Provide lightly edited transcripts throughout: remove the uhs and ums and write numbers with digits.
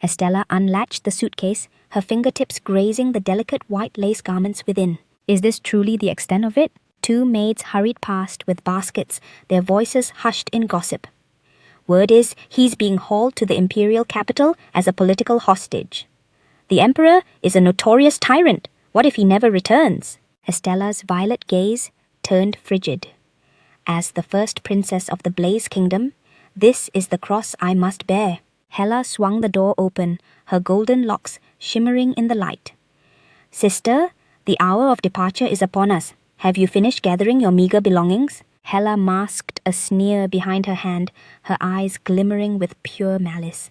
Estella unlatched the suitcase, her fingertips grazing the delicate white lace garments within. Is this truly the extent of it? Two maids hurried past with baskets, their voices hushed in gossip. Word is he's being hauled to the imperial capital as a political hostage. The emperor is a notorious tyrant. What if he never returns? Estella's violet gaze turned frigid. As the first princess of the Blaze Kingdom, this is the cross I must bear. Hela swung the door open, her golden locks shimmering in the light. Sister, the hour of departure is upon us. Have you finished gathering your meager belongings? Hela masked a sneer behind her hand, her eyes glimmering with pure malice.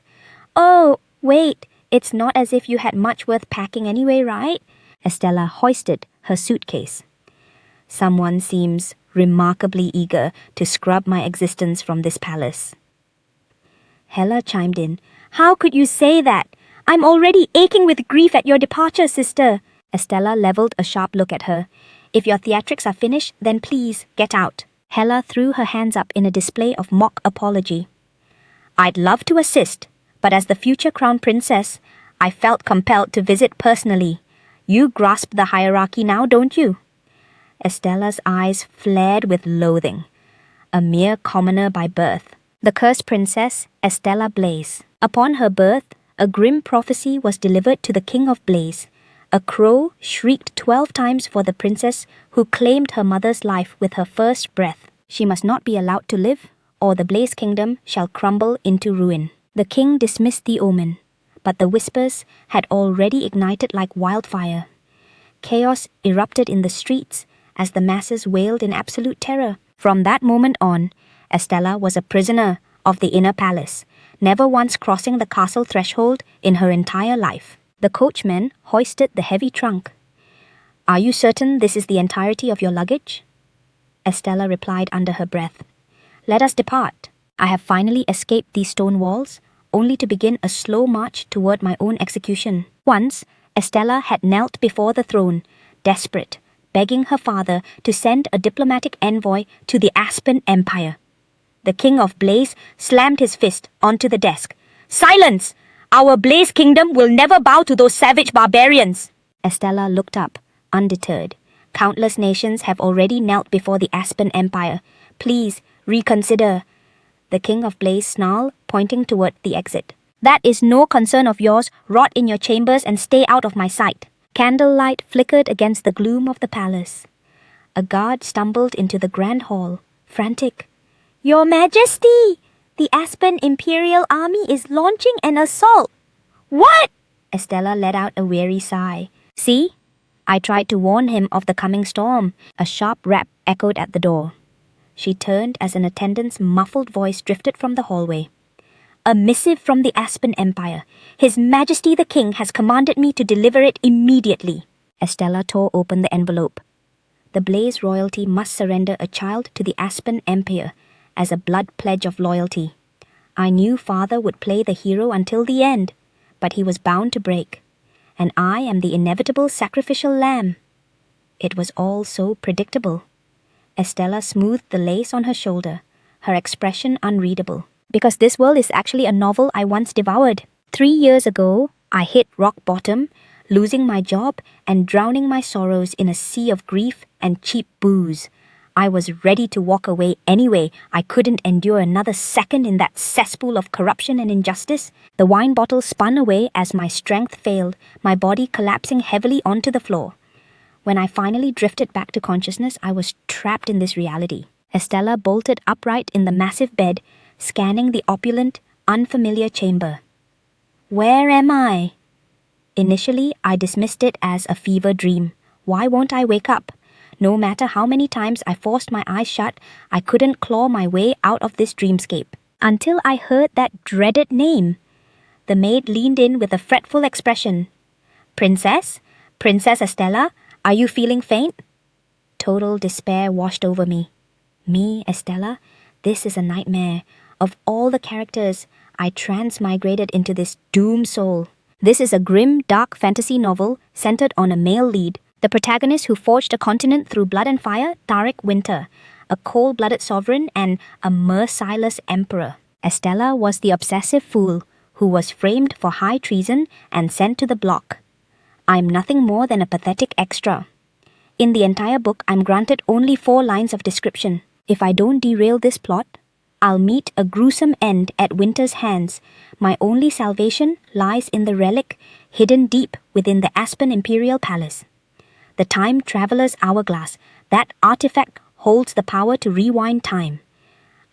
Oh, wait, it's not as if you had much worth packing anyway, right? Estella hoisted her suitcase. Someone seems remarkably eager to scrub my existence from this palace. Hela chimed in. How could you say that? I'm already aching with grief at your departure, sister. Estella leveled a sharp look at her. If your theatrics are finished, then please get out. Hela threw her hands up in a display of mock apology. I'd love to assist, but as the future crown princess, I felt compelled to visit personally. You grasp the hierarchy now, don't you? Estella's eyes flared with loathing. A mere commoner by birth, the cursed princess, Estella Blaze. Upon her birth, a grim prophecy was delivered to the king of Blaze. A crow shrieked 12 times for the princess who claimed her mother's life with her first breath. She must not be allowed to live, or the Blaze Kingdom shall crumble into ruin. The king dismissed the omen, but the whispers had already ignited like wildfire. Chaos erupted in the streets as the masses wailed in absolute terror. From that moment on, Estella was a prisoner of the inner palace, never once crossing the castle threshold in her entire life. The coachman hoisted the heavy trunk. Are you certain this is the entirety of your luggage? Estella replied under her breath. Let us depart. I have finally escaped these stone walls, only to begin a slow march toward my own execution. Once, Estella had knelt before the throne, desperate, begging her father to send a diplomatic envoy to the Aspen Empire. The king of Blaze slammed his fist onto the desk. Silence! Our Blaze Kingdom will never bow to those savage barbarians. Estella looked up, undeterred. Countless nations have already knelt before the Aspen Empire. Please, reconsider. The king of Blaze snarled, pointing toward the exit. That is no concern of yours. Rot in your chambers and stay out of my sight. Candlelight flickered against the gloom of the palace. A guard stumbled into the grand hall, frantic. Your Majesty! The Aspen Imperial Army is launching an assault. What? Estella let out a weary sigh. See? I tried to warn him of the coming storm. A sharp rap echoed at the door. She turned as an attendant's muffled voice drifted from the hallway. A missive from the Aspen Empire. His Majesty the King has commanded me to deliver it immediately. Estella tore open the envelope. The Blaze royalty must surrender a child to the Aspen Empire as a blood pledge of loyalty. I knew father would play the hero until the end, but he was bound to break. And I am the inevitable sacrificial lamb. It was all so predictable. Estella smoothed the lace on her shoulder, her expression unreadable. Because this world is actually a novel I once devoured. 3 years ago, I hit rock bottom, losing my job and drowning my sorrows in a sea of grief and cheap booze. I was ready to walk away anyway. I couldn't endure another second in that cesspool of corruption and injustice. The wine bottle spun away as my strength failed, my body collapsing heavily onto the floor. When I finally drifted back to consciousness, I was trapped in this reality. Estella bolted upright in the massive bed, scanning the opulent, unfamiliar chamber. Where am I? Initially, I dismissed it as a fever dream. Why won't I wake up? No matter how many times I forced my eyes shut, I couldn't claw my way out of this dreamscape. Until I heard that dreaded name. The maid leaned in with a fretful expression. Princess? Princess Estella? Are you feeling faint? Total despair washed over me. Me, Estella? This is a nightmare. Of all the characters, I transmigrated into this doomed soul. This is a grim, dark fantasy novel centered on a male lead. The protagonist who forged a continent through blood and fire, Tyrant Winter, a cold-blooded sovereign and a merciless emperor. Estella was the obsessive fool who was framed for high treason and sent to the block. I'm nothing more than a pathetic extra. In the entire book, I'm granted only 4 lines of description. If I don't derail this plot, I'll meet a gruesome end at Winter's hands. My only salvation lies in the relic hidden deep within the Aspen Imperial Palace. The Time Traveler's Hourglass. That artifact holds the power to rewind time.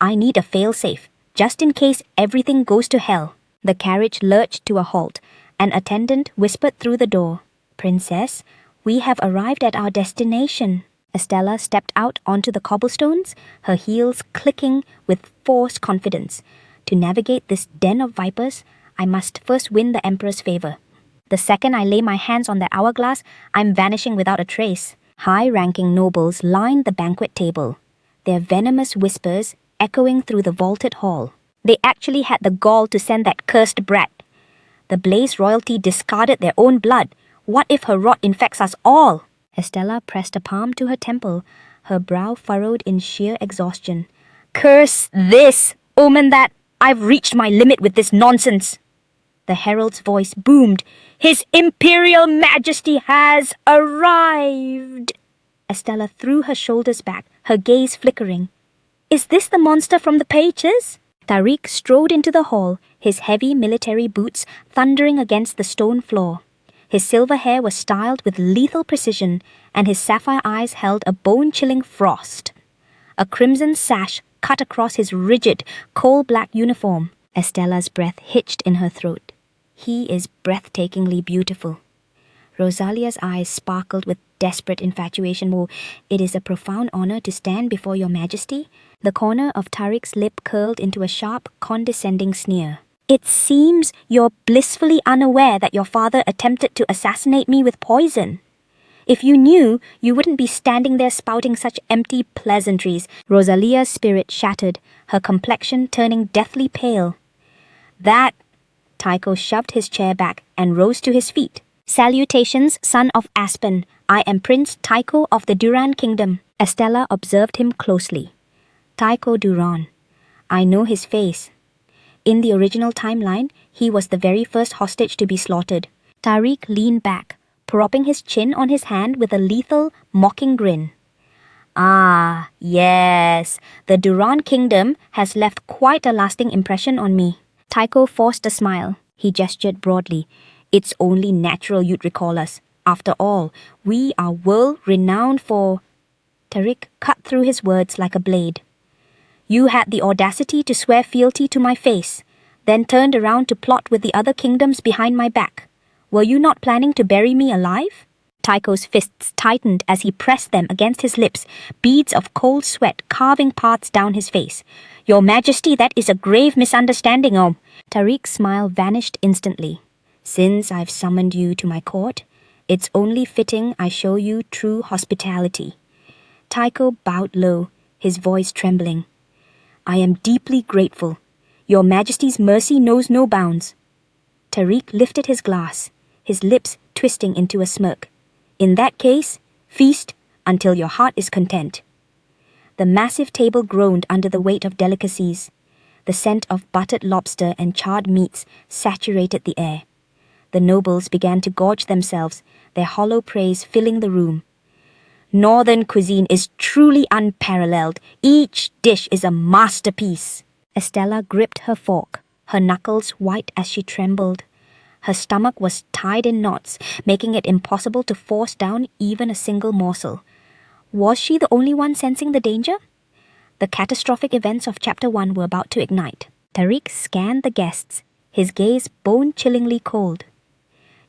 I need a failsafe, just in case everything goes to hell. The carriage lurched to a halt. An attendant whispered through the door, "Princess, we have arrived at our destination." Estella stepped out onto the cobblestones, her heels clicking with forced confidence. To navigate this den of vipers, I must first win the Emperor's favor. The second I lay my hands on that hourglass, I'm vanishing without a trace. High-ranking nobles lined the banquet table, their venomous whispers echoing through the vaulted hall. They actually had the gall to send that cursed brat. The Blaze royalty discarded their own blood. What if her rot infects us all? Estella pressed a palm to her temple, her brow furrowed in sheer exhaustion. Curse this! Omen that! I've reached my limit with this nonsense! The herald's voice boomed. His Imperial Majesty has arrived! Estella threw her shoulders back, her gaze flickering. Is this the monster from the pages? Tariq strode into the hall, his heavy military boots thundering against the stone floor. His silver hair was styled with lethal precision, and his sapphire eyes held a bone-chilling frost. A crimson sash cut across his rigid, coal-black uniform. Estella's breath hitched in her throat. He is breathtakingly beautiful. Rosalia's eyes sparkled with desperate infatuation. Oh, it is a profound honor to stand before your majesty. The corner of Tariq's lip curled into a sharp, condescending sneer. It seems you're blissfully unaware that your father attempted to assassinate me with poison. If you knew, you wouldn't be standing there spouting such empty pleasantries. Rosalia's spirit shattered, her complexion turning deathly pale. That... Tycho shoved his chair back and rose to his feet. Salutations, son of Aspen. I am Prince Tycho of the Duran Kingdom. Estella observed him closely. Tycho Duran. I know his face. In the original timeline, he was the very first hostage to be slaughtered. Tariq leaned back, propping his chin on his hand with a lethal, mocking grin. Ah, yes, the Duran Kingdom has left quite a lasting impression on me. Tycho forced a smile. He gestured broadly. It's only natural you'd recall us. After all, we are world-renowned for... Tariq cut through his words like a blade. You had the audacity to swear fealty to my face, then turned around to plot with the other kingdoms behind my back. Were you not planning to bury me alive? Tycho's fists tightened as he pressed them against his lips, beads of cold sweat carving paths down his face. Your Majesty, that is a grave misunderstanding, oh. Tariq's smile vanished instantly. Since I've summoned you to my court, it's only fitting I show you true hospitality. Tycho bowed low, his voice trembling. I am deeply grateful. Your Majesty's mercy knows no bounds. Tariq lifted his glass, his lips twisting into a smirk. In that case, feast until your heart is content. The massive table groaned under the weight of delicacies. The scent of buttered lobster and charred meats saturated the air. The nobles began to gorge themselves, their hollow praise filling the room. Northern cuisine is truly unparalleled. Each dish is a masterpiece. Estella gripped her fork, her knuckles white as she trembled. Her stomach was tied in knots, making it impossible to force down even a single morsel. Was she the only one sensing the danger? The catastrophic events of Chapter 1 were about to ignite. Tariq scanned the guests, his gaze bone-chillingly cold.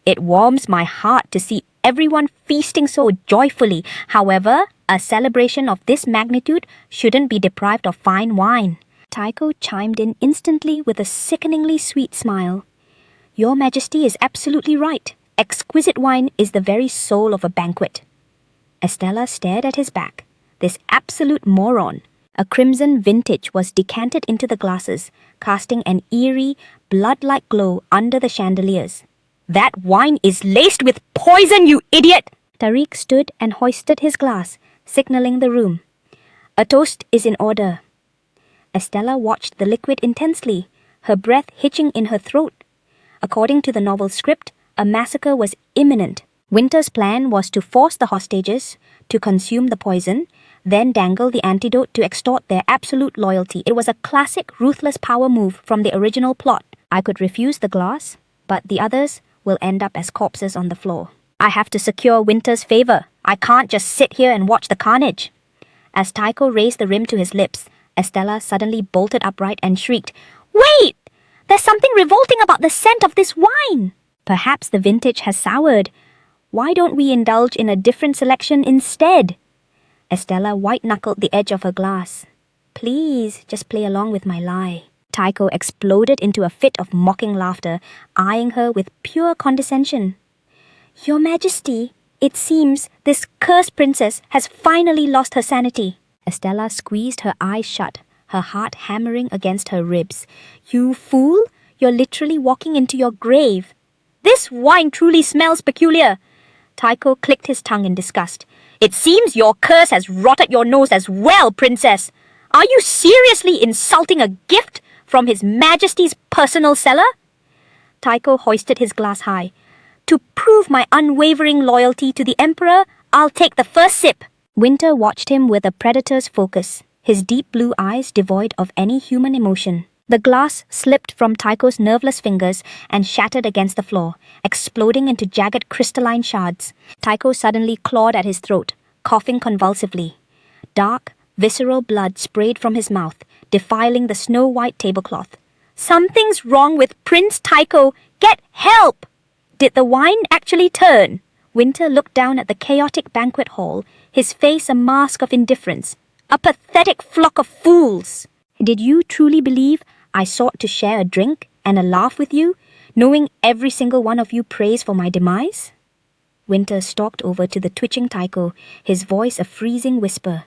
It warms my heart to see everyone feasting so joyfully. However, a celebration of this magnitude shouldn't be deprived of fine wine. Tycho chimed in instantly with a sickeningly sweet smile. Your Majesty is absolutely right. Exquisite wine is the very soul of a banquet. Estella stared at his back. This absolute moron. A crimson vintage was decanted into the glasses, casting an eerie, blood-like glow under the chandeliers. That wine is laced with poison, you idiot! Tariq stood and hoisted his glass, signaling the room. A toast is in order. Estella watched the liquid intensely, her breath hitching in her throat According to the novel script, a massacre was imminent. Winter's plan was to force the hostages to consume the poison, then dangle the antidote to extort their absolute loyalty. It was a classic ruthless power move from the original plot. I could refuse the glass, but the others will end up as corpses on the floor. I have to secure Winter's favor. I can't just sit here and watch the carnage. As Tycho raised the rim to his lips, Estella suddenly bolted upright and shrieked, "Wait! There's something revolting about the scent of this wine! Perhaps the vintage has soured. Why don't we indulge in a different selection instead?" Estella white-knuckled the edge of her glass. "Please, just play along with my lie." Tycho exploded into a fit of mocking laughter, eyeing her with pure condescension. "Your Majesty, it seems this cursed princess has finally lost her sanity." Estella squeezed her eyes shut, her heart hammering against her ribs. "You fool! You're literally walking into your grave. This wine truly smells peculiar." Tycho clicked his tongue in disgust. "It seems your curse has rotted your nose as well, princess. Are you seriously insulting a gift from His Majesty's personal cellar?" Tycho hoisted his glass high. "To prove my unwavering loyalty to the Emperor, I'll take the first sip." Winter watched him with a predator's focus, his deep blue eyes devoid of any human emotion. The glass slipped from Tycho's nerveless fingers and shattered against the floor, exploding into jagged crystalline shards. Tycho suddenly clawed at his throat, coughing convulsively. Dark, visceral blood sprayed from his mouth, defiling the snow-white tablecloth. "Something's wrong with Prince Tycho! Get help!" Did the wine actually turn? Winter looked down at the chaotic banquet hall, his face a mask of indifference. "A pathetic flock of fools! Did you truly believe I sought to share a drink and a laugh with you, knowing every single one of you prays for my demise?" Winter stalked over to the twitching Tycho, his voice a freezing whisper.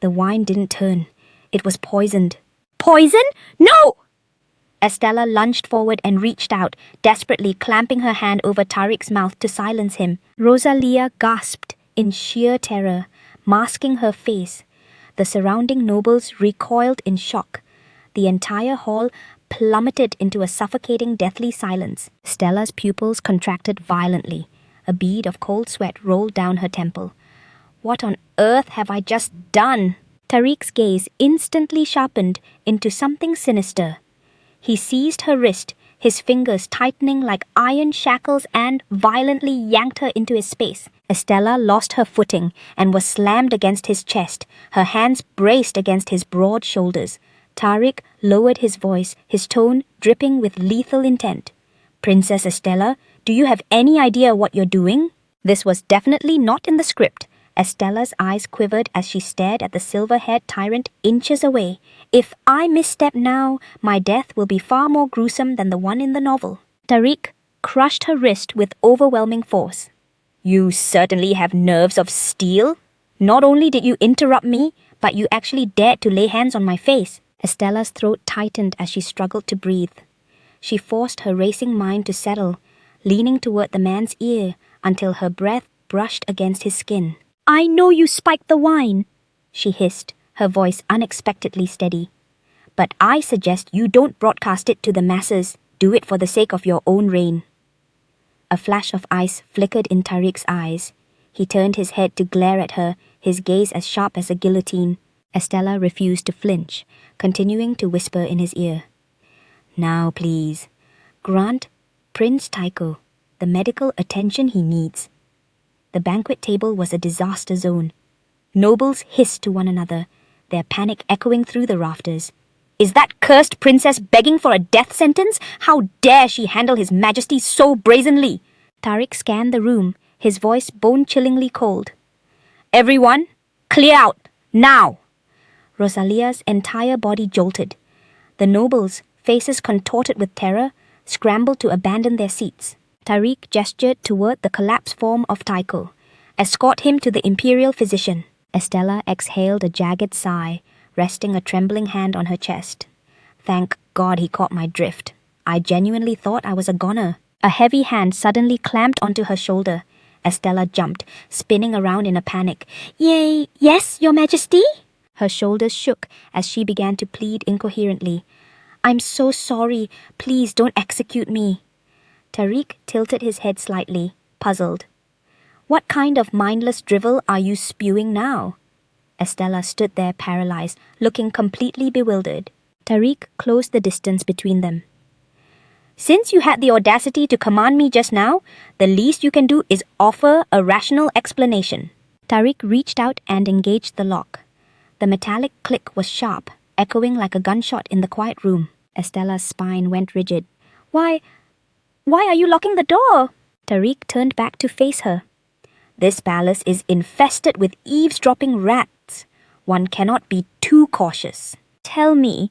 "The wine didn't turn. It was poisoned." "Poison? No!" Estella lunged forward and reached out, desperately clamping her hand over Tariq's mouth to silence him. Rosalia gasped in sheer terror, masking her face. The surrounding nobles recoiled in shock. The entire hall plummeted into a suffocating deathly silence. Stella's pupils contracted violently. A bead of cold sweat rolled down her temple. "What on earth have I just done?" Tariq's gaze instantly sharpened into something sinister. He seized her wrist, his fingers tightening like iron shackles, and violently yanked her into his space. Estella lost her footing and was slammed against his chest, her hands braced against his broad shoulders. Tariq lowered his voice, his tone dripping with lethal intent. "Princess Estella, do you have any idea what you're doing?" This was definitely not in the script. Estella's eyes quivered as she stared at the silver-haired tyrant inches away. "If I misstep now, my death will be far more gruesome than the one in the novel." Tariq crushed her wrist with overwhelming force. "You certainly have nerves of steel. Not only did you interrupt me, but you actually dared to lay hands on my face." Estella's throat tightened as she struggled to breathe. She forced her racing mind to settle, leaning toward the man's ear until her breath brushed against his skin. "I know you spiked the wine," she hissed, her voice unexpectedly steady. "But I suggest you don't broadcast it to the masses. Do it for the sake of your own reign." A flash of ice flickered in Tariq's eyes. He turned his head to glare at her, his gaze as sharp as a guillotine. Estella refused to flinch, continuing to whisper in his ear. "Now, please, grant Prince Tycho the medical attention he needs." The banquet table was a disaster zone. Nobles hissed to one another, their panic echoing through the rafters. "Is that cursed princess begging for a death sentence? How dare she handle His Majesty so brazenly?" Tariq scanned the room, his voice bone-chillingly cold. "Everyone, clear out, now!" Rosalia's entire body jolted. The nobles, faces contorted with terror, scrambled to abandon their seats. Tariq gestured toward the collapsed form of Tycho. "Escort him to the imperial physician." Estella exhaled a jagged sigh, resting a trembling hand on her chest. "Thank God he caught my drift. I genuinely thought I was a goner." A heavy hand suddenly clamped onto her shoulder. Estella jumped, spinning around in a panic. "Yay, yes, Your Majesty?" Her shoulders shook as she began to plead incoherently. "I'm so sorry. Please don't execute me." Tariq tilted his head slightly, puzzled. What kind of mindless drivel are you spewing now? Estella stood there paralyzed, looking completely bewildered. Tariq closed the distance between them. Since you had the audacity to command me just now, the least you can do is offer a rational explanation. Tariq reached out and engaged the lock. The metallic click was sharp, echoing like a gunshot in the quiet room. Estella's spine went rigid. Why are you locking the door? Tariq turned back to face her. This palace is infested with eavesdropping rats. One cannot be too cautious. Tell me,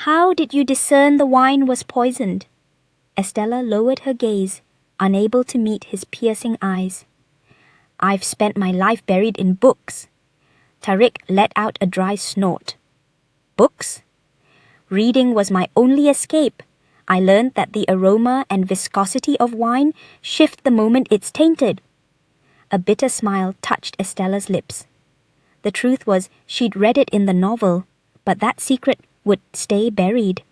how did you discern the wine was poisoned? Estella lowered her gaze, unable to meet his piercing eyes. I've spent my life buried in books. Tariq let out a dry snort. Books? Reading was my only escape. I learned that the aroma and viscosity of wine shift the moment it's tainted. A bitter smile touched Estella's lips. The truth was she'd read it in the novel, but that secret would stay buried.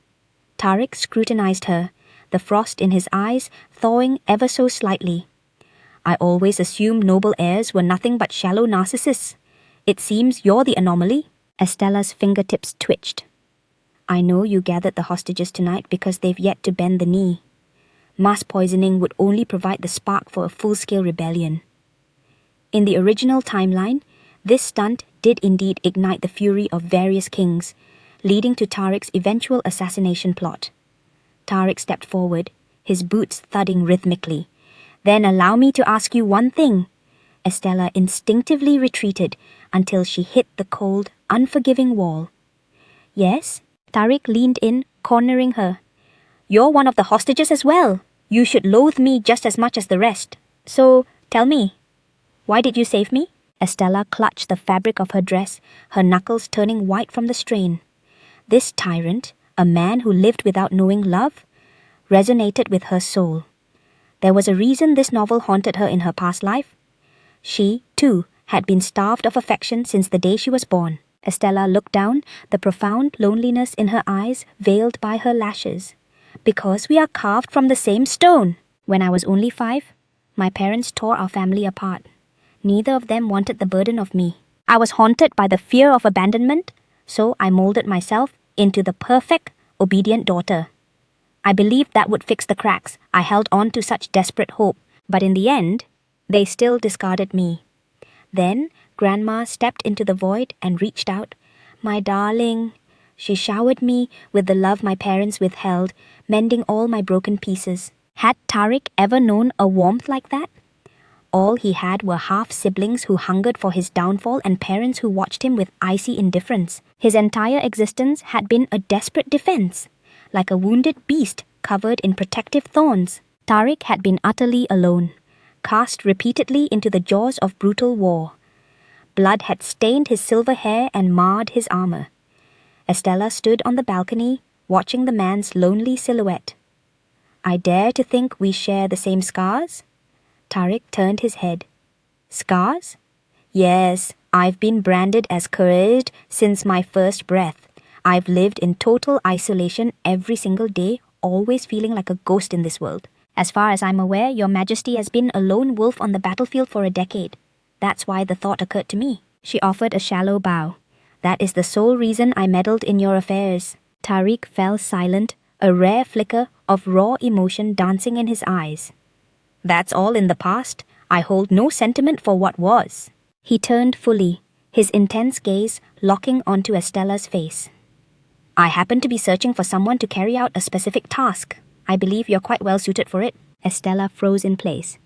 Tariq scrutinized her, the frost in his eyes thawing ever so slightly. I always assumed noble heirs were nothing but shallow narcissists. It seems you're the anomaly. Estella's fingertips twitched. I know you gathered the hostages tonight because they've yet to bend the knee. Mass poisoning would only provide the spark for a full-scale rebellion. In the original timeline, this stunt did indeed ignite the fury of various kings, leading to Tariq's eventual assassination plot. Tariq stepped forward, his boots thudding rhythmically. Then allow me to ask you one thing. Estella instinctively retreated until she hit the cold, unforgiving wall. Yes? Tariq leaned in, cornering her. You're one of the hostages as well. You should loathe me just as much as the rest. So, tell me, why did you save me? Estella clutched the fabric of her dress, her knuckles turning white from the strain. This tyrant, a man who lived without knowing love, resonated with her soul. There was a reason this novel haunted her in her past life. She, too, had been starved of affection since the day she was born. Estella looked down, the profound loneliness in her eyes veiled by her lashes. Because we are carved from the same stone. When I was only 5, my parents tore our family apart. Neither of them wanted the burden of me. I was haunted by the fear of abandonment, so I molded myself into the perfect, obedient daughter. I believed that would fix the cracks. I held on to such desperate hope, but in the end, they still discarded me. Then, Grandma stepped into the void and reached out. My darling. She showered me with the love my parents withheld, mending all my broken pieces. Had Tariq ever known a warmth like that? All he had were half-siblings who hungered for his downfall and parents who watched him with icy indifference. His entire existence had been a desperate defense, like a wounded beast covered in protective thorns. Tariq had been utterly alone, cast repeatedly into the jaws of brutal war. Blood had stained his silver hair and marred his armor. Estella stood on the balcony, watching the man's lonely silhouette. I dare to think we share the same scars? Tariq turned his head. Scars? Yes, I've been branded as cursed since my first breath. I've lived in total isolation every single day, always feeling like a ghost in this world. As far as I'm aware, Your Majesty has been a lone wolf on the battlefield for a decade. That's why the thought occurred to me. She offered a shallow bow. That is the sole reason I meddled in your affairs. Tariq fell silent, a rare flicker of raw emotion dancing in his eyes. That's all in the past. I hold no sentiment for what was. He turned fully, his intense gaze locking onto Estella's face. I happen to be searching for someone to carry out a specific task. I believe you're quite well suited for it. Estella froze in place.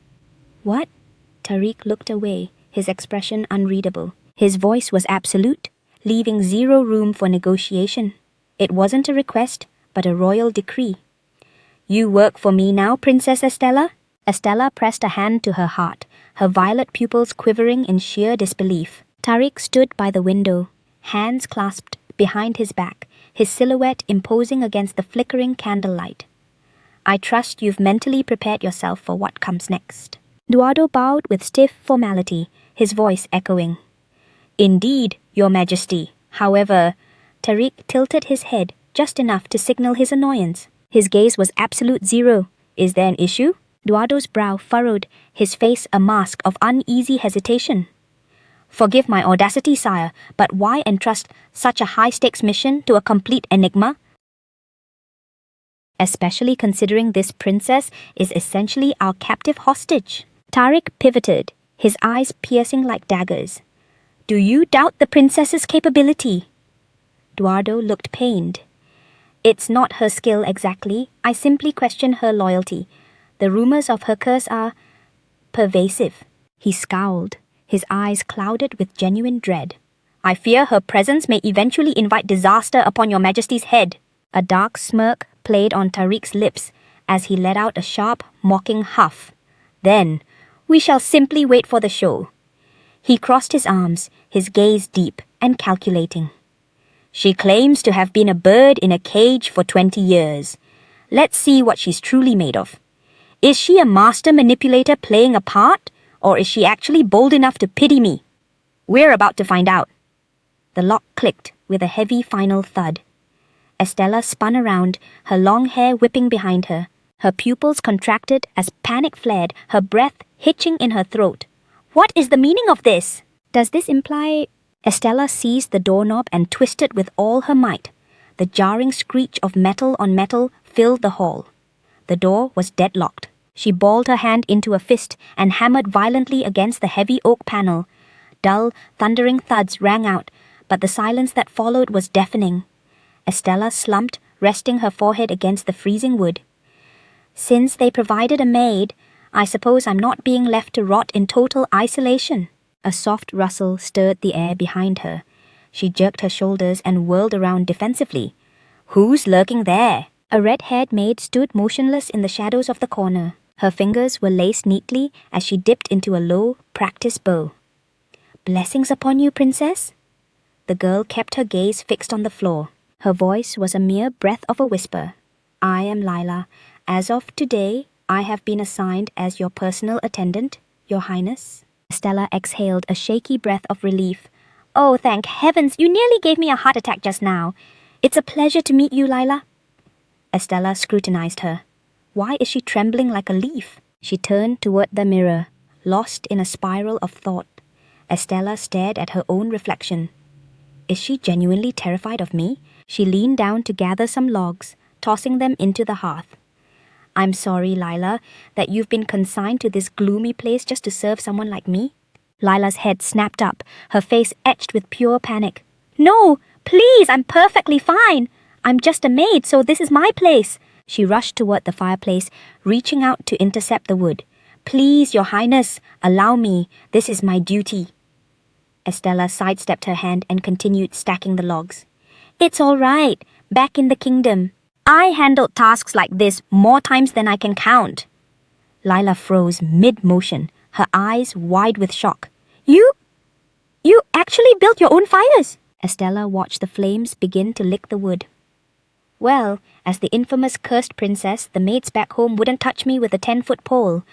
What? Tariq looked away, his expression unreadable. His voice was absolute, leaving zero room for negotiation. It wasn't a request, but a royal decree. You work for me now, Princess Estella? Estella pressed a hand to her heart, her violet pupils quivering in sheer disbelief. Tariq stood by the window, hands clasped behind his back, his silhouette imposing against the flickering candlelight. I trust you've mentally prepared yourself for what comes next. Eduardo bowed with stiff formality, his voice echoing. Indeed, Your Majesty. However, Tariq tilted his head just enough to signal his annoyance. His gaze was absolute zero, Is there an issue? Eduardo's brow furrowed, his face a mask of uneasy hesitation. Forgive my audacity, sire, but why entrust such a high-stakes mission to a complete enigma? Especially considering this princess is essentially our captive hostage. Tariq pivoted, his eyes piercing like daggers. Do you doubt the princess's capability? Eduardo looked pained. It's not her skill exactly. I simply question her loyalty. The rumors of her curse are pervasive. He scowled, his eyes clouded with genuine dread. I fear her presence may eventually invite disaster upon your majesty's head. A dark smirk played on Tariq's lips as he let out a sharp, mocking huff. Then, we shall simply wait for the show. He crossed his arms, his gaze deep and calculating. She claims to have been a bird in a cage for 20 years. Let's see what she's truly made of. Is she a master manipulator playing a part, or is she actually bold enough to pity me? We're about to find out. The lock clicked with a heavy final thud. Estella spun around, her long hair whipping behind her. Her pupils contracted as panic flared, her breath hitching in her throat. What is the meaning of this? Does this imply... Estella seized the doorknob and twisted with all her might. The jarring screech of metal on metal filled the hall. The door was deadlocked. She balled her hand into a fist and hammered violently against the heavy oak panel. Dull, thundering thuds rang out, but the silence that followed was deafening. Estella slumped, resting her forehead against the freezing wood. Since they provided a maid, I suppose I'm not being left to rot in total isolation. A soft rustle stirred the air behind her. She jerked her shoulders and whirled around defensively. Who's lurking there? A red-haired maid stood motionless in the shadows of the corner. Her fingers were laced neatly as she dipped into a low, practiced bow. Blessings upon you, princess? The girl kept her gaze fixed on the floor. Her voice was a mere breath of a whisper. I am Lila. As of today, I have been assigned as your personal attendant, Your Highness. Estella exhaled a shaky breath of relief. Oh, thank heavens, you nearly gave me a heart attack just now. It's a pleasure to meet you, Lila. Estella scrutinized her. Why is she trembling like a leaf? She turned toward the mirror, lost in a spiral of thought. Estella stared at her own reflection. Is she genuinely terrified of me? She leaned down to gather some logs, tossing them into the hearth. I'm sorry, Lila, that you've been consigned to this gloomy place just to serve someone like me. Lila's head snapped up, her face etched with pure panic. No, please, I'm perfectly fine. I'm just a maid, so this is my place. She rushed toward the fireplace, reaching out to intercept the wood. Please, Your Highness, allow me. This is my duty. Estella sidestepped her hand and continued stacking the logs. It's all right. Back in the kingdom. I handled tasks like this more times than I can count. Lila froze mid-motion, her eyes wide with shock. You actually built your own fires? Estella watched the flames begin to lick the wood. Well, as the infamous cursed princess, the maids back home wouldn't touch me with a 10-foot pole.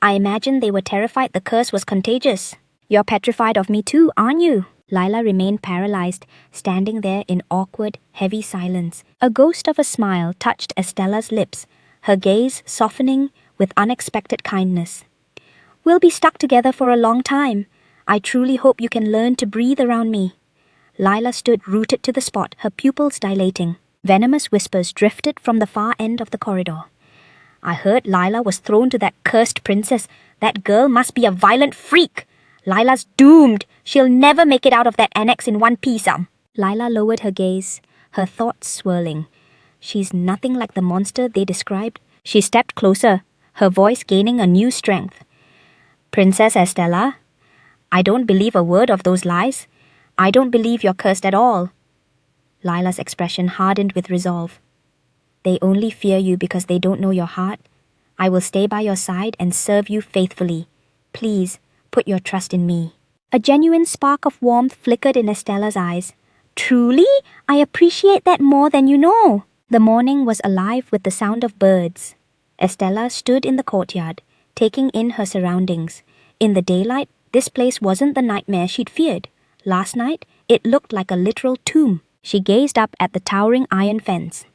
I imagine they were terrified the curse was contagious. You're petrified of me too, aren't you? Lila remained paralyzed, standing there in awkward, heavy silence. A ghost of a smile touched Estella's lips, her gaze softening with unexpected kindness. We'll be stuck together for a long time. I truly hope you can learn to breathe around me. Lila stood rooted to the spot, her pupils dilating. Venomous whispers drifted from the far end of the corridor. I heard Lila was thrown to that cursed princess. That girl must be a violent freak. Lila's doomed. She'll never make it out of that annex in one piece. Lila lowered her gaze, her thoughts swirling. She's nothing like the monster they described. She stepped closer, her voice gaining a new strength. Princess Estella, I don't believe a word of those lies. I don't believe you're cursed at all. Lila's expression hardened with resolve. They only fear you because they don't know your heart. I will stay by your side and serve you faithfully. Please, put your trust in me. A genuine spark of warmth flickered in Estella's eyes. Truly? I appreciate that more than you know. The morning was alive with the sound of birds. Estella stood in the courtyard, taking in her surroundings. In the daylight, this place wasn't the nightmare she'd feared. Last night, it looked like a literal tomb. She gazed up at the towering iron fence.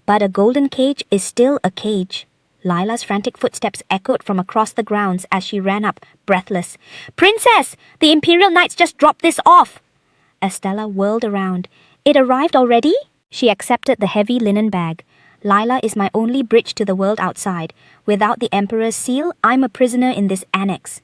But a golden cage is still a cage. Lila's frantic footsteps echoed from across the grounds as she ran up, breathless. "Princess! The Imperial Knights just dropped this off!" Estella whirled around. "It arrived already?" She accepted the heavy linen bag. "Lila is my only bridge to the world outside. Without the Emperor's seal, I'm a prisoner in this annex."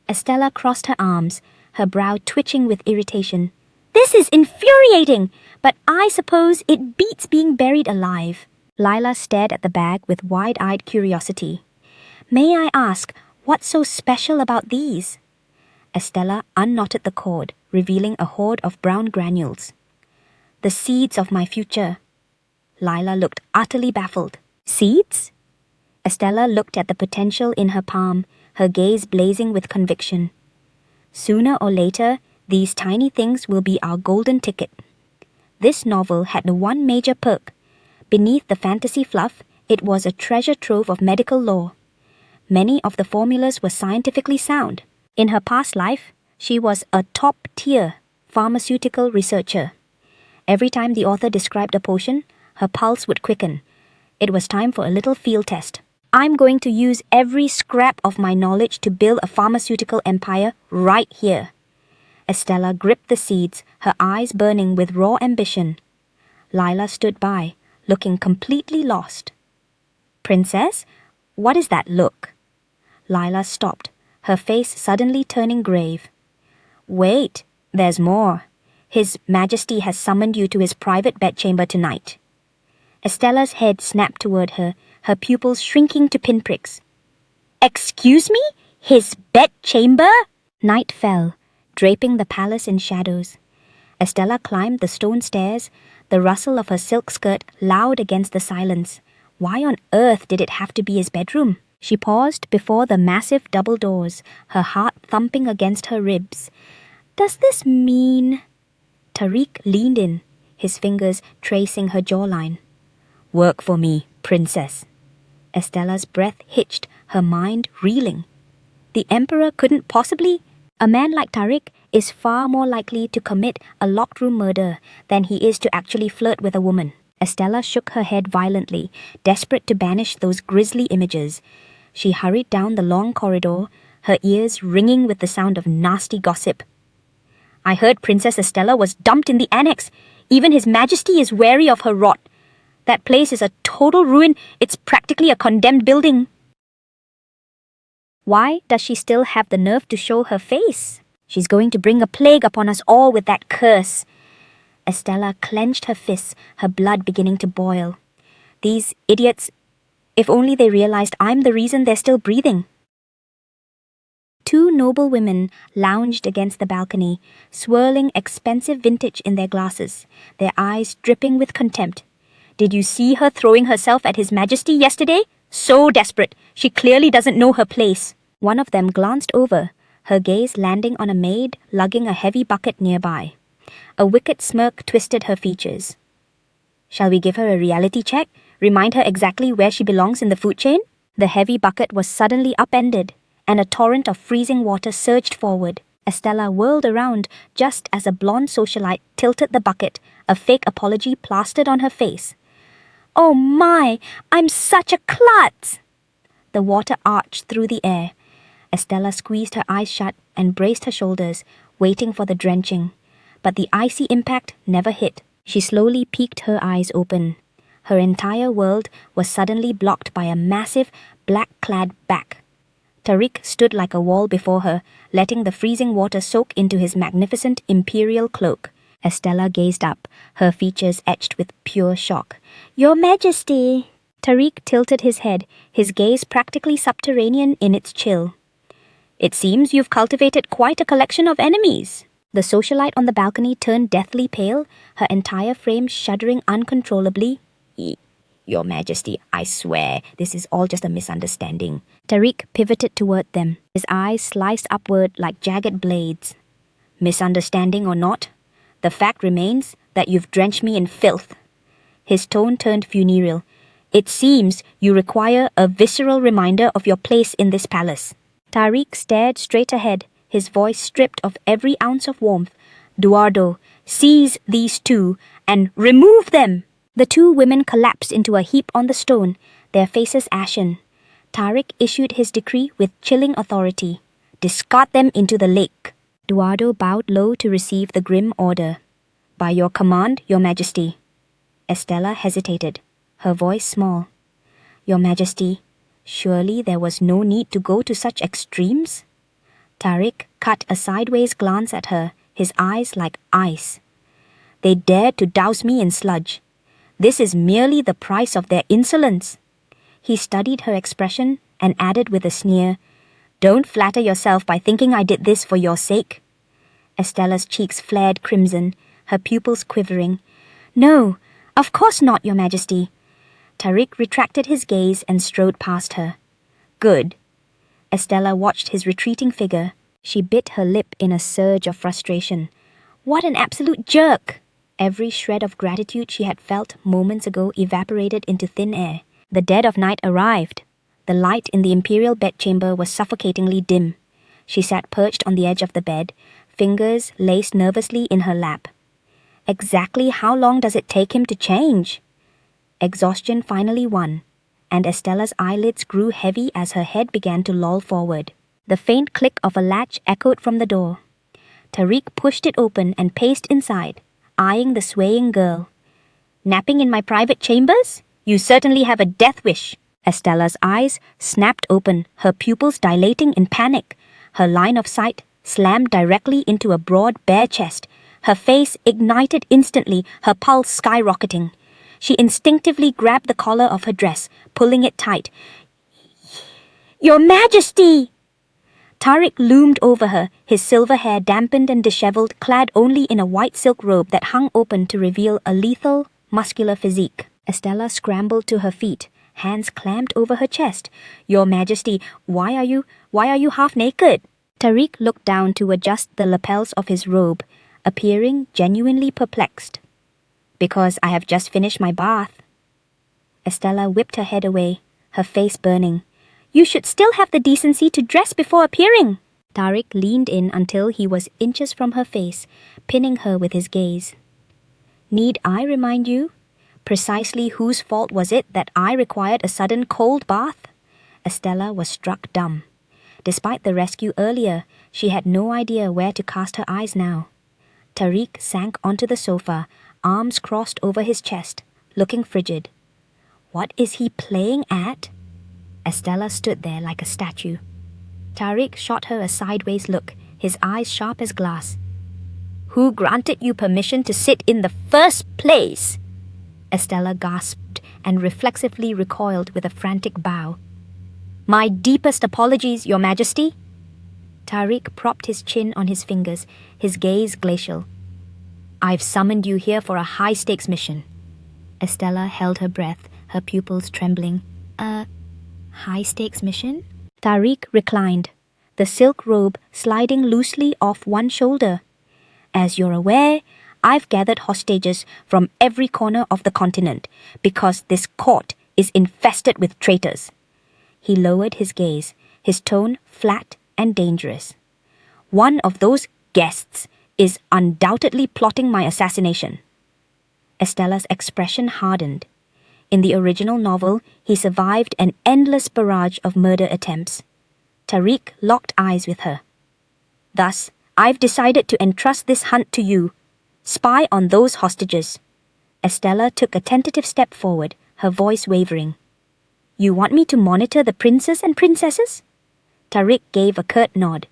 Estella crossed her arms, her brow twitching with irritation. "This is infuriating, but I suppose it beats being buried alive." Lila stared at the bag with wide-eyed curiosity. "May I ask, what's so special about these?" Estella unknotted the cord, revealing a hoard of brown granules. "The seeds of my future." Lila looked utterly baffled. "Seeds?" Estella looked at the potential in her palm, her gaze blazing with conviction. "Sooner or later, these tiny things will be our golden ticket." This novel had the one major perk. Beneath the fantasy fluff, it was a treasure trove of medical lore. Many of the formulas were scientifically sound. In her past life, she was a top-tier pharmaceutical researcher. Every time the author described a potion, her pulse would quicken. It was time for a little field test. "I'm going to use every scrap of my knowledge to build a pharmaceutical empire right here." Estella gripped the seeds, her eyes burning with raw ambition. Lila stood by, looking completely lost. "Princess, what is that look?" Lila stopped, her face suddenly turning grave. "Wait, there's more. His Majesty has summoned you to his private bedchamber tonight." Estella's head snapped toward her, her pupils shrinking to pinpricks. "Excuse me? His bedchamber?" Night fell, draping the palace in shadows. Estella climbed the stone stairs, the rustle of her silk skirt loud against the silence. Why on earth did it have to be his bedroom? She paused before the massive double doors, her heart thumping against her ribs. "Does this mean—" Tariq leaned in, his fingers tracing her jawline. "Work for me, princess." Estella's breath hitched, her mind reeling. The Emperor couldn't possibly... A man like Tariq is far more likely to commit a locked room murder than he is to actually flirt with a woman. Estella shook her head violently, desperate to banish those grisly images. She hurried down the long corridor, her ears ringing with the sound of nasty gossip. "I heard Princess Estella was dumped in the annex. Even His Majesty is wary of her rot. That place is a total ruin. It's practically a condemned building." Why does she still have the nerve to show her face? She's going to bring a plague upon us all with that curse. Estella clenched her fists, her blood beginning to boil. These idiots, if only they realized I'm the reason they're still breathing. Two noble women lounged against the balcony, swirling expensive vintage in their glasses, their eyes dripping with contempt. "Did you see her throwing herself at His Majesty yesterday? So desperate. She clearly doesn't know her place." One of them glanced over, her gaze landing on a maid lugging a heavy bucket nearby. A wicked smirk twisted her features. "Shall we give her a reality check? Remind her exactly where she belongs in the food chain?" The heavy bucket was suddenly upended, and a torrent of freezing water surged forward. Estella whirled around just as a blonde socialite tilted the bucket, a fake apology plastered on her face. "Oh my, I'm such a klutz!" The water arched through the air. Estella squeezed her eyes shut and braced her shoulders, waiting for the drenching. But the icy impact never hit. She slowly peeked her eyes open. Her entire world was suddenly blocked by a massive, black-clad back. Tariq stood like a wall before her, letting the freezing water soak into his magnificent imperial cloak. Estella gazed up, her features etched with pure shock. "Your Majesty!" Tariq tilted his head, his gaze practically subterranean in its chill. "It seems you've cultivated quite a collection of enemies." The socialite on the balcony turned deathly pale, her entire frame shuddering uncontrollably. "Your Majesty, I swear, this is all just a misunderstanding." Tariq pivoted toward them, his eyes sliced upward like jagged blades. "Misunderstanding or not, the fact remains that you've drenched me in filth." His tone turned funereal. "It seems you require a visceral reminder of your place in this palace." Tariq stared straight ahead, his voice stripped of every ounce of warmth. "Duardo, seize these two and remove them!" The two women collapsed into a heap on the stone, their faces ashen. Tariq issued his decree with chilling authority. Discard them into the lake. Eduardo bowed low to receive the grim order. By your command, Your Majesty. Estella hesitated, her voice small. Your Majesty, surely there was no need to go to such extremes? Tariq cut a sideways glance at her, his eyes like ice. They dared to douse me in sludge. This is merely the price of their insolence. He studied her expression and added with a sneer, Don't flatter yourself by thinking I did this for your sake. Estella's cheeks flared crimson, her pupils quivering. No, of course not, Your Majesty. Tariq retracted his gaze and strode past her. Good. Estella watched his retreating figure. She bit her lip in a surge of frustration. What an absolute jerk! Every shred of gratitude she had felt moments ago evaporated into thin air. The dead of night arrived. The light in the imperial bedchamber was suffocatingly dim. She sat perched on the edge of the bed, fingers laced nervously in her lap. Exactly how long does it take him to change? Exhaustion finally won, and Estella's eyelids grew heavy as her head began to loll forward. The faint click of a latch echoed from the door. Tariq pushed it open and paced inside, eyeing the swaying girl. Napping in my private chambers? You certainly have a death wish. Estella's eyes snapped open, her pupils dilating in panic. Her line of sight slammed directly into a broad, bare chest. Her face ignited instantly, her pulse skyrocketing. She instinctively grabbed the collar of her dress, pulling it tight. Your Majesty! Tariq loomed over her, his silver hair dampened and disheveled, clad only in a white silk robe that hung open to reveal a lethal, muscular physique. Estella scrambled to her feet, hands clamped over her chest. Your Majesty, why are you half naked? Tariq looked down to adjust the lapels of his robe, appearing genuinely perplexed. Because I have just finished my bath. Estella whipped her head away, her face burning. You should still have the decency to dress before appearing. Tariq leaned in until he was inches from her face, pinning her with his gaze. Need I remind you? Precisely whose fault was it that I required a sudden cold bath? Estella was struck dumb. Despite the rescue earlier, she had no idea where to cast her eyes now. Tariq sank onto the sofa, arms crossed over his chest, looking frigid. What is he playing at? Estella stood there like a statue. Tariq shot her a sideways look, his eyes sharp as glass. Who granted you permission to sit in the first place? Estella gasped and reflexively recoiled with a frantic bow. My deepest apologies, Your Majesty. Tariq propped his chin on his fingers, his gaze glacial. I've summoned you here for a high-stakes mission. Estella held her breath, her pupils trembling. High-stakes mission? Tariq reclined, the silk robe sliding loosely off one shoulder. As you're aware, I've gathered hostages from every corner of the continent because this court is infested with traitors. He lowered his gaze, his tone flat and dangerous. One of those guests is undoubtedly plotting my assassination. Estella's expression hardened. In the original novel, he survived an endless barrage of murder attempts. Tariq locked eyes with her. Thus, I've decided to entrust this hunt to you. Spy on those hostages. Estella took a tentative step forward, her voice wavering. You want me to monitor the princes and princesses? Tariq gave a curt nod.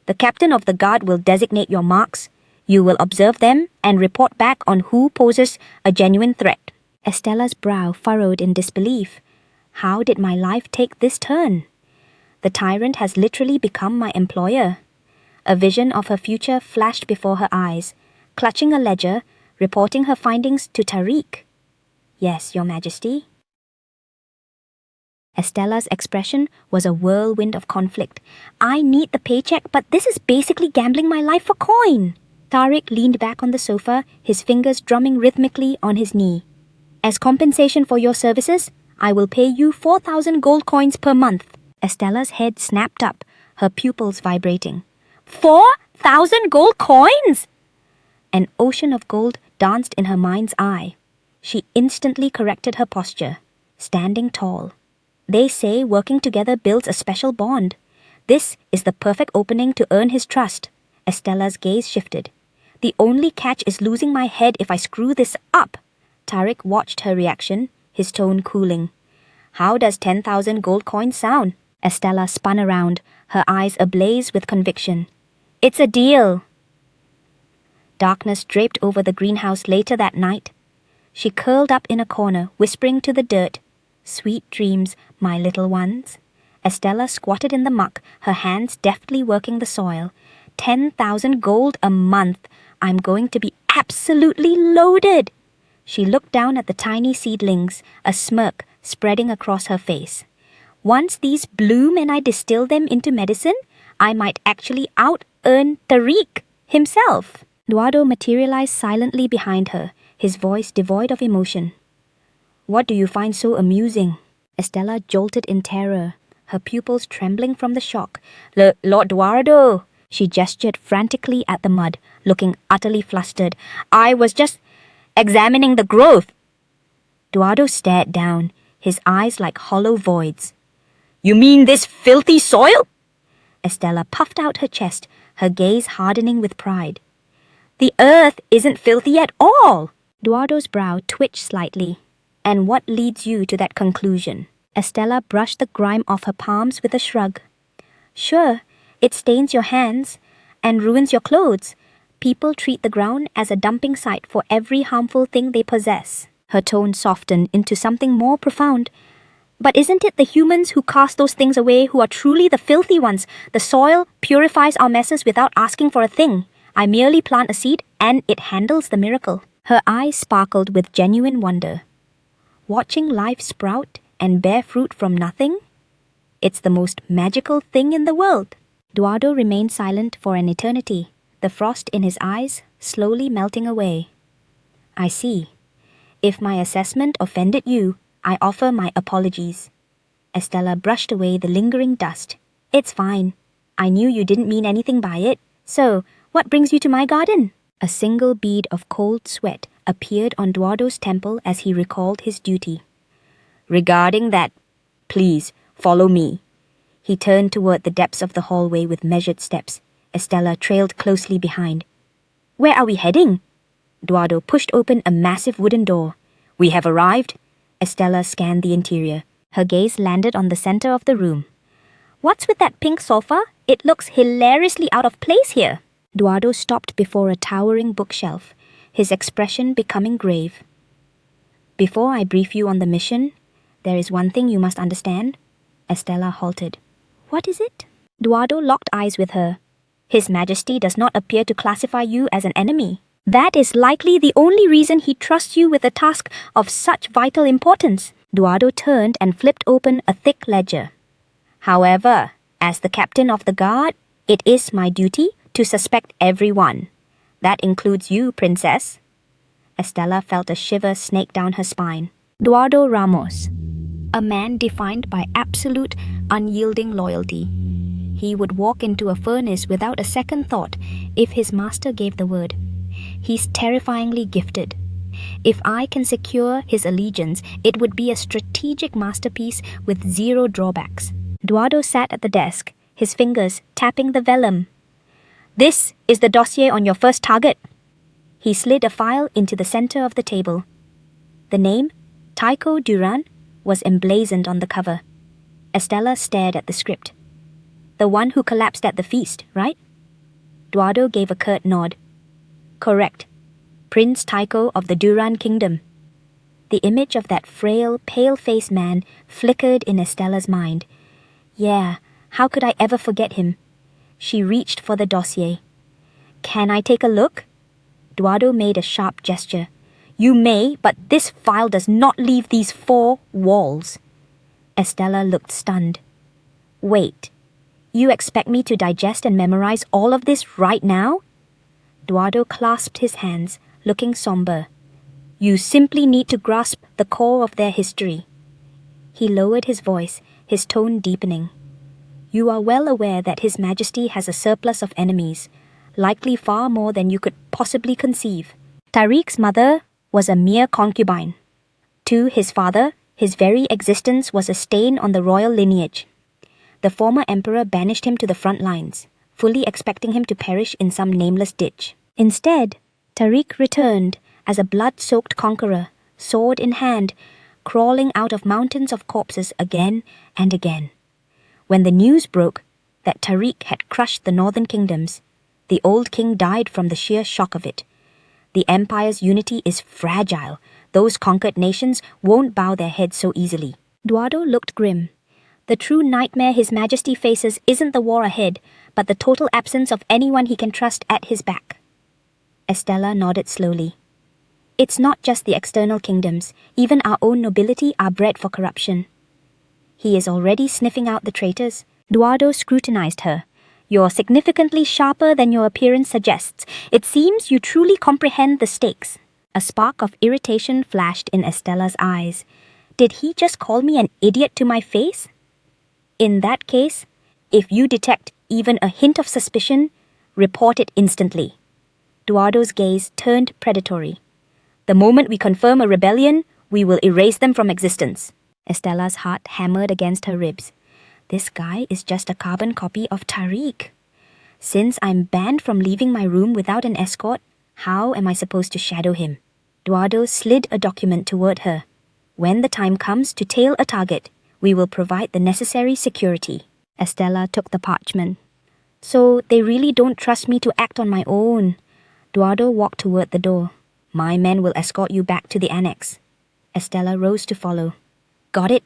The captain of the guard will designate your marks. You will observe them and report back on who poses a genuine threat. Estella's brow furrowed in disbelief. How did my life take this turn? The tyrant has literally become my employer. A vision of her future flashed before her eyes, clutching a ledger, reporting her findings to Tariq. Yes, Your Majesty. Estella's expression was a whirlwind of conflict. I need the paycheck, but this is basically gambling my life for coin. Tariq leaned back on the sofa, his fingers drumming rhythmically on his knee. As compensation for your services, I will pay you 4,000 gold coins per month. Estella's head snapped up, her pupils vibrating. 4,000 gold coins? An ocean of gold danced in her mind's eye. She instantly corrected her posture, standing tall. They say working together builds a special bond. This is the perfect opening to earn his trust. Estella's gaze shifted. The only catch is losing my head if I screw this up. Tariq watched her reaction, his tone cooling. How does 10,000 gold coins sound? Estella spun around, her eyes ablaze with conviction. It's a deal. Darkness draped over the greenhouse later that night. She curled up in a corner, whispering to the dirt, "Sweet dreams, my little ones." Estella squatted in the muck, her hands deftly working the soil. 10,000 gold a month. I'm going to be absolutely loaded. She looked down at the tiny seedlings, a smirk spreading across her face. Once these bloom and I distill them into medicine, I might actually out-earn Tariq himself. Eduardo materialized silently behind her, his voice devoid of emotion. What do you find so amusing? Estella jolted in terror, her pupils trembling from the shock. Lord Eduardo! She gestured frantically at the mud, looking utterly flustered. I was just examining the growth. Eduardo stared down, his eyes like hollow voids. You mean this filthy soil? Estella puffed out her chest, her gaze hardening with pride. The earth isn't filthy at all. Eduardo's brow twitched slightly. And what leads you to that conclusion? Estella brushed the grime off her palms with a shrug. Sure, it stains your hands and ruins your clothes. People treat the ground as a dumping site for every harmful thing they possess. Her tone softened into something more profound. But isn't it the humans who cast those things away who are truly the filthy ones? The soil purifies our messes without asking for a thing. I merely plant a seed and it handles the miracle. Her eyes sparkled with genuine wonder. Watching life sprout and bear fruit from nothing? It's the most magical thing in the world. Eduardo remained silent for an eternity, the frost in his eyes slowly melting away. I see. If my assessment offended you, I offer my apologies. Estella brushed away the lingering dust. It's fine. I knew you didn't mean anything by it. So, what brings you to my garden? A single bead of cold sweat appeared on Eduardo's temple as he recalled his duty. Regarding that, please, follow me. He turned toward the depths of the hallway with measured steps. Estella trailed closely behind. Where are we heading? Eduardo pushed open a massive wooden door. We have arrived. Estella scanned the interior. Her gaze landed on the center of the room. What's with that pink sofa? It looks hilariously out of place here. Eduardo stopped before a towering bookshelf, his expression becoming grave. Before I brief you on the mission, there is one thing you must understand. Estella halted. What is it? Eduardo locked eyes with her. His Majesty does not appear to classify you as an enemy. That is likely the only reason he trusts you with a task of such vital importance. Eduardo turned and flipped open a thick ledger. However, as the captain of the guard, it is my duty to suspect everyone. That includes you, Princess. Estella felt a shiver snake down her spine. Eduardo Ramos, a man defined by absolute, unyielding loyalty. He would walk into a furnace without a second thought if his master gave the word. He's terrifyingly gifted. If I can secure his allegiance, it would be a strategic masterpiece with zero drawbacks. Eduardo sat at the desk, his fingers tapping the vellum. This is the dossier on your first target. He slid a file into the center of the table. The name, Tycho Duran, was emblazoned on the cover. Estella stared at the script. The one who collapsed at the feast, right? Eduardo gave a curt nod. Correct. Prince Tycho of the Duran Kingdom. The image of that frail, pale-faced man flickered in Estella's mind. Yeah, how could I ever forget him? She reached for the dossier. Can I take a look? Eduardo made a sharp gesture. You may, but this file does not leave these 4 walls. Estella looked stunned. Wait, you expect me to digest and memorize all of this right now? Eduardo clasped his hands, looking somber. You simply need to grasp the core of their history. He lowered his voice, his tone deepening. You are well aware that His Majesty has a surplus of enemies, likely far more than you could possibly conceive. Tariq's mother was a mere concubine. To his father, His very existence was a stain on the royal lineage. The former emperor banished him to the front lines, fully expecting him to perish in some nameless ditch. Instead, Tariq returned as a blood-soaked conqueror, sword in hand, crawling out of mountains of corpses again and again. When the news broke that Tariq had crushed the northern kingdoms, the old king died from the sheer shock of it. The empire's unity is fragile. Those conquered nations won't bow their heads so easily. Eduardo looked grim. The true nightmare His Majesty faces isn't the war ahead, but the total absence of anyone he can trust at his back. Estella nodded slowly. It's not just the external kingdoms. Even our own nobility are bred for corruption. He is already sniffing out the traitors. Eduardo scrutinized her. You're significantly sharper than your appearance suggests. It seems you truly comprehend the stakes. A spark of irritation flashed in Estella's eyes. Did he just call me an idiot to my face? In that case, if you detect even a hint of suspicion, report it instantly. Eduardo's gaze turned predatory. The moment we confirm a rebellion, we will erase them from existence. Estella's heart hammered against her ribs. This guy is just a carbon copy of Tariq. Since I'm banned from leaving my room without an escort, how am I supposed to shadow him? Eduardo slid a document toward her. When the time comes to tail a target, we will provide the necessary security. Estella took the parchment. So they really don't trust me to act on my own. Eduardo walked toward the door. My men will escort you back to the annex. Estella rose to follow. Got it?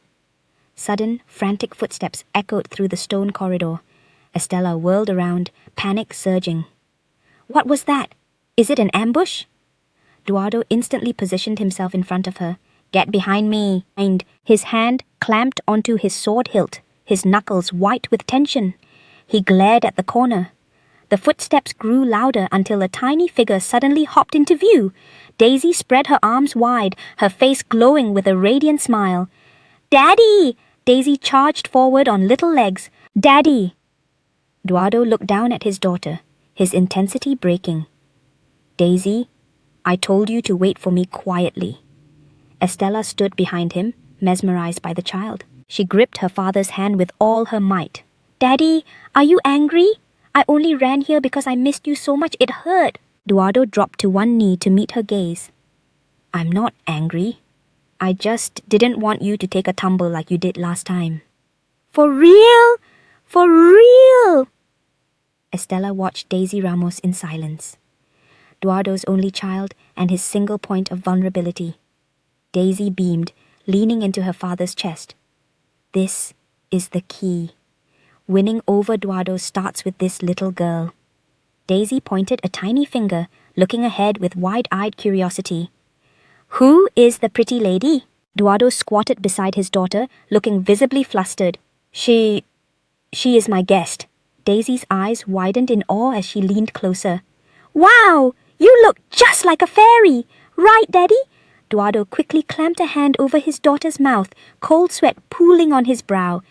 Sudden, frantic footsteps echoed through the stone corridor. Estella whirled around, panic surging. What was that? Is it an ambush? Eduardo instantly positioned himself in front of her. Get behind me. And his hand clamped onto his sword hilt, his knuckles white with tension. He glared at the corner. The footsteps grew louder until a tiny figure suddenly hopped into view. Daisy spread her arms wide, her face glowing with a radiant smile. Daddy! Daisy charged forward on little legs. Daddy! Eduardo looked down at his daughter, his intensity breaking. Daisy, I told you to wait for me quietly. Estella stood behind him, mesmerized by the child. She gripped her father's hand with all her might. Daddy, are you angry? I only ran here because I missed you so much it hurt. Eduardo dropped to one knee to meet her gaze. I'm not angry. I just didn't want you to take a tumble like you did last time. For real? For real? Estella watched Daisy Ramos in silence. Eduardo's only child and his single point of vulnerability. Daisy beamed, leaning into her father's chest. This is the key. Winning over Eduardo starts with this little girl. Daisy pointed a tiny finger, looking ahead with wide-eyed curiosity. Who is the pretty lady? Eduardo squatted beside his daughter, looking visibly flustered. She is my guest. Daisy's eyes widened in awe as she leaned closer. Wow! You look just like a fairy! Right, Daddy? Eduardo quickly clamped a hand over his daughter's mouth, cold sweat pooling on his brow.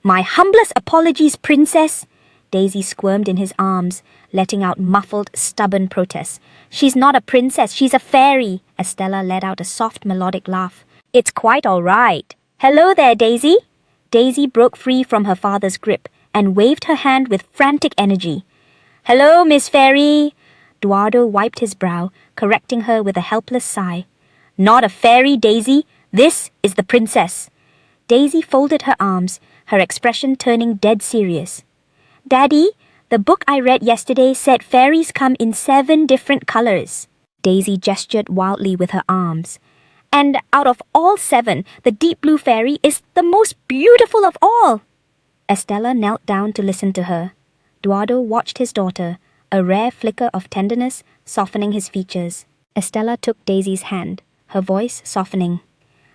My humblest apologies, princess! Daisy squirmed in his arms, letting out muffled, stubborn protests. She's not a princess, she's a fairy! Estella let out a soft, melodic laugh. It's quite all right. Hello there, Daisy! Daisy broke free from her father's grip and waved her hand with frantic energy. Hello, Miss Fairy! Eduardo wiped his brow, correcting her with a helpless sigh. Not a fairy, Daisy. This is the princess. Daisy folded her arms, her expression turning dead serious. Daddy, the book I read yesterday said fairies come in 7 different colors. Daisy gestured wildly with her arms. And out of all 7, the deep blue fairy is the most beautiful of all. Estella knelt down to listen to her. Eduardo watched his daughter, a rare flicker of tenderness softening his features. Estella took Daisy's hand, her voice softening.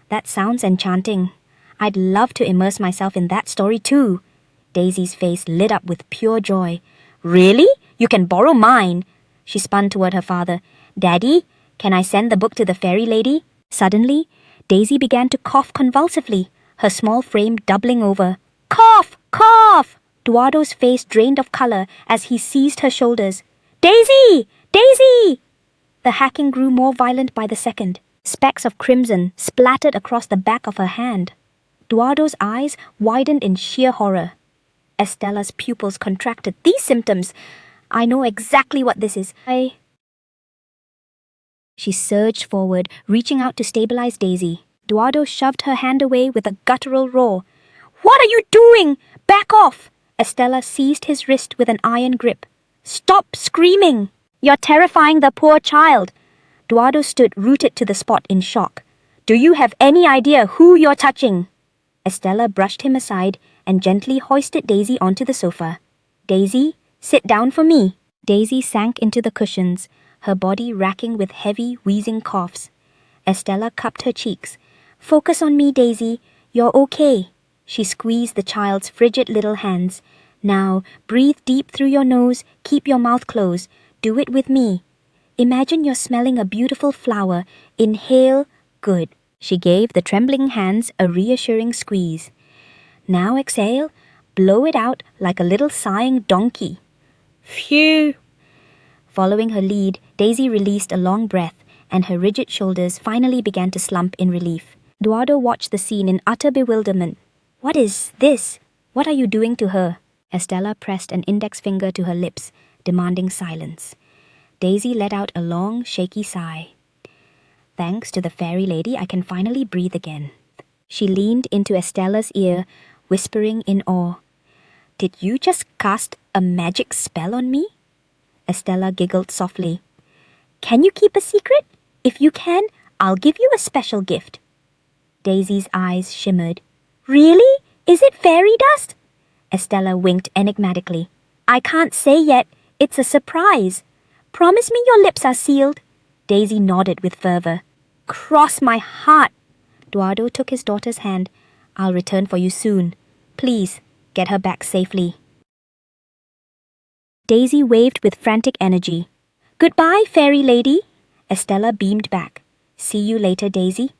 That sounds enchanting. I'd love to immerse myself in that story too. Daisy's face lit up with pure joy. Really? You can borrow mine. She spun toward her father. Daddy, can I send the book to the fairy lady? Suddenly, Daisy began to cough convulsively, her small frame doubling over. Cough! Cough! Eduardo's face drained of color as he seized her shoulders. Daisy! Daisy! The hacking grew more violent by the second. Specks of crimson splattered across the back of her hand. Eduardo's eyes widened in sheer horror. Estella's pupils contracted. These symptoms! I know exactly what this is. She surged forward, reaching out to stabilize Daisy. Eduardo shoved her hand away with a guttural roar. What are you doing? Back off! Estella seized his wrist with an iron grip. Stop screaming! You're terrifying the poor child. Eduardo stood rooted to the spot in shock. Do you have any idea who you're touching? Estella brushed him aside and gently hoisted Daisy onto the sofa. Daisy, sit down for me. Daisy sank into the cushions, her body racking with heavy, wheezing coughs. Estella cupped her cheeks. Focus on me, Daisy. You're okay. She squeezed the child's frigid little hands. Now, breathe deep through your nose, keep your mouth closed. Do it with me. Imagine you're smelling a beautiful flower. Inhale. Good. She gave the trembling hands a reassuring squeeze. Now exhale. Blow it out like a little sighing donkey. Phew! Following her lead, Daisy released a long breath, and her rigid shoulders finally began to slump in relief. Eduardo watched the scene in utter bewilderment. What is this? What are you doing to her? Estella pressed an index finger to her lips, demanding silence. Daisy let out a long, shaky sigh. Thanks to the fairy lady, I can finally breathe again. She leaned into Estella's ear, whispering in awe. Did you just cast a magic spell on me? Estella giggled softly. Can you keep a secret? If you can, I'll give you a special gift. Daisy's eyes shimmered. Really? Is it fairy dust? Estella winked enigmatically. I can't say yet. It's a surprise. Promise me your lips are sealed. Daisy nodded with fervor. Cross my heart. Eduardo took his daughter's hand. I'll return for you soon. Please, get her back safely. Daisy waved with frantic energy. Goodbye, fairy lady. Estella beamed back. See you later, Daisy.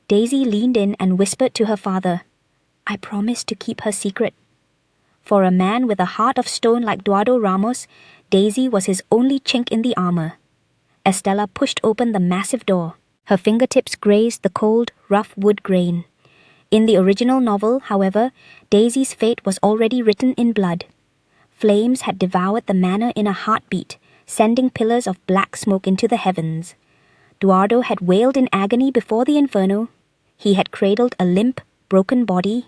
Daisy leaned in and whispered to her father. I promised to keep her secret. For a man with a heart of stone like Eduardo Ramos, Daisy was his only chink in the armor. Estella pushed open the massive door. Her fingertips grazed the cold, rough wood grain. In the original novel, however, Daisy's fate was already written in blood. Flames had devoured the manor in a heartbeat, sending pillars of black smoke into the heavens. Eduardo had wailed in agony before the inferno. He had cradled a limp, broken body.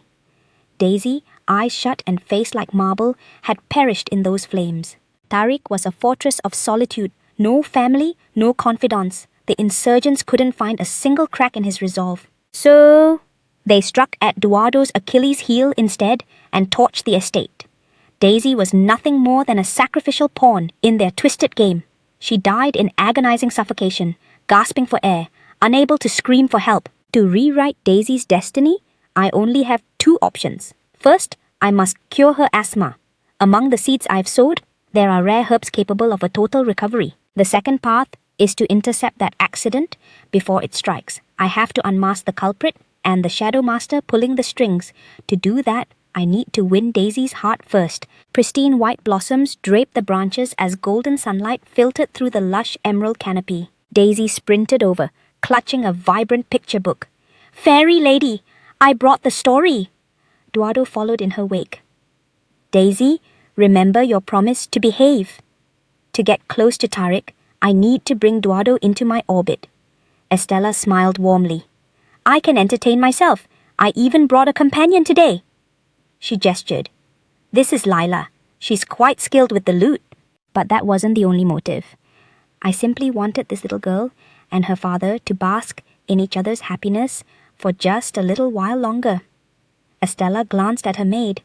Daisy, eyes shut and face like marble, had perished in those flames. Tariq was a fortress of solitude. No family, no confidants. The insurgents couldn't find a single crack in his resolve. So, they struck at Eduardo's Achilles' heel instead and torched the estate. Daisy was nothing more than a sacrificial pawn in their twisted game. She died in agonizing suffocation, gasping for air, unable to scream for help. To rewrite Daisy's destiny, I only have two options. First, I must cure her asthma. Among the seeds I've sowed, there are rare herbs capable of a total recovery. The second path is to intercept that accident before it strikes. I have to unmask the culprit and the Shadow Master pulling the strings. To do that, I need to win Daisy's heart first. Pristine white blossoms draped the branches as golden sunlight filtered through the lush emerald canopy. Daisy sprinted over, clutching a vibrant picture book. Fairy lady, I brought the story. Eduardo followed in her wake. Daisy, remember your promise to behave. To get close to Tariq, I need to bring Eduardo into my orbit. Estella smiled warmly. I can entertain myself. I even brought a companion today. She gestured. This is Lila. She's quite skilled with the lute. But that wasn't the only motive. I simply wanted this little girl and her father to bask in each other's happiness for just a little while longer. Estella glanced at her maid.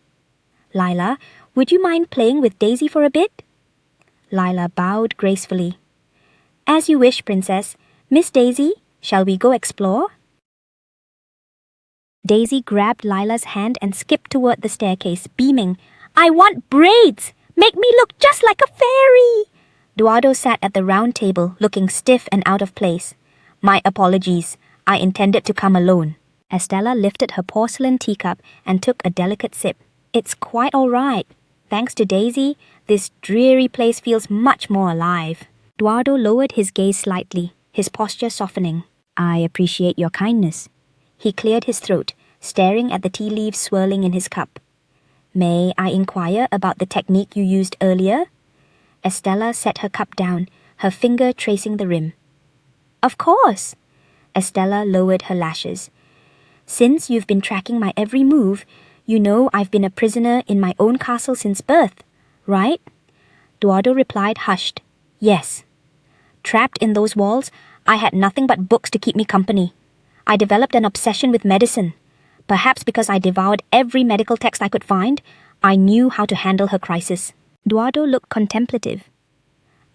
Lila, would you mind playing with Daisy for a bit? Lila bowed gracefully. As you wish, Princess. Miss Daisy, shall we go explore? Daisy grabbed Lila's hand and skipped toward the staircase, beaming. I want braids! Make me look just like a fairy! Eduardo sat at the round table, looking stiff and out of place. My apologies. I intended to come alone. Estella lifted her porcelain teacup and took a delicate sip. It's quite all right. Thanks to Daisy, this dreary place feels much more alive. Eduardo lowered his gaze slightly, his posture softening. I appreciate your kindness. He cleared his throat, staring at the tea leaves swirling in his cup. May I inquire about the technique you used earlier? Estella set her cup down, her finger tracing the rim. Of course. Estella lowered her lashes. Since you've been tracking my every move, you know I've been a prisoner in my own castle since birth, right? Eduardo replied hushed. Yes. Trapped in those walls, I had nothing but books to keep me company. I developed an obsession with medicine. Perhaps because I devoured every medical text I could find, I knew how to handle her crisis. Eduardo looked contemplative.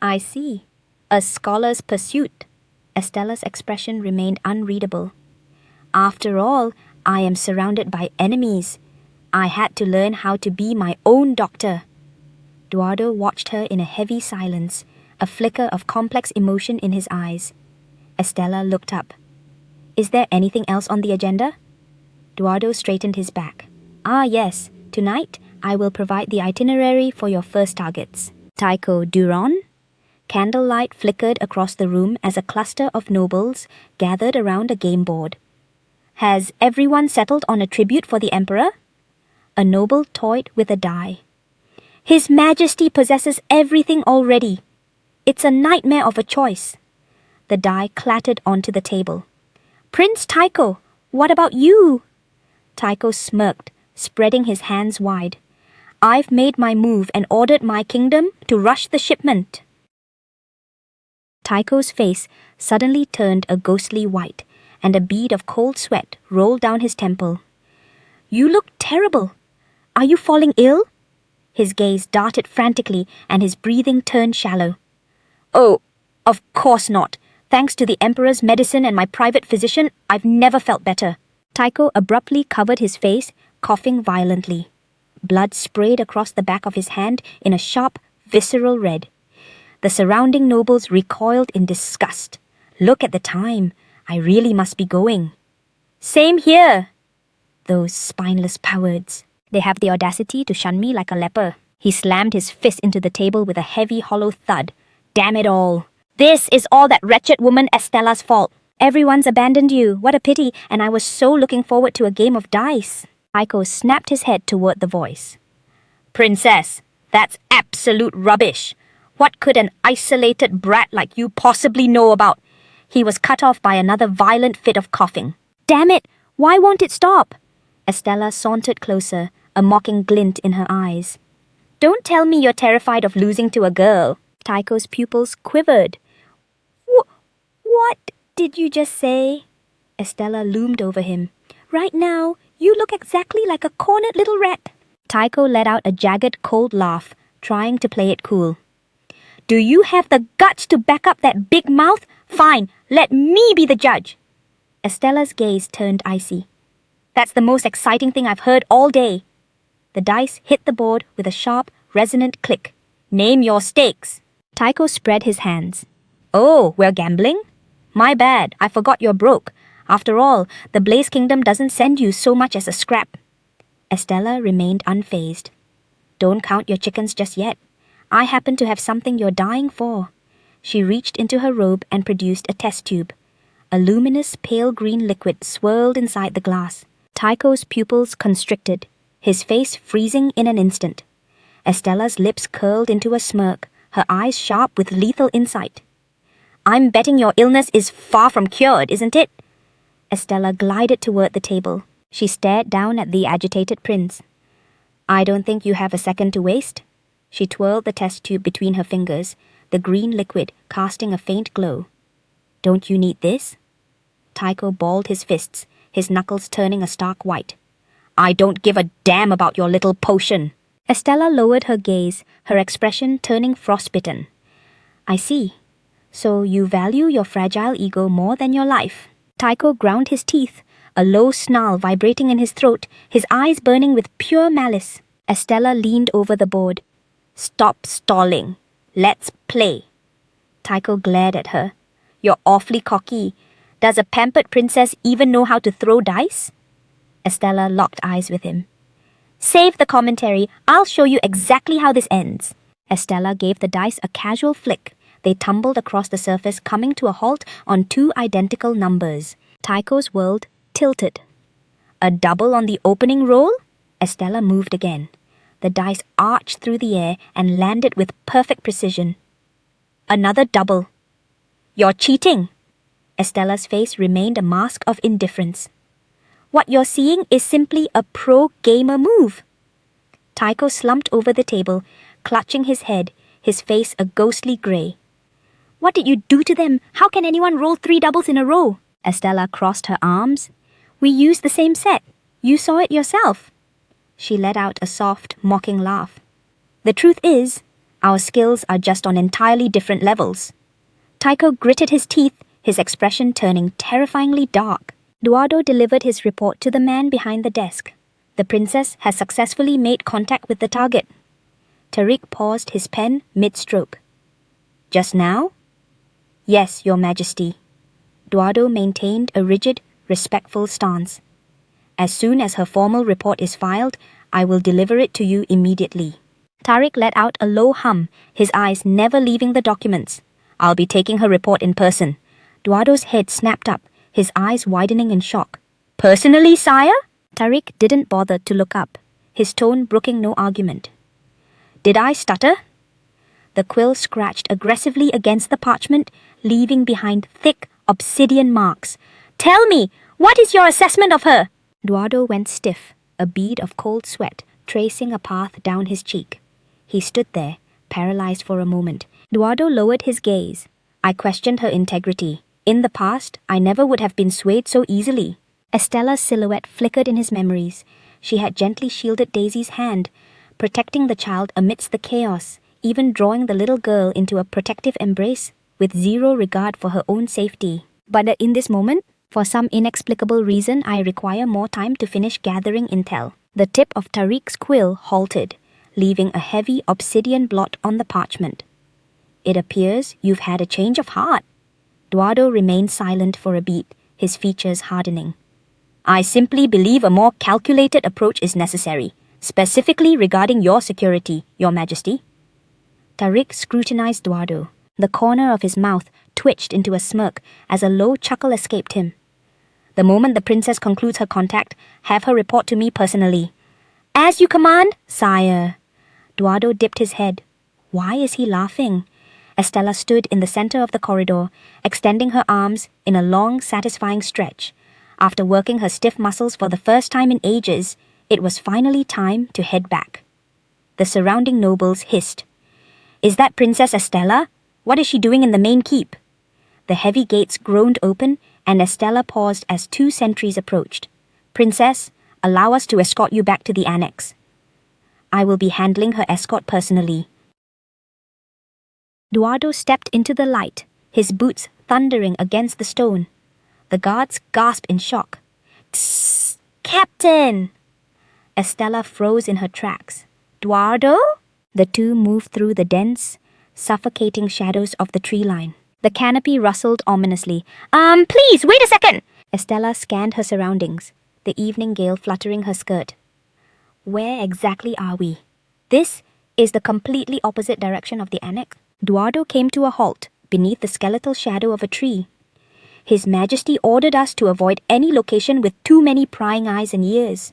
I see. A scholar's pursuit. Estella's expression remained unreadable. After all, I am surrounded by enemies. I had to learn how to be my own doctor. Eduardo watched her in a heavy silence, a flicker of complex emotion in his eyes. Estella looked up. Is there anything else on the agenda? Eduardo straightened his back. Ah, yes. Tonight, I will provide the itinerary for your first targets. Tycho Duron? Candlelight flickered across the room as a cluster of nobles gathered around a game board. Has everyone settled on a tribute for the Emperor? A noble toyed with a die. His Majesty possesses everything already. It's a nightmare of a choice. The die clattered onto the table. Prince Tycho, what about you? Tycho smirked, spreading his hands wide. I've made my move and ordered my kingdom to rush the shipment. Tycho's face suddenly turned a ghostly white, and a bead of cold sweat rolled down his temple. You look terrible. Are you falling ill? His gaze darted frantically, and his breathing turned shallow. Oh, of course not. Thanks to the Emperor's medicine and my private physician, I've never felt better. Tycho abruptly covered his face, coughing violently. Blood sprayed across the back of his hand in a sharp, visceral red. The surrounding nobles recoiled in disgust. Look at the time. I really must be going. Same here. Those spineless cowards. They have the audacity to shun me like a leper. He slammed his fist into the table with a heavy, hollow thud. Damn it all. This is all that wretched woman Estella's fault. Everyone's abandoned you. What a pity. And I was so looking forward to a game of dice. Tycho snapped his head toward the voice. Princess, that's absolute rubbish. What could an isolated brat like you possibly know about? He was cut off by another violent fit of coughing. Damn it! Why won't it stop? Estella sauntered closer, a mocking glint in her eyes. Don't tell me you're terrified of losing to a girl. Tycho's pupils quivered. What did you just say? Estella loomed over him. Right now, you look exactly like a cornered little rat. Tycho let out a jagged, cold laugh, trying to play it cool. Do you have the guts to back up that big mouth? Fine, let me be the judge. Estella's gaze turned icy. That's the most exciting thing I've heard all day. The dice hit the board with a sharp, resonant click. Name your stakes. Tycho spread his hands. Oh, we're gambling? My bad, I forgot you're broke. After all, the Blaze Kingdom doesn't send you so much as a scrap. Estella remained unfazed. Don't count your chickens just yet. I happen to have something you're dying for. She reached into her robe and produced a test tube. A luminous pale green liquid swirled inside the glass. Tycho's pupils constricted, his face freezing in an instant. Estella's lips curled into a smirk, her eyes sharp with lethal insight. I'm betting your illness is far from cured, isn't it? Estella glided toward the table. She stared down at the agitated prince. I don't think you have a second to waste. She twirled the test tube between her fingers, the green liquid casting a faint glow. Don't you need this? Tycho balled his fists, his knuckles turning a stark white. I don't give a damn about your little potion. Estella lowered her gaze, her expression turning frostbitten. I see. So you value your fragile ego more than your life. Tycho ground his teeth, a low snarl vibrating in his throat, his eyes burning with pure malice. Estella leaned over the board. Stop stalling. Let's play. Tycho glared at her. You're awfully cocky. Does a pampered princess even know how to throw dice? Estella locked eyes with him. Save the commentary. I'll show you exactly how this ends. Estella gave the dice a casual flick, They tumbled across the surface, coming to a halt on two identical numbers. Tycho's world tilted. A double on the opening roll? Estella moved again. The dice arched through the air and landed with perfect precision. Another double. You're cheating. Estella's face remained a mask of indifference. What you're seeing is simply a pro-gamer move. Tycho slumped over the table, clutching his head, his face a ghostly grey. What did you do to them? How can anyone roll 3 doubles in a row? Estella crossed her arms. We used the same set. You saw it yourself. She let out a soft, mocking laugh. The truth is, our skills are just on entirely different levels. Tycho gritted his teeth, his expression turning terrifyingly dark. Eduardo delivered his report to the man behind the desk. The princess has successfully made contact with the target. Tariq paused his pen mid-stroke. Just now? Yes, Your Majesty. Eduardo maintained a rigid, respectful stance. As soon as her formal report is filed, I will deliver it to you immediately. Tariq let out a low hum, his eyes never leaving the documents. I'll be taking her report in person. Eduardo's head snapped up, his eyes widening in shock. Personally, sire? Tariq didn't bother to look up, his tone brooking no argument. Did I stutter? The quill scratched aggressively against the parchment, leaving behind thick obsidian marks. Tell me, what is your assessment of her? Eduardo went stiff, a bead of cold sweat tracing a path down his cheek. He stood there, paralyzed for a moment. Eduardo lowered his gaze. I questioned her integrity. In the past, I never would have been swayed so easily. Estella's silhouette flickered in his memories. She had gently shielded Daisy's hand, protecting the child amidst the chaos, even drawing the little girl into a protective embrace with zero regard for her own safety. But in this moment, for some inexplicable reason, I require more time to finish gathering intel. The tip of Tariq's quill halted, leaving a heavy obsidian blot on the parchment. It appears you've had a change of heart. Eduardo remained silent for a beat, his features hardening. I simply believe a more calculated approach is necessary, specifically regarding your security, Your Majesty. Tariq scrutinized Eduardo. The corner of his mouth twitched into a smirk as a low chuckle escaped him. The moment the princess concludes her contact, have her report to me personally. As you command, sire. Eduardo dipped his head. Why is he laughing? Estella stood in the center of the corridor, extending her arms in a long, satisfying stretch. After working her stiff muscles for the first time in ages, it was finally time to head back. The surrounding nobles hissed. Is that Princess Estella? What is she doing in the main keep? The heavy gates groaned open, and Estella paused as 2 sentries approached. Princess, allow us to escort you back to the annex. I will be handling her escort personally. Eduardo stepped into the light, his boots thundering against the stone. The guards gasped in shock. Tss! Captain! Estella froze in her tracks. Eduardo? The two moved through the dense, suffocating shadows of the tree line. The canopy rustled ominously. Please, wait a second! Estella scanned her surroundings, the evening gale fluttering her skirt. Where exactly are we? This is the completely opposite direction of the annex. Eduardo came to a halt beneath the skeletal shadow of a tree. His Majesty ordered us to avoid any location with too many prying eyes and ears.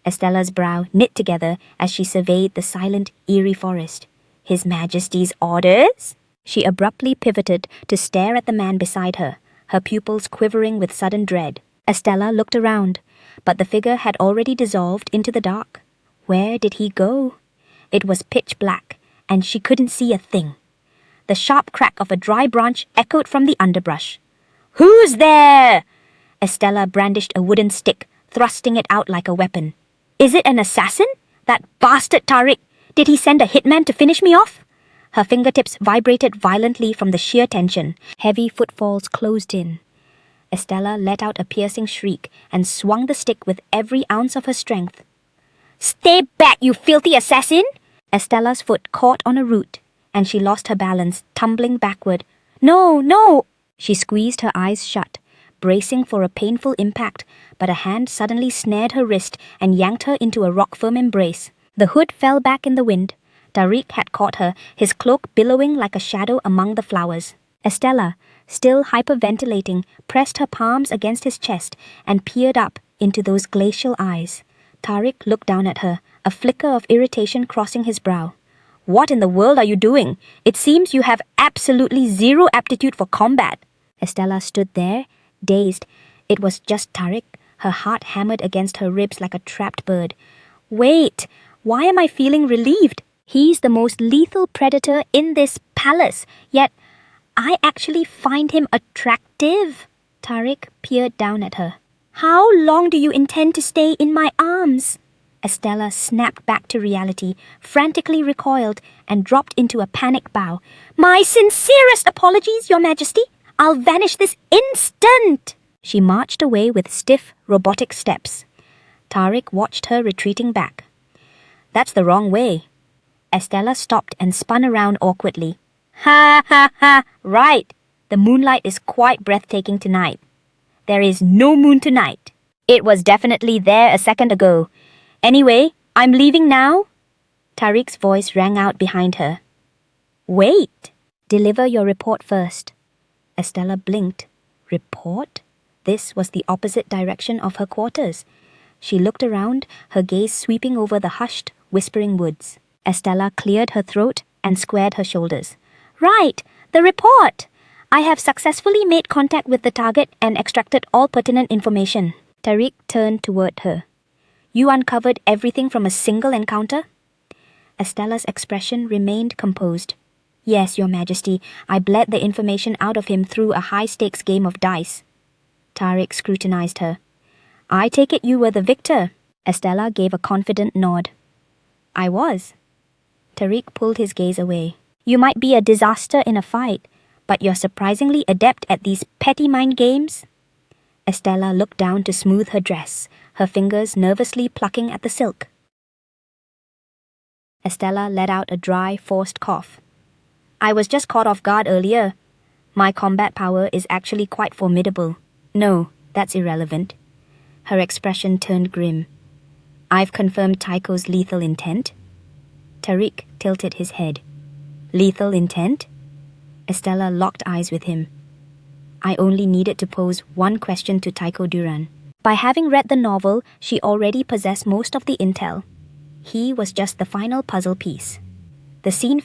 Estella's brow knit together as she surveyed the silent, eerie forest. His Majesty's orders? She abruptly pivoted to stare at the man beside her, her pupils quivering with sudden dread. Estella looked around, but the figure had already dissolved into the dark. Where did he go? It was pitch black, and she couldn't see a thing. The sharp crack of a dry branch echoed from the underbrush. Who's there? Estella brandished a wooden stick, thrusting it out like a weapon. Is it an assassin? That bastard Tariq! Did he send a hitman to finish me off? Her fingertips vibrated violently from the sheer tension. Heavy footfalls closed in. Estella let out a piercing shriek and swung the stick with every ounce of her strength. Stay back, you filthy assassin! Estella's foot caught on a root, and she lost her balance, tumbling backward. No, no! She squeezed her eyes shut, bracing for a painful impact, but a hand suddenly snared her wrist and yanked her into a rock-firm embrace. The hood fell back in the wind. Tariq had caught her, his cloak billowing like a shadow among the flowers. Estella, still hyperventilating, pressed her palms against his chest and peered up into those glacial eyes. Tariq looked down at her, a flicker of irritation crossing his brow. What in the world are you doing? It seems you have absolutely zero aptitude for combat. Estella stood there, dazed. It was just Tariq, her heart hammered against her ribs like a trapped bird. Wait, why am I feeling relieved? He's the most lethal predator in this palace, yet I actually find him attractive. Tariq peered down at her. How long do you intend to stay in my arms? Estella snapped back to reality, frantically recoiled, and dropped into a panic bow. My sincerest apologies, Your Majesty. I'll vanish this instant. She marched away with stiff, robotic steps. Tariq watched her retreating back. That's the wrong way. Estella stopped and spun around awkwardly. Ha ha ha, right. The moonlight is quite breathtaking tonight. There is no moon tonight. It was definitely there a second ago. Anyway, I'm leaving now. Tariq's voice rang out behind her. Wait. Deliver your report first. Estella blinked. Report? This was the opposite direction of her quarters. She looked around, her gaze sweeping over the hushed, whispering woods. Estella cleared her throat and squared her shoulders. Right, the report. I have successfully made contact with the target and extracted all pertinent information. Tariq turned toward her. You uncovered everything from a single encounter? Estella's expression remained composed. Yes, Your Majesty, I bled the information out of him through a high-stakes game of dice. Tariq scrutinized her. I take it you were the victor. Estella gave a confident nod. I was. Tariq pulled his gaze away. You might be a disaster in a fight, but you're surprisingly adept at these petty mind games. Estella looked down to smooth her dress, her fingers nervously plucking at the silk. Estella let out a dry, forced cough. I was just caught off guard earlier. My combat power is actually quite formidable. No, that's irrelevant. Her expression turned grim. I've confirmed Tycho's lethal intent. Tariq tilted his head. Lethal intent? Estella locked eyes with him. I only needed to pose one question to Tycho Duran. By having read the novel, she already possessed most of the intel. He was just the final puzzle piece. The scene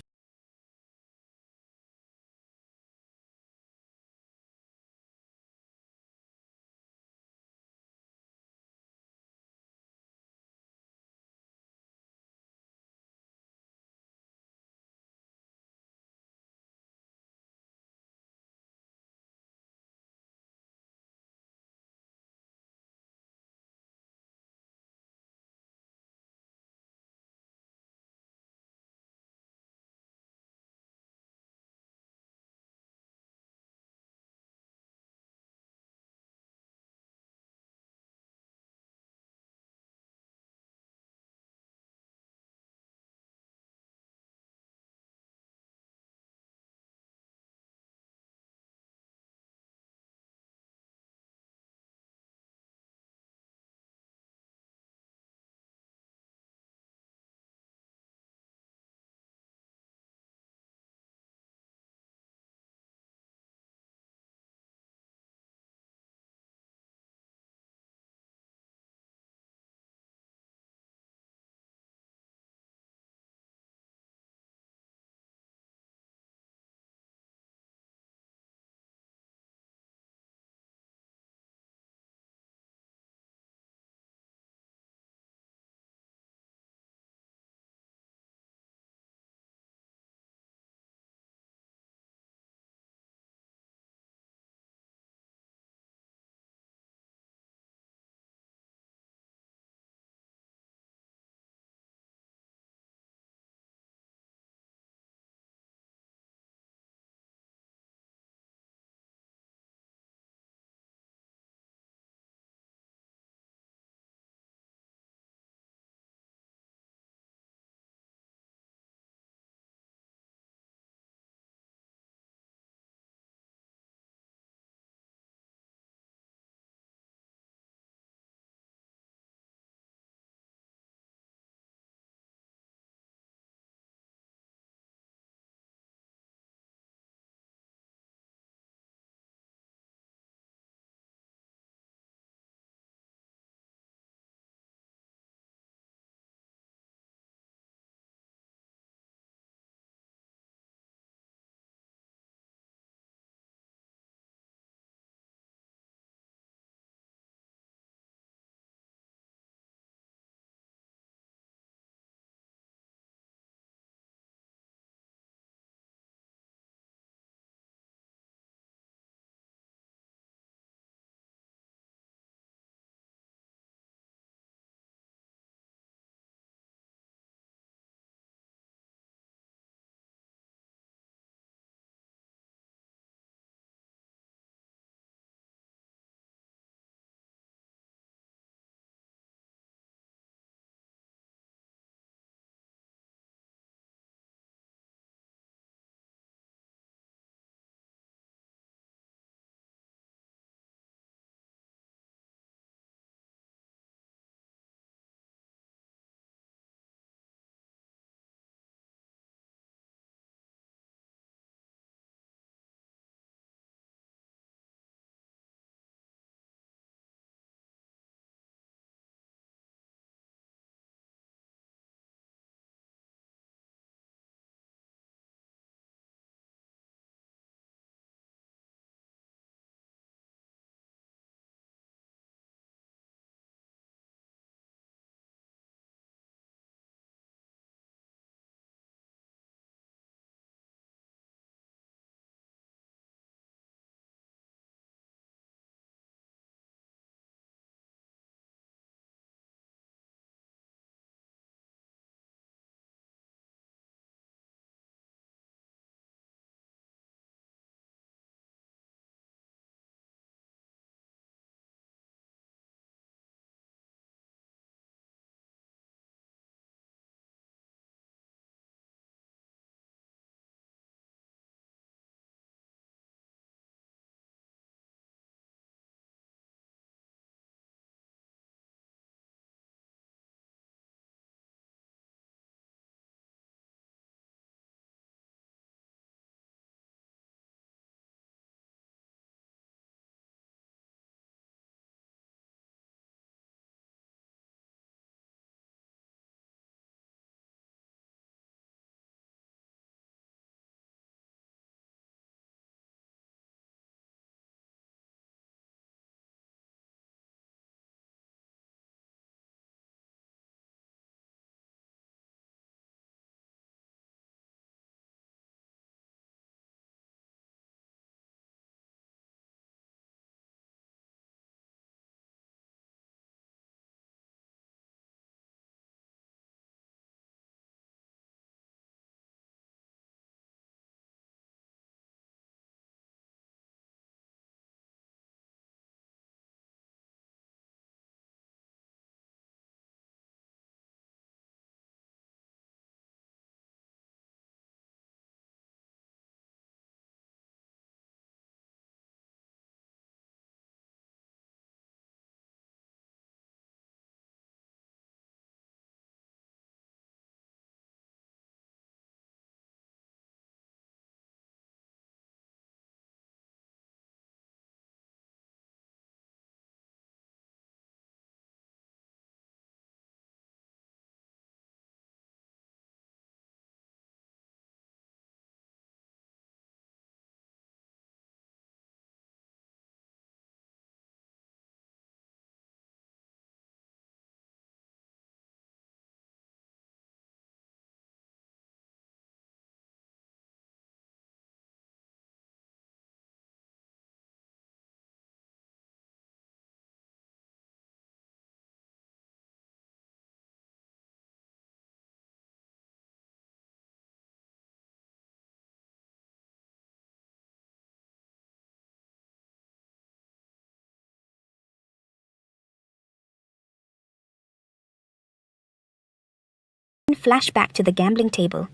flashed back to the gambling table.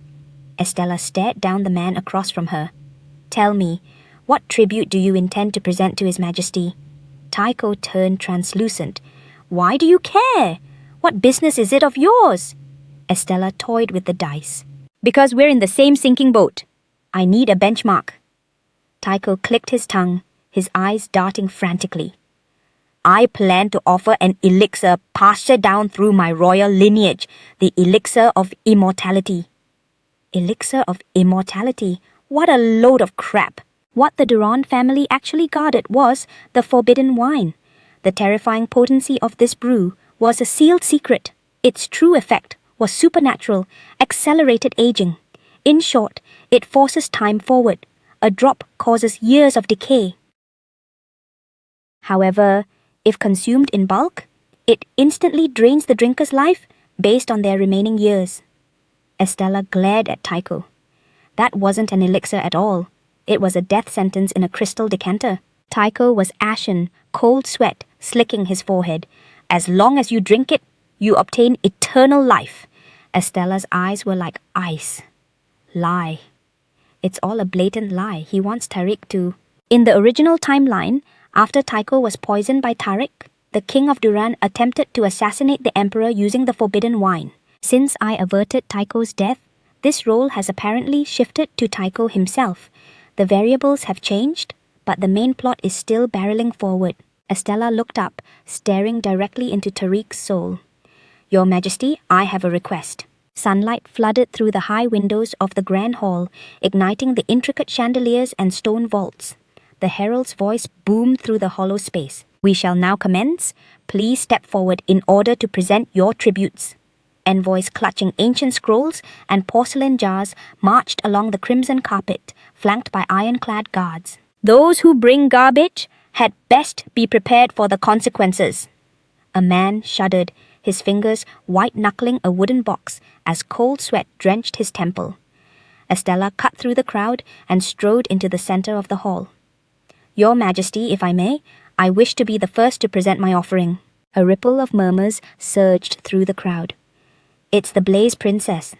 Estella stared down the man across from her. "Tell me, what tribute do you intend to present to His Majesty?" Tycho turned translucent. "Why do you care? What business is it of yours?" Estella toyed with the dice. "Because we're in the same sinking boat. I need a benchmark." Tycho clicked his tongue, his eyes darting frantically. "I plan to offer an elixir passed down through my royal lineage, the elixir of immortality." Elixir of immortality? What a load of crap! What the Durand family actually guarded was the forbidden wine. The terrifying potency of this brew was a sealed secret. Its true effect was supernatural, accelerated aging. In short, it forces time forward. A drop causes years of decay. However, if consumed in bulk, it instantly drains the drinker's life based on their remaining years. Estella glared at Tycho. That wasn't an elixir at all. It was a death sentence in a crystal decanter. Tycho was ashen, cold sweat slicking his forehead. "As long as you drink it, you obtain eternal life." Estella's eyes were like ice. Lie. It's all a blatant lie. He wants Tariq to... In the original timeline, after Tycho was poisoned by Tariq, the king of Durand attempted to assassinate the emperor using the forbidden wine. Since I averted Tycho's death, this role has apparently shifted to Tycho himself. The variables have changed, but the main plot is still barreling forward. Estella looked up, staring directly into Tariq's soul. "Your Majesty, I have a request." Sunlight flooded through the high windows of the grand hall, igniting the intricate chandeliers and stone vaults. The herald's voice boomed through the hollow space. "We shall now commence. Please step forward in order to present your tributes." Envoys clutching ancient scrolls and porcelain jars marched along the crimson carpet, flanked by ironclad guards. "Those who bring garbage had best be prepared for the consequences." A man shuddered, his fingers white-knuckling a wooden box as cold sweat drenched his temple. Estella cut through the crowd and strode into the center of the hall. "Your Majesty, if I may, I wish to be the first to present my offering." A ripple of murmurs surged through the crowd. "It's the Blaze Princess."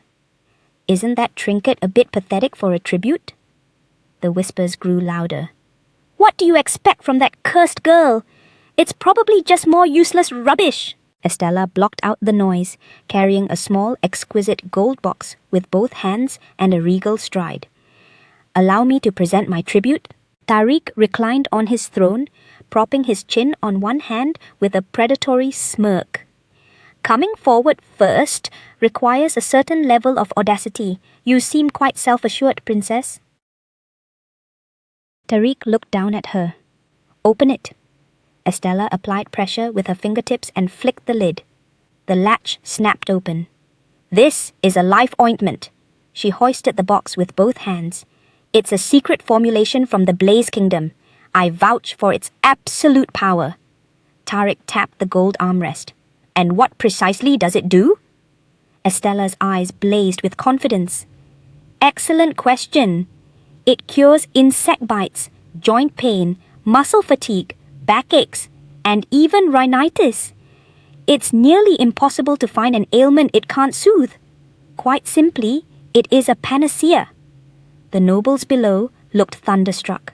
"Isn't that trinket a bit pathetic for a tribute?" The whispers grew louder. "What do you expect from that cursed girl? It's probably just more useless rubbish." Estella blocked out the noise, carrying a small, exquisite gold box with both hands and a regal stride. "Allow me to present my tribute." Tariq reclined on his throne, propping his chin on one hand with a predatory smirk. "Coming forward first requires a certain level of audacity. You seem quite self-assured, Princess." Tariq looked down at her. "Open it." Estella applied pressure with her fingertips and flicked the lid. The latch snapped open. "This is a life ointment." She hoisted the box with both hands. "It's a secret formulation from the Blaze Kingdom. I vouch for its absolute power." Tariq tapped the gold armrest. "And what precisely does it do?" Estella's eyes blazed with confidence. "Excellent question. It cures insect bites, joint pain, muscle fatigue, backaches, and even rhinitis. It's nearly impossible to find an ailment it can't soothe. Quite simply, it is a panacea." The nobles below looked thunderstruck.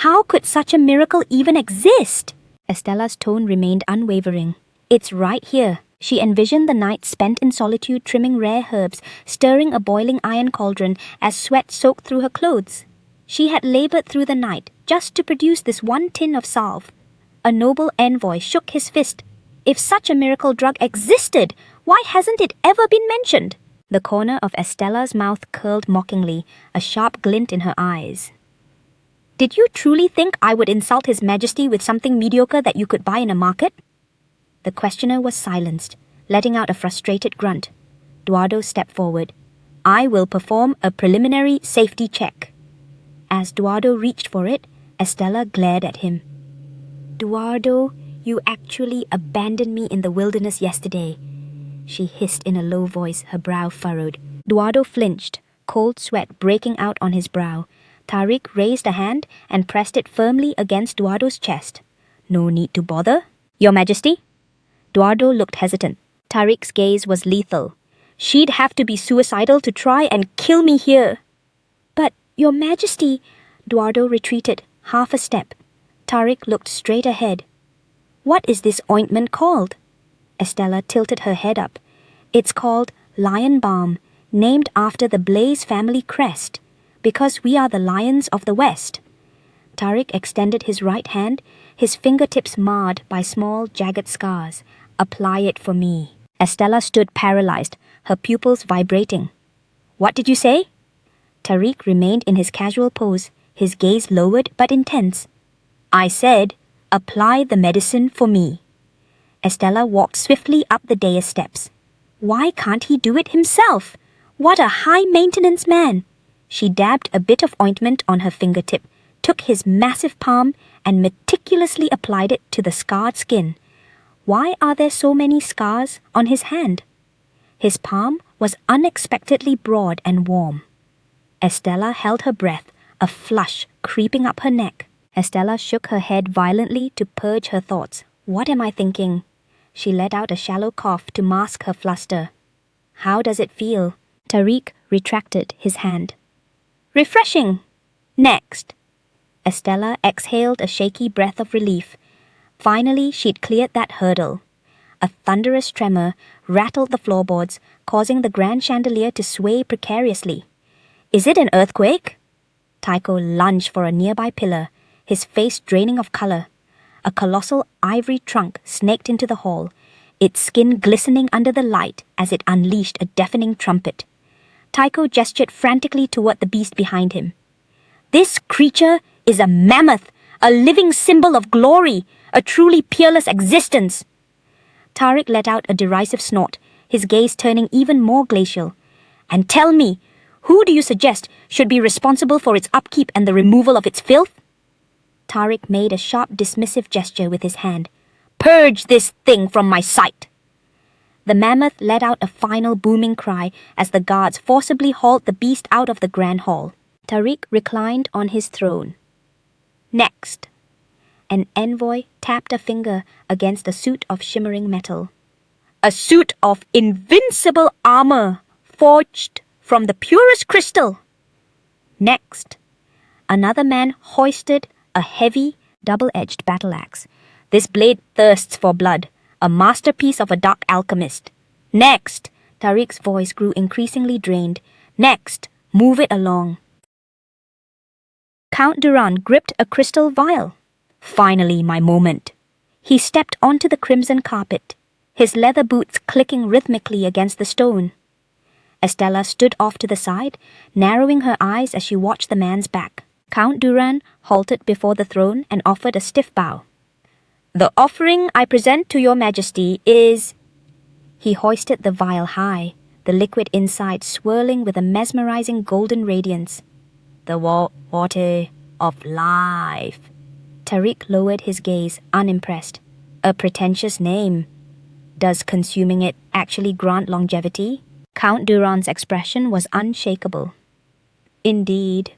How could such a miracle even exist? Estella's tone remained unwavering. "It's right here." She envisioned the night spent in solitude trimming rare herbs, stirring a boiling iron cauldron as sweat soaked through her clothes. She had labored through the night just to produce this one tin of salve. A noble envoy shook his fist. If such a miracle drug existed, why hasn't it ever been mentioned? The corner of Estella's mouth curled mockingly, a sharp glint in her eyes. "Did you truly think I would insult His Majesty with something mediocre that you could buy in a market?" The questioner was silenced, letting out a frustrated grunt. Eduardo stepped forward. "I will perform a preliminary safety check." As Eduardo reached for it, Estella glared at him. "Eduardo, you actually abandoned me in the wilderness yesterday," she hissed in a low voice, her brow furrowed. Eduardo flinched, cold sweat breaking out on his brow. Tariq raised a hand and pressed it firmly against Eduardo's chest. "No need to bother." "Your Majesty?" Eduardo looked hesitant. Tariq's gaze was lethal. She'd have to be suicidal to try and kill me here. But, Your Majesty, Eduardo retreated half a step. Tariq looked straight ahead. What is this ointment called? Estella tilted her head up. It's called Lion Balm, named after the Blaze family crest, because we are the lions of the West. Tariq extended his right hand, his fingertips marred by small, jagged scars. Apply it for me. Estella stood paralyzed, her pupils vibrating. What did you say? Tariq remained in his casual pose, his gaze lowered but intense. I said, apply the medicine for me. Estella walked swiftly up the dais steps. Why can't he do it himself? What a high-maintenance man! She dabbed a bit of ointment on her fingertip, took his massive palm, and meticulously applied it to the scarred skin. Why are there so many scars on his hand? His palm was unexpectedly broad and warm. Estella held her breath, a flush creeping up her neck. Estella shook her head violently to purge her thoughts. What am I thinking? She let out a shallow cough to mask her fluster. How does it feel? Tariq retracted his hand. Refreshing. Next. Estella exhaled a shaky breath of relief. Finally, she'd cleared that hurdle. A thunderous tremor rattled the floorboards, causing the grand chandelier to sway precariously. Is it an earthquake? Tycho lunged for a nearby pillar, his face draining of color. A colossal ivory trunk snaked into the hall, its skin glistening under the light as it unleashed a deafening trumpet. Tycho gestured frantically toward the beast behind him. This creature is a mammoth, a living symbol of glory, a truly peerless existence. Tariq let out a derisive snort, his gaze turning even more glacial. And tell me, who do you suggest should be responsible for its upkeep and the removal of its filth? Tariq made a sharp dismissive gesture with his hand. Purge this thing from my sight! The mammoth let out a final booming cry as the guards forcibly hauled the beast out of the grand hall. Tariq reclined on his throne. Next. An envoy tapped a finger against a suit of shimmering metal. A suit of invincible armor, forged from the purest crystal. Next. Another man hoisted a heavy, double-edged battle axe. This blade thirsts for blood, a masterpiece of a dark alchemist. Next. Tariq's voice grew increasingly drained. Next. Move it along. Count Durand gripped a crystal vial. Finally, my moment. He stepped onto the crimson carpet, his leather boots clicking rhythmically against the stone. Estella stood off to the side, narrowing her eyes as she watched the man's back. Count Durand halted before the throne and offered a stiff bow. The offering I present to your majesty is... He hoisted the vial high, the liquid inside swirling with a mesmerizing golden radiance. The water of life. Tariq lowered his gaze, unimpressed. A pretentious name. Does consuming it actually grant longevity? Count Durand's expression was unshakable. Indeed,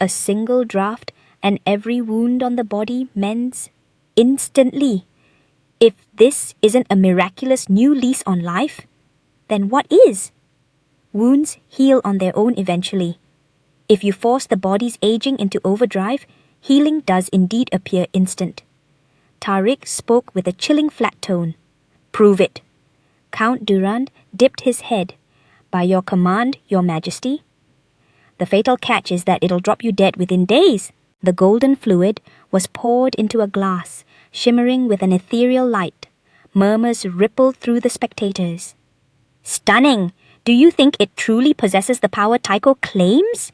a single draught and every wound on the body mends instantly. If this isn't a miraculous new lease on life, then what is? Wounds heal on their own eventually. If you force the body's aging into overdrive, healing does indeed appear instant. Tariq spoke with a chilling flat tone. Prove it. Count Durand dipped his head. By your command, your majesty. The fatal catch is that it'll drop you dead within days. The golden fluid was poured into a glass, shimmering with an ethereal light. Murmurs rippled through the spectators. Stunning! Do you think it truly possesses the power Tycho claims?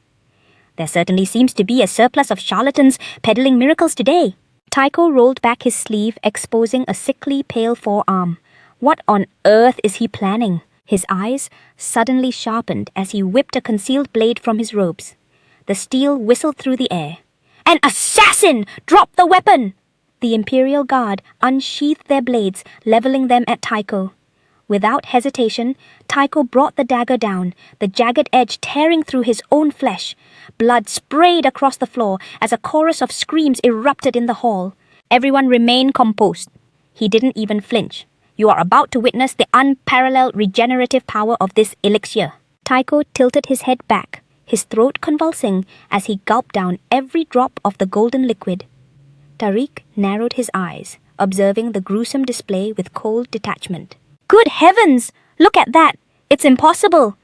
There certainly seems to be a surplus of charlatans peddling miracles today. Tycho rolled back his sleeve, exposing a sickly pale forearm. What on earth is he planning? His eyes suddenly sharpened as he whipped a concealed blade from his robes. The steel whistled through the air. An assassin! Drop the weapon! The Imperial Guard unsheathed their blades, leveling them at Tycho. Without hesitation, Tycho brought the dagger down, the jagged edge tearing through his own flesh. Blood sprayed across the floor as a chorus of screams erupted in the hall. Everyone remained composed. He didn't even flinch. You are about to witness the unparalleled regenerative power of this elixir. Tycho tilted his head back, his throat convulsing as he gulped down every drop of the golden liquid. Tariq narrowed his eyes, observing the gruesome display with cold detachment. Good heavens! Look at that! It's impossible!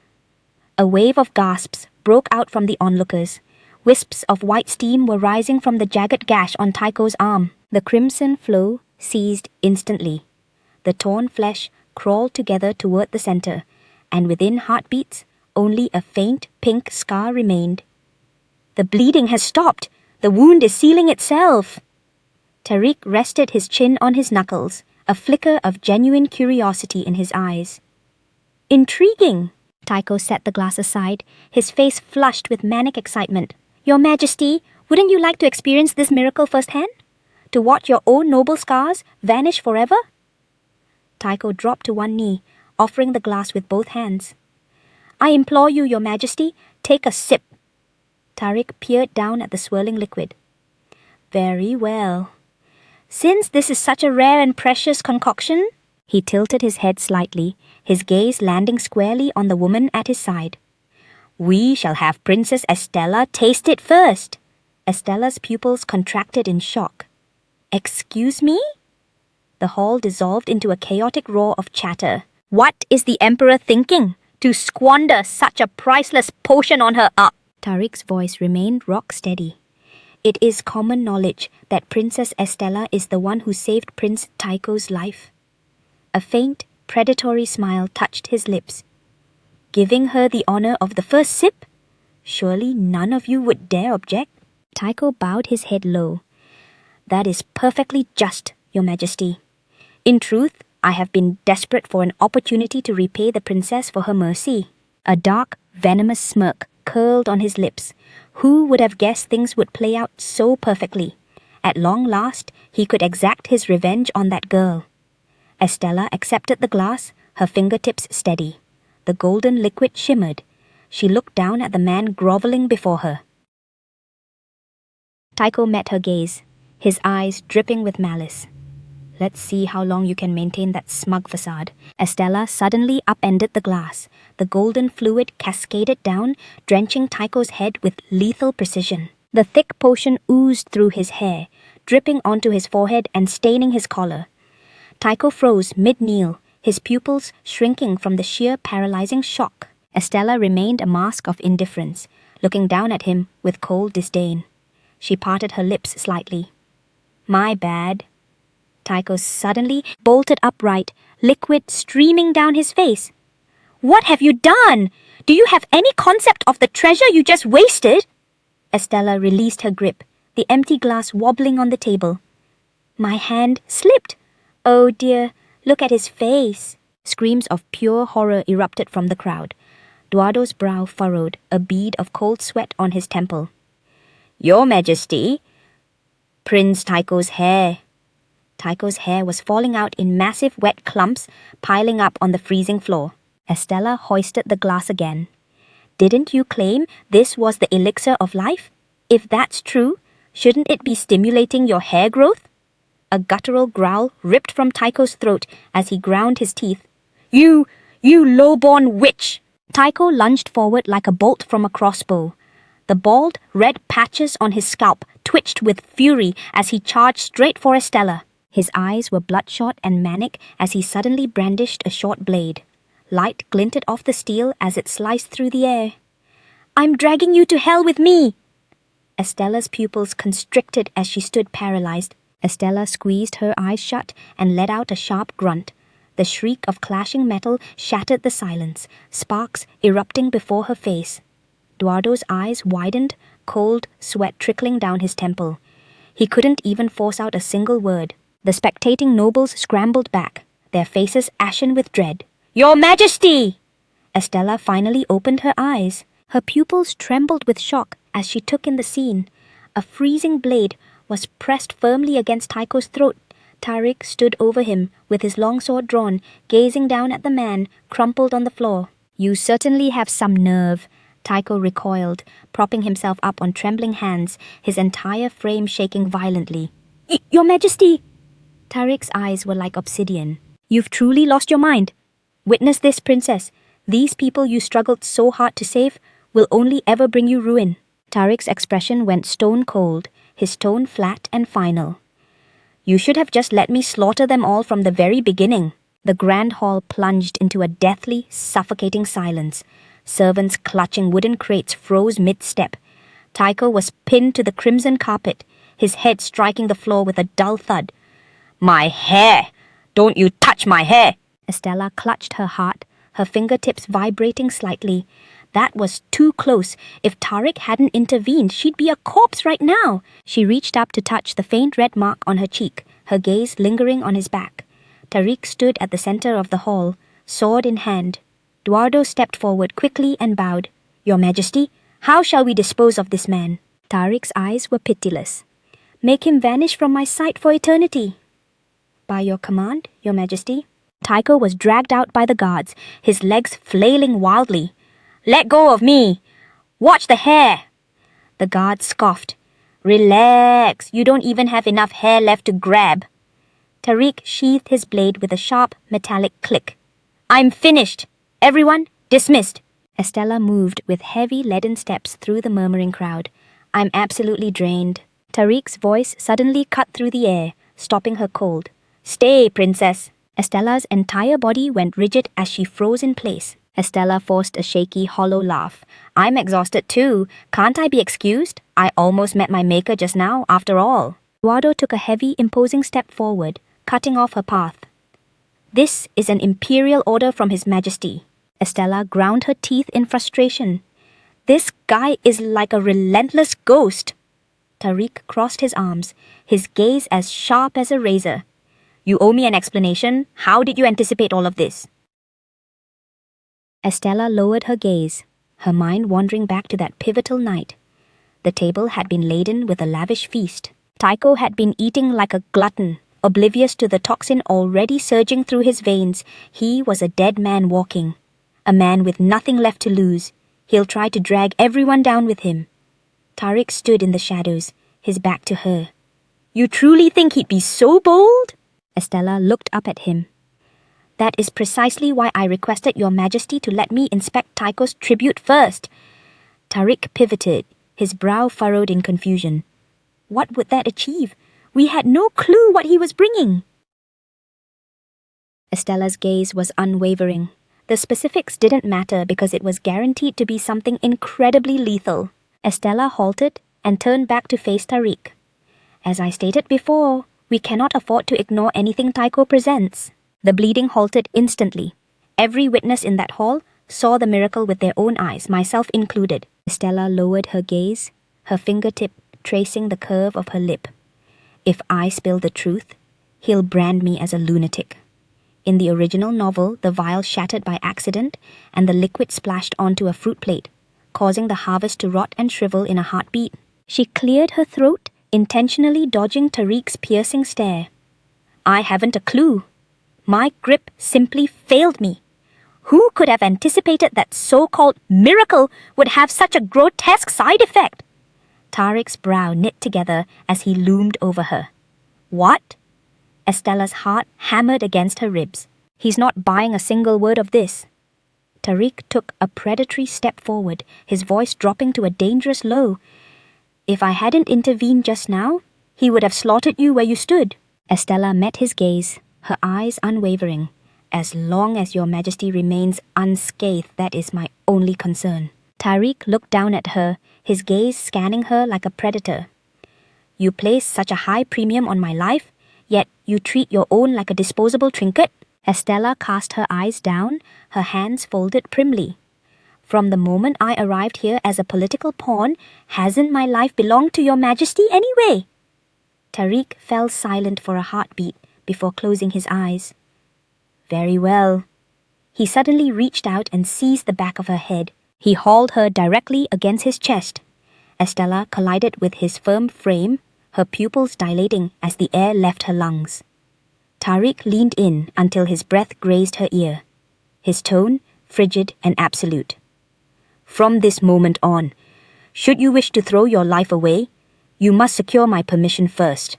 A wave of gasps broke out from the onlookers. Wisps of white steam were rising from the jagged gash on Tycho's arm. The crimson flow ceased instantly. The torn flesh crawled together toward the center, and within heartbeats, only a faint pink scar remained. The bleeding has stopped. The wound is sealing itself. Tariq rested his chin on his knuckles, a flicker of genuine curiosity in his eyes. Intriguing. Tycho set the glass aside, his face flushed with manic excitement. Your Majesty, wouldn't you like to experience this miracle firsthand? To watch your own noble scars vanish forever? Tycho dropped to one knee, offering the glass with both hands. I implore you, Your Majesty, take a sip. Tariq peered down at the swirling liquid. Very well. Since this is such a rare and precious concoction, he tilted his head slightly, his gaze landing squarely on the woman at his side. We shall have Princess Estella taste it first. Estella's pupils contracted in shock. Excuse me? The hall dissolved into a chaotic roar of chatter. What is the Emperor thinking? To squander such a priceless potion on her Tariq's voice remained rock steady. It is common knowledge that Princess Estella is the one who saved Prince Tycho's life. A faint, predatory smile touched his lips. Giving her the honor of the first sip? Surely none of you would dare object. Tycho bowed his head low. That is perfectly just, Your Majesty. In truth, I have been desperate for an opportunity to repay the princess for her mercy. A dark, venomous smirk curled on his lips. Who would have guessed things would play out so perfectly? At long last, he could exact his revenge on that girl. Estella accepted the glass, her fingertips steady. The golden liquid shimmered. She looked down at the man groveling before her. Tycho met her gaze, his eyes dripping with malice. Let's see how long you can maintain that smug facade. Estella suddenly upended the glass. The golden fluid cascaded down, drenching Tycho's head with lethal precision. The thick potion oozed through his hair, dripping onto his forehead and staining his collar. Tycho froze mid-kneel, his pupils shrinking from the sheer paralyzing shock. Estella remained a mask of indifference, looking down at him with cold disdain. She parted her lips slightly. My bad. Tycho suddenly bolted upright, liquid streaming down his face. What have you done? Do you have any concept of the treasure you just wasted? Estella released her grip, the empty glass wobbling on the table. My hand slipped. Oh dear, look at his face. Screams of pure horror erupted from the crowd. Duardo's brow furrowed, a bead of cold sweat on his temple. Your Majesty, Prince Tycho's hair. Tycho's hair was falling out in massive wet clumps, piling up on the freezing floor. Estella hoisted the glass again. Didn't you claim this was the elixir of life? If that's true, shouldn't it be stimulating your hair growth? A guttural growl ripped from Tycho's throat as he ground his teeth. You low-born witch! Tycho lunged forward like a bolt from a crossbow. The bald, red patches on his scalp twitched with fury as he charged straight for Estella. His eyes were bloodshot and manic as he suddenly brandished a short blade. Light glinted off the steel as it sliced through the air. I'm dragging you to hell with me! Estella's pupils constricted as she stood paralyzed. Estella squeezed her eyes shut and let out a sharp grunt. The shriek of clashing metal shattered the silence, sparks erupting before her face. Duardo's eyes widened, cold sweat trickling down his temple. He couldn't even force out a single word. The spectating nobles scrambled back, their faces ashen with dread. Your Majesty! Estella finally opened her eyes. Her pupils trembled with shock as she took in the scene. A freezing blade was pressed firmly against Tycho's throat. Tariq stood over him, with his long sword drawn, gazing down at the man, crumpled on the floor. You certainly have some nerve. Tycho recoiled, propping himself up on trembling hands, his entire frame shaking violently. Your Majesty! Tariq's eyes were like obsidian. You've truly lost your mind. Witness this, princess. These people you struggled so hard to save will only ever bring you ruin. Tariq's expression went stone cold, his tone flat and final. You should have just let me slaughter them all from the very beginning. The grand hall plunged into a deathly, suffocating silence. Servants clutching wooden crates froze mid-step. Tycho was pinned to the crimson carpet, his head striking the floor with a dull thud. My hair! Don't you touch my hair! Estella clutched her heart, her fingertips vibrating slightly. That was too close. If Tariq hadn't intervened, she'd be a corpse right now. She reached up to touch the faint red mark on her cheek, her gaze lingering on his back. Tariq stood at the center of the hall, sword in hand. Eduardo stepped forward quickly and bowed. Your Majesty, how shall we dispose of this man? Tariq's eyes were pitiless. Make him vanish from my sight for eternity. By your command, Your Majesty. Tycho was dragged out by the guards, his legs flailing wildly. Let go of me! Watch the hair! The guard scoffed. Relax, you don't even have enough hair left to grab. Tariq sheathed his blade with a sharp, metallic click. I'm finished! Everyone, dismissed! Estella moved with heavy leaden steps through the murmuring crowd. I'm absolutely drained. Tariq's voice suddenly cut through the air, stopping her cold. Stay, princess! Estella's entire body went rigid as she froze in place. Estella forced a shaky, hollow laugh. I'm exhausted too. Can't I be excused? I almost met my maker just now, after all. Eduardo took a heavy, imposing step forward, cutting off her path. This is an imperial order from His Majesty. Estella ground her teeth in frustration. This guy is like a relentless ghost. Tariq crossed his arms, his gaze as sharp as a razor. You owe me an explanation. How did you anticipate all of this? Estella lowered her gaze, her mind wandering back to that pivotal night. The table had been laden with a lavish feast. Tycho had been eating like a glutton, oblivious to the toxin already surging through his veins. He was a dead man walking, a man with nothing left to lose. He'll try to drag everyone down with him. Tariq stood in the shadows, his back to her. You truly think he'd be so bold? Estella looked up at him. That is precisely why I requested Your Majesty to let me inspect Tycho's tribute first. Tariq pivoted, his brow furrowed in confusion. What would that achieve? We had no clue what he was bringing. Estella's gaze was unwavering. The specifics didn't matter because it was guaranteed to be something incredibly lethal. Estella halted and turned back to face Tariq. As I stated before, we cannot afford to ignore anything Tycho presents. The bleeding halted instantly. Every witness in that hall saw the miracle with their own eyes, myself included. Estella lowered her gaze, her fingertip tracing the curve of her lip. If I spill the truth, he'll brand me as a lunatic. In the original novel, the vial shattered by accident and the liquid splashed onto a fruit plate, causing the harvest to rot and shrivel in a heartbeat. She cleared her throat, intentionally dodging Tariq's piercing stare. I haven't a clue. My grip simply failed me. Who could have anticipated that so-called miracle would have such a grotesque side effect? Tariq's brow knit together as he loomed over her. What? Estella's heart hammered against her ribs. He's not buying a single word of this. Tariq took a predatory step forward, his voice dropping to a dangerous low. If I hadn't intervened just now, he would have slaughtered you where you stood. Estella met his gaze, her eyes unwavering. As long as Your Majesty remains unscathed, that is my only concern. Tariq looked down at her, his gaze scanning her like a predator. You place such a high premium on my life, yet you treat your own like a disposable trinket? Estella cast her eyes down, her hands folded primly. From the moment I arrived here as a political pawn, hasn't my life belonged to Your Majesty anyway? Tariq fell silent for a heartbeat before closing his eyes. Very well. He suddenly reached out and seized the back of her head. He hauled her directly against his chest. Estella collided with his firm frame, her pupils dilating as the air left her lungs. Tariq leaned in until his breath grazed her ear, his tone frigid and absolute. From this moment on, should you wish to throw your life away, you must secure my permission first.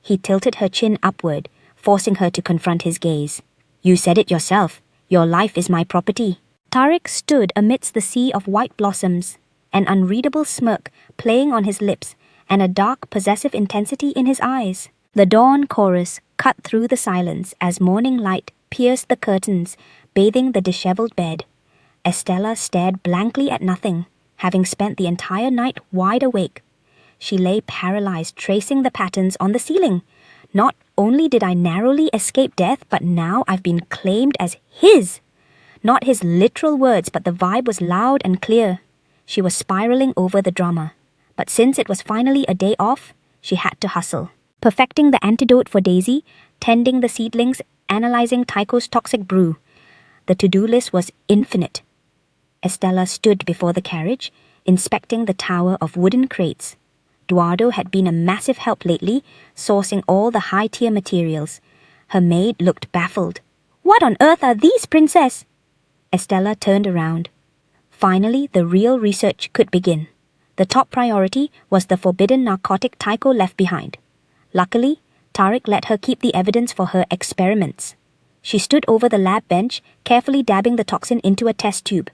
He tilted her chin upward, forcing her to confront his gaze. You said it yourself. Your life is my property. Tariq stood amidst the sea of white blossoms, an unreadable smirk playing on his lips and a dark possessive intensity in his eyes. The dawn chorus cut through the silence as morning light pierced the curtains, bathing the disheveled bed. Estella stared blankly at nothing, having spent the entire night wide awake. She lay paralyzed, tracing the patterns on the ceiling. Not only did I narrowly escape death, but now I've been claimed as his. Not his literal words, but the vibe was loud and clear. She was spiraling over the drama. But since it was finally a day off, she had to hustle. Perfecting the antidote for Daisy, tending the seedlings, analyzing Tycho's toxic brew. The to-do list was infinite. Estella stood before the carriage, inspecting the tower of wooden crates. Eduardo had been a massive help lately, sourcing all the high-tier materials. Her maid looked baffled. "What on earth are these, princess?" Estella turned around. Finally, the real research could begin. The top priority was the forbidden narcotic Tycho left behind. Luckily, Tariq let her keep the evidence for her experiments. She stood over the lab bench, carefully dabbing the toxin into a test tube.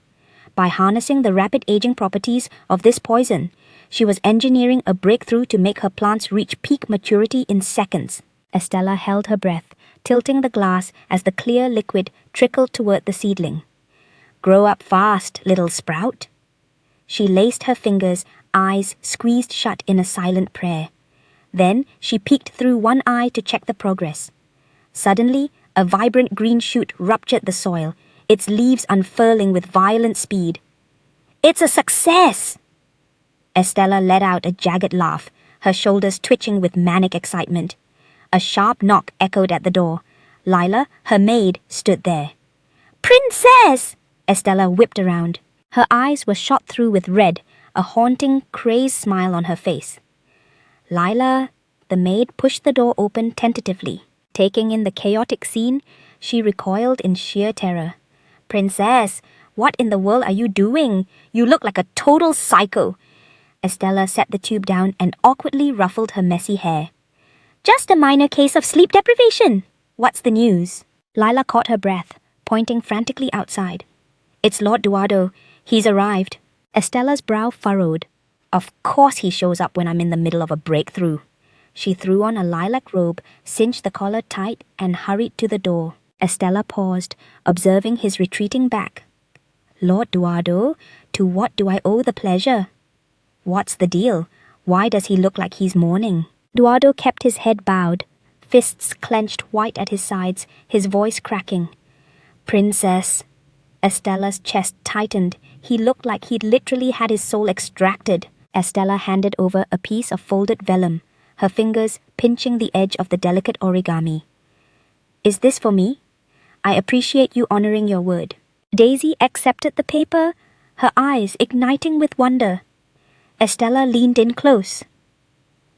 By harnessing the rapid aging properties of this poison, she was engineering a breakthrough to make her plants reach peak maturity in seconds. Estella held her breath, tilting the glass as the clear liquid trickled toward the seedling. "Grow up fast, little sprout." She laced her fingers, eyes squeezed shut in a silent prayer. Then she peeked through one eye to check the progress. Suddenly, a vibrant green shoot ruptured the soil, its leaves unfurling with violent speed. "It's a success!" Estella let out a jagged laugh, her shoulders twitching with manic excitement. A sharp knock echoed at the door. Lila, her maid, stood there. "Princess!" Estella whipped around. Her eyes were shot through with red, a haunting, crazed smile on her face. "Lila," the maid pushed the door open tentatively. Taking in the chaotic scene, she recoiled in sheer terror. "Princess, what in the world are you doing? You look like a total psycho." Estella set the tube down and awkwardly ruffled her messy hair. "Just a minor case of sleep deprivation. What's the news?" Lila caught her breath, pointing frantically outside. "It's Lord Eduardo. He's arrived." Estella's brow furrowed. Of course he shows up when I'm in the middle of a breakthrough. She threw on a lilac robe, cinched the collar tight, and hurried to the door. Estella paused, observing his retreating back. "Lord Eduardo, to what do I owe the pleasure?" "What's the deal? Why does he look like he's mourning?" Eduardo kept his head bowed, fists clenched white at his sides, his voice cracking. "Princess." Estella's chest tightened. He looked like he'd literally had his soul extracted. Estella handed over a piece of folded vellum, her fingers pinching the edge of the delicate origami. "Is this for me? I appreciate you honoring your word." Daisy accepted the paper, her eyes igniting with wonder. Estella leaned in close.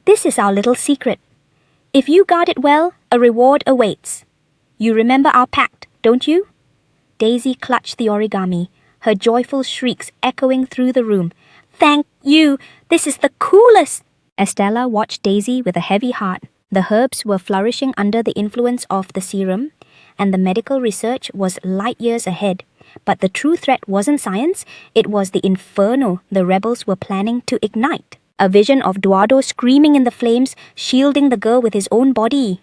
"This is our little secret. If you guard it well, a reward awaits. You remember our pact, don't you?" Daisy clutched the origami, her joyful shrieks echoing through the room. "Thank you! This is the coolest!" Estella watched Daisy with a heavy heart. The herbs were flourishing under the influence of the serum, and the medical research was light years ahead. But the true threat wasn't science, it was the inferno the rebels were planning to ignite. A vision of Eduardo screaming in the flames, shielding the girl with his own body.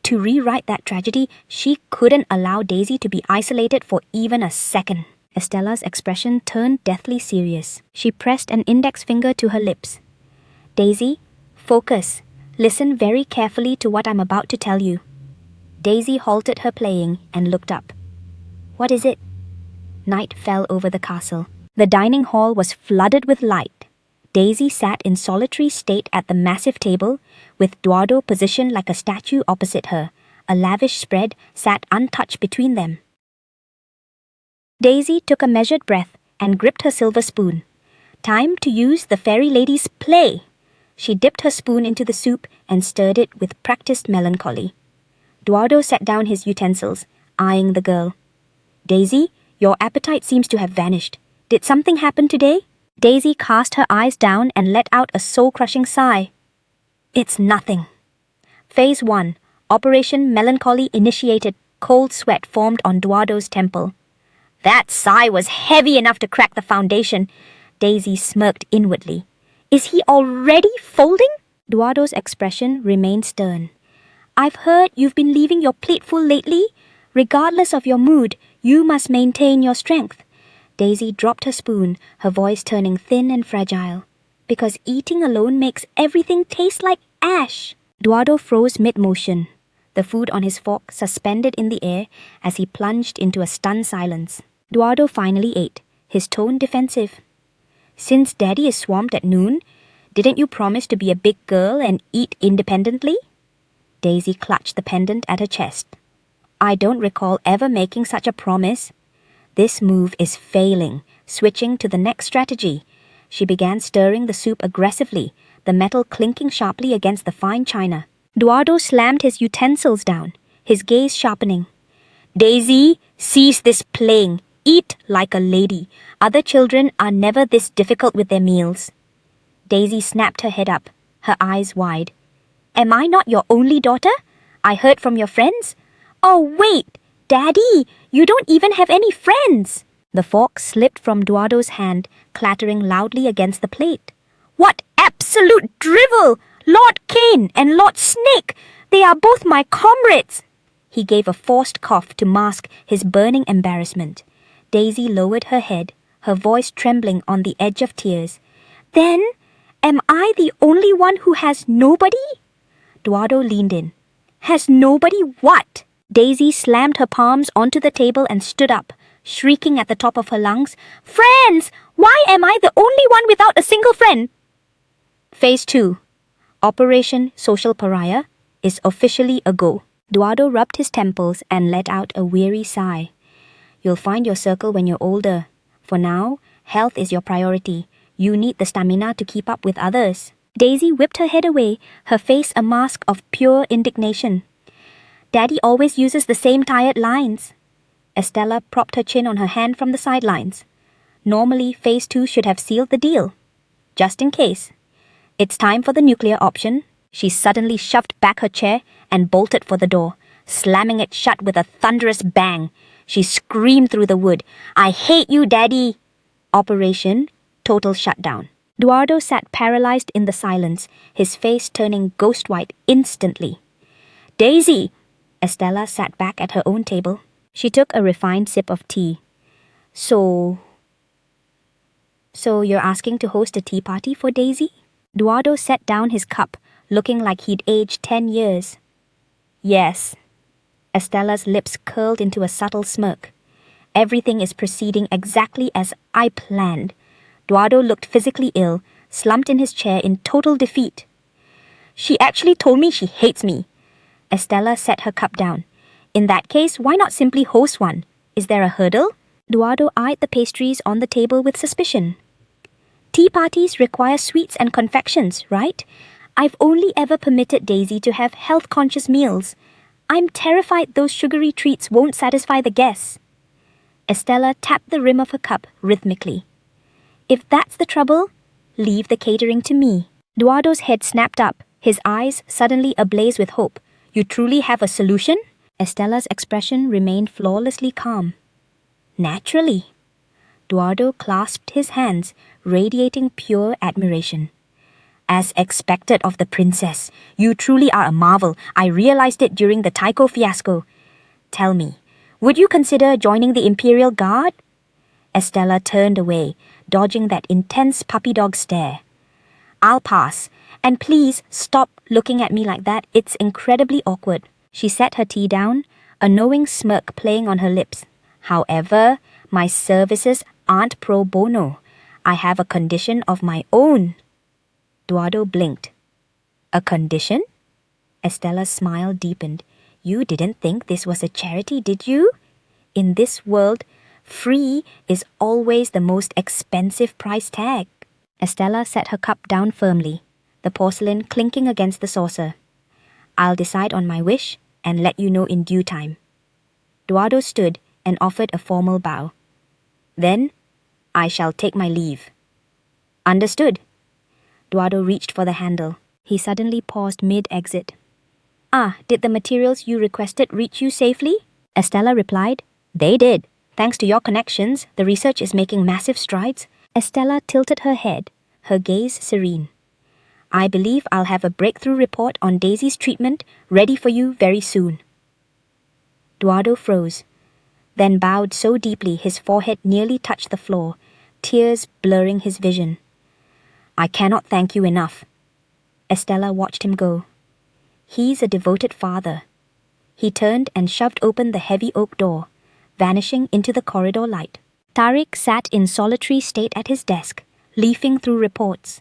To rewrite that tragedy, she couldn't allow Daisy to be isolated for even a second. Estella's expression turned deathly serious. She pressed an index finger to her lips. "Daisy, focus. Listen very carefully to what I'm about to tell you." Daisy halted her playing and looked up. "What is it?" Night fell over the castle. The dining hall was flooded with light. Daisy sat in solitary state at the massive table, with Eduardo positioned like a statue opposite her. A lavish spread sat untouched between them. Daisy took a measured breath and gripped her silver spoon. Time to use the fairy lady's play. She dipped her spoon into the soup and stirred it with practiced melancholy. Eduardo set down his utensils, eyeing the girl. "Daisy, your appetite seems to have vanished. Did something happen today?" Daisy cast her eyes down and let out a soul-crushing sigh. "It's nothing." Phase 1, Operation Melancholy initiated. Cold sweat formed on Eduardo's temple. That sigh was heavy enough to crack the foundation. Daisy smirked inwardly. Is he already folding? Eduardo's expression remained stern. I've heard you've been leaving your plate full lately. Regardless of your mood, you must maintain your strength. Daisy dropped her spoon, her voice turning thin and fragile. Because eating alone makes everything taste like ash. Eduardo froze mid-motion, the food on his fork suspended in the air as he plunged into a stunned silence. Eduardo finally ate, his tone defensive. Since Daddy is swamped at noon, didn't you promise to be a big girl and eat independently? Daisy clutched the pendant at her chest. I don't recall ever making such a promise. This move is failing, switching to the next strategy. She began stirring the soup aggressively, the metal clinking sharply against the fine china. Eduardo slammed his utensils down, his gaze sharpening. Daisy, cease this playing. Eat like a lady. Other children are never this difficult with their meals. Daisy snapped her head up, her eyes wide. Am I not your only daughter? I heard from your friends. Oh, wait, Daddy, you don't even have any friends. The fork slipped from Eduardo's hand, clattering loudly against the plate. What absolute drivel! Lord Cain and Lord Snake! They are both my comrades! He gave a forced cough to mask his burning embarrassment. Daisy lowered her head, her voice trembling on the edge of tears. Then, am I the only one who has nobody? Eduardo leaned in. Has nobody what? Daisy slammed her palms onto the table and stood up, shrieking at the top of her lungs. Friends! Why am I the only one without a single friend? Phase 2. Operation Social Pariah is officially a go. Eduardo rubbed his temples and let out a weary sigh. You'll find your circle when you're older. For now, health is your priority. You need the stamina to keep up with others. Daisy whipped her head away, her face a mask of pure indignation. Daddy always uses the same tired lines. Estella propped her chin on her hand from the sidelines. Normally, Phase 2 should have sealed the deal. Just in case. It's time for the nuclear option. She suddenly shoved back her chair and bolted for the door, slamming it shut with a thunderous bang. She screamed through the wood. I hate you, Daddy! Operation Total Shutdown. Eduardo sat paralyzed in the silence, his face turning ghost white instantly. Daisy! Estella sat back at her own table. She took a refined sip of tea. So you're asking to host a tea party for Daisy? Eduardo set down his cup, looking like he'd aged 10 years. Yes. Estella's lips curled into a subtle smirk. Everything is proceeding exactly as I planned. Eduardo looked physically ill, slumped in his chair in total defeat. She actually told me she hates me. Estella set her cup down. In that case, why not simply host one? Is there a hurdle? Eduardo eyed the pastries on the table with suspicion. Tea parties require sweets and confections, right? I've only ever permitted Daisy to have health-conscious meals. I'm terrified those sugary treats won't satisfy the guests. Estella tapped the rim of her cup rhythmically. If that's the trouble, leave the catering to me. Eduardo's head snapped up, his eyes suddenly ablaze with hope. You truly have a solution? Estella's expression remained flawlessly calm. Naturally. Eduardo clasped his hands, radiating pure admiration. As expected of the princess, you truly are a marvel. I realized it during the Taiko fiasco. Tell me, would you consider joining the Imperial Guard? Estella turned away, dodging that intense puppy dog stare. I'll pass. And please stop looking at me like that. It's incredibly awkward. She set her tea down, a knowing smirk playing on her lips. However, my services aren't pro bono. I have a condition of my own. Eduardo blinked. A condition? Estella's smile deepened. You didn't think this was a charity, did you? In this world, free is always the most expensive price tag. Estella set her cup down firmly, the porcelain clinking against the saucer. I'll decide on my wish and let you know in due time. Eduardo stood and offered a formal bow. Then, I shall take my leave. Understood. Eduardo reached for the handle. He suddenly paused mid-exit. Did the materials you requested reach you safely? Estella replied, "They did. Thanks to your connections, the research is making massive strides." Estella tilted her head, her gaze serene. "I believe I'll have a breakthrough report on Daisy's treatment ready for you very soon." Eduardo froze, then bowed so deeply his forehead nearly touched the floor, tears blurring his vision. "I cannot thank you enough." Estella watched him go. "He's a devoted father." He turned and shoved open the heavy oak door, vanishing into the corridor light. Tariq sat in solitary state at his desk, leafing through reports.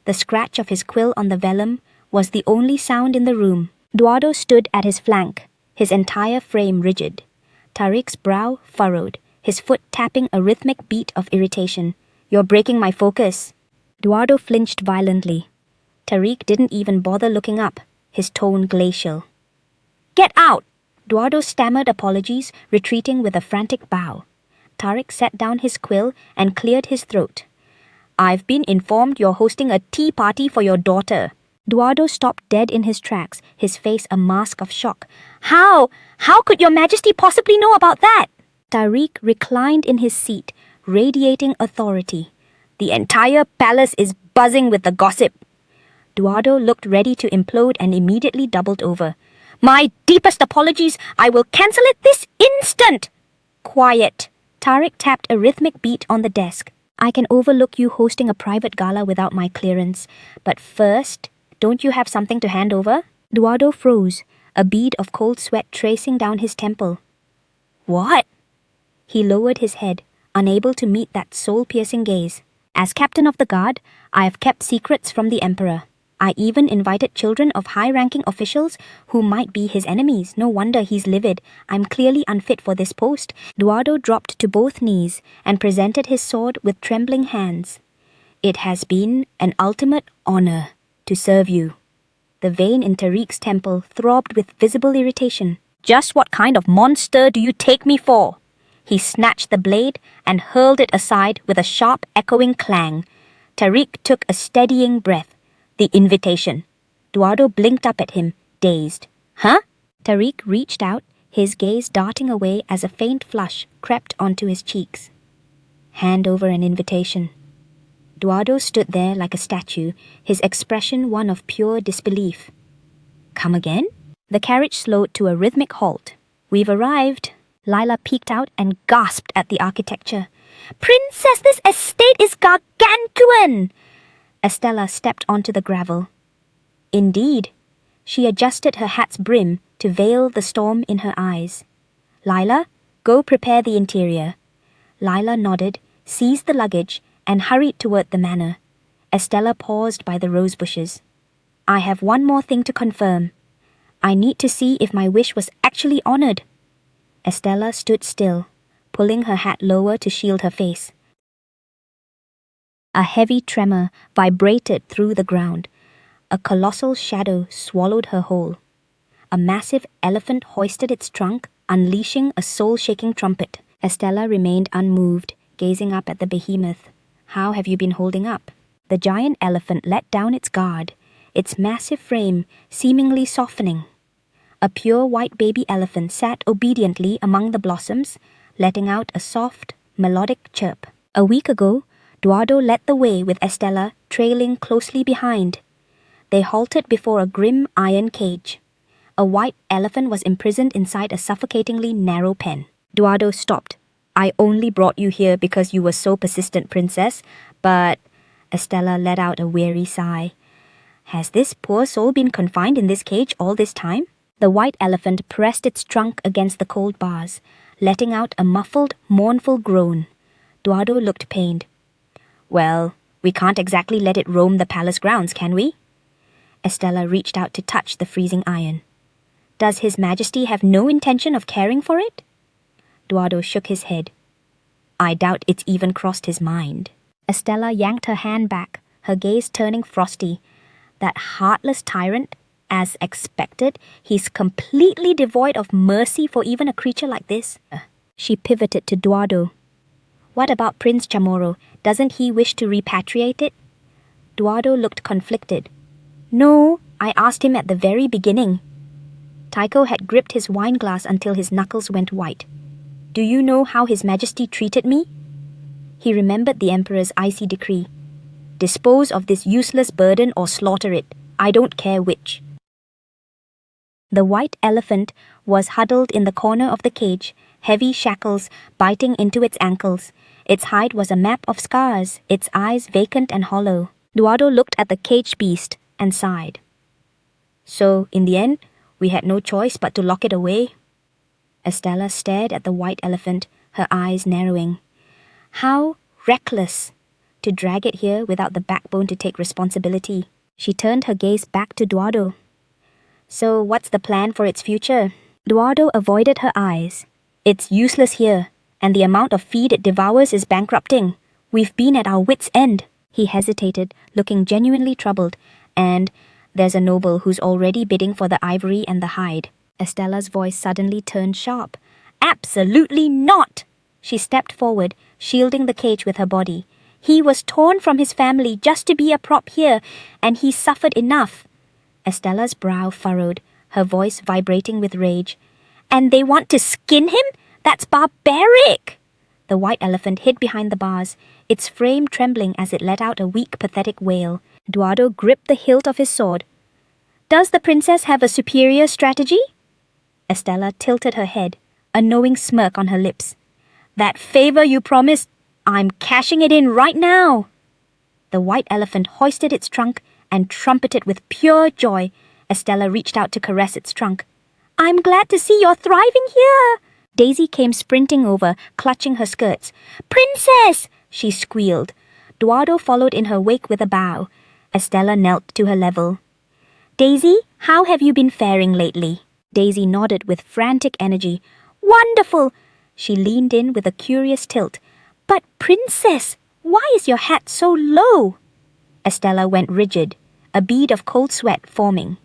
The scratch of his quill on the vellum was the only sound in the room. Eduardo stood at his flank, his entire frame rigid. Tariq's brow furrowed, his foot tapping a rhythmic beat of irritation. "You're breaking my focus." Eduardo flinched violently. Tariq didn't even bother looking up, his tone glacial. "Get out!" Eduardo stammered apologies, retreating with a frantic bow. Tariq set down his quill and cleared his throat. "I've been informed you're hosting a tea party for your daughter." Eduardo stopped dead in his tracks, his face a mask of shock. How could your majesty possibly know about that?" Tariq reclined in his seat, radiating authority. "The entire palace is buzzing with the gossip." Eduardo looked ready to implode and immediately doubled over. "My deepest apologies. I will cancel it this instant." "Quiet." Tariq tapped a rhythmic beat on the desk. "I can overlook you hosting a private gala without my clearance. But first, don't you have something to hand over?" Eduardo froze, a bead of cold sweat tracing down his temple. "What?" He lowered his head, unable to meet that soul-piercing gaze. "As captain of the guard, I have kept secrets from the emperor. I even invited children of high-ranking officials who might be his enemies. No wonder he's livid. I'm clearly unfit for this post." Eduardo dropped to both knees and presented his sword with trembling hands. "It has been an ultimate honor to serve you." The vein in Tariq's temple throbbed with visible irritation. "Just what kind of monster do you take me for?" He snatched the blade and hurled it aside with a sharp, echoing clang. Tariq took a steadying breath. "The invitation." Eduardo blinked up at him, dazed. "Huh?" Tariq reached out, his gaze darting away as a faint flush crept onto his cheeks. "Hand over an invitation." Eduardo stood there like a statue, his expression one of pure disbelief. "Come again?" The carriage slowed to a rhythmic halt. "We've arrived." Lila peeked out and gasped at the architecture. "Princess, this estate is gargantuan!" Estella stepped onto the gravel. Indeed. She adjusted her hat's brim to veil the storm in her eyes. "Lila, go prepare the interior." Lila nodded, seized the luggage, and hurried toward the manor. Estella paused by the rose bushes. "I have one more thing to confirm. I need to see if my wish was actually honored." Estella stood still, pulling her hat lower to shield her face. A heavy tremor vibrated through the ground. A colossal shadow swallowed her whole. A massive elephant hoisted its trunk, unleashing a soul-shaking trumpet. Estella remained unmoved, gazing up at the behemoth. "How have you been holding up?" The giant elephant let down its guard, its massive frame seemingly softening. A pure white baby elephant sat obediently among the blossoms, letting out a soft, melodic chirp. A week ago, Eduardo led the way with Estella trailing closely behind. They halted before a grim iron cage. A white elephant was imprisoned inside a suffocatingly narrow pen. Eduardo stopped. "I only brought you here because you were so persistent, princess, but..." Estella let out a weary sigh. "Has this poor soul been confined in this cage all this time?" The white elephant pressed its trunk against the cold bars, letting out a muffled, mournful groan. Eduardo looked pained. "Well, we can't exactly let it roam the palace grounds, can we?" Estella reached out to touch the freezing iron. "Does His Majesty have no intention of caring for it?" Eduardo shook his head. "I doubt it's even crossed his mind." Estella yanked her hand back, her gaze turning frosty. "That heartless tyrant, as expected, he's completely devoid of mercy for even a creature like this." She pivoted to Eduardo. "What about Prince Chamorro? Doesn't he wish to repatriate it?" Eduardo looked conflicted. "No, I asked him at the very beginning." Tycho had gripped his wine glass until his knuckles went white. Do you know how His Majesty treated me? He remembered the Emperor's icy decree. Dispose of this useless burden or slaughter it. I don't care which. The white elephant was huddled in the corner of the cage, heavy shackles biting into its ankles. Its hide was a map of scars, its eyes vacant and hollow. Eduardo looked at the caged beast and sighed. So, in the end, we had no choice but to lock it away. Estella stared at the white elephant, her eyes narrowing. How reckless to drag it here without the backbone to take responsibility. She turned her gaze back to Eduardo. So, what's the plan for its future? Eduardo avoided her eyes. It's useless here, and the amount of feed it devours is bankrupting. We've been at our wits' end. He hesitated, looking genuinely troubled, and there's a noble who's already bidding for the ivory and the hide. Estella's voice suddenly turned sharp. Absolutely not! She stepped forward, shielding the cage with her body. He was torn from his family just to be a prop here, and he suffered enough. Estella's brow furrowed, her voice vibrating with rage. And they want to skin him? That's barbaric! The white elephant hid behind the bars, its frame trembling as it let out a weak, pathetic wail. Eduardo gripped the hilt of his sword. Does the princess have a superior strategy? Estella tilted her head, a knowing smirk on her lips. That favor you promised, I'm cashing it in right now. The white elephant hoisted its trunk and trumpeted with pure joy. Estella reached out to caress its trunk. I'm glad to see you're thriving here. Daisy came sprinting over, clutching her skirts. Princess! She squealed. Eduardo followed in her wake with a bow. Estella knelt to her level. Daisy, how have you been faring lately? Daisy nodded with frantic energy. Wonderful! She leaned in with a curious tilt. But, Princess, why is your hat so low? Estella went rigid, a bead of cold sweat forming.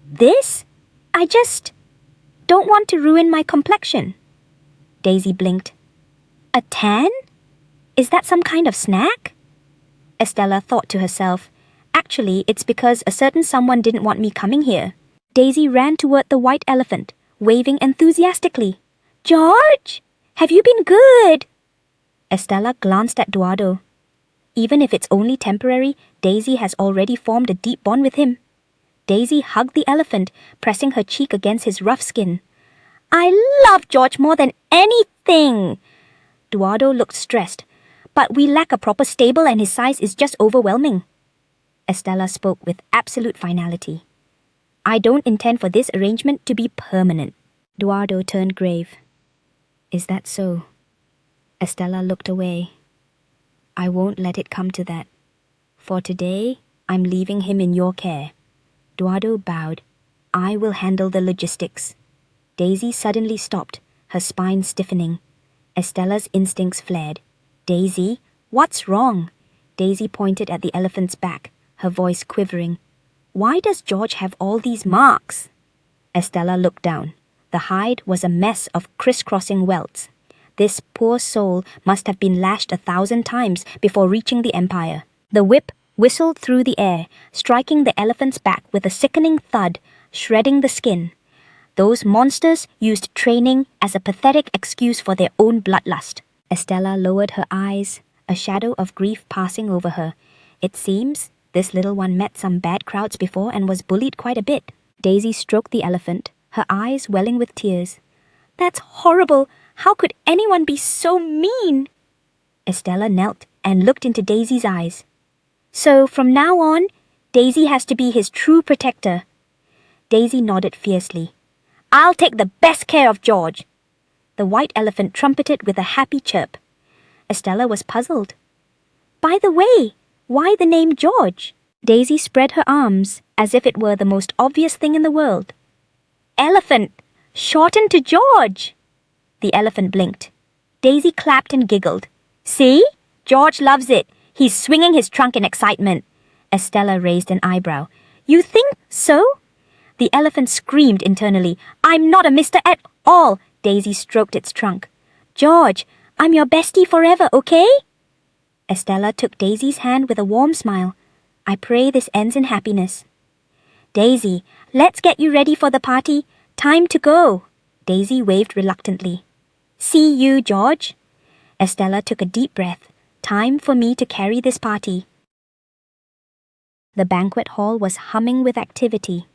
This? I just don't want to ruin my complexion. Daisy blinked. A tan? Is that some kind of snack? Estella thought to herself. Actually, it's because a certain someone didn't want me coming here. Daisy ran toward the white elephant, waving enthusiastically. George, have you been good? Estella glanced at Eduardo. Even if it's only temporary, Daisy has already formed a deep bond with him. Daisy hugged the elephant, pressing her cheek against his rough skin. I love George more than anything. Eduardo looked stressed. But we lack a proper stable and his size is just overwhelming. Estella spoke with absolute finality. I don't intend for this arrangement to be permanent. Eduardo turned grave. Is that so? Estella looked away. I won't let it come to that. For today, I'm leaving him in your care. Eduardo bowed. I will handle the logistics. Daisy suddenly stopped, her spine stiffening. Estella's instincts flared. Daisy, what's wrong? Daisy pointed at the elephant's back, her voice quivering. Why does George have all these marks? Estella looked down. The hide was a mess of crisscrossing welts. This poor soul must have been lashed 1,000 times before reaching the Empire. The whip whistled through the air, striking the elephant's back with a sickening thud, shredding the skin. Those monsters used training as a pathetic excuse for their own bloodlust. Estella lowered her eyes, a shadow of grief passing over her. It seems this little one met some bad crowds before and was bullied quite a bit. Daisy stroked the elephant, her eyes welling with tears. That's horrible! How could anyone be so mean? Estella knelt and looked into Daisy's eyes. So from now on, Daisy has to be his true protector. Daisy nodded fiercely. I'll take the best care of George. The white elephant trumpeted with a happy chirp. Estella was puzzled. By the way, why the name George? Daisy spread her arms as if it were the most obvious thing in the world. Elephant, shortened to George. The elephant blinked. Daisy clapped and giggled. See? George loves it. He's swinging his trunk in excitement. Estella raised an eyebrow. You think so? The elephant screamed internally. I'm not a mister at all. Daisy stroked its trunk. George, I'm your bestie forever, okay? Estella took Daisy's hand with a warm smile. I pray this ends in happiness. Daisy, let's get you ready for the party. Time to go. Daisy waved reluctantly. See you, George. Estella took a deep breath. Time for me to carry this party. The banquet hall was humming with activity.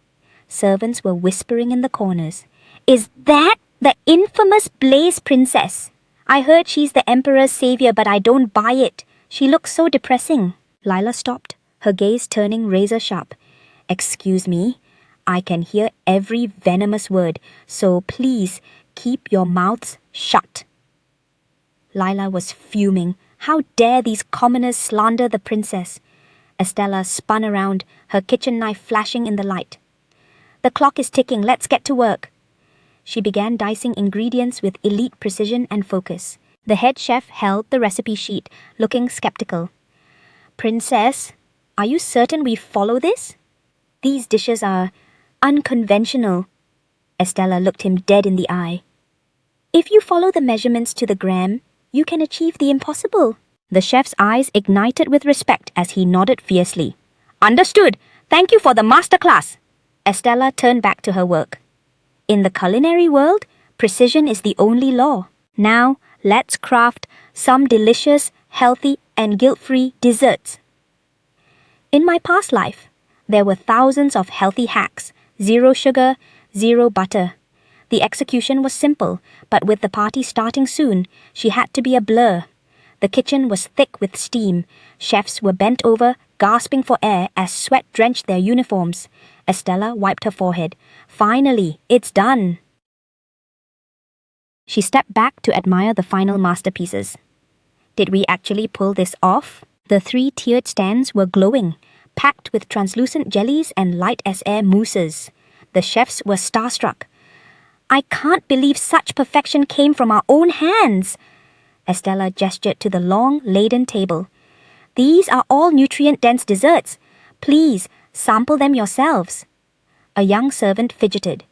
Servants were whispering in the corners. Is that the infamous Blaze Princess? I heard she's the Emperor's savior, but I don't buy it. She looks so depressing. Lila stopped, her gaze turning razor sharp. Excuse me, I can hear every venomous word, so please keep your mouths shut. Lila was fuming. How dare these commoners slander the princess? Estella spun around, her kitchen knife flashing in the light. The clock is ticking, let's get to work. She began dicing ingredients with elite precision and focus. The head chef held the recipe sheet, looking skeptical. Princess, are you certain we follow this? These dishes are unconventional. Estella looked him dead in the eye. If you follow the measurements to the gram, you can achieve the impossible. The chef's eyes ignited with respect as he nodded fiercely. Understood. Thank you for the masterclass. Estella turned back to her work. In the culinary world, precision is the only law. Now, let's craft some delicious, healthy, and guilt-free desserts. In my past life, there were thousands of healthy hacks. 0 sugar, 0 butter. The execution was simple, but with the party starting soon, she had to be a blur. The kitchen was thick with steam. Chefs were bent over, gasping for air as sweat drenched their uniforms. Estella wiped her forehead. Finally, it's done. She stepped back to admire the final masterpieces. Did we actually pull this off? The 3-tiered stands were glowing, packed with translucent jellies and light-as-air mousses. The chefs were starstruck. I can't believe such perfection came from our own hands. Estella gestured to the long, laden table. These are all nutrient-dense desserts. Please, sample them yourselves. A young servant fidgeted.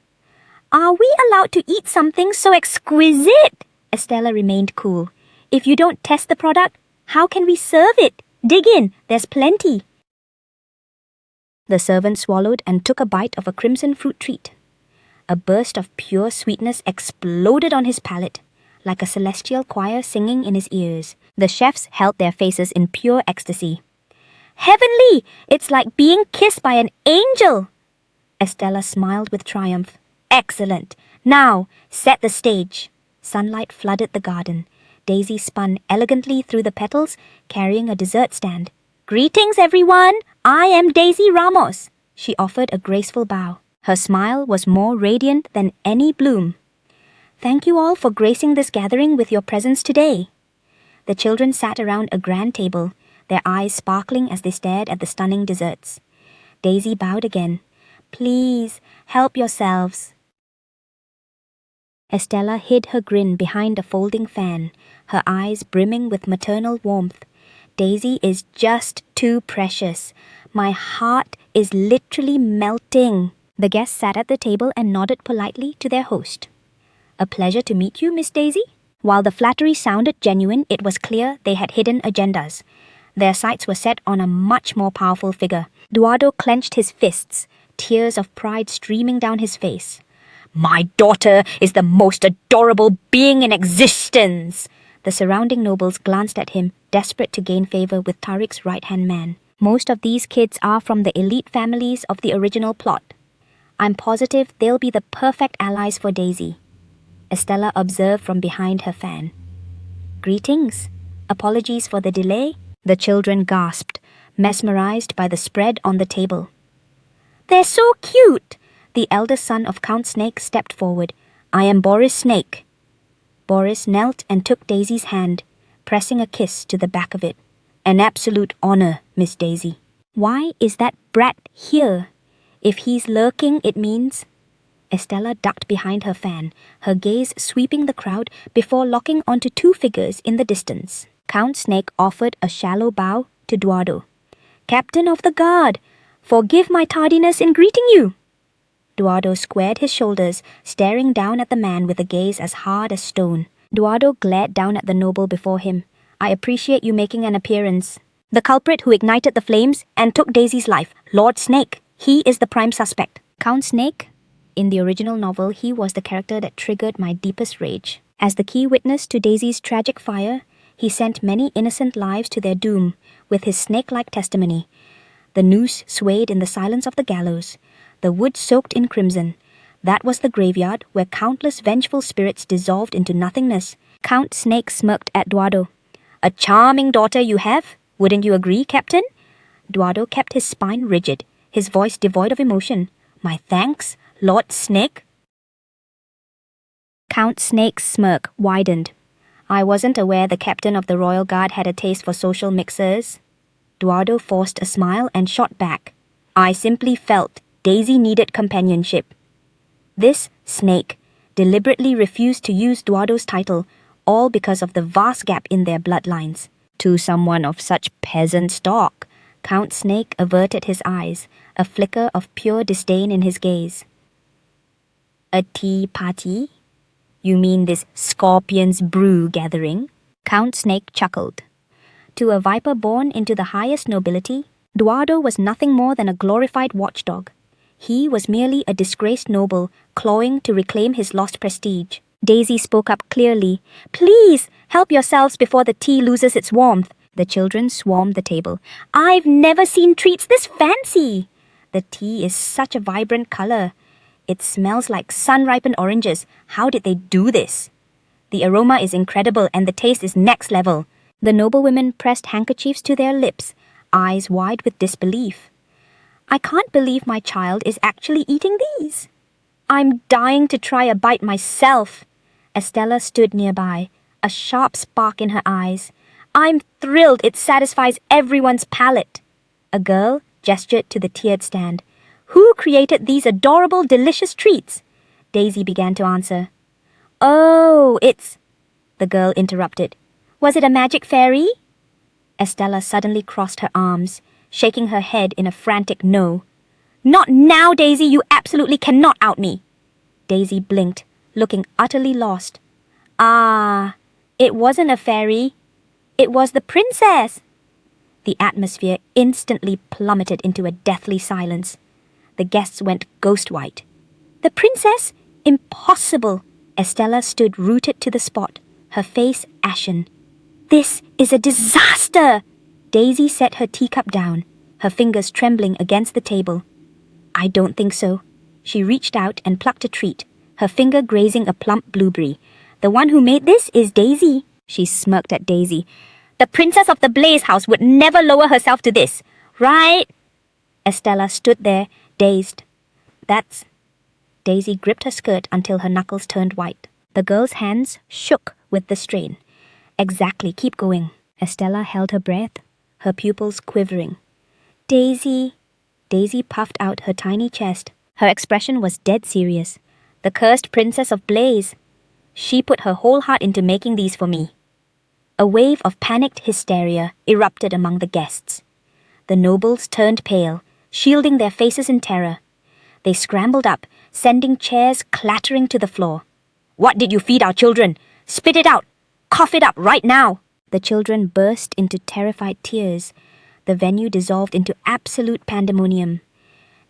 Are we allowed to eat something so exquisite? Estella remained cool. If you don't test the product, how can we serve it? Dig in, there's plenty. The servant swallowed and took a bite of a crimson fruit treat. A burst of pure sweetness exploded on his palate, like a celestial choir singing in his ears. The chefs held their faces in pure ecstasy. Heavenly! It's like being kissed by an angel! Estella smiled with triumph. Excellent! Now, set the stage. Sunlight flooded the garden. Daisy spun elegantly through the petals, carrying a dessert stand. Greetings, everyone! I am Daisy Ramos. She offered a graceful bow. Her smile was more radiant than any bloom. Thank you all for gracing this gathering with your presence today. The children sat around a grand table, their eyes sparkling as they stared at the stunning desserts. Daisy bowed again. Please, help yourselves. Estella hid her grin behind a folding fan, her eyes brimming with maternal warmth. Daisy is just too precious. My heart is literally melting. The guests sat at the table and nodded politely to their host. A pleasure to meet you, Miss Daisy. While the flattery sounded genuine, it was clear they had hidden agendas. Their sights were set on a much more powerful figure. Eduardo clenched his fists, tears of pride streaming down his face. My daughter is the most adorable being in existence! The surrounding nobles glanced at him, desperate to gain favor with Tariq's right-hand man. Most of these kids are from the elite families of the original plot. I'm positive they'll be the perfect allies for Daisy. Estella observed from behind her fan. Greetings. Apologies for the delay. The children gasped, mesmerized by the spread on the table. They're so cute! The eldest son of Count Snake stepped forward. I am Boris Snake. Boris knelt and took Daisy's hand, pressing a kiss to the back of it. An absolute honor, Miss Daisy. Why is that brat here? If he's lurking, it means... Estella ducked behind her fan, her gaze sweeping the crowd before locking onto 2 figures in the distance. Count Snake offered a shallow bow to Eduardo. Captain of the Guard, forgive my tardiness in greeting you. Eduardo squared his shoulders, staring down at the man with a gaze as hard as stone. Eduardo glared down at the noble before him. I appreciate you making an appearance. The culprit who ignited the flames and took Daisy's life, Lord Snake. He is the prime suspect. Count Snake? in the original novel, he was the character that triggered my deepest rage. As the key witness to Daisy's tragic fire, he sent many innocent lives to their doom with his snake-like testimony. The noose swayed in the silence of the gallows, the wood soaked in crimson. That was the graveyard where countless vengeful spirits dissolved into nothingness. Count Snake smirked at Duado. "A charming daughter you have, wouldn't you agree, Captain?" Duado kept his spine rigid, his voice devoid of emotion. "My thanks, Lord Snake." Count Snake's smirk widened. "I wasn't aware the captain of the Royal Guard had a taste for social mixers." Duado forced a smile and shot back. "I simply felt Daisy needed companionship." This Snake deliberately refused to use Duado's title, all because of the vast gap in their bloodlines. To someone of such peasant stock, Count Snake averted his eyes, a flicker of pure disdain in his gaze. "A tea party? You mean this Scorpion's Brew gathering?" Count Snake chuckled. To a viper born into the highest nobility, Duado was nothing more than a glorified watchdog. He was merely a disgraced noble, clawing to reclaim his lost prestige. Daisy spoke up clearly. "Please, help yourselves before the tea loses its warmth." The children swarmed the table. "I've never seen treats this fancy." "The tea is such a vibrant color. It smells like sun-ripened oranges. How did they do this?" "The aroma is incredible and the taste is next level." The noblewomen pressed handkerchiefs to their lips, eyes wide with disbelief. "I can't believe my child is actually eating these. I'm dying to try a bite myself." Estella stood nearby, a sharp spark in her eyes. "I'm thrilled it satisfies everyone's palate." A girl gestured to the tiered stand. "Who created these adorable, delicious treats?" Daisy began to answer. "Oh, it's..." The girl interrupted. "Was it a magic fairy?" Estella suddenly crossed her arms, shaking her head in a frantic no. "Not now, Daisy! You absolutely cannot out me!" Daisy blinked, looking utterly lost. "Ah, it wasn't a fairy. It was the princess." The atmosphere instantly plummeted into a deathly silence. The guests went ghost-white. "The princess? Impossible!" Estella stood rooted to the spot, her face ashen. "This is a disaster!" Daisy set her teacup down, her fingers trembling against the table. "I don't think so." She reached out and plucked a treat, her finger grazing a plump blueberry. "The one who made this is Daisy." She smirked at Daisy. "The princess of the Blaze House would never lower herself to this, right?" Estella stood there, dazed. "That's..." Daisy gripped her skirt until her knuckles turned white. The girl's hands shook with the strain. "Exactly, keep going." Estella held her breath, her pupils quivering. "Daisy..." Daisy puffed out her tiny chest. Her expression was dead serious. "The cursed princess of Blaze. She put her whole heart into making these for me." A wave of panicked hysteria erupted among the guests. The nobles turned pale, shielding their faces in terror. They scrambled up, sending chairs clattering to the floor. "What did you feed our children? Spit it out! Cough it up right now!" The children burst into terrified tears. The venue dissolved into absolute pandemonium.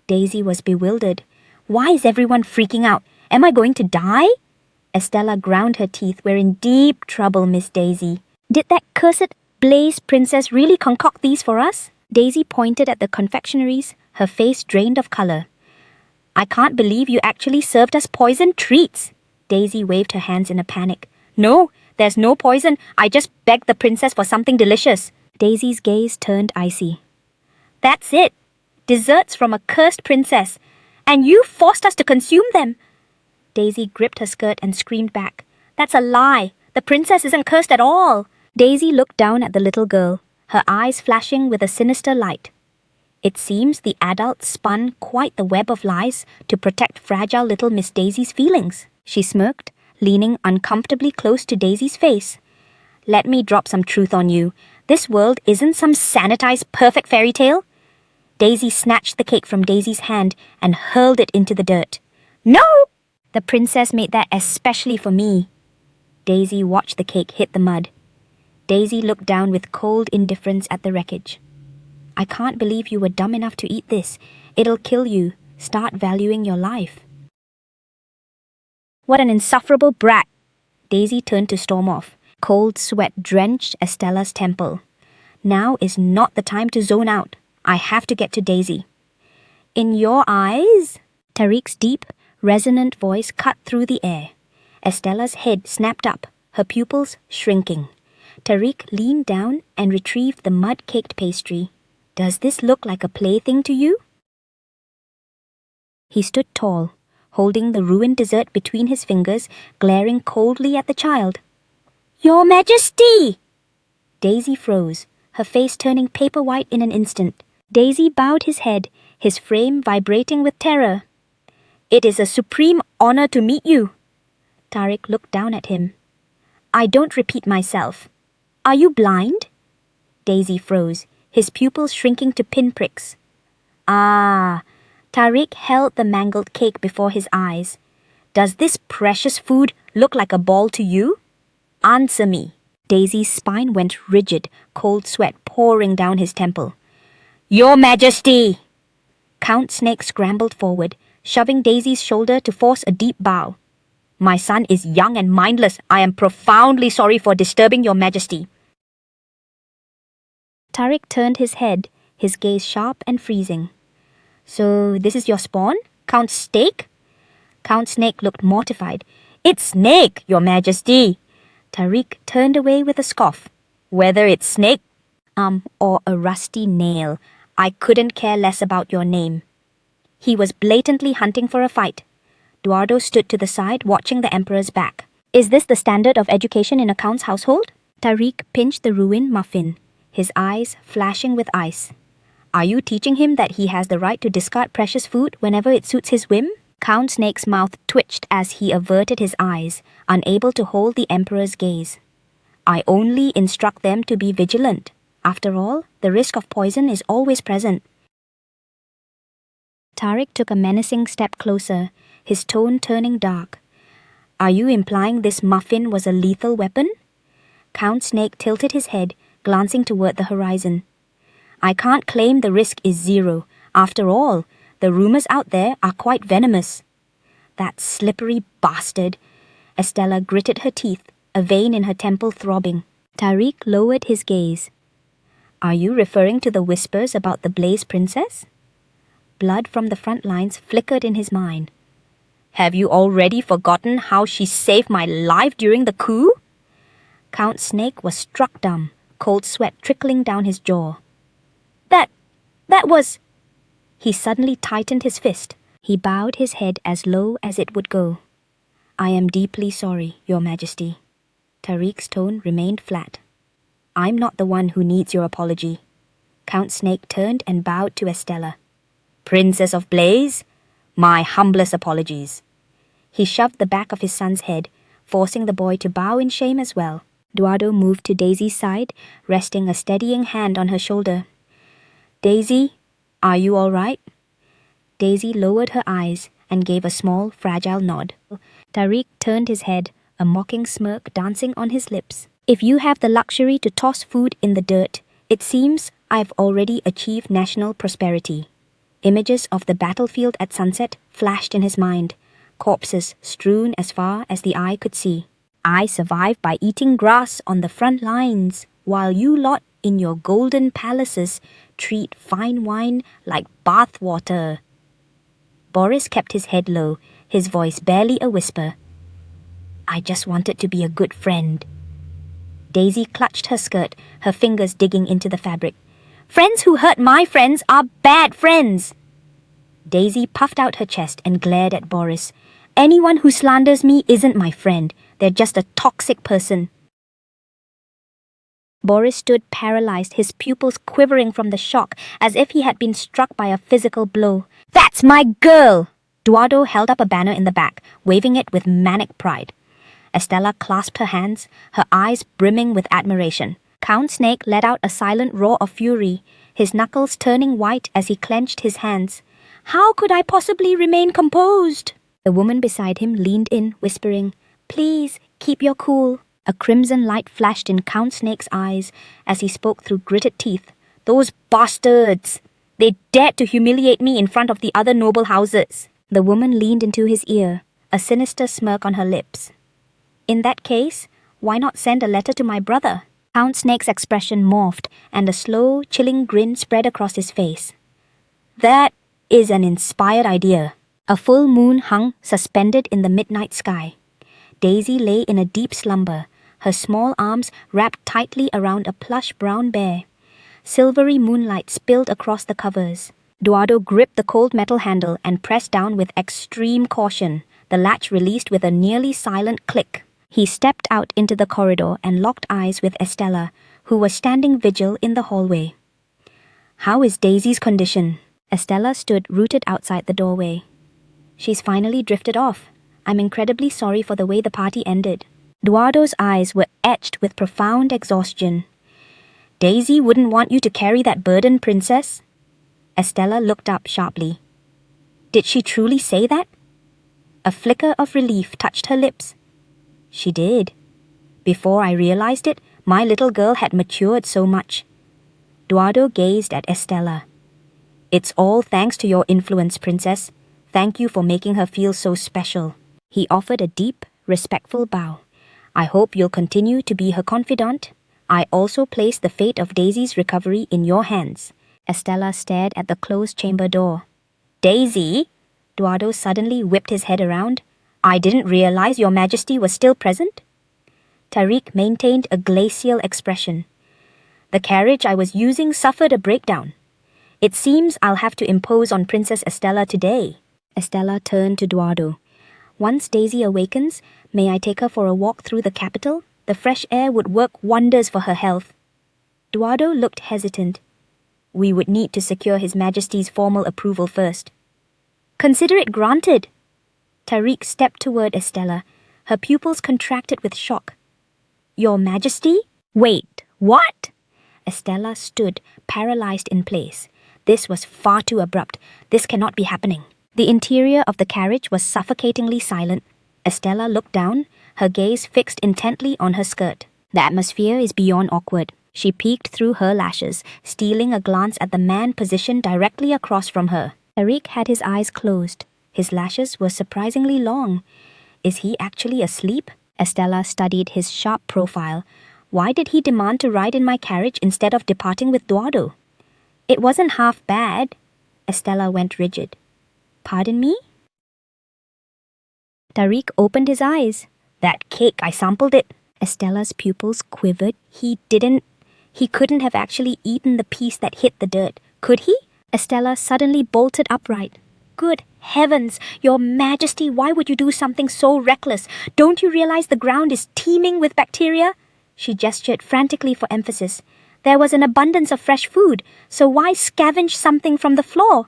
Daisy was bewildered. "Why is everyone freaking out? Am I going to die?" Estella ground her teeth. "We're in deep trouble, Miss Daisy. Did that cursed Blaze princess really concoct these for us?" Daisy pointed at the confectionaries, her face drained of color. "I can't believe you actually served us poisoned treats." Daisy waved her hands in a panic. "No, there's no poison. I just begged the princess for something delicious." Daisy's gaze turned icy. "That's it. Desserts from a cursed princess. And you forced us to consume them." Daisy gripped her skirt and screamed back. "That's a lie. The princess isn't cursed at all." Daisy looked down at the little girl, her eyes flashing with a sinister light. It seems the adults spun quite the web of lies to protect fragile little Miss Daisy's feelings. She smirked, leaning uncomfortably close to Daisy's face. "Let me drop some truth on you. This world isn't some sanitized perfect fairy tale." Daisy snatched the cake from Daisy's hand and hurled it into the dirt. "No! The princess made that especially for me." Daisy watched the cake hit the mud. Daisy looked down with cold indifference at the wreckage. "I can't believe you were dumb enough to eat this. It'll kill you. Start valuing your life." What an insufferable brat! Daisy turned to storm off. Cold sweat drenched Estella's temple. Now is not the time to zone out. I have to get to Daisy. In your eyes? Tariq's deep, resonant voice cut through the air. Estella's head snapped up, her pupils shrinking. Tariq leaned down and retrieved the mud-caked pastry. Does this look like a plaything to you? He stood tall, holding the ruined dessert between his fingers, glaring coldly at the child. Your Majesty! Daisy froze, her face turning paper white in an instant. Daisy bowed his head, his frame vibrating with terror. It is a supreme honor to meet you. Tariq looked down at him. I don't repeat myself. Are you blind? Daisy froze, his pupils shrinking to pinpricks. Ah, Tariq held the mangled cake before his eyes. Does this precious food look like a ball to you? Answer me. Daisy's spine went rigid, cold sweat pouring down his temple. Your Majesty! Count Snake scrambled forward, shoving Daisy's shoulder to force a deep bow. My son is young and mindless. I am profoundly sorry for disturbing your Majesty. Tariq turned his head, his gaze sharp and freezing. So this is your spawn, Count Steak? Count Snake looked mortified. It's Snake, your Majesty. Tariq turned away with a scoff. Whether it's Snake, or a rusty nail, I couldn't care less about your name. He was blatantly hunting for a fight. Eduardo stood to the side, watching the Emperor's back. Is this the standard of education in a Count's household? Tariq pinched the ruined muffin, his eyes flashing with ice. Are you teaching him that he has the right to discard precious food whenever it suits his whim? Count Snake's mouth twitched as he averted his eyes, unable to hold the Emperor's gaze. I only instruct them to be vigilant. After all, the risk of poison is always present. Tariq took a menacing step closer, his tone turning dark. Are you implying this muffin was a lethal weapon? Count Snake tilted his head, glancing toward the horizon. I can't claim the risk is zero. After all, the rumors out there are quite venomous. That slippery bastard. Estella gritted her teeth, a vein in her temple throbbing. Tariq lowered his gaze. Are you referring to the whispers about the Blaze Princess? Blood from the front lines flickered in his mind. Have you already forgotten how she saved my life during the coup? Count Snake was struck dumb, cold sweat trickling down his jaw. That was... He suddenly tightened his fist. He bowed his head as low as it would go. I am deeply sorry, Your Majesty. Tariq's tone remained flat. I'm not the one who needs your apology. Count Snake turned and bowed to Estella. Princess of Blaze, my humblest apologies. He shoved the back of his son's head, forcing the boy to bow in shame as well. Eduardo moved to Daisy's side, resting a steadying hand on her shoulder. Daisy, are you all right? Daisy lowered her eyes and gave a small, fragile nod. Tariq turned his head, a mocking smirk dancing on his lips. If you have the luxury to toss food in the dirt, it seems I've already achieved national prosperity. Images of the battlefield at sunset flashed in his mind, corpses strewn as far as the eye could see. I survived by eating grass on the front lines, while you lot in your golden palaces treat fine wine like bath water. Boris kept his head low, his voice barely a whisper. I just wanted to be a good friend. Daisy clutched her skirt, her fingers digging into the fabric. Friends who hurt my friends are bad friends. Daisy puffed out her chest and glared at Boris. Anyone who slanders me isn't my friend. They're just a toxic person. Boris stood paralyzed, his pupils quivering from the shock, as if he had been struck by a physical blow. That's my girl! Eduardo held up a banner in the back, waving it with manic pride. Estella clasped her hands, her eyes brimming with admiration. Count Snake let out a silent roar of fury, his knuckles turning white as he clenched his hands. How could I possibly remain composed? The woman beside him leaned in, whispering, Please, keep your cool. A crimson light flashed in Count Snake's eyes as he spoke through gritted teeth. Those bastards! They dared to humiliate me in front of the other noble houses. The woman leaned into his ear, a sinister smirk on her lips. In that case, why not send a letter to my brother? Count Snake's expression morphed, and a slow, chilling grin spread across his face. That is an inspired idea. A full moon hung suspended in the midnight sky. Daisy lay in a deep slumber, her small arms wrapped tightly around a plush brown bear. Silvery moonlight spilled across the covers. Eduardo gripped the cold metal handle and pressed down with extreme caution. The latch released with a nearly silent click. He stepped out into the corridor and locked eyes with Estella, who was standing vigil in the hallway. How is Daisy's condition? Estella stood rooted outside the doorway. She's finally drifted off. I'm incredibly sorry for the way the party ended. Eduardo's eyes were etched with profound exhaustion. Daisy wouldn't want you to carry that burden, princess? Estella looked up sharply. Did she truly say that? A flicker of relief touched her lips. She did. Before I realized it, my little girl had matured so much. Eduardo gazed at Estella. It's all thanks to your influence, princess. Thank you for making her feel so special. He offered a deep, respectful bow. I hope you'll continue to be her confidant. I also place the fate of Daisy's recovery in your hands. Estella stared at the closed chamber door. Daisy? Eduardo suddenly whipped his head around. I didn't realize your majesty was still present. Tariq maintained a glacial expression. The carriage I was using suffered a breakdown. It seems I'll have to impose on Princess Estella today. Estella turned to Eduardo. Once Daisy awakens, may I take her for a walk through the capital? The fresh air would work wonders for her health. Eduardo looked hesitant. We would need to secure His Majesty's formal approval first. Consider it granted. Tariq stepped toward Estella. Her pupils contracted with shock. Your Majesty? Wait, what? Estella stood, paralyzed in place. This was far too abrupt. This cannot be happening. The interior of the carriage was suffocatingly silent. Estella looked down, her gaze fixed intently on her skirt. The atmosphere is beyond awkward. She peeked through her lashes, stealing a glance at the man positioned directly across from her. Tariq had his eyes closed. His lashes were surprisingly long. Is he actually asleep? Estella studied his sharp profile. Why did he demand to ride in my carriage instead of departing with Eduardo? It wasn't half bad. Estella went rigid. Pardon me? Tariq opened his eyes. That cake, I sampled it. Estella's pupils quivered. He couldn't have actually eaten the piece that hit the dirt, could he? Estella suddenly bolted upright. Good heavens, Your Majesty, why would you do something so reckless? Don't you realize the ground is teeming with bacteria? She gestured frantically for emphasis. There was an abundance of fresh food, so why scavenge something from the floor?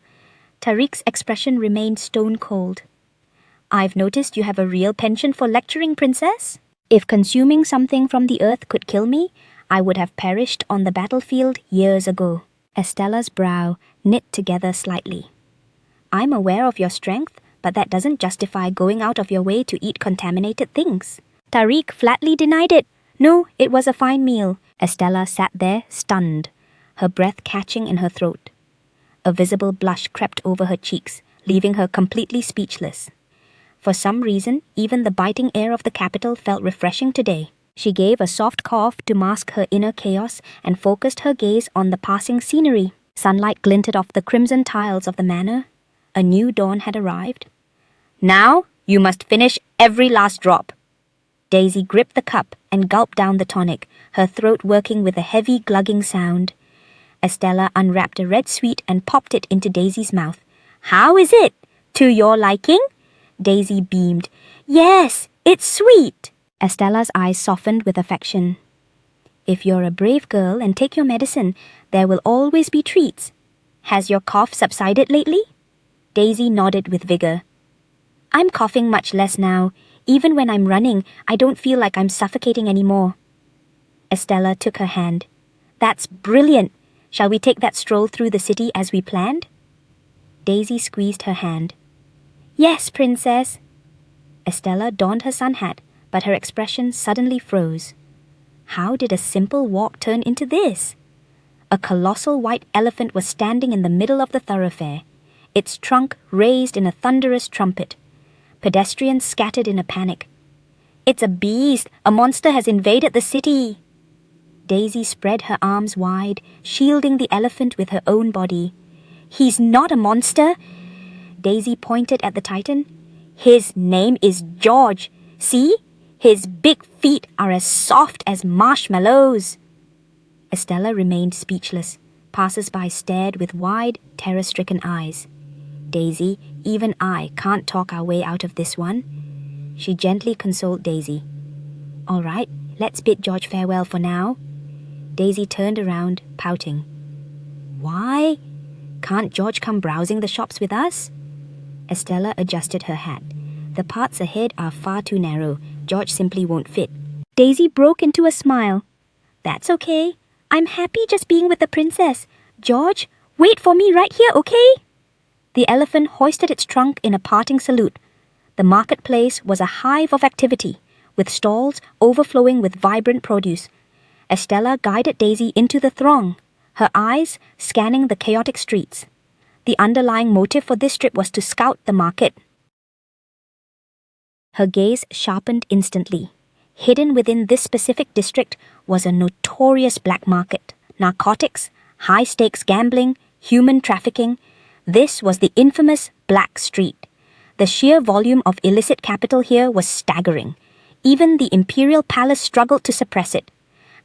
Tariq's expression remained stone cold. I've noticed you have a real penchant for lecturing, princess. If consuming something from the earth could kill me, I would have perished on the battlefield years ago. Estella's brow knit together slightly. I'm aware of your strength, but that doesn't justify going out of your way to eat contaminated things. Tariq flatly denied it. No, it was a fine meal. Estella sat there, stunned, her breath catching in her throat. A visible blush crept over her cheeks, leaving her completely speechless. For some reason, even the biting air of the capital felt refreshing today. She gave a soft cough to mask her inner chaos and focused her gaze on the passing scenery. Sunlight glinted off the crimson tiles of the manor. A new dawn had arrived. Now, you must finish every last drop. Daisy gripped the cup and gulped down the tonic, her throat working with a heavy glugging sound. Estella unwrapped a red sweet and popped it into Daisy's mouth. How is it? To your liking? Daisy beamed. Yes, it's sweet. Estella's eyes softened with affection. If you're a brave girl and take your medicine, there will always be treats. Has your cough subsided lately? Daisy nodded with vigor. I'm coughing much less now. Even when I'm running, I don't feel like I'm suffocating anymore. Estella took her hand. That's brilliant. Shall we take that stroll through the city as we planned? Daisy squeezed her hand. Yes, princess. Estella donned her sun hat, but her expression suddenly froze. How did a simple walk turn into this? A colossal white elephant was standing in the middle of the thoroughfare, its trunk raised in a thunderous trumpet. Pedestrians scattered in a panic. It's a beast! A monster has invaded the city! Daisy spread her arms wide, shielding the elephant with her own body. He's not a monster! Daisy pointed at the Titan. His name is George. See? His big feet are as soft as marshmallows. Estella remained speechless. Passers-by stared with wide, terror-stricken eyes. Daisy, even I can't talk our way out of this one. She gently consoled Daisy. All right, let's bid George farewell for now. Daisy turned around, pouting. Why? Can't George come browsing the shops with us? Estella adjusted her hat. The paths ahead are far too narrow. George simply won't fit. Daisy broke into a smile. That's okay. I'm happy just being with the princess. George, wait for me right here, okay? The elephant hoisted its trunk in a parting salute. The marketplace was a hive of activity, with stalls overflowing with vibrant produce. Estella guided Daisy into the throng, her eyes scanning the chaotic streets. The underlying motive for this trip was to scout the market. Her gaze sharpened instantly. Hidden within this specific district was a notorious black market. Narcotics, high-stakes gambling, human trafficking. This was the infamous Black Street. The sheer volume of illicit capital here was staggering. Even the imperial palace struggled to suppress it.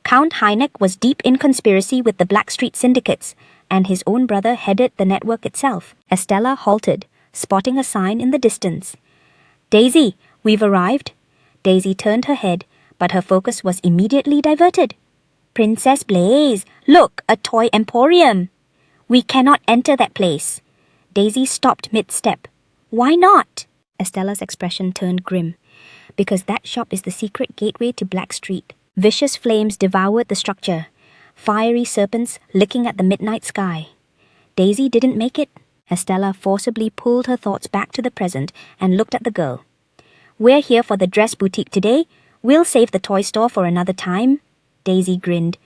Count Hynek was deep in conspiracy with the Black Street syndicates, and his own brother headed the network itself. Estella halted, spotting a sign in the distance. Daisy, we've arrived. Daisy turned her head, but her focus was immediately diverted. Princess Blaze, look, a toy emporium. We cannot enter that place. Daisy stopped mid-step. Why not? Estella's expression turned grim. Because that shop is the secret gateway to Black Street. Vicious flames devoured the structure, fiery serpents licking at the midnight sky. Daisy didn't make it. Estella forcibly pulled her thoughts back to the present and looked at the girl. We're here for the dress boutique today. We'll save the toy store for another time. Daisy grinned.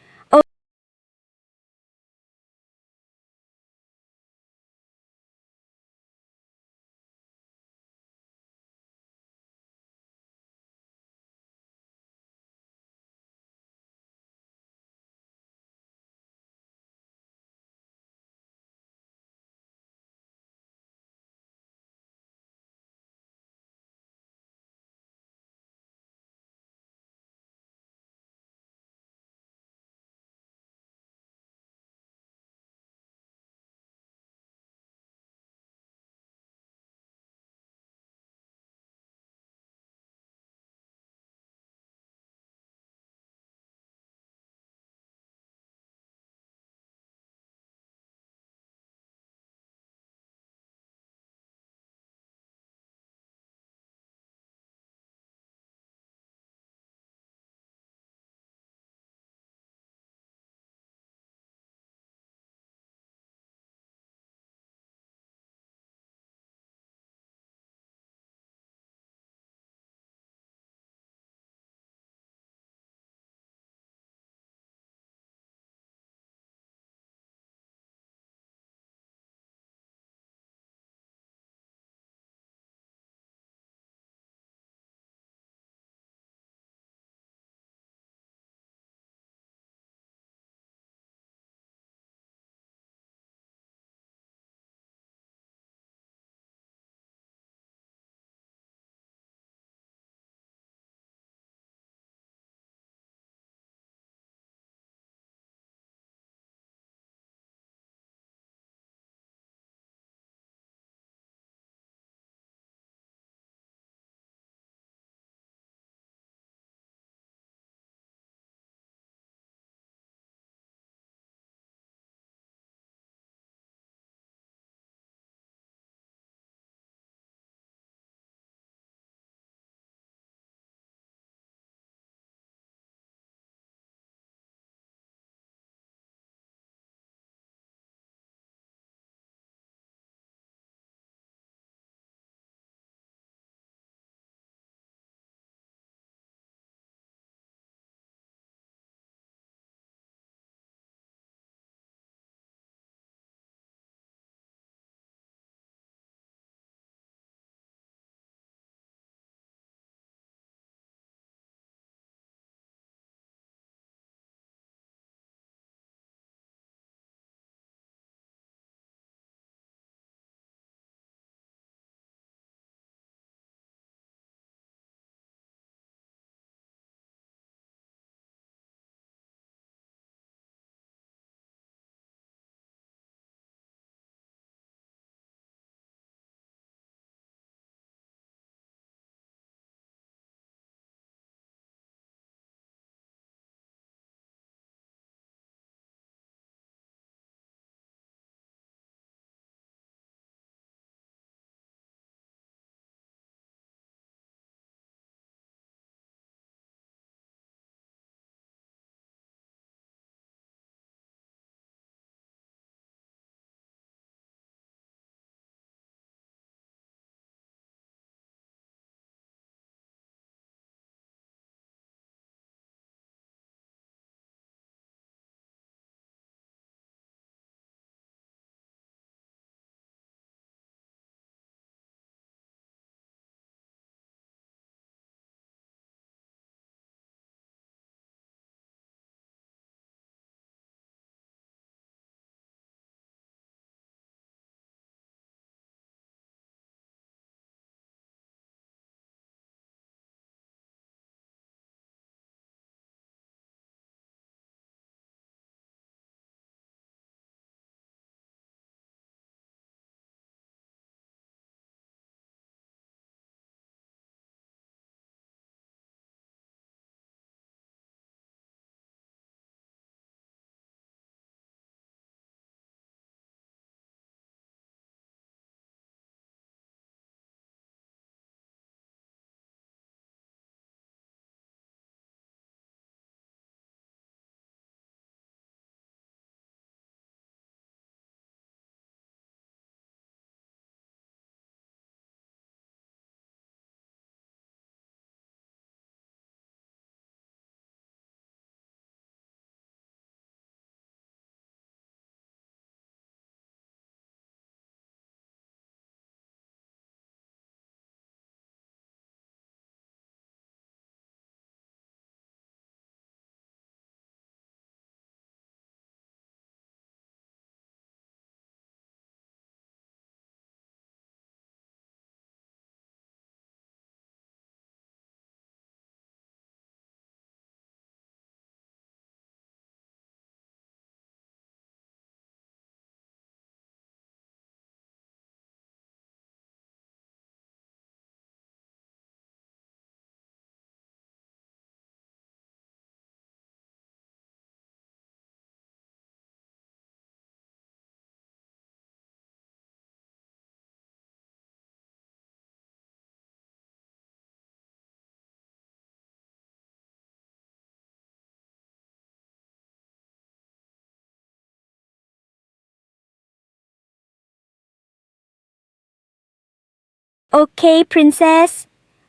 Okay, princess.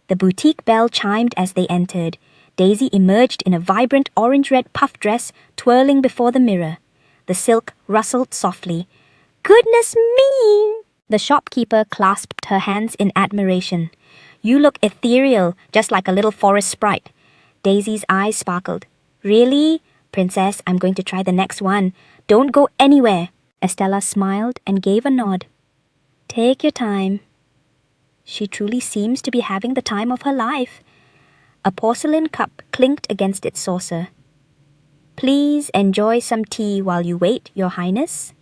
The boutique bell chimed as they entered. Daisy emerged in a vibrant orange-red puff dress, twirling before the mirror. The silk rustled softly. Goodness me! The shopkeeper clasped her hands in admiration. You look ethereal, just like a little forest sprite. Daisy's eyes sparkled. Really? Princess, I'm going to try the next one. Don't go anywhere. Estella smiled and gave a nod. Take your time. She truly seems to be having the time of her life. A porcelain cup clinked against its saucer. Please enjoy some tea while you wait, Your Highness.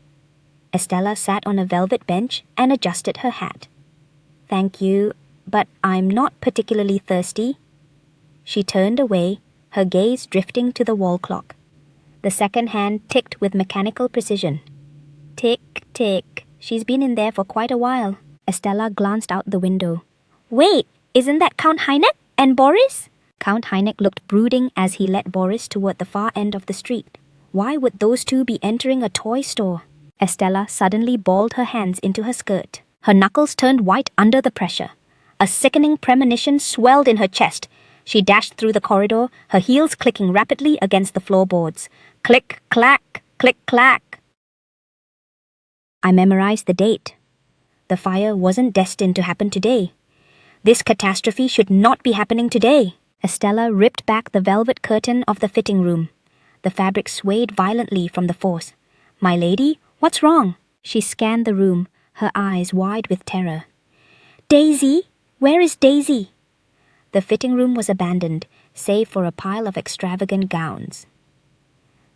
Estella sat on a velvet bench and adjusted her hat. Thank you, but I'm not particularly thirsty. She turned away, her gaze drifting to the wall clock. The second hand ticked with mechanical precision. Tick, tick. She's been in there for quite a while. Estella glanced out the window. Wait, isn't that Count Hynek and Boris? Count Hynek looked brooding as he led Boris toward the far end of the street. Why would those two be entering a toy store? Estella suddenly balled her hands into her skirt. Her knuckles turned white under the pressure. A sickening premonition swelled in her chest. She dashed through the corridor, her heels clicking rapidly against the floorboards. Click, clack, click, clack. I memorized the date. The fire wasn't destined to happen today. This catastrophe should not be happening today. Estella ripped back the velvet curtain of the fitting room. The fabric swayed violently from the force. My lady, what's wrong? She scanned the room, her eyes wide with terror. Daisy? Where is Daisy? The fitting room was abandoned, save for a pile of extravagant gowns.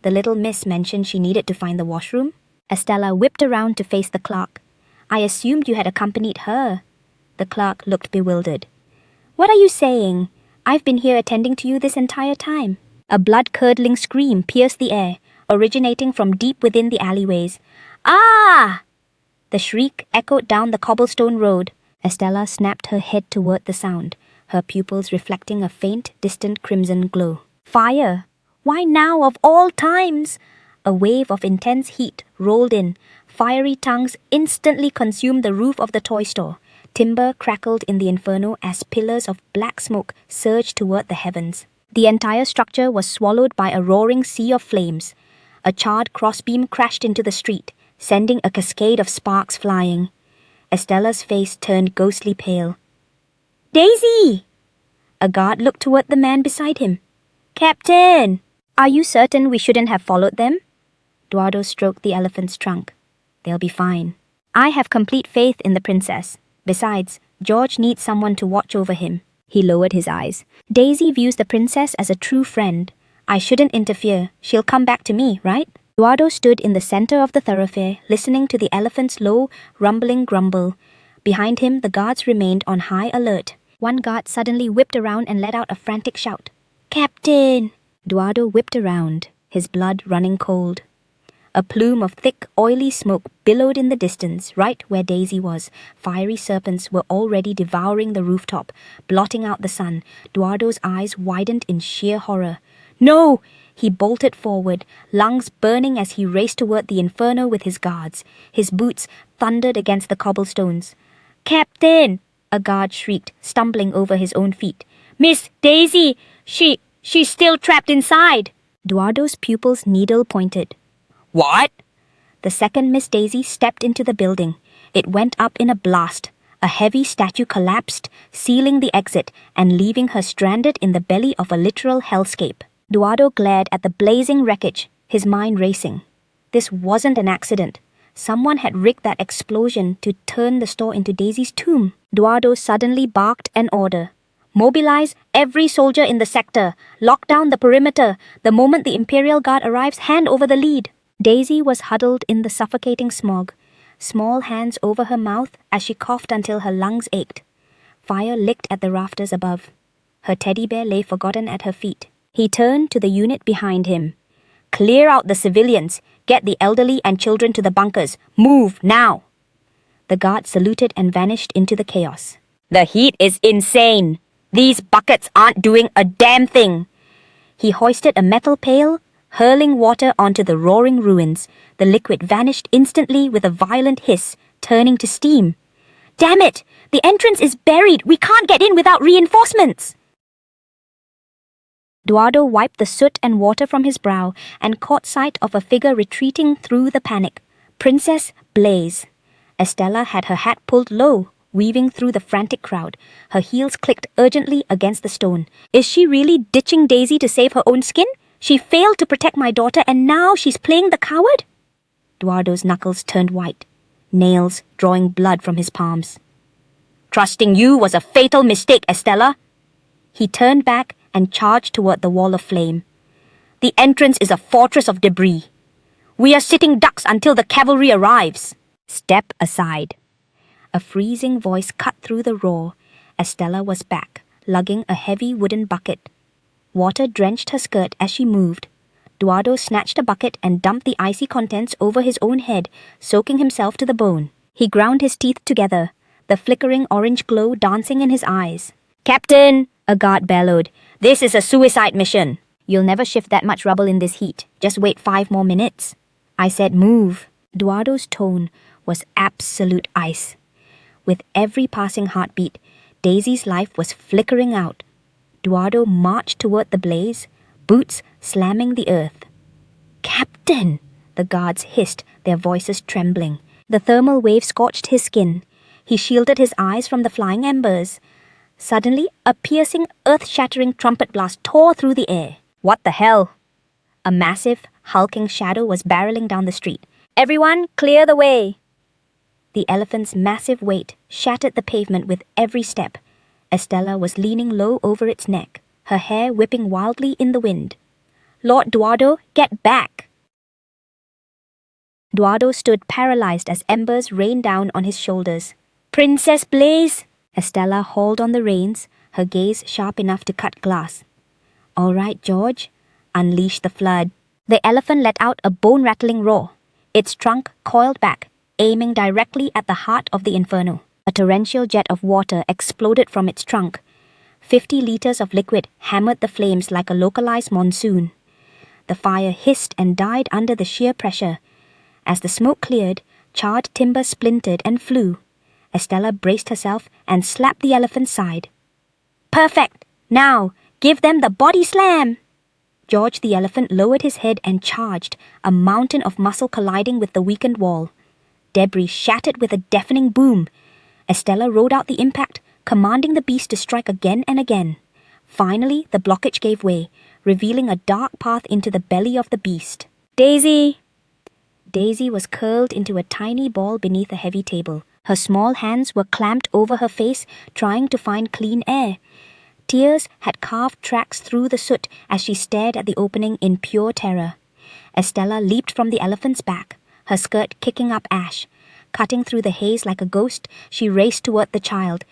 The little miss mentioned she needed to find the washroom. Estella whipped around to face the clerk. I assumed you had accompanied her. The clerk looked bewildered. What are you saying? I've been here attending to you this entire time. A blood-curdling scream pierced the air, originating from deep within the alleyways. Ah! The shriek echoed down the cobblestone road. Estella snapped her head toward the sound, her pupils reflecting a faint, distant crimson glow. Fire! Why now of all times? A wave of intense heat rolled in. Fiery tongues instantly consumed the roof of the toy store. Timber crackled in the inferno as pillars of black smoke surged toward the heavens. The entire structure was swallowed by a roaring sea of flames. A charred crossbeam crashed into the street, sending a cascade of sparks flying. Estella's face turned ghostly pale. Daisy! A guard looked toward the man beside him. Captain! Are you certain we shouldn't have followed them? Eduardo stroked the elephant's trunk. They'll be fine. I have complete faith in the princess. Besides, George needs someone to watch over him. He lowered his eyes. Daisy views the princess as a true friend. I shouldn't interfere. She'll come back to me, right? Eduardo stood in the center of the thoroughfare, listening to the elephant's low, rumbling grumble. Behind him, the guards remained on high alert. One guard suddenly whipped around and let out a frantic shout. Captain! Eduardo whipped around, his blood running cold. A plume of thick, oily smoke billowed in the distance, right where Daisy was. Fiery serpents were already devouring the rooftop, blotting out the sun. Eduardo's eyes widened in sheer horror. No! He bolted forward, lungs burning as he raced toward the inferno with his guards. His boots thundered against the cobblestones. Captain! A guard shrieked, stumbling over his own feet. Miss Daisy! She's still trapped inside! Eduardo's pupils needle-pointed. What? The second Miss Daisy stepped into the building. It went up in a blast. A heavy statue collapsed, sealing the exit and leaving her stranded in the belly of a literal hellscape. Eduardo glared at the blazing wreckage, his mind racing. This wasn't an accident. Someone had rigged that explosion to turn the store into Daisy's tomb. Eduardo suddenly barked an order. Mobilize every soldier in the sector. Lock down the perimeter. The moment the Imperial Guard arrives, hand over the lead. Daisy was huddled in the suffocating smog, small hands over her mouth as she coughed until her lungs ached. Fire licked at the rafters above. Her teddy bear lay forgotten at her feet. He turned to the unit behind him. Clear out the civilians. Get the elderly and children to the bunkers. Move, now! The guard saluted and vanished into the chaos. The heat is insane. These buckets aren't doing a damn thing. He hoisted a metal pail, hurling water onto the roaring ruins. The liquid vanished instantly with a violent hiss, turning to steam. Damn it! The entrance is buried! We can't get in without reinforcements! Eduardo wiped the soot and water from his brow and caught sight of a figure retreating through the panic. Princess Blaze. Estella had her hat pulled low, weaving through the frantic crowd. Her heels clicked urgently against the stone. Is she really ditching Daisy to save her own skin? She failed to protect my daughter and now she's playing the coward? Eduardo's knuckles turned white, nails drawing blood from his palms. Trusting you was a fatal mistake, Estella. He turned back and charged toward the wall of flame. The entrance is a fortress of debris. We are sitting ducks until the cavalry arrives. Step aside. A freezing voice cut through the roar. Estella was back, lugging a heavy wooden bucket. Water drenched her skirt as she moved. Eduardo snatched a bucket and dumped the icy contents over his own head, soaking himself to the bone. He ground his teeth together, the flickering orange glow dancing in his eyes. Captain, a guard bellowed, this is a suicide mission. You'll never shift that much rubble in this heat. Just wait 5 more minutes. I said move. Eduardo's tone was absolute ice. With every passing heartbeat, Daisy's life was flickering out. Eduardo marched toward the blaze, boots slamming the earth. Captain! The guards hissed, their voices trembling. The thermal wave scorched his skin. He shielded his eyes from the flying embers. Suddenly, a piercing, earth-shattering trumpet blast tore through the air. What the hell? A massive, hulking shadow was barreling down the street. Everyone, clear the way! The elephant's massive weight shattered the pavement with every step. Estella was leaning low over its neck, her hair whipping wildly in the wind. Lord Eduardo, get back! Eduardo stood paralyzed as embers rained down on his shoulders. Princess Blaze! Estella hauled on the reins, her gaze sharp enough to cut glass. All right, George. Unleash the flood. The elephant let out a bone-rattling roar. Its trunk coiled back, aiming directly at the heart of the inferno. A torrential jet of water exploded from its trunk. 50 liters of liquid hammered the flames like a localized monsoon. The fire hissed and died under the sheer pressure. As the smoke cleared, charred timber splintered and flew. Estella braced herself and slapped the elephant's side. Perfect! Now, give them the body slam! George the elephant lowered his head and charged, a mountain of muscle colliding with the weakened wall. Debris shattered with a deafening boom. Estella rode out the impact, commanding the beast to strike again and again. Finally, the blockage gave way, revealing a dark path into the belly of the beast. Daisy! Daisy was curled into a tiny ball beneath a heavy table. Her small hands were clamped over her face, trying to find clean air. Tears had carved tracks through the soot as she stared at the opening in pure terror. Estella leaped from the elephant's back, her skirt kicking up ash. Cutting through the haze like a ghost, she raced toward the child.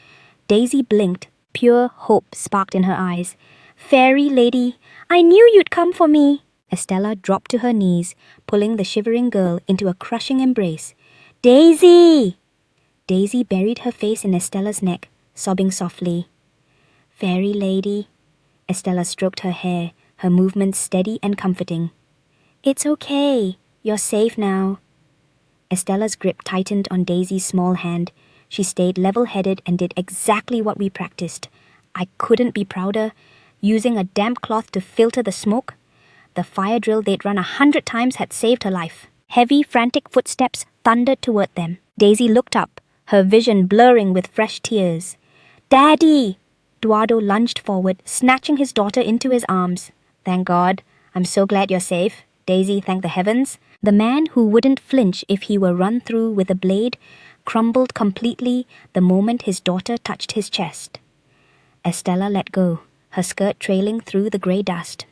Daisy blinked. Pure hope sparked in her eyes. Fairy lady, I knew you'd come for me. Estella dropped to her knees, pulling the shivering girl into a crushing embrace. Daisy! Daisy buried her face in Estella's neck, sobbing softly. Fairy lady. Estella stroked her hair, her movements steady and comforting. It's okay. You're safe now. Estella's grip tightened on Daisy's small hand. She stayed level-headed and did exactly what we practiced. I couldn't be prouder. Using a damp cloth to filter the smoke. The fire drill they'd run 100 times had saved her life. Heavy, frantic footsteps thundered toward them. Daisy looked up, her vision blurring with fresh tears. Daddy! Eduardo lunged forward, snatching his daughter into his arms. Thank God. I'm so glad you're safe. Daisy thanked the heavens. The man who wouldn't flinch if he were run through with a blade crumbled completely the moment his daughter touched his chest. Estella let go, her skirt trailing through the grey dust.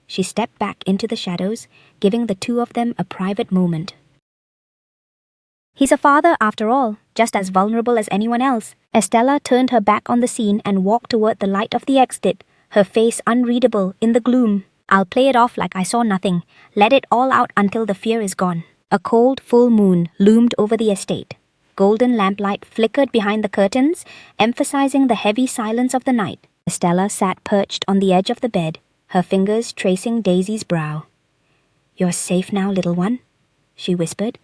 She stepped back into the shadows, giving the two of them a private moment. He's a father after all, just as vulnerable as anyone else. Estella turned her back on the scene and walked toward the light of the exit, her face unreadable in the gloom. I'll play it off like I saw nothing, let it all out until the fear is gone. A cold, full moon loomed over the estate. Golden lamplight flickered behind the curtains, emphasizing the heavy silence of the night. Estella sat perched on the edge of the bed, her fingers tracing Daisy's brow. You're safe now, little one, she whispered.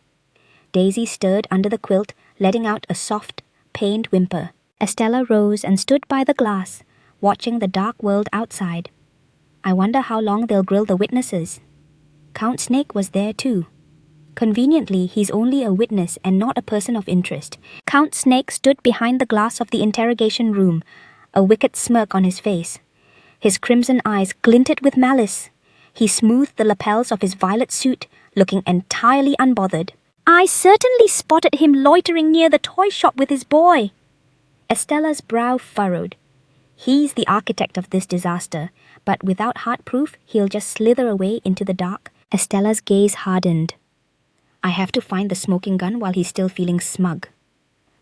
Daisy stirred under the quilt, letting out a soft, pained whimper. Estella rose and stood by the glass, watching the dark world outside. I wonder how long they'll grill the witnesses. Count Snake was there too. Conveniently, he's only a witness and not a person of interest. Count Snake stood behind the glass of the interrogation room, a wicked smirk on his face. His crimson eyes glinted with malice. He smoothed the lapels of his violet suit, looking entirely unbothered. I certainly spotted him loitering near the toy shop with his boy. Estella's brow furrowed. He's the architect of this disaster, but without heart proof, he'll just slither away into the dark. Estella's gaze hardened. I have to find the smoking gun while he's still feeling smug.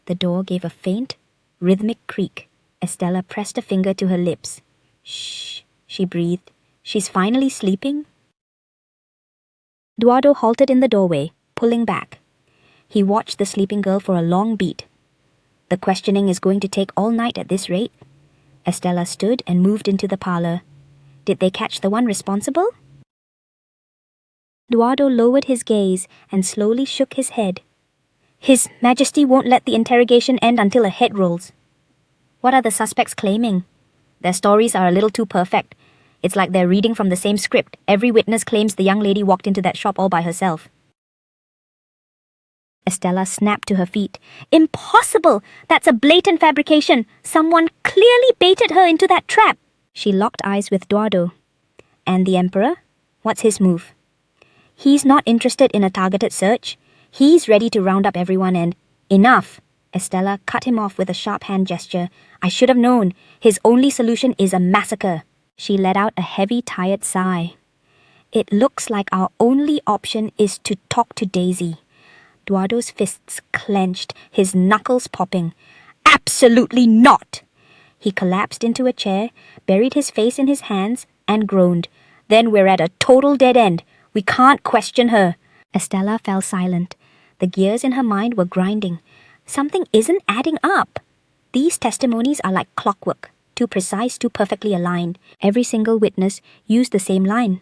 The door gave a faint, rhythmic creak. Estella pressed a finger to her lips. Shh, she breathed. She's finally sleeping? Eduardo halted in the doorway, pulling back. He watched the sleeping girl for a long beat. The questioning is going to take all night at this rate. Estella stood and moved into the parlor. Did they catch the one responsible? Eduardo lowered his gaze and slowly shook his head. His Majesty won't let the interrogation end until a head rolls. What are the suspects claiming? Their stories are a little too perfect. It's like they're reading from the same script. Every witness claims the young lady walked into that shop all by herself. Estella snapped to her feet. Impossible! That's a blatant fabrication. Someone clearly baited her into that trap. She locked eyes with Eduardo. And the Emperor? What's his move? He's not interested in a targeted search. He's ready to round up everyone and... Enough! Estella cut him off with a sharp hand gesture. I should have known. His only solution is a massacre. She let out a heavy, tired sigh. It looks like our only option is to talk to Daisy. Eduardo's fists clenched, his knuckles popping. Absolutely not! He collapsed into a chair, buried his face in his hands, and groaned. Then we're at a total dead end. We can't question her. Estella fell silent. The gears in her mind were grinding. Something isn't adding up. These testimonies are like clockwork. Too precise, too perfectly aligned. Every single witness used the same line.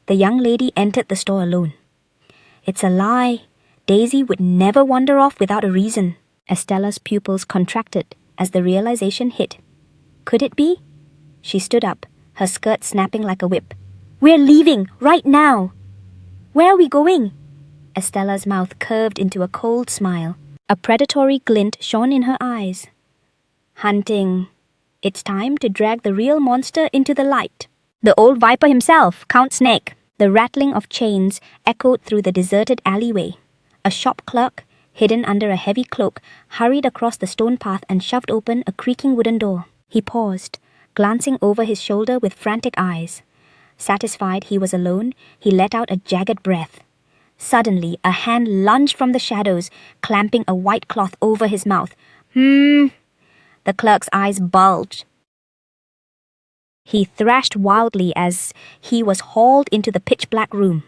The young lady entered the store alone. It's a lie. Daisy would never wander off without a reason. Estella's pupils contracted as the realization hit. Could it be? She stood up, her skirt snapping like a whip. We're leaving, right now. Where are we going? Estella's mouth curved into a cold smile. A predatory glint shone in her eyes. Hunting. It's time to drag the real monster into the light. The old viper himself, Count Snake. The rattling of chains echoed through the deserted alleyway. A shop clerk, hidden under a heavy cloak, hurried across the stone path and shoved open a creaking wooden door. He paused, glancing over his shoulder with frantic eyes. Satisfied he was alone, he let out a jagged breath. Suddenly, a hand lunged from the shadows, clamping a white cloth over his mouth. The clerk's eyes bulged. He thrashed wildly as he was hauled into the pitch-black room.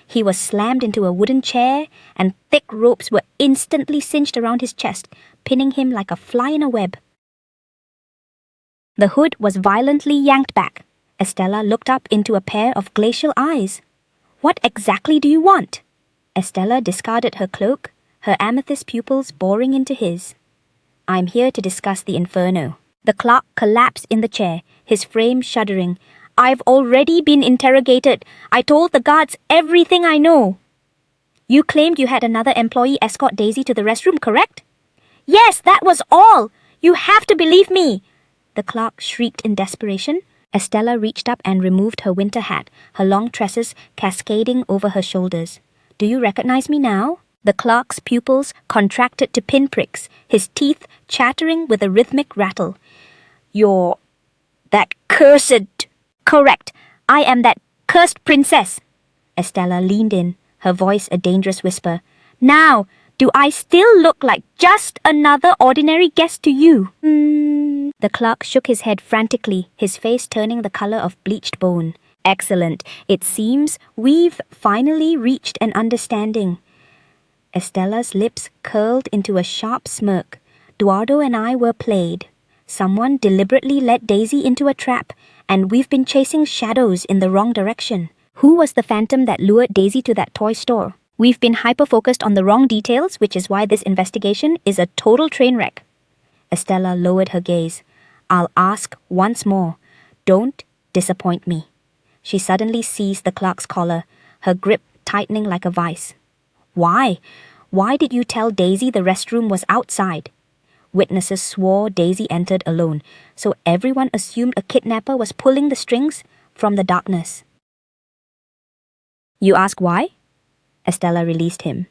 He was slammed into a wooden chair, and thick ropes were instantly cinched around his chest, pinning him like a fly in a web. The hood was violently yanked back. Estella looked up into a pair of glacial eyes. What exactly do you want? Estella discarded her cloak, her amethyst pupils boring into his. I'm here to discuss the inferno. The clerk collapsed in the chair, his frame shuddering. I've already been interrogated. I told the guards everything I know. You claimed you had another employee escort Daisy to the restroom, correct? Yes, that was all. You have to believe me. The clerk shrieked in desperation. Estella reached up and removed her winter hat, her long tresses cascading over her shoulders. Do you recognize me now? The clerk's pupils contracted to pinpricks, his teeth chattering with a rhythmic rattle. You're that cursed... Correct. I am that cursed princess. Estella leaned in, her voice a dangerous whisper. Now, do I still look like just another ordinary guest to you? The clerk shook his head frantically, his face turning the color of bleached bone. Excellent. It seems we've finally reached an understanding. Estella's lips curled into a sharp smirk. Eduardo and I were played. Someone deliberately led Daisy into a trap, and we've been chasing shadows in the wrong direction. Who was the phantom that lured Daisy to that toy store? We've been hyper-focused on the wrong details, which is why this investigation is a total train wreck. Estella lowered her gaze. I'll ask once more. Don't disappoint me. She suddenly seized the clerk's collar, her grip tightening like a vice. Why? Why did you tell Daisy the restroom was outside? Witnesses swore Daisy entered alone, so everyone assumed a kidnapper was pulling the strings from the darkness. You ask why? Estella released him.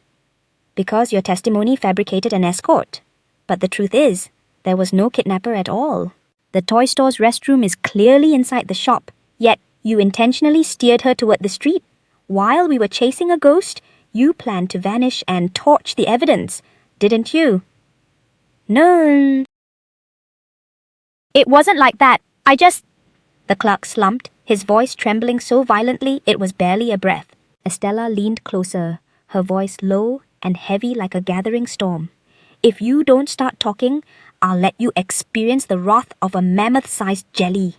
Because your testimony fabricated an escort. But the truth is, there was no kidnapper at all. The toy store's restroom is clearly inside the shop, yet you intentionally steered her toward the street. While we were chasing a ghost, you planned to vanish and torch the evidence, didn't you? No. It wasn't like that. The clerk slumped, his voice trembling so violently it was barely a breath. Estella leaned closer, her voice low and heavy like a gathering storm. If you don't start talking, I'll let you experience the wrath of a mammoth-sized jelly.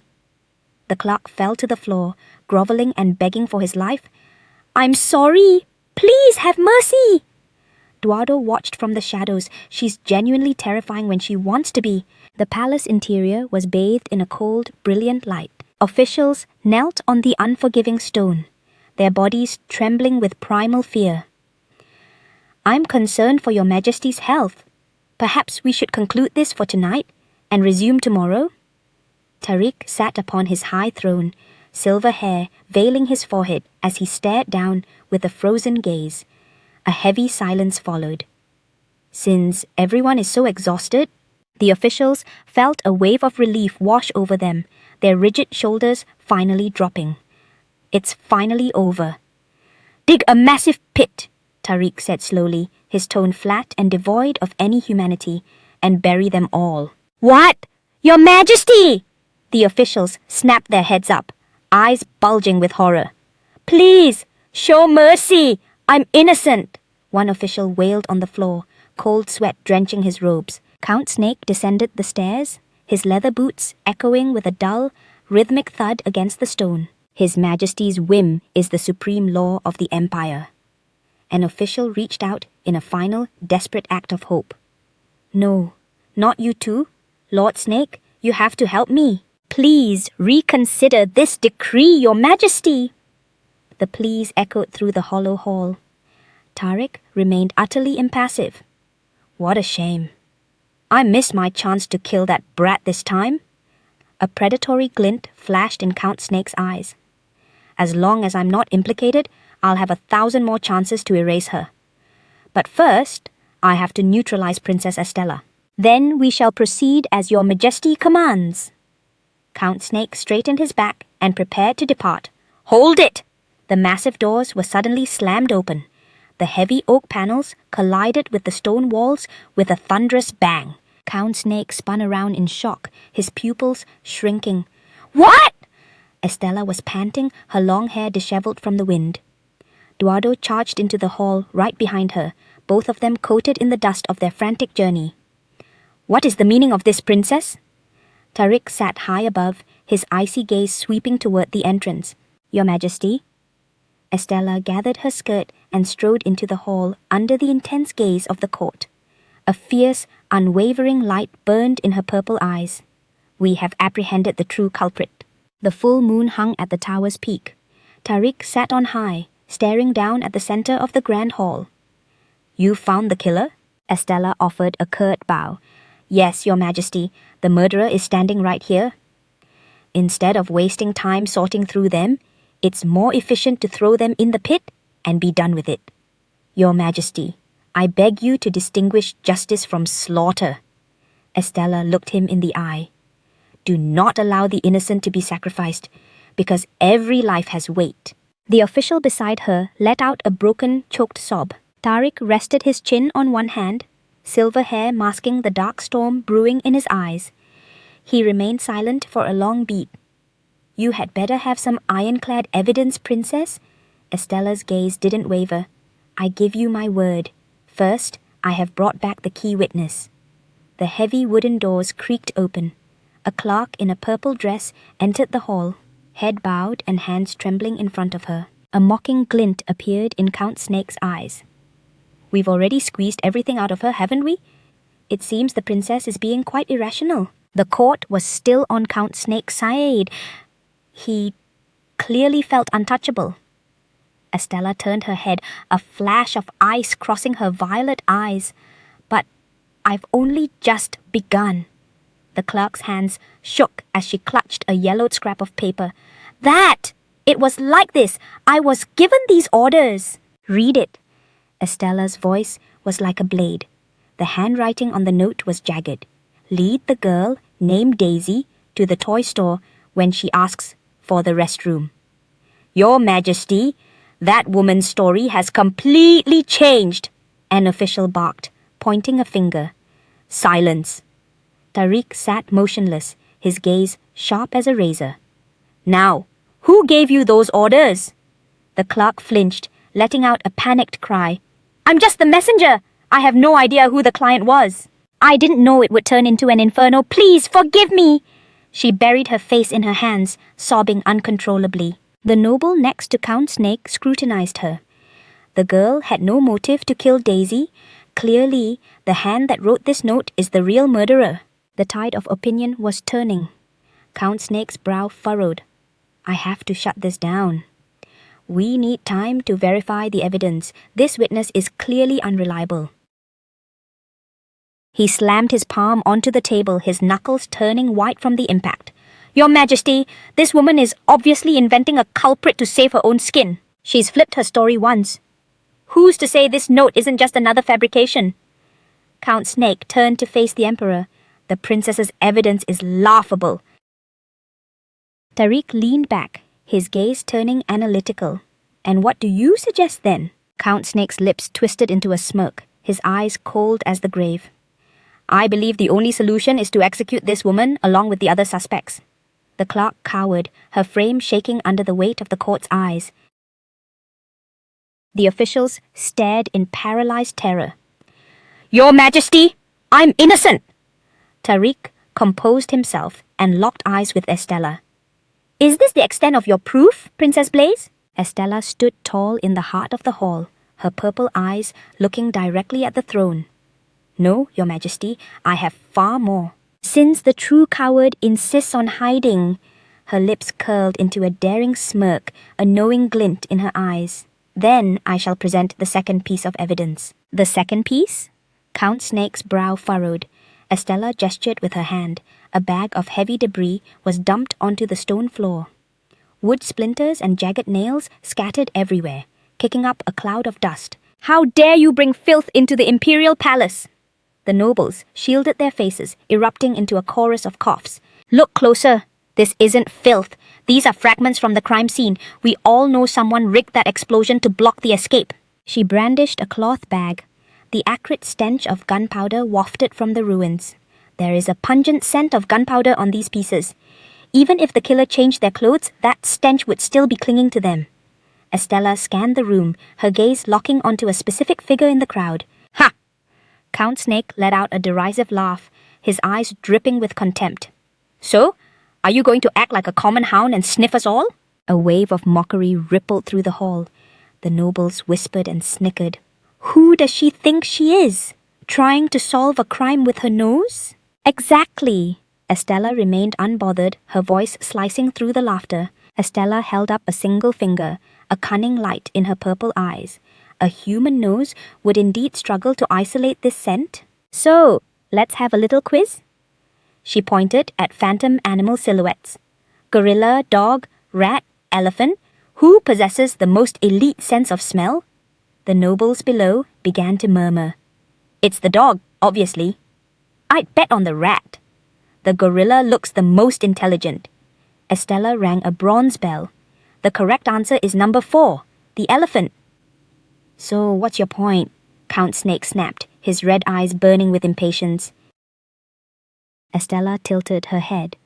The clerk fell to the floor, groveling and begging for his life. I'm sorry. Please have mercy. Eduardo watched from the shadows. She's genuinely terrifying when she wants to be. The palace interior was bathed in a cold, brilliant light. Officials knelt on the unforgiving stone, their bodies trembling with primal fear. I'm concerned for your Majesty's health. Perhaps we should conclude this for tonight and resume tomorrow? Tariq sat upon his high throne, silver hair veiling his forehead as he stared down with a frozen gaze. A heavy silence followed. Since everyone is so exhausted, the officials felt a wave of relief wash over them, their rigid shoulders finally dropping. It's finally over. Dig a massive pit, Tariq said slowly, his tone flat and devoid of any humanity, and bury them all. What? Your Majesty! The officials snapped their heads up, eyes bulging with horror. Please, show mercy! I'm innocent! One official wailed on the floor, cold sweat drenching his robes. Count Snake descended the stairs, his leather boots echoing with a dull, rhythmic thud against the stone. His Majesty's whim is the supreme law of the Empire. An official reached out in a final, desperate act of hope. No, not you too. Lord Snake, you have to help me. Please reconsider this decree, Your Majesty. The pleas echoed through the hollow hall. Tariq remained utterly impassive. What a shame. I missed my chance to kill that brat this time. A predatory glint flashed in Count Snake's eyes. As long as I'm not implicated, I'll have 1,000 more chances to erase her. But first, I have to neutralize Princess Estella. Then we shall proceed as Your Majesty commands. Count Snake straightened his back and prepared to depart. Hold it! The massive doors were suddenly slammed open. The heavy oak panels collided with the stone walls with a thunderous bang. Count Snake spun around in shock, his pupils shrinking. What? Estella was panting, her long hair disheveled from the wind. Eduardo charged into the hall right behind her, both of them coated in the dust of their frantic journey. What is the meaning of this, Princess? Tariq sat high above, his icy gaze sweeping toward the entrance. Your Majesty? Estella gathered her skirt and strode into the hall under the intense gaze of the court. A fierce, unwavering light burned in her purple eyes. We have apprehended the true culprit. The full moon hung at the tower's peak. Tariq sat on high, staring down at the center of the grand hall. You found the killer? Estella offered a curt bow. Yes, Your Majesty, the murderer is standing right here. Instead of wasting time sorting through them, it's more efficient to throw them in the pit and be done with it. Your Majesty, I beg you to distinguish justice from slaughter. Estella looked him in the eye. Do not allow the innocent to be sacrificed, because every life has weight. The official beside her let out a broken, choked sob. Tariq rested his chin on one hand, silver hair masking the dark storm brewing in his eyes. He remained silent for a long beat. You had better have some ironclad evidence, Princess. Estella's gaze didn't waver. I give you my word. First, I have brought back the key witness. The heavy wooden doors creaked open. A clerk in a purple dress entered the hall, head bowed and hands trembling in front of her. A mocking glint appeared in Count Snake's eyes. We've already squeezed everything out of her, haven't we? It seems the princess is being quite irrational. The court was still on Count Snake's side. He clearly felt untouchable. Estella turned her head, a flash of ice crossing her violet eyes. But I've only just begun. The clerk's hands shook as she clutched a yellowed scrap of paper. That! It was like this. I was given these orders. Read it. Estella's voice was like a blade. The handwriting on the note was jagged. Lead the girl, named Daisy, to the toy store when she asks for the restroom. Your Majesty, that woman's story has completely changed, an official barked, pointing a finger. Silence. Tariq sat motionless, his gaze sharp as a razor. Now, who gave you those orders? The clerk flinched, letting out a panicked cry. I'm just the messenger. I have no idea who the client was. I didn't know it would turn into an inferno. Please forgive me. She buried her face in her hands, sobbing uncontrollably. The noble next to Count Snake scrutinized her. The girl had no motive to kill Daisy. Clearly, the hand that wrote this note is the real murderer. The tide of opinion was turning. Count Snake's brow furrowed. I have to shut this down. We need time to verify the evidence. This witness is clearly unreliable. He slammed his palm onto the table, his knuckles turning white from the impact. Your Majesty, this woman is obviously inventing a culprit to save her own skin. She's flipped her story once. Who's to say this note isn't just another fabrication? Count Snake turned to face the Emperor. The princess's evidence is laughable. Tariq leaned back, his gaze turning analytical. And what do you suggest then? Count Snake's lips twisted into a smirk, his eyes cold as the grave. I believe the only solution is to execute this woman along with the other suspects. The clerk cowered, her frame shaking under the weight of the court's eyes. The officials stared in paralyzed terror. Your Majesty, I'm innocent! Tariq composed himself and locked eyes with Estella. Is this the extent of your proof, Princess Blaze? Estella stood tall in the heart of the hall, her purple eyes looking directly at the throne. No, Your Majesty, I have far more. Since the true coward insists on hiding, her lips curled into a daring smirk, a knowing glint in her eyes. Then I shall present the second piece of evidence. The second piece? Count Snake's brow furrowed. Estella gestured with her hand. A bag of heavy debris was dumped onto the stone floor. Wood splinters and jagged nails scattered everywhere, kicking up a cloud of dust. How dare you bring filth into the imperial palace? The nobles shielded their faces, erupting into a chorus of coughs. Look closer. This isn't filth. These are fragments from the crime scene. We all know someone rigged that explosion to block the escape. She brandished a cloth bag. The acrid stench of gunpowder wafted from the ruins. There is a pungent scent of gunpowder on these pieces. Even if the killer changed their clothes, that stench would still be clinging to them. Estella scanned the room, her gaze locking onto a specific figure in the crowd. Ha! Count Snake let out a derisive laugh, his eyes dripping with contempt. So, are you going to act like a common hound and sniff us all? A wave of mockery rippled through the hall. The nobles whispered and snickered. Who does she think she is? Trying to solve a crime with her nose? Exactly. Estella remained unbothered, her voice slicing through the laughter. Estella held up a single finger, a cunning light in her purple eyes. A human nose would indeed struggle to isolate this scent. So, let's have a little quiz. She pointed at phantom animal silhouettes. Gorilla, dog, rat, elephant. Who possesses the most elite sense of smell? The nobles below began to murmur. It's the dog, obviously. I'd bet on the rat. The gorilla looks the most intelligent. Estella rang a bronze bell. The correct answer is number 4, the elephant. So what's your point? Count Snake snapped, his red eyes burning with impatience. Estella tilted her head.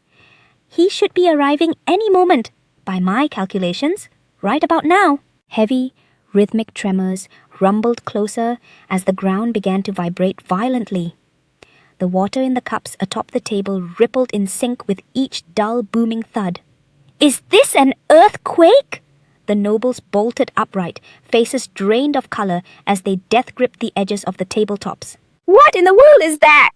He should be arriving any moment, by my calculations, right about now. Heavy, rhythmic tremors rumbled closer as the ground began to vibrate violently. The water in the cups atop the table rippled in sync with each dull, booming thud. Is this an earthquake? The nobles bolted upright, faces drained of color as they death-gripped the edges of the tabletops. What in the world is that?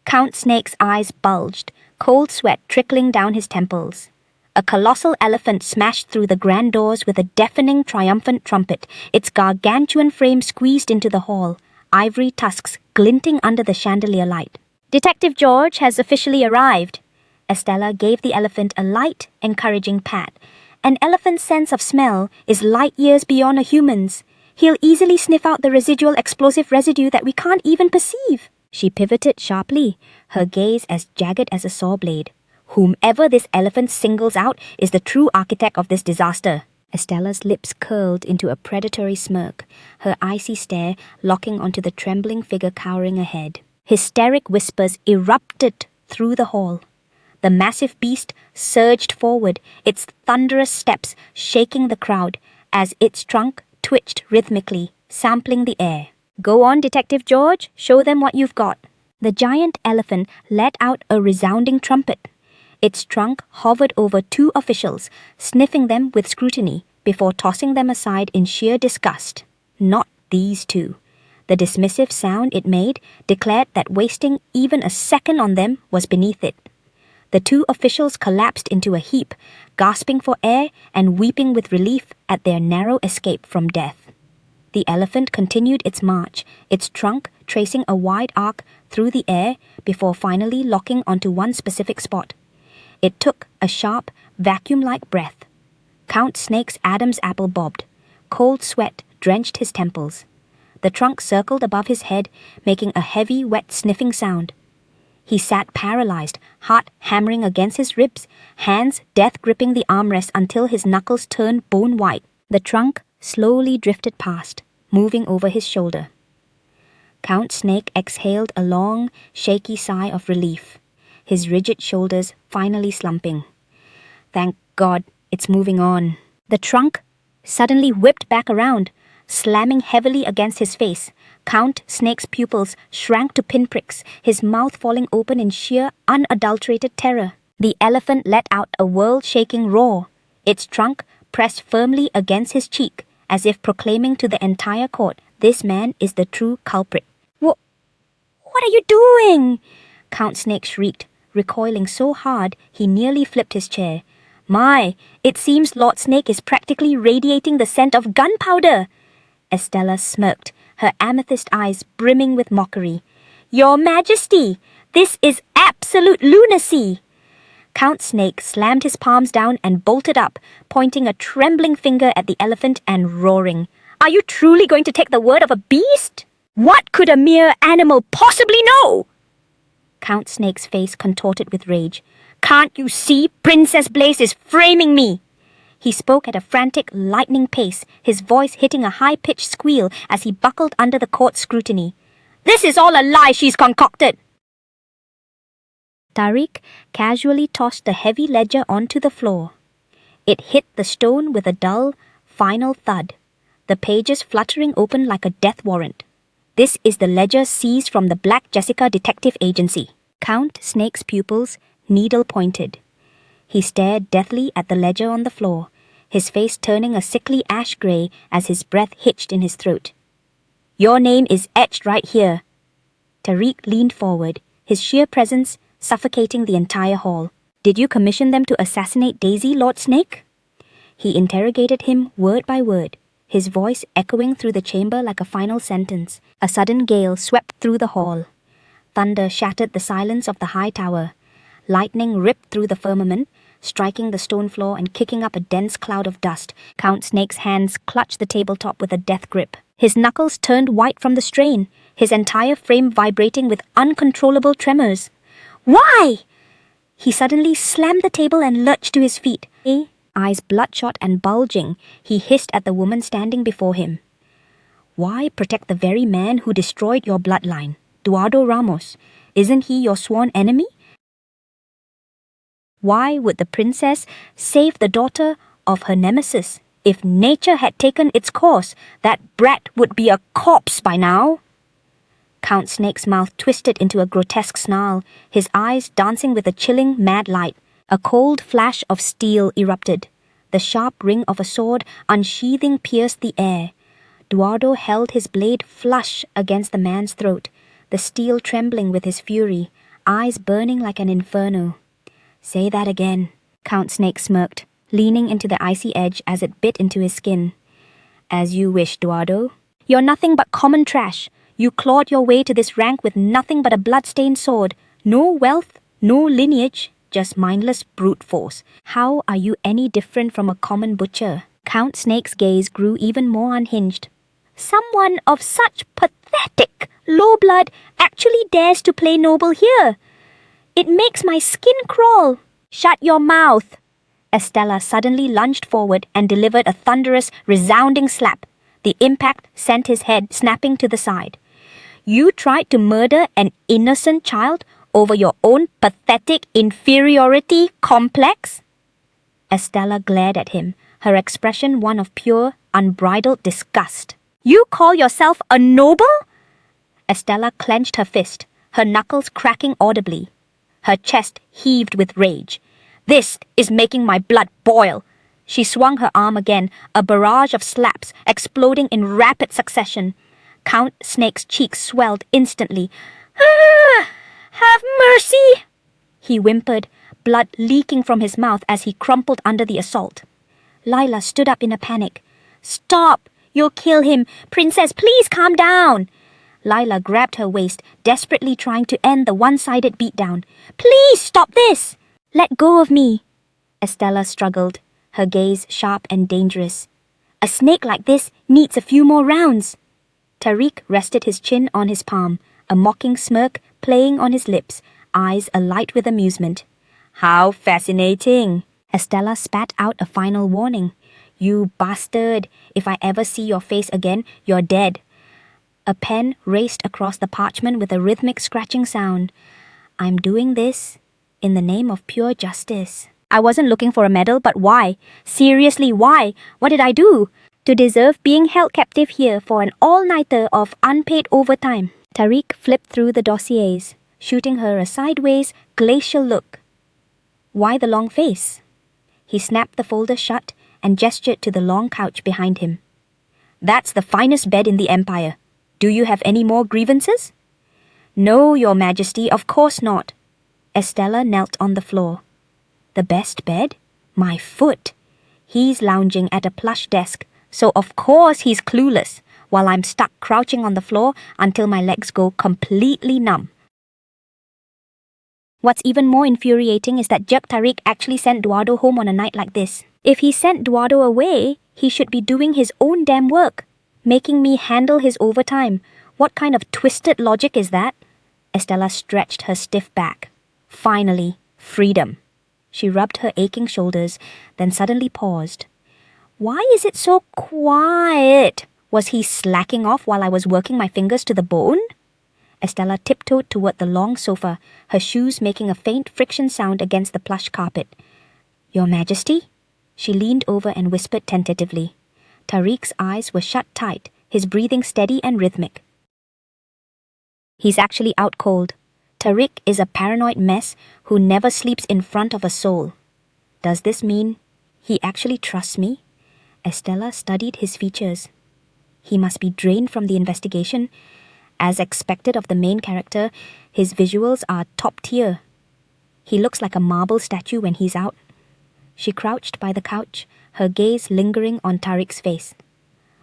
Count Snake's eyes bulged, cold sweat trickling down his temples. A colossal elephant smashed through the grand doors with a deafening, triumphant trumpet, its gargantuan frame squeezed into the hall, ivory tusks glinting under the chandelier light. Detective George has officially arrived. Estella gave the elephant a light, encouraging pat. An elephant's sense of smell is light years beyond a human's. He'll easily sniff out the residual explosive residue that we can't even perceive. She pivoted sharply, her gaze as jagged as a saw blade. Whomever this elephant singles out is the true architect of this disaster. Estella's lips curled into a predatory smirk, her icy stare locking onto the trembling figure cowering ahead. Hysteric whispers erupted through the hall. The massive beast surged forward, its thunderous steps shaking the crowd as its trunk twitched rhythmically, sampling the air. Go on, Detective George, show them what you've got. The giant elephant let out a resounding trumpet. Its trunk hovered over two officials, sniffing them with scrutiny before tossing them aside in sheer disgust. Not these two. The dismissive sound it made declared that wasting even a second on them was beneath it. The two officials collapsed into a heap, gasping for air and weeping with relief at their narrow escape from death. The elephant continued its march, its trunk tracing a wide arc through the air before finally locking onto one specific spot. It took a sharp, vacuum-like breath. Count Snake's Adam's apple bobbed. Cold sweat drenched his temples. The trunk circled above his head, making a heavy, wet sniffing sound. He sat paralyzed, heart hammering against his ribs, hands death-gripping the armrest until his knuckles turned bone-white. The trunk slowly drifted past, moving over his shoulder. Count Snake exhaled a long, shaky sigh of relief, his rigid shoulders finally slumping. Thank God, it's moving on. The trunk suddenly whipped back around, slamming heavily against his face. Count Snake's pupils shrank to pinpricks, his mouth falling open in sheer, unadulterated terror. The elephant let out a world-shaking roar. Its trunk pressed firmly against his cheek, as if proclaiming to the entire court, this man is the true culprit. What are you doing? Count Snake shrieked, recoiling so hard he nearly flipped his chair. My, it seems Lord Snake is practically radiating the scent of gunpowder. Estella smirked, her amethyst eyes brimming with mockery. Your Majesty, this is absolute lunacy! Count Snake slammed his palms down and bolted up, pointing a trembling finger at the elephant and roaring. Are you truly going to take the word of a beast? What could a mere animal possibly know? Count Snake's face contorted with rage. Can't you see Princess Blaze is framing me? He spoke at a frantic, lightning pace, his voice hitting a high-pitched squeal as he buckled under the court's scrutiny. This is all a lie she's concocted! Tariq casually tossed the heavy ledger onto the floor. It hit the stone with a dull, final thud, the pages fluttering open like a death warrant. This is the ledger seized from the Black Jessica Detective Agency. Count Snake's pupils needle-pointed. He stared deathly at the ledger on the floor, his face turning a sickly ash grey as his breath hitched in his throat. Your name is etched right here. Tariq leaned forward, his sheer presence suffocating the entire hall. Did you commission them to assassinate Daisy, Lord Snake? He interrogated him word by word, his voice echoing through the chamber like a final sentence. A sudden gale swept through the hall. Thunder shattered the silence of the high tower. Lightning ripped through the firmament, striking the stone floor and kicking up a dense cloud of dust. Count Snake's hands clutched the tabletop with a death grip. His knuckles turned white from the strain, his entire frame vibrating with uncontrollable tremors. Why? He suddenly slammed the table and lurched to his feet. Eyes bloodshot and bulging, he hissed at the woman standing before him. Why protect the very man who destroyed your bloodline, Eduardo Ramos? Isn't he your sworn enemy? Why would the princess save the daughter of her nemesis? If nature had taken its course, that brat would be a corpse by now. Count Snake's mouth twisted into a grotesque snarl, his eyes dancing with a chilling, mad light. A cold flash of steel erupted. The sharp ring of a sword unsheathing pierced the air. Eduardo held his blade flush against the man's throat, the steel trembling with his fury, eyes burning like an inferno. "Say that again," Count Snake smirked, leaning into the icy edge as it bit into his skin. "As you wish, Eduardo. You're nothing but common trash. You clawed your way to this rank with nothing but a blood-stained sword. No wealth, no lineage, just mindless brute force. How are you any different from a common butcher?" Count Snake's gaze grew even more unhinged. "Someone of such pathetic low blood actually dares to play noble here. It makes my skin crawl." "Shut your mouth!" Estella suddenly lunged forward and delivered a thunderous, resounding slap. The impact sent his head snapping to the side. "You tried to murder an innocent child over your own pathetic inferiority complex?" Estella glared at him, her expression one of pure, unbridled disgust. "You call yourself a noble?" Estella clenched her fist, her knuckles cracking audibly. Her chest heaved with rage. "This is making my blood boil." She swung her arm again, a barrage of slaps exploding in rapid succession. Count Snake's cheeks swelled instantly. "Ah, have mercy!" he whimpered, blood leaking from his mouth as he crumpled under the assault. Lila stood up in a panic. "Stop! You'll kill him! Princess, please calm down!" Lila grabbed her waist, desperately trying to end the one-sided beatdown. "Please stop this!" "Let go of me!" Estella struggled, her gaze sharp and dangerous. "A snake like this needs a few more rounds." Tariq rested his chin on his palm, a mocking smirk playing on his lips, eyes alight with amusement. "How fascinating!" Estella spat out a final warning. "You bastard! If I ever see your face again, you're dead." A pen raced across the parchment with a rhythmic scratching sound. "I'm doing this in the name of pure justice." "I wasn't looking for a medal, but why? Seriously, why? What did I do to deserve being held captive here for an all-nighter of unpaid overtime?" Tariq flipped through the dossiers, shooting her a sideways, glacial look. "Why the long face?" He snapped the folder shut and gestured to the long couch behind him. "That's the finest bed in the Empire. Do you have any more grievances?" "No, Your Majesty, of course not." Estella knelt on the floor. "The best bed? My foot. He's lounging at a plush desk, so of course he's clueless, while I'm stuck crouching on the floor until my legs go completely numb." What's even more infuriating is that Jerk Tariq actually sent Eduardo home on a night like this. If he sent Eduardo away, he should be doing his own damn work, making me handle his overtime. What kind of twisted logic is that? Estella stretched her stiff back. Finally, freedom. She rubbed her aching shoulders, then suddenly paused. "Why is it so quiet? Was he slacking off while I was working my fingers to the bone?" Estella tiptoed toward the long sofa, her shoes making a faint friction sound against the plush carpet. "Your Majesty?" She leaned over and whispered tentatively. Tariq's eyes were shut tight, his breathing steady and rhythmic. "He's actually out cold. Tariq is a paranoid mess who never sleeps in front of a soul. Does this mean he actually trusts me?" Estella studied his features. He must be drained from the investigation. As expected of the main character, his visuals are top tier. He looks like a marble statue when he's out. She crouched by the couch, her gaze lingering on Tariq's face.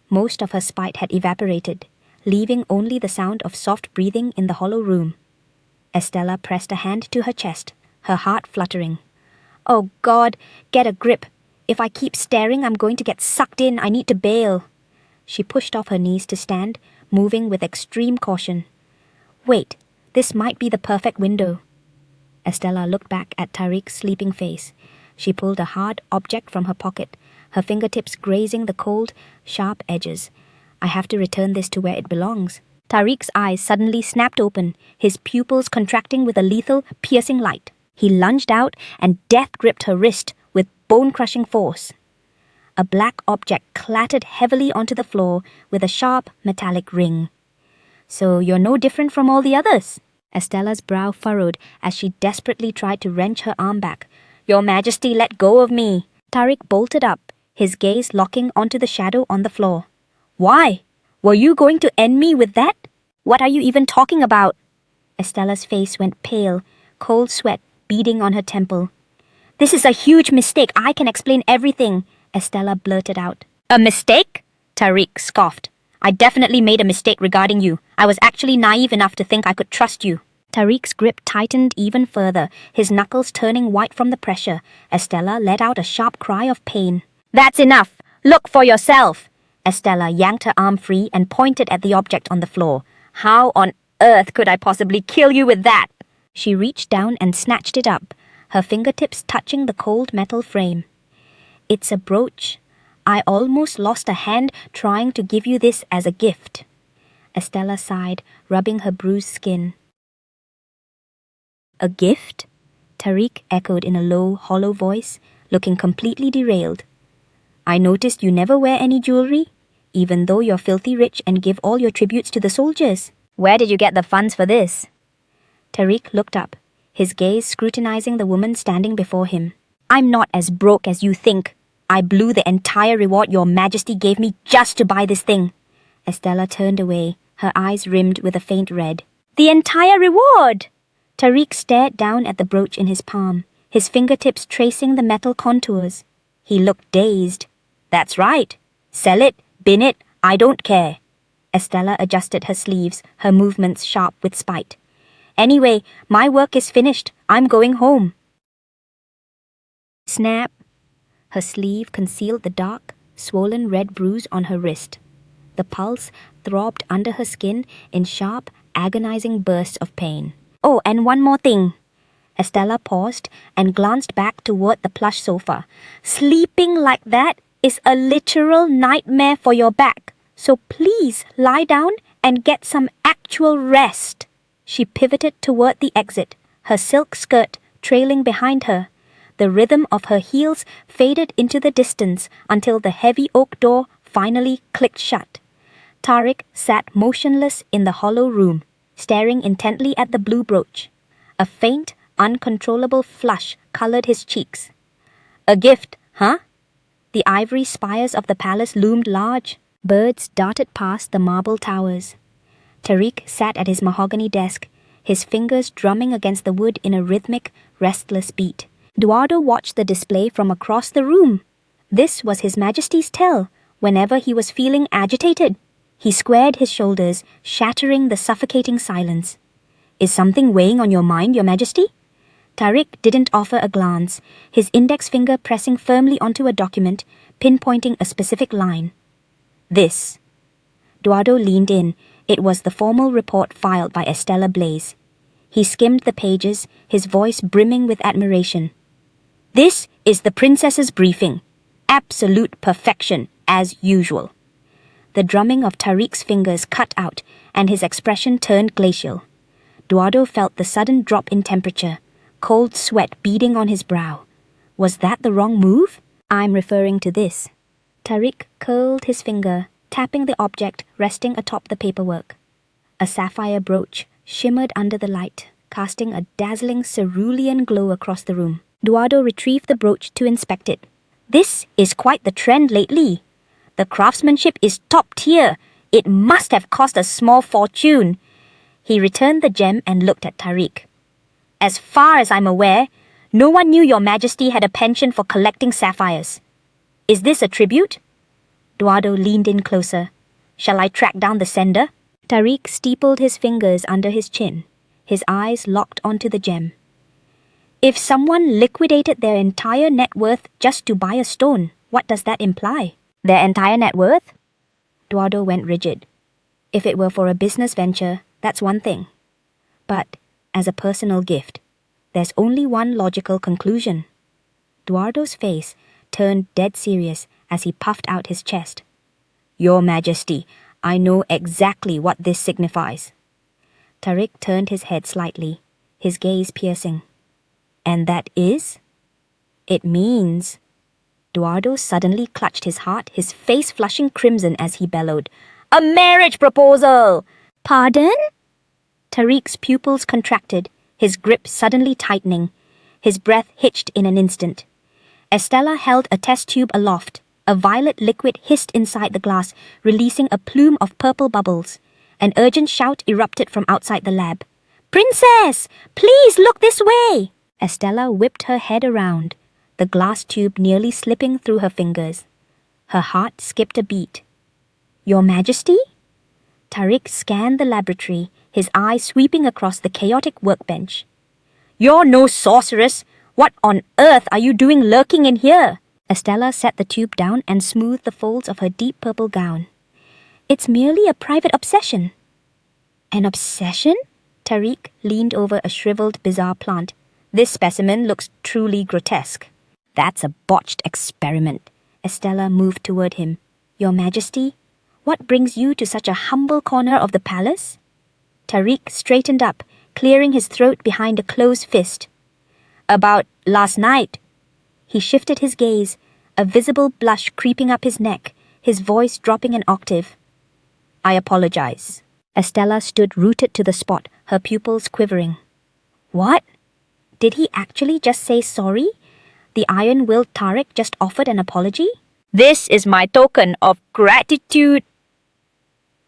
Most of her spite had evaporated, leaving only the sound of soft breathing in the hollow room. Estella pressed a hand to her chest, her heart fluttering. "Oh God, get a grip. If I keep staring, I'm going to get sucked in. I need to bail." She pushed off her knees to stand, moving with extreme caution. "Wait, this might be the perfect window." Estella looked back at Tariq's sleeping face. She pulled a hard object from her pocket, her fingertips grazing the cold, sharp edges. "I have to return this to where it belongs." Tariq's eyes suddenly snapped open, his pupils contracting with a lethal, piercing light. He lunged out, and death gripped her wrist with bone-crushing force. A black object clattered heavily onto the floor with a sharp, metallic ring. "So you're no different from all the others?" Estella's brow furrowed as she desperately tried to wrench her arm back. "Your Majesty, let go of me." Tariq bolted up, his gaze locking onto the shadow on the floor. "Why? Were you going to end me with that?" What are you even talking about? Estella's face went pale, cold sweat beading on her temple. This is a huge mistake. I can explain everything, Estella blurted out. A mistake? Tariq scoffed. I definitely made a mistake regarding you. I was actually naive enough to think I could trust you. Tariq's grip tightened even further, his knuckles turning white from the pressure. Estella let out a sharp cry of pain. That's enough! Look for yourself! Estella yanked her arm free and pointed at the object on the floor. How on earth could I possibly kill you with that? She reached down and snatched it up, her fingertips touching the cold metal frame. It's a brooch. I almost lost a hand trying to give you this as a gift. Estella sighed, rubbing her bruised skin. A gift? Tariq echoed in a low, hollow voice, looking completely derailed. I noticed you never wear any jewelry, even though you're filthy rich and give all your tributes to the soldiers. Where did you get the funds for this? Tariq looked up, his gaze scrutinizing the woman standing before him. I'm not as broke as you think. I blew the entire reward your majesty gave me just to buy this thing. Estella turned away, her eyes rimmed with a faint red. The entire reward! Tariq stared down at the brooch in his palm, his fingertips tracing the metal contours. He looked dazed. That's right. Sell it, bin it, I don't care. Estella adjusted her sleeves, her movements sharp with spite. Anyway, my work is finished. I'm going home. Snap. Her sleeve concealed the dark, swollen red bruise on her wrist. The pulse throbbed under her skin in sharp, agonizing bursts of pain. Oh, and one more thing. Estella paused and glanced back toward the plush sofa. Sleeping like that is a literal nightmare for your back, so please lie down and get some actual rest. She pivoted toward the exit, her silk skirt trailing behind her. The rhythm of her heels faded into the distance until the heavy oak door finally clicked shut. Tariq sat motionless in the hollow room, staring intently at the blue brooch. A faint, uncontrollable flush colored his cheeks. A gift, huh? The ivory spires of the palace loomed large. Birds darted past the marble towers. Tariq sat at his mahogany desk, his fingers drumming against the wood in a rhythmic, restless beat. Eduardo watched the display from across the room. This was His Majesty's tell whenever he was feeling agitated. He squared his shoulders, shattering the suffocating silence. Is something weighing on your mind, Your Majesty? Tariq didn't offer a glance, his index finger pressing firmly onto a document, pinpointing a specific line. This. Eduardo leaned in. It was the formal report filed by Estella Blaze. He skimmed the pages, his voice brimming with admiration. This is the princess's briefing. Absolute perfection, as usual. The drumming of Tariq's fingers cut out, and his expression turned glacial. Eduardo felt the sudden drop in temperature, cold sweat beading on his brow. Was that the wrong move? I'm referring to this. Tariq curled his finger, tapping the object resting atop the paperwork. A sapphire brooch shimmered under the light, casting a dazzling cerulean glow across the room. Eduardo retrieved the brooch to inspect it. This is quite the trend lately. The craftsmanship is top tier. It must have cost a small fortune. He returned the gem and looked at Tariq. As far as I'm aware, no one knew Your Majesty had a penchant for collecting sapphires. Is this a tribute? Eduardo leaned in closer. Shall I track down the sender? Tariq steepled his fingers under his chin, his eyes locked onto the gem. If someone liquidated their entire net worth just to buy a stone, what does that imply? Their entire net worth? Eduardo went rigid. If it were for a business venture, that's one thing. But as a personal gift, there's only one logical conclusion. Eduardo's face turned dead serious as he puffed out his chest. Your Majesty, I know exactly what this signifies. Tariq turned his head slightly, his gaze piercing. And that is? It means... Eduardo suddenly clutched his heart, his face flushing crimson as he bellowed. A marriage proposal! Pardon? Tariq's pupils contracted, his grip suddenly tightening. His breath hitched in an instant. Estella held a test tube aloft. A violet liquid hissed inside the glass, releasing a plume of purple bubbles. An urgent shout erupted from outside the lab. "Princess! Please look this way!" Estella whipped her head around, the glass tube nearly slipping through her fingers. Her heart skipped a beat. "Your Majesty?" Tariq scanned the laboratory, his eyes sweeping across the chaotic workbench. "You're no sorceress! What on earth are you doing lurking in here?" Estella set the tube down and smoothed the folds of her deep purple gown. "It's merely a private obsession." "An obsession?" Tariq leaned over a shriveled, bizarre plant. "This specimen looks truly grotesque." "That's a botched experiment." Estella moved toward him. "Your Majesty, what brings you to such a humble corner of the palace?" Tariq straightened up, clearing his throat behind a closed fist. "About last night." He shifted his gaze, a visible blush creeping up his neck, his voice dropping an octave. "I apologize." Estella stood rooted to the spot, her pupils quivering. What? Did he actually just say sorry? The iron-willed Tariq just offered an apology? "This is my token of gratitude."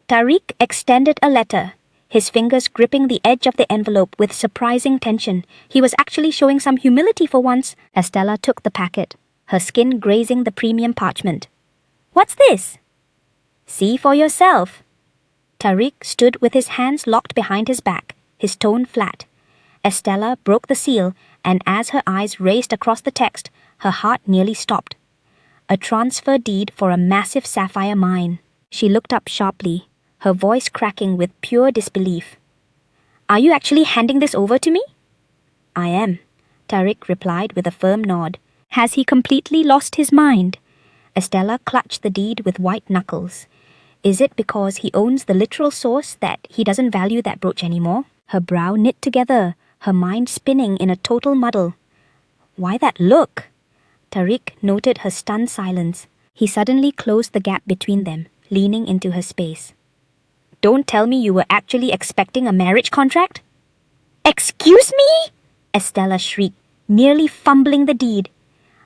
Tariq extended a letter, his fingers gripping the edge of the envelope with surprising tension. He was actually showing some humility for once. Estella took the packet, her skin grazing the premium parchment. "What's this?" "See for yourself." Tariq stood with his hands locked behind his back, his tone flat. Estella broke the seal, and as her eyes raced across the text, her heart nearly stopped. A transfer deed for a massive sapphire mine. She looked up sharply, her voice cracking with pure disbelief. "Are you actually handing this over to me?" "I am," Tariq replied with a firm nod. Has he completely lost his mind? Estella clutched the deed with white knuckles. Is it because he owns the literal source that he doesn't value that brooch anymore? Her brow knit together, her mind spinning in a total muddle. Why that look? Tariq noted her stunned silence. He suddenly closed the gap between them, leaning into her space. "Don't tell me you were actually expecting a marriage contract?" "Excuse me?" Estella shrieked, nearly fumbling the deed.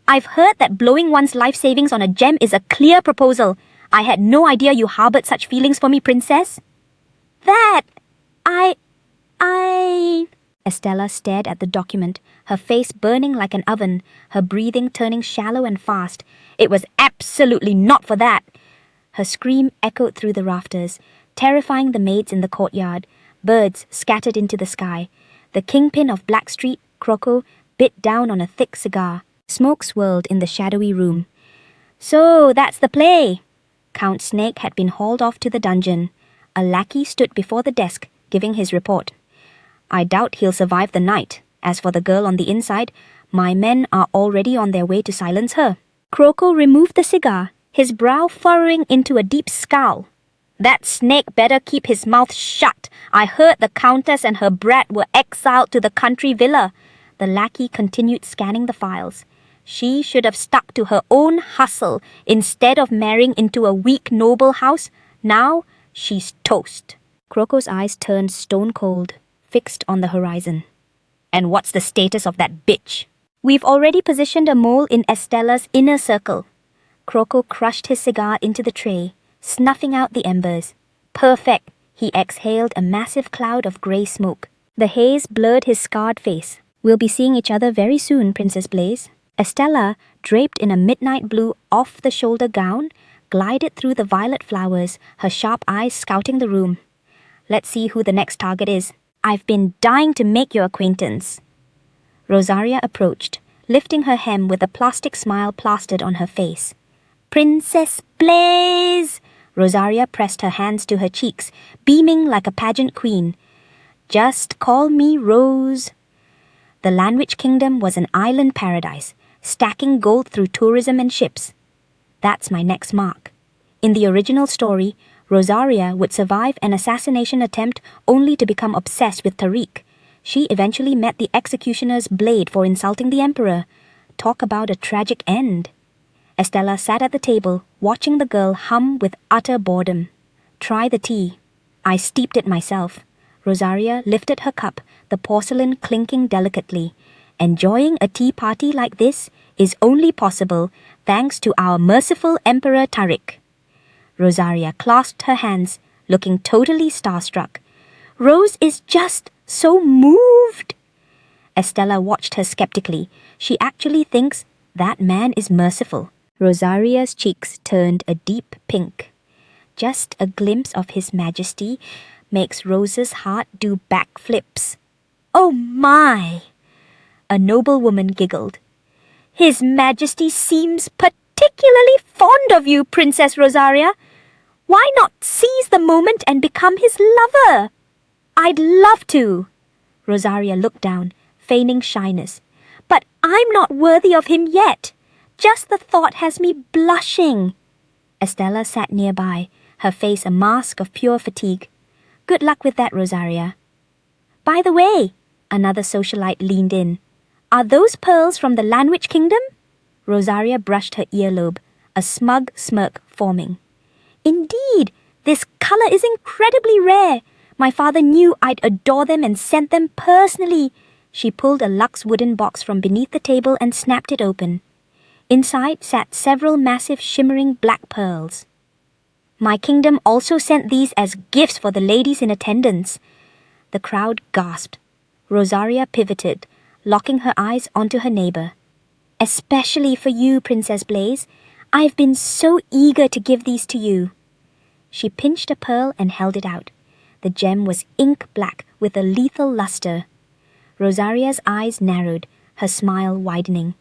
"I've heard that blowing one's life savings on a gem is a clear proposal. I had no idea you harbored such feelings for me, princess." "That... I... Estella stared at the document, her face burning like an oven, her breathing turning shallow and fast. "It was absolutely not for that." Her scream echoed through the rafters, terrifying the maids in the courtyard. Birds scattered into the sky. The kingpin of Blackstreet, Croco, bit down on a thick cigar. Smoke swirled in the shadowy room. "So that's the play." Count Snake had been hauled off to the dungeon. A lackey stood before the desk, giving his report. "I doubt he'll survive the night. As for the girl on the inside, my men are already on their way to silence her." Croco removed the cigar, his brow furrowing into a deep scowl. "That snake better keep his mouth shut. I heard the countess and her brat were exiled to the country villa." The lackey continued scanning the files. She should have stuck to her own hustle instead of marrying into a weak noble house. Now she's toast. Croco's eyes turned stone cold, fixed on the horizon. "And what's the status of that bitch?" "We've already positioned a mole in Estella's inner circle." Croco crushed his cigar into the tray, snuffing out the embers. "Perfect." He exhaled a massive cloud of grey smoke. The haze blurred his scarred face. "We'll be seeing each other very soon, Princess Blaze." Estella, draped in a midnight blue off-the-shoulder gown, glided through the violet flowers, her sharp eyes scouting the room. "Let's see who the next target is. I've been dying to make your acquaintance." Rosaria approached, lifting her hem with a plastic smile plastered on her face. "Princess Blaze!" Rosaria pressed her hands to her cheeks, beaming like a pageant queen. "Just call me Rose." The Lanwich Kingdom was an island paradise, stacking gold through tourism and ships. That's my next mark. In the original story, Rosaria would survive an assassination attempt only to become obsessed with Tariq. She eventually met the executioner's blade for insulting the emperor. Talk about a tragic end. Estella sat at the table, watching the girl hum with utter boredom. "Try the tea." "I steeped it myself." Rosaria lifted her cup, the porcelain clinking delicately. "Enjoying a tea party like this is only possible thanks to our merciful Emperor Tariq." Rosaria clasped her hands, looking totally starstruck. Rose is just so moved. Estella watched her skeptically. She actually thinks that man is merciful. Rosaria's cheeks turned a deep pink. Just a glimpse of His Majesty makes Rose's heart do backflips. Oh my! A noblewoman giggled. His Majesty seems particularly fond of you, Princess Rosaria. Why not seize the moment and become his lover? I'd love to. Rosaria looked down, feigning shyness. But I'm not worthy of him yet. Just the thought has me blushing. Estella sat nearby, her face a mask of pure fatigue. Good luck with that, Rosaria. By the way, another socialite leaned in. Are those pearls from the Lanwich Kingdom? Rosaria brushed her earlobe, a smug smirk forming. Indeed, this color is incredibly rare. My father knew I'd adore them and sent them personally. She pulled a luxe wooden box from beneath the table and snapped it open. Inside sat several massive shimmering black pearls. My kingdom also sent these as gifts for the ladies in attendance. The crowd gasped. Rosaria pivoted, locking her eyes onto her neighbor. Especially for you, Princess Blaze. I've been so eager to give these to you. She pinched a pearl and held it out. The gem was ink black with a lethal luster. Rosaria's eyes narrowed, her smile widening.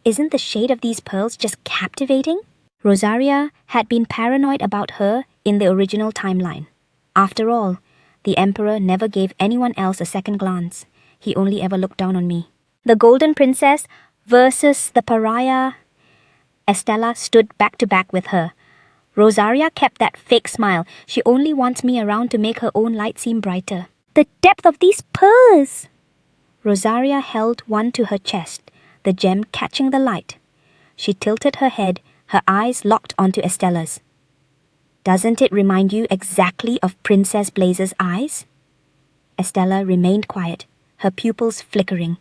Isn't the shade of these pearls just captivating? Rosaria had been paranoid about her in the original timeline. After all, the Emperor never gave anyone else a second glance. He only ever looked down on me. The Golden Princess versus the pariah. Estella stood back to back with her. Rosaria kept that fake smile. She only wants me around to make her own light seem brighter. The depth of these pearls! Rosaria held one to her chest, the gem catching the light. She tilted her head, her eyes locked onto Estella's. Doesn't it remind you exactly of Princess Blaze's eyes? Estella remained quiet, her pupils flickering.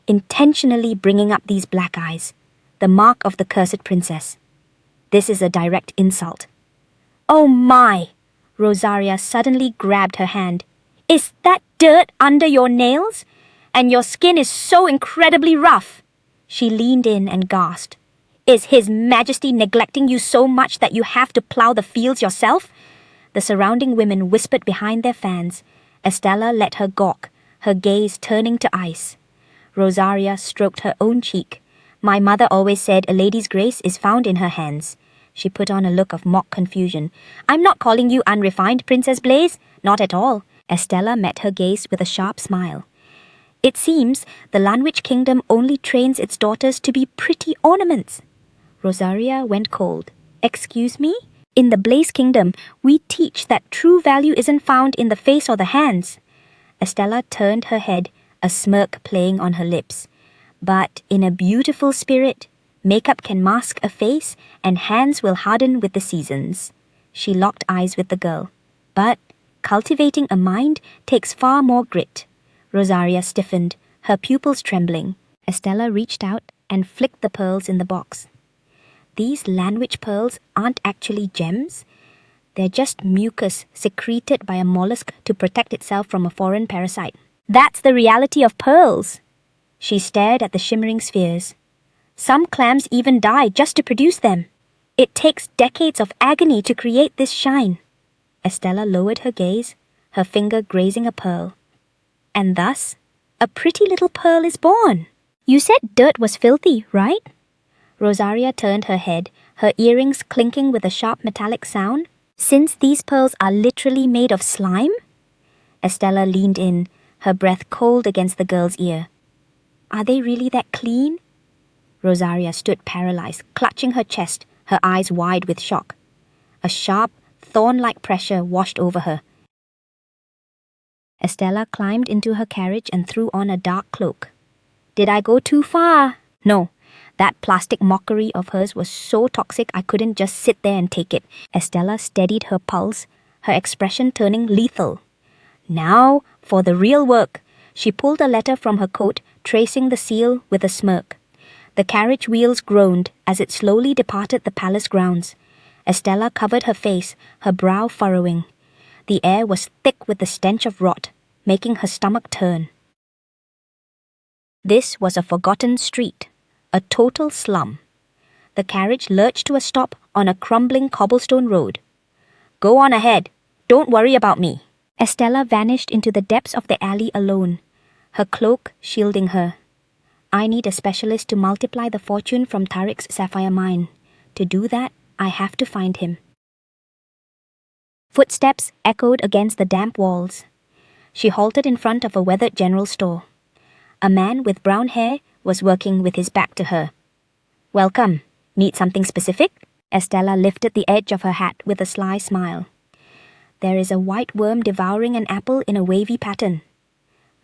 Intentionally bringing up these black eyes, the mark of the cursed princess. This is a direct insult. Oh my! Rosaria suddenly grabbed her hand. Is that dirt under your nails? And your skin is so incredibly rough. She leaned in and gasped. Is His Majesty neglecting you so much that you have to plow the fields yourself? The surrounding women whispered behind their fans. Estella let her gawk, her gaze turning to ice. Rosaria stroked her own cheek. My mother always said a lady's grace is found in her hands. She put on a look of mock confusion. I'm not calling you unrefined, Princess Blaze. Not at all. Estella met her gaze with a sharp smile. It seems the Lanwich Kingdom only trains its daughters to be pretty ornaments. Rosaria went cold. Excuse me? In the Blaze Kingdom, we teach that true value isn't found in the face or the hands. Estella turned her head, a smirk playing on her lips. But in a beautiful spirit, makeup can mask a face and hands will harden with the seasons. She locked eyes with the girl. But cultivating a mind takes far more grit. Rosaria stiffened, her pupils trembling. Estella reached out and flicked the pearls in the box. These Lanwich pearls aren't actually gems. They're just mucus secreted by a mollusk to protect itself from a foreign parasite. That's the reality of pearls. She stared at the shimmering spheres. Some clams even die just to produce them. It takes decades of agony to create this shine. Estella lowered her gaze, her finger grazing a pearl. And thus, a pretty little pearl is born. You said dirt was filthy, right? Rosaria turned her head, her earrings clinking with a sharp metallic sound. Since these pearls are literally made of slime? Estella leaned in, her breath cold against the girl's ear. Are they really that clean? Rosaria stood paralyzed, clutching her chest, her eyes wide with shock. A sharp, thorn-like pressure washed over her. Estella climbed into her carriage and threw on a dark cloak. Did I go too far? No. That plastic mockery of hers was so toxic I couldn't just sit there and take it. Estella steadied her pulse, her expression turning lethal. Now for the real work. She pulled a letter from her coat, tracing the seal with a smirk. The carriage wheels groaned as it slowly departed the palace grounds. Estella covered her face, her brow furrowing. The air was thick with the stench of rot, making her stomach turn. This was a forgotten street, a total slum. The carriage lurched to a stop on a crumbling cobblestone road. "Go on ahead. Don't worry about me." Estella vanished into the depths of the alley alone, her cloak shielding her. I need a specialist to multiply the fortune from Tariq's sapphire mine. To do that, I have to find him. Footsteps echoed against the damp walls. She halted in front of a weathered general store. A man with brown hair was working with his back to her. "Welcome. Need something specific?" Estella lifted the edge of her hat with a sly smile. There is a white worm devouring an apple in a wavy pattern.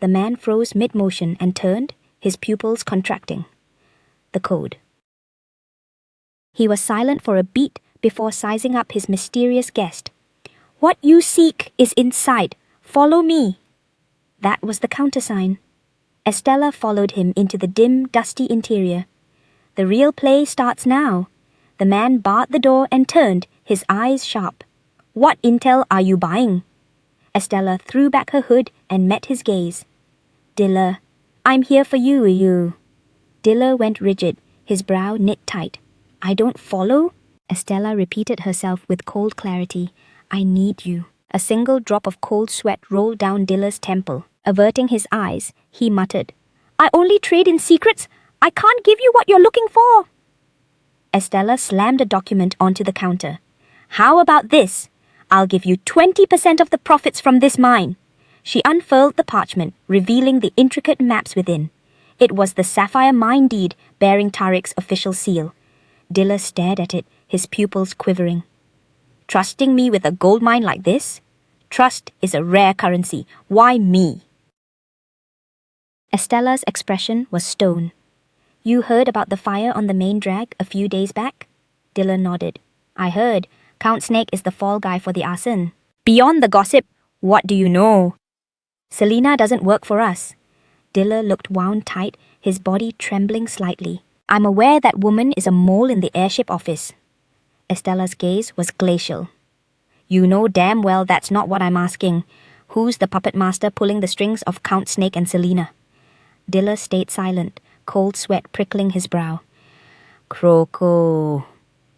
The man froze mid-motion and turned, his pupils contracting. The code. He was silent for a beat before sizing up his mysterious guest. "What you seek is inside. Follow me." That was the countersign. Estella followed him into the dim, dusty interior. The real play starts now. The man barred the door and turned, his eyes sharp. "What intel are you buying?" Estella threw back her hood and met his gaze. "Dilla, I'm here for you. Dilla went rigid, his brow knit tight. "I don't follow?" Estella repeated herself with cold clarity. "I need you." A single drop of cold sweat rolled down Dilla's temple. Averting his eyes, he muttered, "I only trade in secrets. I can't give you what you're looking for." Estella slammed a document onto the counter. "How about this? I'll give you 20% of the profits from this mine." She unfurled the parchment, revealing the intricate maps within. It was the sapphire mine deed bearing Tariq's official seal. Dilla stared at it, his pupils quivering. "Trusting me with a gold mine like this? Trust is a rare currency. Why me?" Estella's expression was stone. "You heard about the fire on the main drag a few days back?" Dilla nodded. "I heard. Count Snake is the fall guy for the arson." "Beyond the gossip, what do you know?" "Selena doesn't work for us." Dilla looked wound tight, his body trembling slightly. "I'm aware that woman is a mole in the airship office." Estella's gaze was glacial. "You know damn well that's not what I'm asking. Who's the puppet master pulling the strings of Count Snake and Selena?" Dilla stayed silent, cold sweat prickling his brow. "Croco.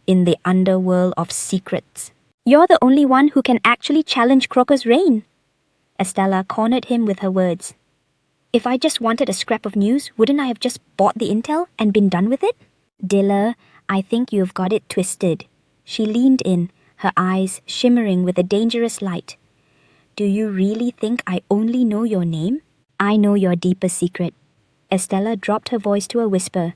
In the underworld of secrets." "You're the only one who can actually challenge Croco's reign." Estella cornered him with her words. "If I just wanted a scrap of news, wouldn't I have just bought the intel and been done with it?" "Dilla, I think you've got it twisted." She leaned in, her eyes shimmering with a dangerous light. "Do you really think I only know your name? I know your deepest secret." Estella dropped her voice to a whisper.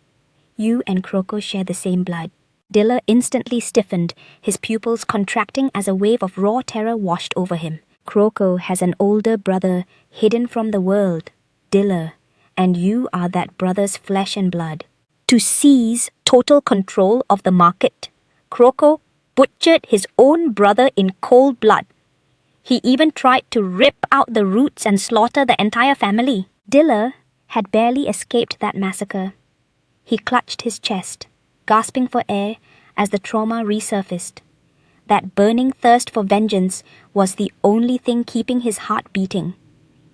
"You and Croco share the same blood." Dilla instantly stiffened, his pupils contracting as a wave of raw terror washed over him. "Croco has an older brother hidden from the world, Dilla, and you are that brother's flesh and blood. To seize total control of the market, Croco butchered his own brother in cold blood. He even tried to rip out the roots and slaughter the entire family." Dilla had barely escaped that massacre. He clutched his chest, gasping for air as the trauma resurfaced. That burning thirst for vengeance was the only thing keeping his heart beating.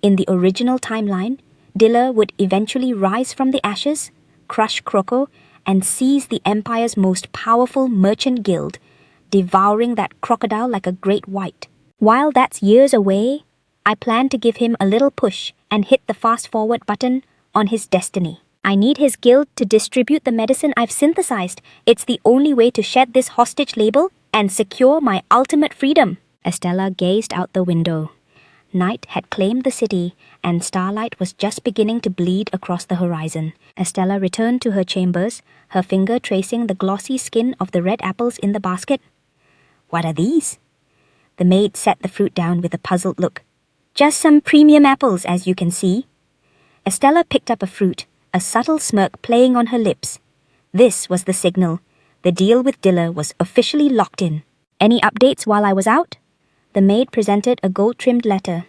In the original timeline, Dilla would eventually rise from the ashes, crush Croco, and seize the Empire's most powerful merchant guild, devouring that crocodile like a great white. While that's years away, I plan to give him a little push and hit the fast-forward button on his destiny. I need his guild to distribute the medicine I've synthesized. It's the only way to shed this hostage label and secure my ultimate freedom." Estella gazed out the window. Night had claimed the city, and starlight was just beginning to bleed across the horizon. Estella returned to her chambers, her finger tracing the glossy skin of the red apples in the basket. "What are these?" The maid set the fruit down with a puzzled look. "Just some premium apples, as you can see." Estella picked up a fruit, a subtle smirk playing on her lips. This was the signal. The deal with Dilla was officially locked in. "Any updates while I was out?" The maid presented a gold-trimmed letter.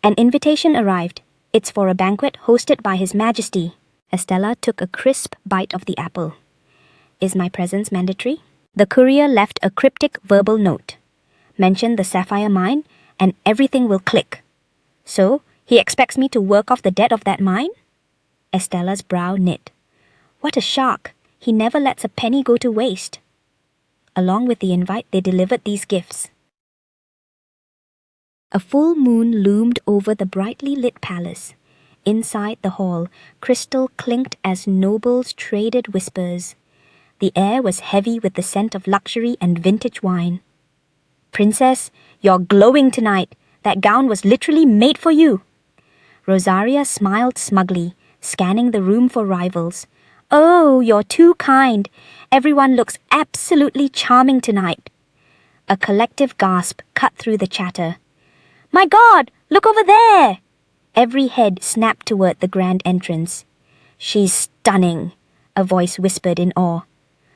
"An invitation arrived. It's for a banquet hosted by His Majesty." Estella took a crisp bite of the apple. "Is my presence mandatory?" The courier left a cryptic verbal note. Mentioned the sapphire mine and everything will click. So, he expects me to work off the debt of that mine? Estella's brow knit. What a shark! He never lets a penny go to waste. Along with the invite, they delivered these gifts. A full moon loomed over the brightly lit palace. Inside the hall, crystal clinked as nobles traded whispers. The air was heavy with the scent of luxury and vintage wine. Princess, you're glowing tonight. That gown was literally made for you. Rosaria smiled smugly, scanning the room for rivals. Oh, you're too kind. Everyone looks absolutely charming tonight. A collective gasp cut through the chatter. My God, look over there! Every head snapped toward the grand entrance. She's stunning, a voice whispered in awe.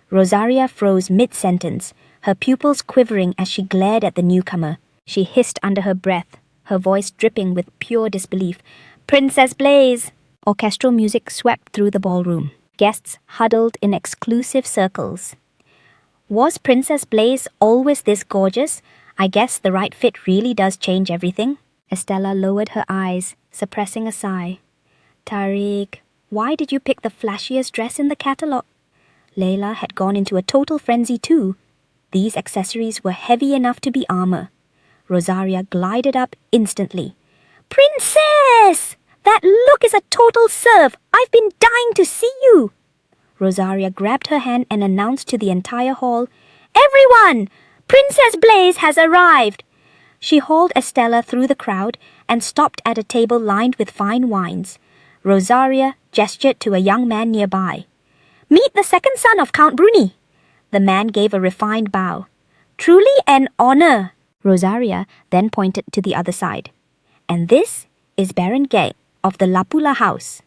Rosaria froze mid-sentence, her pupils quivering as she glared at the newcomer. She hissed under her breath, her voice dripping with pure disbelief. Princess Blaze! Orchestral music swept through the ballroom. Guests huddled in exclusive circles. Was Princess Blaze always this gorgeous? I guess the right fit really does change everything. Estella lowered her eyes, suppressing a sigh. Tariq, why did you pick the flashiest dress in the catalogue? Layla had gone into a total frenzy too. These accessories were heavy enough to be armor. Rosaria glided up instantly. Princess! That look is a total serve! I've been dying to see you! Rosaria grabbed her hand and announced to the entire hall, Everyone! Princess Blaze has arrived! She hauled Estella through the crowd and stopped at a table lined with fine wines. Rosaria gestured to a young man nearby. Meet the second son of Count Bruni. The man gave a refined bow. Truly an honor. Rosaria then pointed to the other side. And this is Baron Gate of the Lapula house.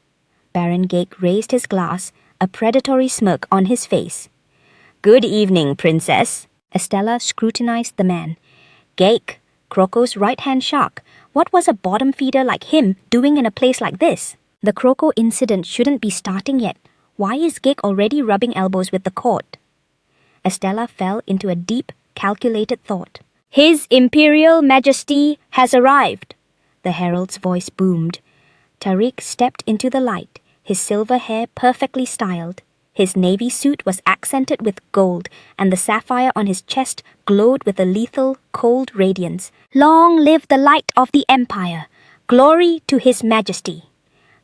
Baron Gate raised his glass, a predatory smirk on his face. Good evening, Princess. Estella scrutinized the man. Gake, Croco's right-hand shark. What was a bottom feeder like him doing in a place like this? The Croco incident shouldn't be starting yet. Why is Gake already rubbing elbows with the court? Estella fell into a deep, calculated thought. His Imperial Majesty has arrived, the herald's voice boomed. Tariq stepped into the light, his silver hair perfectly styled. His navy suit was accented with gold, and the sapphire on his chest glowed with a lethal, cold radiance. Long live the light of the Empire! Glory to His Majesty!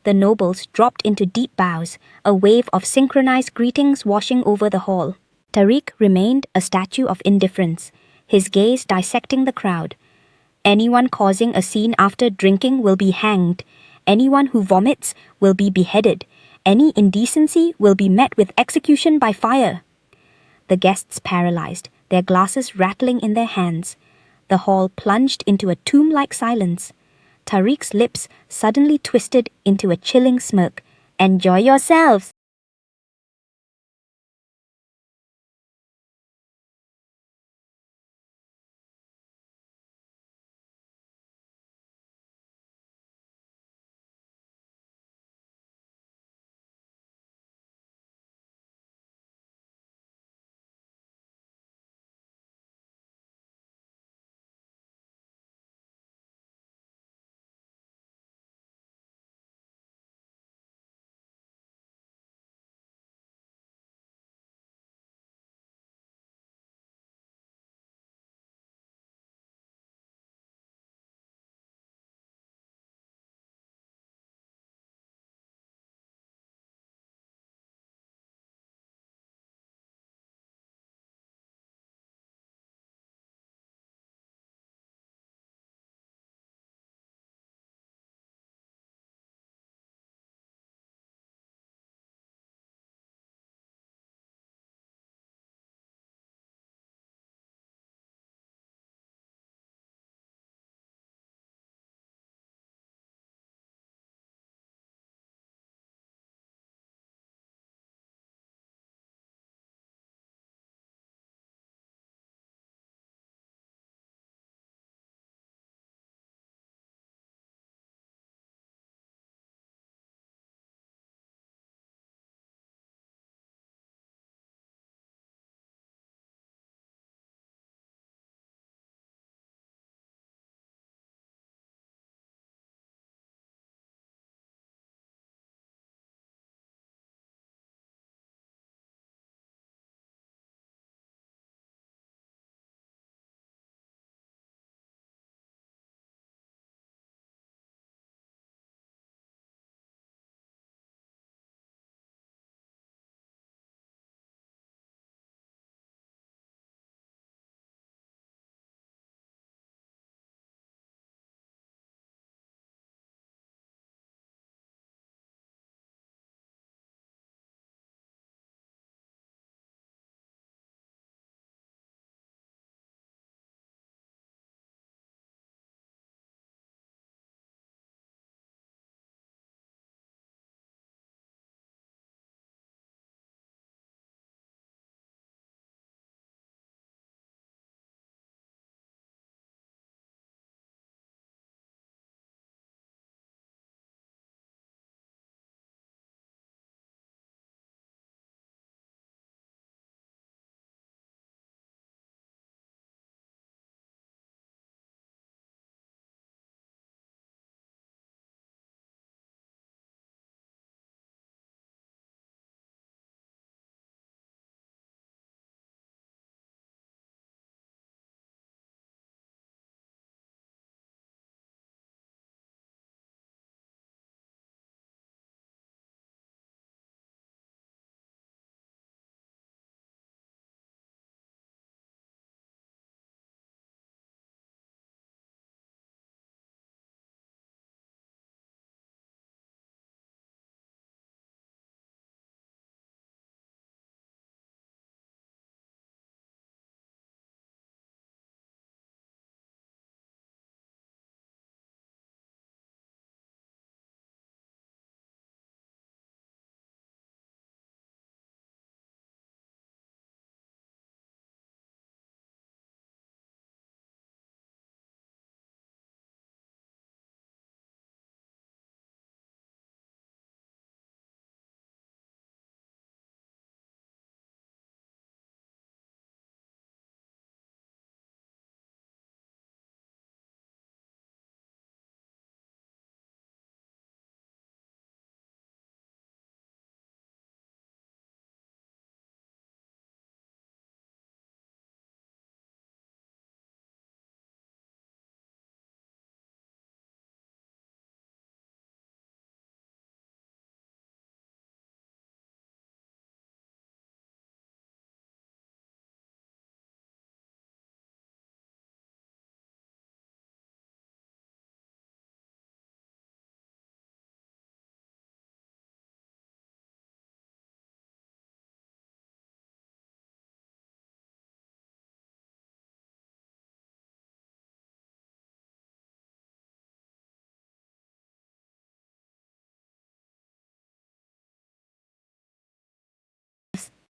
The nobles dropped into deep bows, a wave of synchronized greetings washing over the hall. Tariq remained a statue of indifference, his gaze dissecting the crowd. Anyone causing a scene after drinking will be hanged. Anyone who vomits will be beheaded. Any indecency will be met with execution by fire. The guests paralyzed, their glasses rattling in their hands. The hall plunged into a tomb-like silence. Tariq's lips suddenly twisted into a chilling smirk. Enjoy yourselves!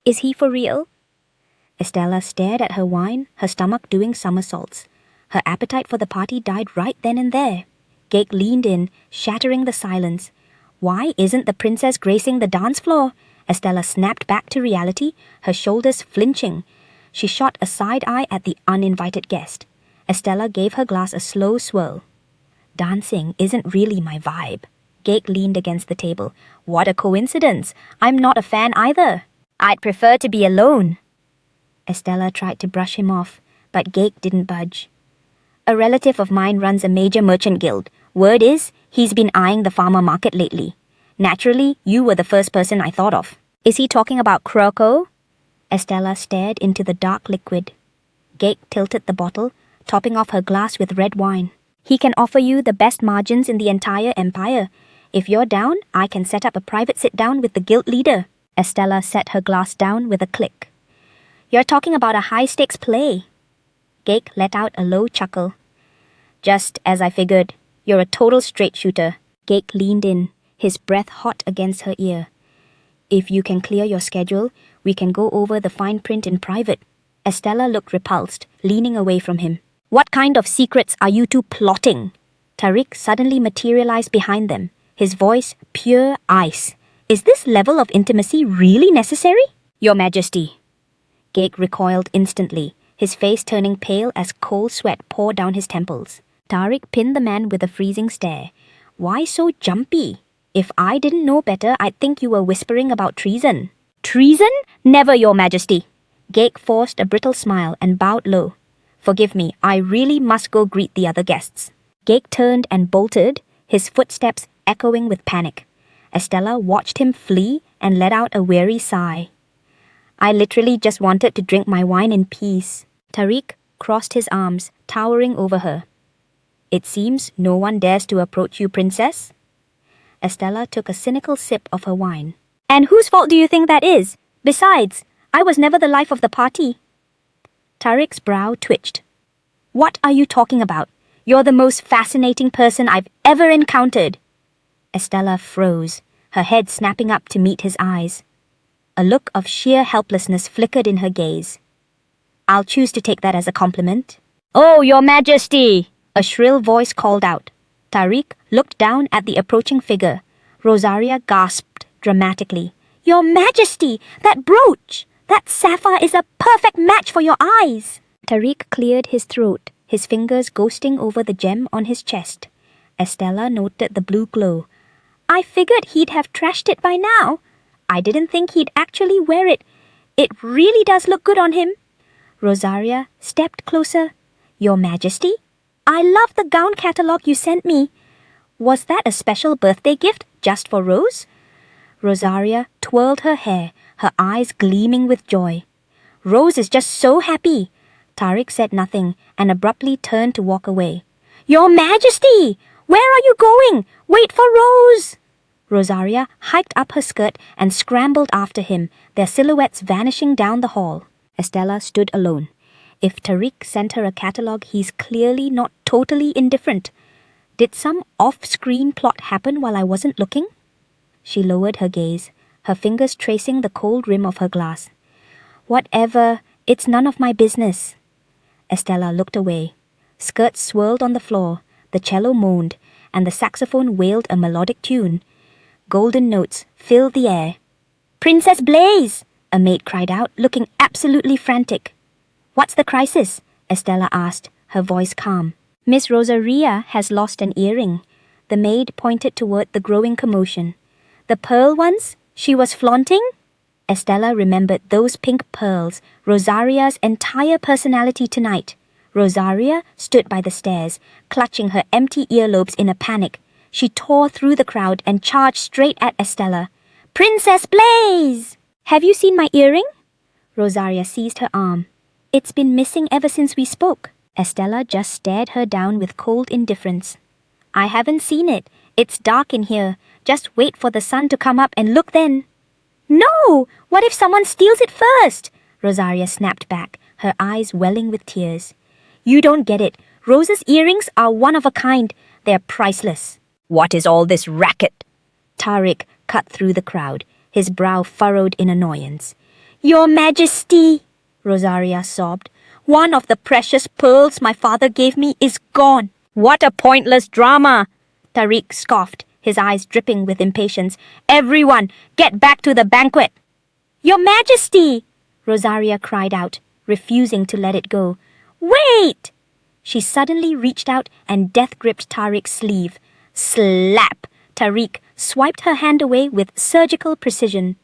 Is he for real? Estella stared at her wine, her stomach doing somersaults. Her appetite for the party died right then and there. Gake leaned in, shattering the silence. Why isn't the princess gracing the dance floor? Estella snapped back to reality, her shoulders flinching. She shot a side eye at the uninvited guest. Estella gave her glass a slow swirl. Dancing isn't really my vibe. Gake leaned against the table. What a coincidence. I'm not a fan either. I'd prefer to be alone. Estella tried to brush him off, but Gake didn't budge. A relative of mine runs a major merchant guild. Word is, he's been eyeing the farmer market lately. Naturally, you were the first person I thought of. Is he talking about Croco? Estella stared into the dark liquid. Gake tilted the bottle, topping off her glass with red wine. He can offer you the best margins in the entire empire. If you're down, I can set up a private sit-down with the guild leader. Estella set her glass down with a click. You're talking about a high-stakes play. Gake let out a low chuckle. Just as I figured, you're a total straight shooter. Gake leaned in, his breath hot against her ear. If you can clear your schedule, we can go over the fine print in private. Estella looked repulsed, leaning away from him. What kind of secrets are you two plotting? Tariq suddenly materialized behind them, his voice pure ice. Is this level of intimacy really necessary? Your Majesty. Gake recoiled instantly, his face turning pale as cold sweat poured down his temples. Tariq pinned the man with a freezing stare. Why so jumpy? If I didn't know better, I'd think you were whispering about treason. Treason? Never, Your Majesty. Gake forced a brittle smile and bowed low. Forgive me, I really must go greet the other guests. Gake turned and bolted, his footsteps echoing with panic. Estella watched him flee and let out a weary sigh. I literally just wanted to drink my wine in peace. Tariq crossed his arms, towering over her. It seems no one dares to approach you, princess. Estella took a cynical sip of her wine. And whose fault do you think that is? Besides, I was never the life of the party. Tariq's brow twitched. What are you talking about? You're the most fascinating person I've ever encountered. Estella froze, her head snapping up to meet his eyes. A look of sheer helplessness flickered in her gaze. I'll choose to take that as a compliment. Oh, Your Majesty! A shrill voice called out. Tariq looked down at the approaching figure. Rosaria gasped dramatically. Your Majesty! That brooch! That sapphire is a perfect match for your eyes! Tariq cleared his throat, his fingers ghosting over the gem on his chest. Estella noted the blue glow. I figured he'd have trashed it by now. I didn't think he'd actually wear it. It really does look good on him. Rosaria stepped closer. Your Majesty? I love the gown catalogue you sent me. Was that a special birthday gift just for Rose? Rosaria twirled her hair, her eyes gleaming with joy. Rose is just so happy. Tariq said nothing and abruptly turned to walk away. Your Majesty! Where are you going? Wait for Rose! Rosaria hiked up her skirt and scrambled after him, their silhouettes vanishing down the hall. Estella stood alone. If Tariq sent her a catalogue, he's clearly not totally indifferent. Did some off-screen plot happen while I wasn't looking? She lowered her gaze, her fingers tracing the cold rim of her glass. Whatever, it's none of my business. Estella looked away. Skirts swirled on the floor, the cello moaned, and the saxophone wailed a melodic tune. Golden notes filled the air. Princess Blaze! A maid cried out, looking absolutely frantic. What's the crisis? Estella asked, her voice calm. Miss Rosaria has lost an earring. The maid pointed toward the growing commotion. The pearl ones she was flaunting? Estella remembered those pink pearls, Rosaria's entire personality tonight. Rosaria stood by the stairs, clutching her empty earlobes in a panic. She tore through the crowd and charged straight at Estella. Princess Blaze! Have you seen my earring? Rosaria seized her arm. It's been missing ever since we spoke. Estella just stared her down with cold indifference. I haven't seen it. It's dark in here. Just wait for the sun to come up and look then. No! What if someone steals it first? Rosaria snapped back, her eyes welling with tears. You don't get it. Rose's earrings are one of a kind. They're priceless. What is all this racket? Tariq cut through the crowd, his brow furrowed in annoyance. Your Majesty, Rosaria sobbed. One of the precious pearls my father gave me is gone. What a pointless drama, Tariq scoffed, his eyes dripping with impatience. Everyone, get back to the banquet. Your Majesty, Rosaria cried out, refusing to let it go. Wait! She suddenly reached out and death-gripped Tariq's sleeve. Slap! Tariq swiped her hand away with surgical precision.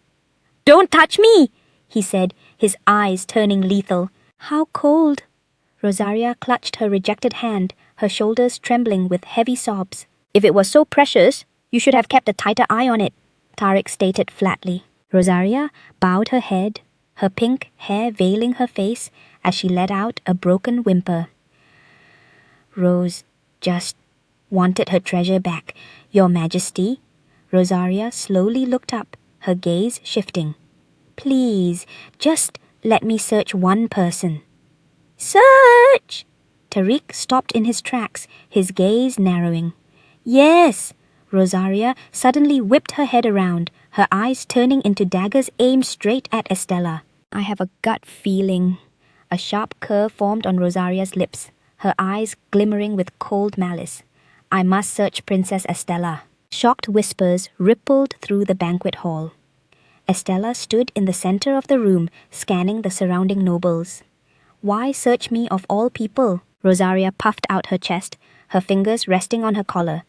Don't touch me, he said, his eyes turning lethal. How cold! Rosaria clutched her rejected hand, her shoulders trembling with heavy sobs. If it was so precious, you should have kept a tighter eye on it, Tariq stated flatly. Rosaria bowed her head, her pink hair veiling her face as she let out a broken whimper. Rose just wanted her treasure back, Your Majesty. Rosaria slowly looked up, her gaze shifting. Please, just let me search one person. Search! Tariq stopped in his tracks, his gaze narrowing. Yes! Rosaria suddenly whipped her head around, her eyes turning into daggers aimed straight at Estella. I have a gut feeling. A sharp curve formed on Rosaria's lips, her eyes glimmering with cold malice. I must search Princess Estella. Shocked whispers rippled through the banquet hall. Estella stood in the center of the room, scanning the surrounding nobles. Why search me of all people? Rosaria puffed out her chest, her fingers resting on her collar.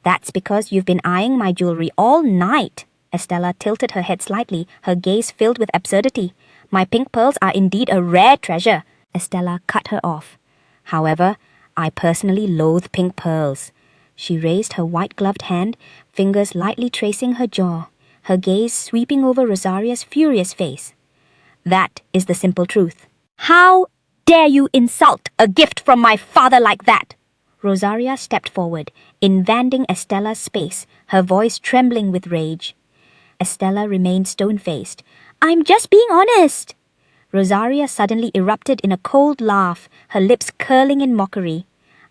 That's because you've been eyeing my jewelry all night. Estella tilted her head slightly, her gaze filled with absurdity. My pink pearls are indeed a rare treasure. Estella cut her off. However, I personally loathe pink pearls. She raised her white-gloved hand, fingers lightly tracing her jaw, her gaze sweeping over Rosaria's furious face. That is the simple truth. How dare you insult a gift from my father like that? Rosaria stepped forward, invading Estella's space, her voice trembling with rage. Estella remained stone-faced. I'm just being honest. Rosaria suddenly erupted in a cold laugh, her lips curling in mockery.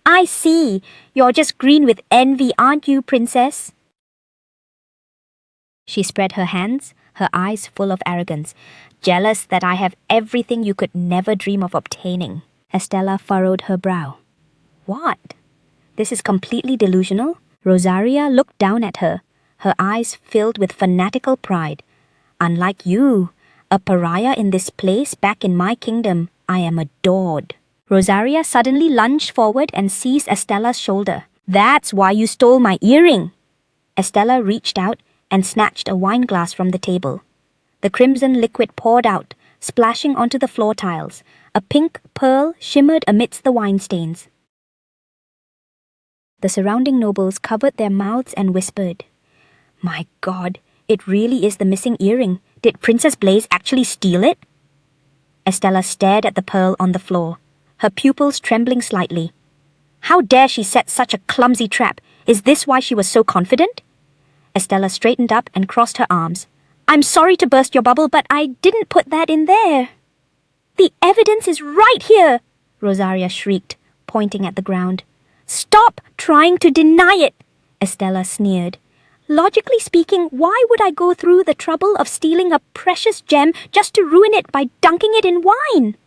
I see. You're just green with envy, aren't you, princess? She spread her hands, her eyes full of arrogance. Jealous that I have everything you could never dream of obtaining. Estella furrowed her brow. What? This is completely delusional? Rosaria looked down at her, her eyes filled with fanatical pride. Unlike you, a pariah in this place back in my kingdom, I am adored. Rosaria suddenly lunged forward and seized Estella's shoulder. That's why you stole my earring. Estella reached out and snatched a wine glass from the table. The crimson liquid poured out, splashing onto the floor tiles. A pink pearl shimmered amidst the wine stains. The surrounding nobles covered their mouths and whispered, My God, it really is the missing earring. Did Princess Blaze actually steal it? Estella stared at the pearl on the floor, her pupils trembling slightly. How dare she set such a clumsy trap? Is this why she was so confident? Estella straightened up and crossed her arms. I'm sorry to burst your bubble, but I didn't put that in there. The evidence is right here, Rosaria shrieked, pointing at the ground. Stop trying to deny it, Estella sneered. Logically speaking, why would I go through the trouble of stealing a precious gem just to ruin it by dunking it in wine?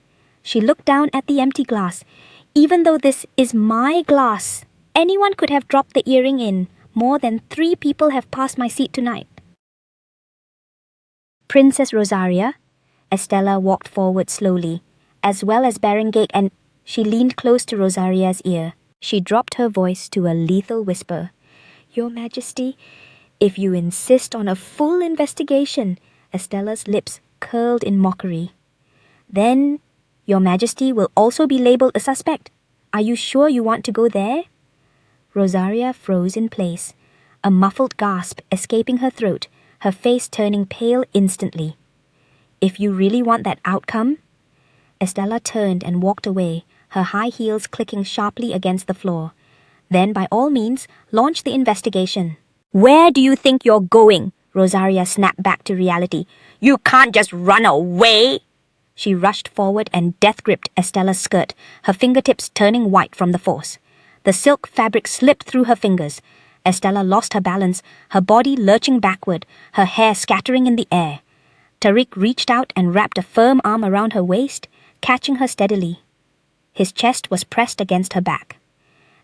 She looked down at the empty glass. Even though this is my glass, anyone could have dropped the earring in. More than 3 people have passed my seat tonight. Princess Rosaria, Estella walked forward slowly, as well as Berengaik, and she leaned close to Rosaria's ear. She dropped her voice to a lethal whisper. Your Majesty, if you insist on a full investigation, Estella's lips curled in mockery. Then, Your Majesty will also be labeled a suspect. Are you sure you want to go there? Rosaria froze in place, a muffled gasp escaping her throat, her face turning pale instantly. If you really want that outcome? Estella turned and walked away, her high heels clicking sharply against the floor. Then, by all means, launch the investigation. Where do you think you're going? Rosaria snapped back to reality. You can't just run away! She rushed forward and death-gripped Estella's skirt, her fingertips turning white from the force. The silk fabric slipped through her fingers. Estella lost her balance, her body lurching backward, her hair scattering in the air. Tariq reached out and wrapped a firm arm around her waist, catching her steadily. His chest was pressed against her back.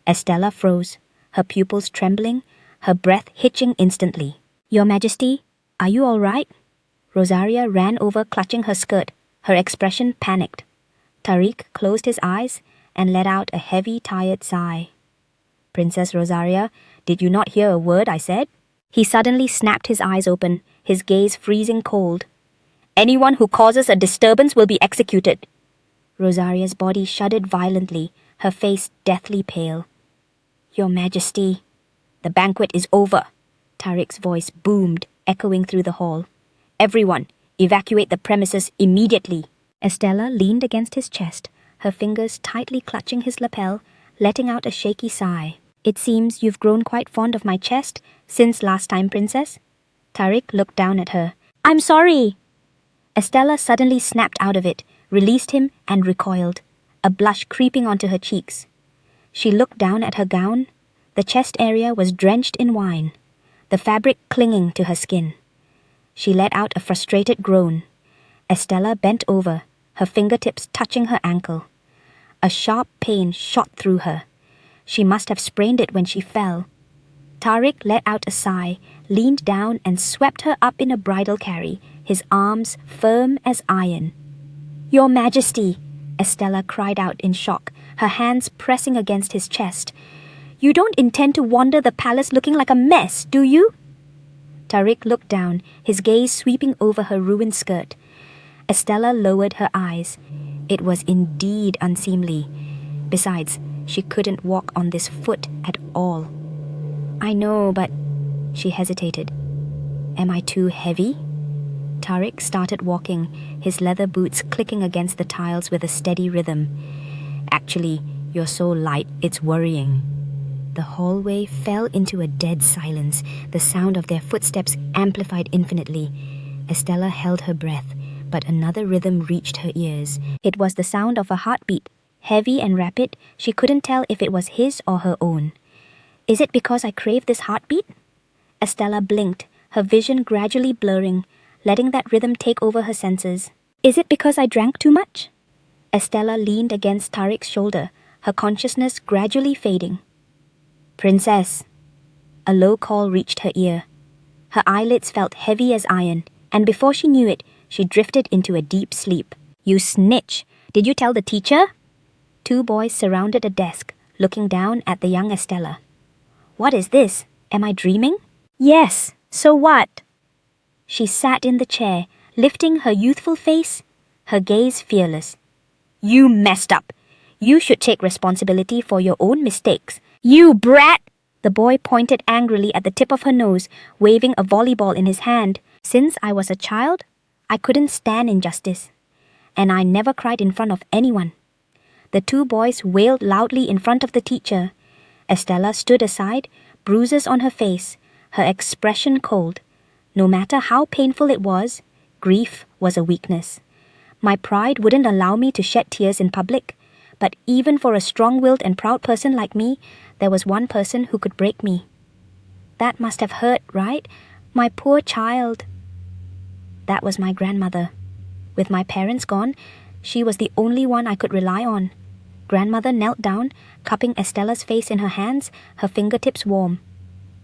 Estella froze, her pupils trembling, her breath hitching instantly. "Your Majesty, are you all right?" Rosaria ran over, clutching her skirt, her expression panicked. Tariq closed his eyes and let out a heavy, tired sigh. "Princess Rosaria, did you not hear a word I said?" He suddenly snapped his eyes open, his gaze freezing cold. "Anyone who causes a disturbance will be executed." Rosaria's body shuddered violently, her face deathly pale. "Your Majesty." "The banquet is over," Tariq's voice boomed, echoing through the hall. "Everyone, evacuate the premises immediately." Estella leaned against his chest, her fingers tightly clutching his lapel, letting out a shaky sigh. "It seems you've grown quite fond of my chest since last time, Princess." Tariq looked down at her. "I'm sorry." Estella suddenly snapped out of it, released him, and recoiled, a blush creeping onto her cheeks. She looked down at her gown. The chest area was drenched in wine, the fabric clinging to her skin. She let out a frustrated groan. Estella bent over, her fingertips touching her ankle. A sharp pain shot through her. She must have sprained it when she fell. Tariq let out a sigh, leaned down and swept her up in a bridal carry, his arms firm as iron. "Your Majesty," Estella cried out in shock, her hands pressing against his chest. "You don't intend to wander the palace looking like a mess, do you?" Tariq looked down, his gaze sweeping over her ruined skirt. Estella lowered her eyes. It was indeed unseemly. Besides, she couldn't walk on this foot at all. "I know, but..." She hesitated. "Am I too heavy?" Tariq started walking, his leather boots clicking against the tiles with a steady rhythm. "Actually, you're so light, it's worrying." The hallway fell into a dead silence, the sound of their footsteps amplified infinitely. Estella held her breath, but another rhythm reached her ears. It was the sound of a heartbeat, heavy and rapid. She couldn't tell if it was his or her own. "Is it because I crave this heartbeat?" Estella blinked, her vision gradually blurring, letting that rhythm take over her senses. "Is it because I drank too much?" Estella leaned against Tariq's shoulder, her consciousness gradually fading. "Princess." A low call reached her ear. Her eyelids felt heavy as iron, and before she knew it, she drifted into a deep sleep. "You snitch! Did you tell the teacher?" Two boys surrounded a desk, looking down at the young Estella. "What is this? Am I dreaming?" "Yes, so what?" She sat in the chair, lifting her youthful face, her gaze fearless. "You messed up. You should take responsibility for your own mistakes. You brat!" The boy pointed angrily at the tip of her nose, waving a volleyball in his hand. "Since I was a child, I couldn't stand injustice. And I never cried in front of anyone." The two boys wailed loudly in front of the teacher. Estella stood aside, bruises on her face, her expression cold. No matter how painful it was, grief was a weakness. My pride wouldn't allow me to shed tears in public, but even for a strong-willed and proud person like me, there was one person who could break me. That must have hurt, right? My poor child. That was my grandmother. With my parents gone, she was the only one I could rely on. Grandmother knelt down, cupping Estella's face in her hands, her fingertips warm.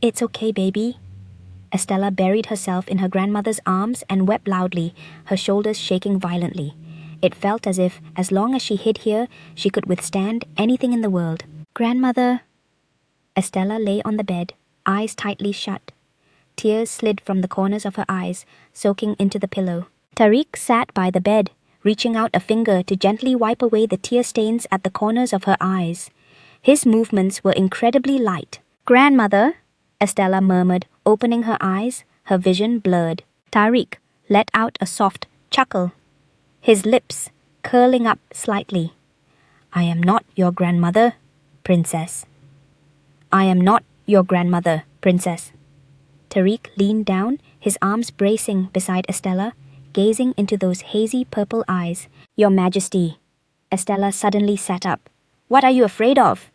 "It's okay, baby." Estella buried herself in her grandmother's arms and wept loudly, her shoulders shaking violently. It felt as long as she hid here, she could withstand anything in the world. "Grandmother." Estella lay on the bed, eyes tightly shut. Tears slid from the corners of her eyes, soaking into the pillow. Tariq sat by the bed, reaching out a finger to gently wipe away the tear stains at the corners of her eyes. His movements were incredibly light. "Grandmother," Estella murmured, opening her eyes, her vision blurred. Tariq let out a soft chuckle, his lips curling up slightly. "I am not your grandmother, princess. I am not your grandmother, princess." Tariq leaned down, his arms bracing beside Estella, gazing into those hazy purple eyes. "Your Majesty." Estella suddenly sat up. "What are you afraid of?"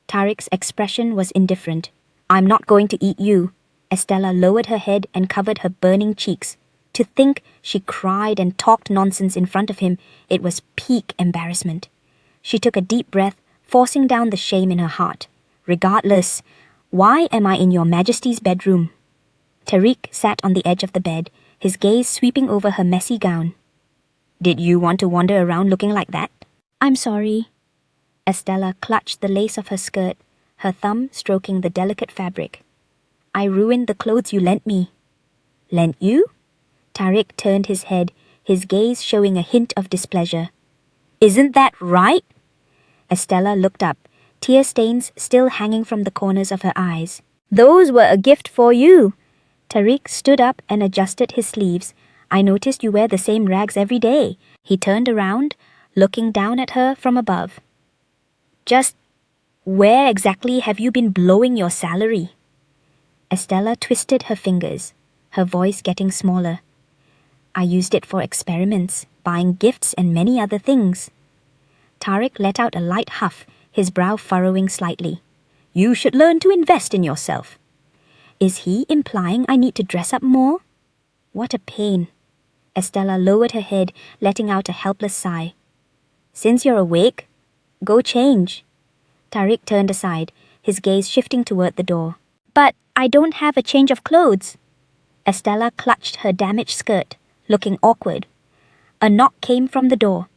Tariq's expression was indifferent. "I'm not going to eat you." Estella lowered her head and covered her burning cheeks. To think she cried and talked nonsense in front of him, it was peak embarrassment. She took a deep breath, forcing down the shame in her heart. Regardless, why am I in your Majesty's bedroom? Tariq sat on the edge of the bed, his gaze sweeping over her messy gown. Did you want to wander around looking like that? I'm sorry. Estella clutched the lace of her skirt, her thumb stroking the delicate fabric. I ruined the clothes you lent me. Lent you? Tariq turned his head, his gaze showing a hint of displeasure. Isn't that right? Estella looked up, tear stains still hanging from the corners of her eyes. Those were a gift for you. Tariq stood up and adjusted his sleeves. I noticed you wear the same rags every day. He turned around, looking down at her from above. Just where exactly have you been blowing your salary? Estella twisted her fingers, her voice getting smaller. I used it for experiments, buying gifts and many other things. Tariq let out a light huff, his brow furrowing slightly. You should learn to invest in yourself. Is he implying I need to dress up more? What a pain. Estella lowered her head, letting out a helpless sigh. Since you're awake, go change. Tariq turned aside, his gaze shifting toward the door. But I don't have a change of clothes. Estella clutched her damaged skirt, looking awkward. A knock came from the door.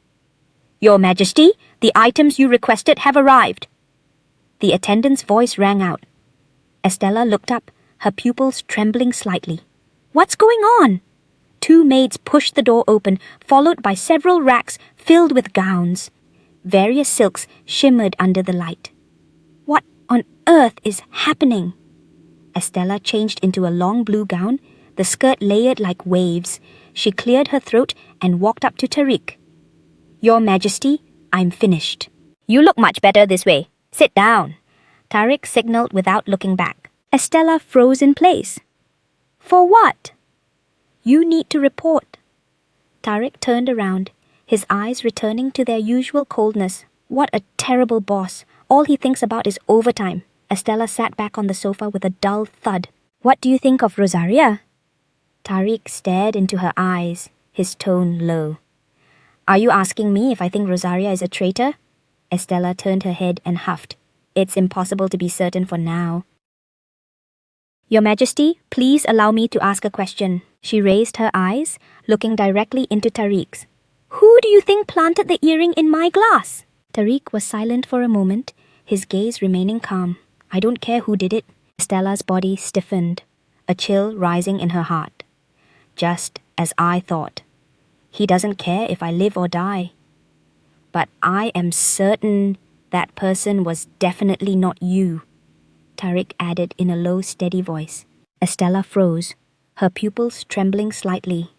Your Majesty, the items you requested have arrived. The attendant's voice rang out. Estella looked up, her pupils trembling slightly. What's going on? Two maids pushed the door open, followed by several racks filled with gowns. Various silks shimmered under the light. What on earth is happening? Estella changed into a long blue gown, the skirt layered like waves. She cleared her throat and walked up to Tariq. Your Majesty, I'm finished. You look much better this way. Sit down. Tariq signaled without looking back. Estella froze in place. For what? You need to report. Tariq turned around, his eyes returning to their usual coldness. What a terrible boss. All he thinks about is overtime. Estella sat back on the sofa with a dull thud. What do you think of Rosaria? Tariq stared into her eyes, his tone low. Are you asking me if I think Rosaria is a traitor? Estella turned her head and huffed. It's impossible to be certain for now. Your Majesty, please allow me to ask a question. She raised her eyes, looking directly into Tariq's. Who do you think planted the earring in my glass? Tariq was silent for a moment, his gaze remaining calm. I don't care who did it. Estella's body stiffened, a chill rising in her heart. Just as I thought. He doesn't care if I live or die. But I am certain that person was definitely not you, Tariq added in a low, steady voice. Estella froze, her pupils trembling slightly.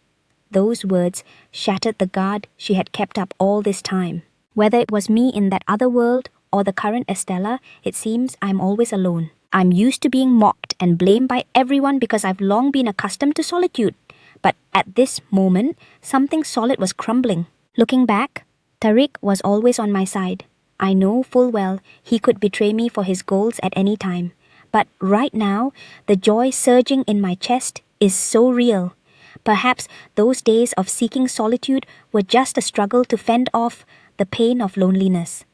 Those words shattered the guard she had kept up all this time. Whether it was me in that other world or the current Estella, it seems I'm always alone. I'm used to being mocked and blamed by everyone because I've long been accustomed to solitude. But at this moment, something solid was crumbling. Looking back, Tariq was always on my side. I know full well he could betray me for his goals at any time. But right now, the joy surging in my chest is so real. Perhaps those days of seeking solitude were just a struggle to fend off the pain of loneliness.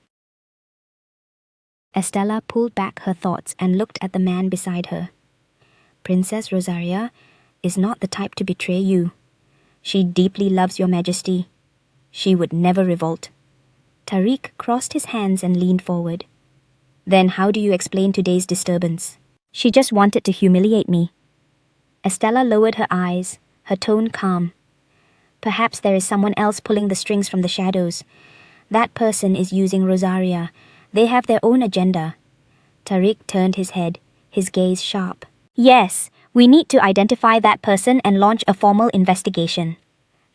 Estella pulled back her thoughts and looked at the man beside her. Princess Rosaria is not the type to betray you. She deeply loves your Majesty. She would never revolt. Tariq crossed his hands and leaned forward. Then how do you explain today's disturbance? She just wanted to humiliate me. Estella lowered her eyes, her tone calm. Perhaps there is someone else pulling the strings from the shadows. That person is using Rosaria. They have their own agenda. Tariq turned his head, his gaze sharp. Yes, we need to identify that person and launch a formal investigation.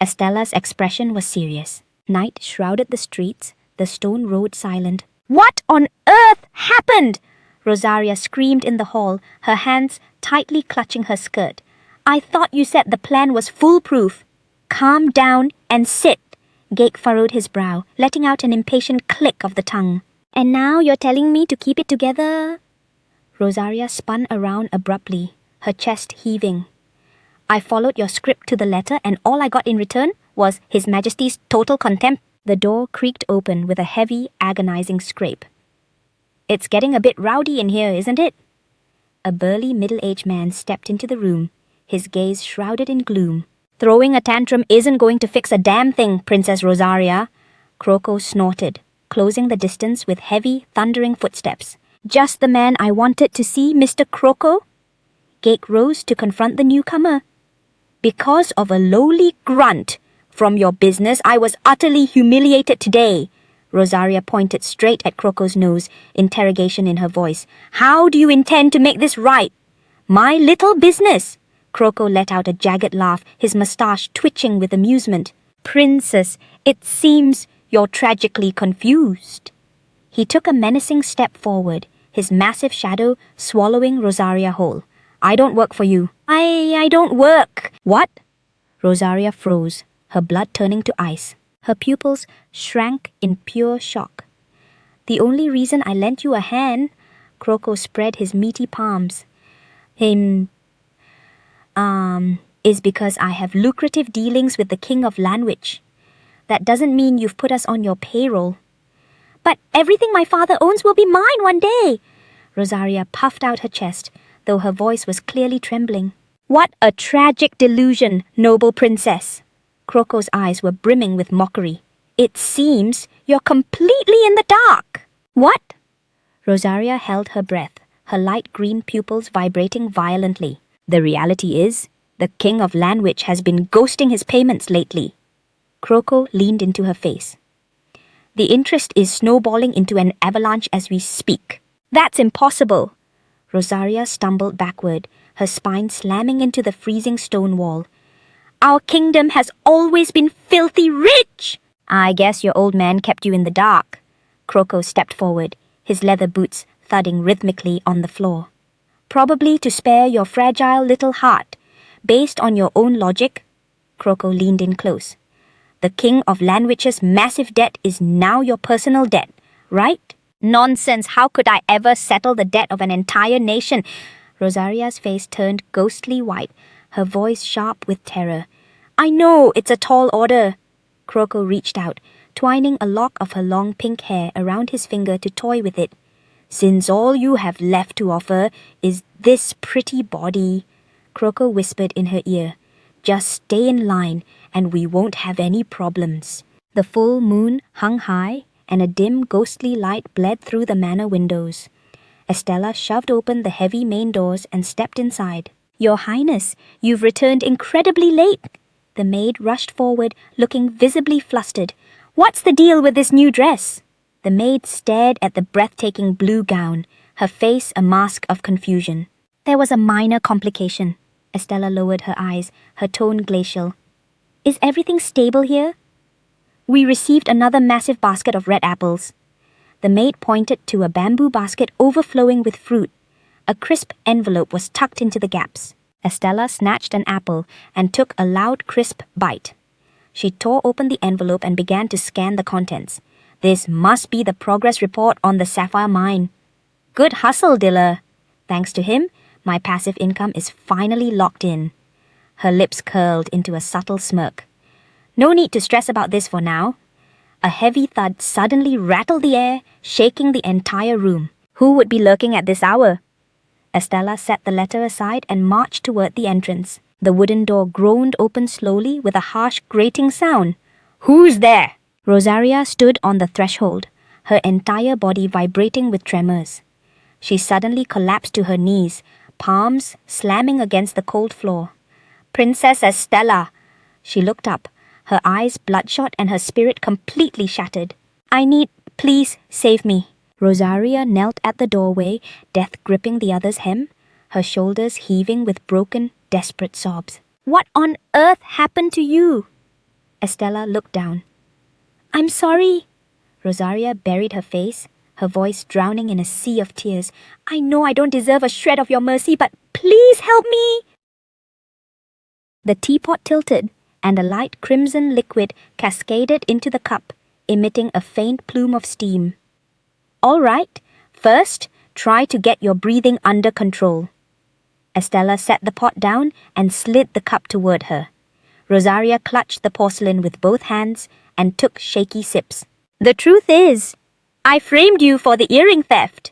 Estella's expression was serious. Night shrouded the streets, the stone road silent. What on earth happened? Rosaria screamed in the hall, her hands tightly clutching her skirt. I thought you said the plan was foolproof. Calm down and sit. Gake furrowed his brow, letting out an impatient click of the tongue. And now you're telling me to keep it together? Rosaria spun around abruptly, her chest heaving. I followed your script to the letter and all I got in return was His Majesty's total contempt. The door creaked open with a heavy, agonizing scrape. It's getting a bit rowdy in here, isn't it? A burly middle-aged man stepped into the room, his gaze shrouded in gloom. Throwing a tantrum isn't going to fix a damn thing, Princess Rosaria. Croco snorted, closing the distance with heavy, thundering footsteps. Just the man I wanted to see, Mr. Croco? Gake rose to confront the newcomer. Because of a lowly grunt from your business, I was utterly humiliated today. Rosaria pointed straight at Croco's nose, interrogation in her voice. How do you intend to make this right? My little business. Croco let out a jagged laugh, his moustache twitching with amusement. Princess, it seems you're tragically confused. He took a menacing step forward, his massive shadow swallowing Rosaria whole. I don't work for you. I don't work. What? Rosaria froze, her blood turning to ice. Her pupils shrank in pure shock. The only reason I lent you a hand, Croco spread his meaty palms, is because I have lucrative dealings with the King of Lanwich. That doesn't mean you've put us on your payroll. But everything my father owns will be mine one day. Rosaria puffed out her chest, though her voice was clearly trembling. What a tragic delusion, noble princess. Croco's eyes were brimming with mockery. It seems you're completely in the dark. What? Rosaria held her breath, her light green pupils vibrating violently. The reality is, the King of Lanwich has been ghosting his payments lately. Croco leaned into her face. The interest is snowballing into an avalanche as we speak. That's impossible. Rosaria stumbled backward, her spine slamming into the freezing stone wall. Our kingdom has always been filthy rich. I guess your old man kept you in the dark. Croco stepped forward, his leather boots thudding rhythmically on the floor. Probably to spare your fragile little heart. Based on your own logic, Croco leaned in close. The King of Lanwich's massive debt is now your personal debt, right? Nonsense, how could I ever settle the debt of an entire nation? Rosaria's face turned ghostly white, her voice sharp with terror. I know, it's a tall order. Croco reached out, twining a lock of her long pink hair around his finger to toy with it. Since all you have left to offer is this pretty body, Croco whispered in her ear. Just stay in line, and we won't have any problems. The full moon hung high, and a dim, ghostly light bled through the manor windows. Estella shoved open the heavy main doors and stepped inside. Your Highness, you've returned incredibly late. The maid rushed forward, looking visibly flustered. What's the deal with this new dress? The maid stared at the breathtaking blue gown, her face a mask of confusion. There was a minor complication. Estella lowered her eyes, her tone glacial. Is everything stable here? We received another massive basket of red apples. The maid pointed to a bamboo basket overflowing with fruit. A crisp envelope was tucked into the gaps. Estella snatched an apple and took a loud, crisp bite. She tore open the envelope and began to scan the contents. This must be the progress report on the sapphire mine. Good hustle, Dilla. Thanks to him, my passive income is finally locked in. Her lips curled into a subtle smirk. No need to stress about this for now. A heavy thud suddenly rattled the air, shaking the entire room. Who would be lurking at this hour? Estella set the letter aside and marched toward the entrance. The wooden door groaned open slowly with a harsh grating sound. Who's there? Rosaria stood on the threshold, her entire body vibrating with tremors. She suddenly collapsed to her knees, palms slamming against the cold floor. Princess Estella! She looked up, her eyes bloodshot and her spirit completely shattered. Please save me. Rosaria knelt at the doorway, death gripping the other's hem, her shoulders heaving with broken, desperate sobs. What on earth happened to you? Estella looked down. I'm sorry. Rosaria buried her face, her voice drowning in a sea of tears. I know I don't deserve a shred of your mercy, but please help me. The teapot tilted, and a light crimson liquid cascaded into the cup, emitting a faint plume of steam. All right, first, try to get your breathing under control. Estella set the pot down and slid the cup toward her. Rosaria clutched the porcelain with both hands and took shaky sips. The truth is, I framed you for the earring theft.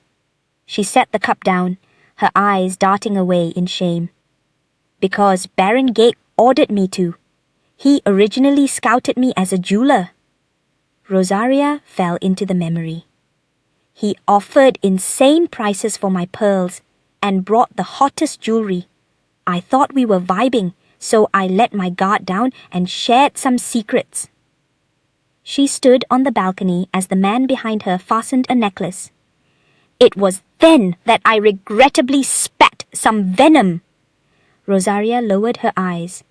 She set the cup down, her eyes darting away in shame. Because Baron Gate ordered me to. He originally scouted me as a jeweler. Rosaria fell into the memory. He offered insane prices for my pearls and brought the hottest jewelry. I thought we were vibing, so I let my guard down and shared some secrets. She stood on the balcony as the man behind her fastened a necklace. It was then that I regrettably spat some venom. Rosaria lowered her eyes.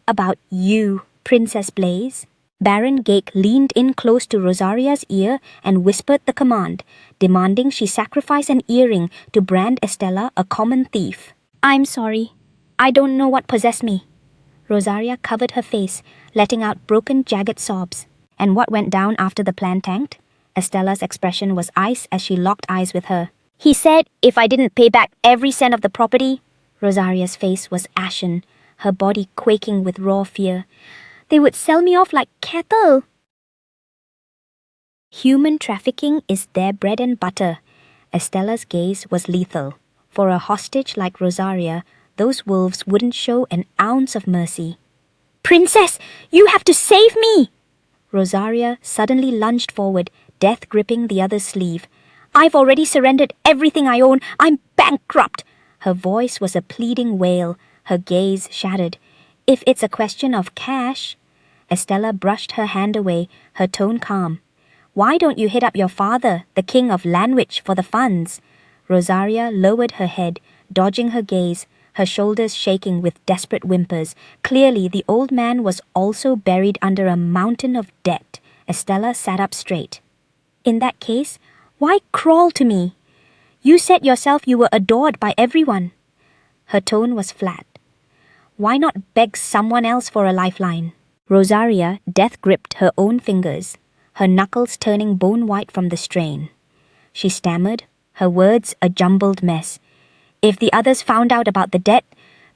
About you, Princess Blaze. Baron Gake leaned in close to Rosaria's ear and whispered the command, demanding she sacrifice an earring to brand Estella a common thief. I'm sorry. I don't know what possessed me. Rosaria covered her face, letting out broken, jagged sobs. And what went down after the plan tanked? Estella's expression was ice as she locked eyes with her. He said if I didn't pay back every cent of the property. Rosaria's face was ashen, her body quaking with raw fear. They would sell me off like cattle. Human trafficking is their bread and butter. Estella's gaze was lethal. For a hostage like Rosaria, those wolves wouldn't show an ounce of mercy. Princess, you have to save me! Rosaria suddenly lunged forward, death gripping the other's sleeve. I've already surrendered everything I own. I'm bankrupt. Her voice was a pleading wail, her gaze shattered. If it's a question of cash... Estella brushed her hand away, her tone calm. Why don't you hit up your father, the king of Lanwich, for the funds? Rosaria lowered her head, dodging her gaze, her shoulders shaking with desperate whimpers. Clearly, the old man was also buried under a mountain of debt. Estella sat up straight. In that case, why crawl to me? You said yourself you were adored by everyone. Her tone was flat. Why not beg someone else for a lifeline? Rosaria death-gripped her own fingers, her knuckles turning bone-white from the strain. She stammered, her words a jumbled mess. If the others found out about the debt,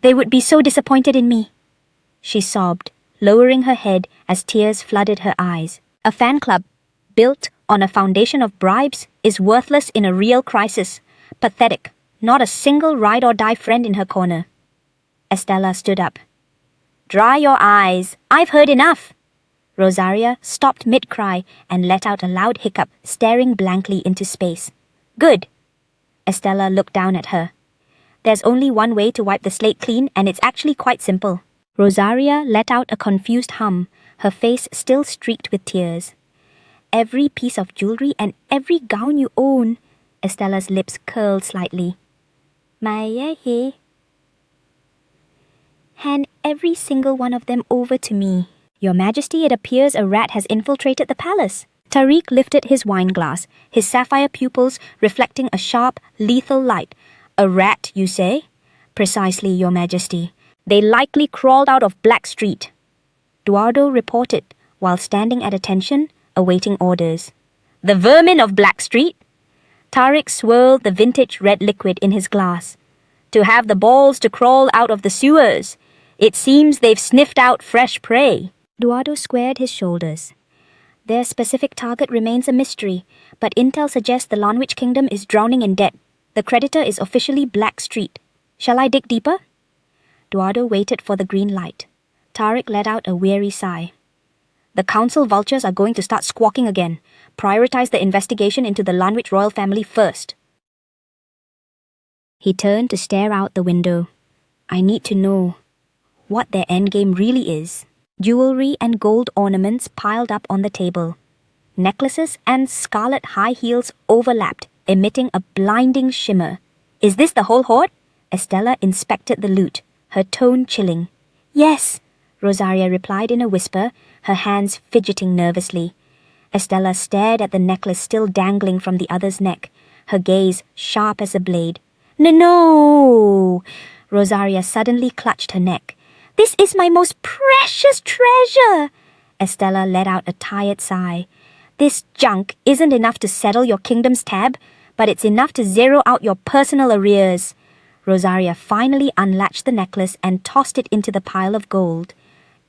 they would be so disappointed in me. She sobbed, lowering her head as tears flooded her eyes. A fan club, built on a foundation of bribes, is worthless in a real crisis. Pathetic. Not a single ride-or-die friend in her corner. Estella stood up. Dry your eyes. I've heard enough. Rosaria stopped mid-cry and let out a loud hiccup, staring blankly into space. Good. Estella looked down at her. There's only one way to wipe the slate clean, and it's actually quite simple. Rosaria let out a confused hum, her face still streaked with tears. Every piece of jewelry and every gown you own. Estella's lips curled slightly. Mayahe. Hand every single one of them over to me. Your Majesty, it appears a rat has infiltrated the palace. Tariq lifted his wine glass, his sapphire pupils reflecting a sharp, lethal light. A rat, you say? Precisely, Your Majesty. They likely crawled out of Black Street. Eduardo reported, while standing at attention, awaiting orders. The vermin of Black Street? Tariq swirled the vintage red liquid in his glass. To have the balls to crawl out of the sewers. It seems they've sniffed out fresh prey. Eduardo squared his shoulders. Their specific target remains a mystery, but intel suggests the Lanwich Kingdom is drowning in debt. The creditor is officially Black Street. Shall I dig deeper? Eduardo waited for the green light. Tariq let out a weary sigh. The council vultures are going to start squawking again. Prioritize the investigation into the Lanwich royal family first. He turned to stare out the window. I need to know what their endgame really is. Jewelry and gold ornaments piled up on the table. Necklaces and scarlet high heels overlapped, emitting a blinding shimmer. Is this the whole hoard? Estella inspected the loot, her tone chilling. Yes, Rosaria replied in a whisper, her hands fidgeting nervously. Estella stared at the necklace still dangling from the other's neck, her gaze sharp as a blade. No! Rosaria suddenly clutched her neck. This is my most precious treasure! Estella let out a tired sigh. This junk isn't enough to settle your kingdom's tab, but it's enough to zero out your personal arrears. Rosaria finally unlatched the necklace and tossed it into the pile of gold.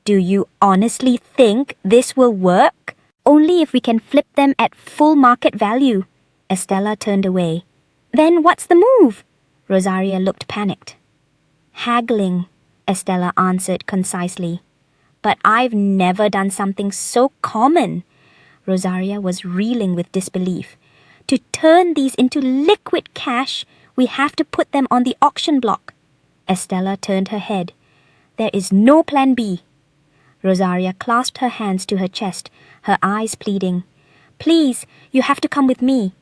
Do you honestly think this will work? Only if we can flip them at full market value. Estella turned away. Then what's the move? Rosaria looked panicked. Haggling, Estella answered concisely. But I've never done something so common. Rosaria was reeling with disbelief. To turn these into liquid cash, we have to put them on the auction block. Estella turned her head. There is no plan B. Rosaria clasped her hands to her chest, her eyes pleading. Please, you have to come with me.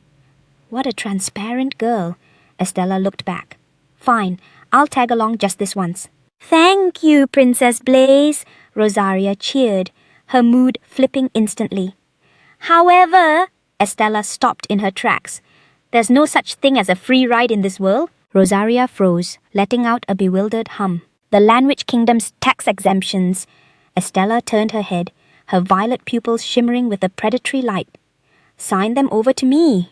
What a transparent girl. Estella looked back. Fine, I'll tag along just this once. Thank you, Princess Blaze, Rosaria cheered, her mood flipping instantly. However, Estella stopped in her tracks. There's no such thing as a free ride in this world. Rosaria froze, letting out a bewildered hum. The Lanwich Kingdom's tax exemptions. Estella turned her head, her violet pupils shimmering with a predatory light. Sign them over to me.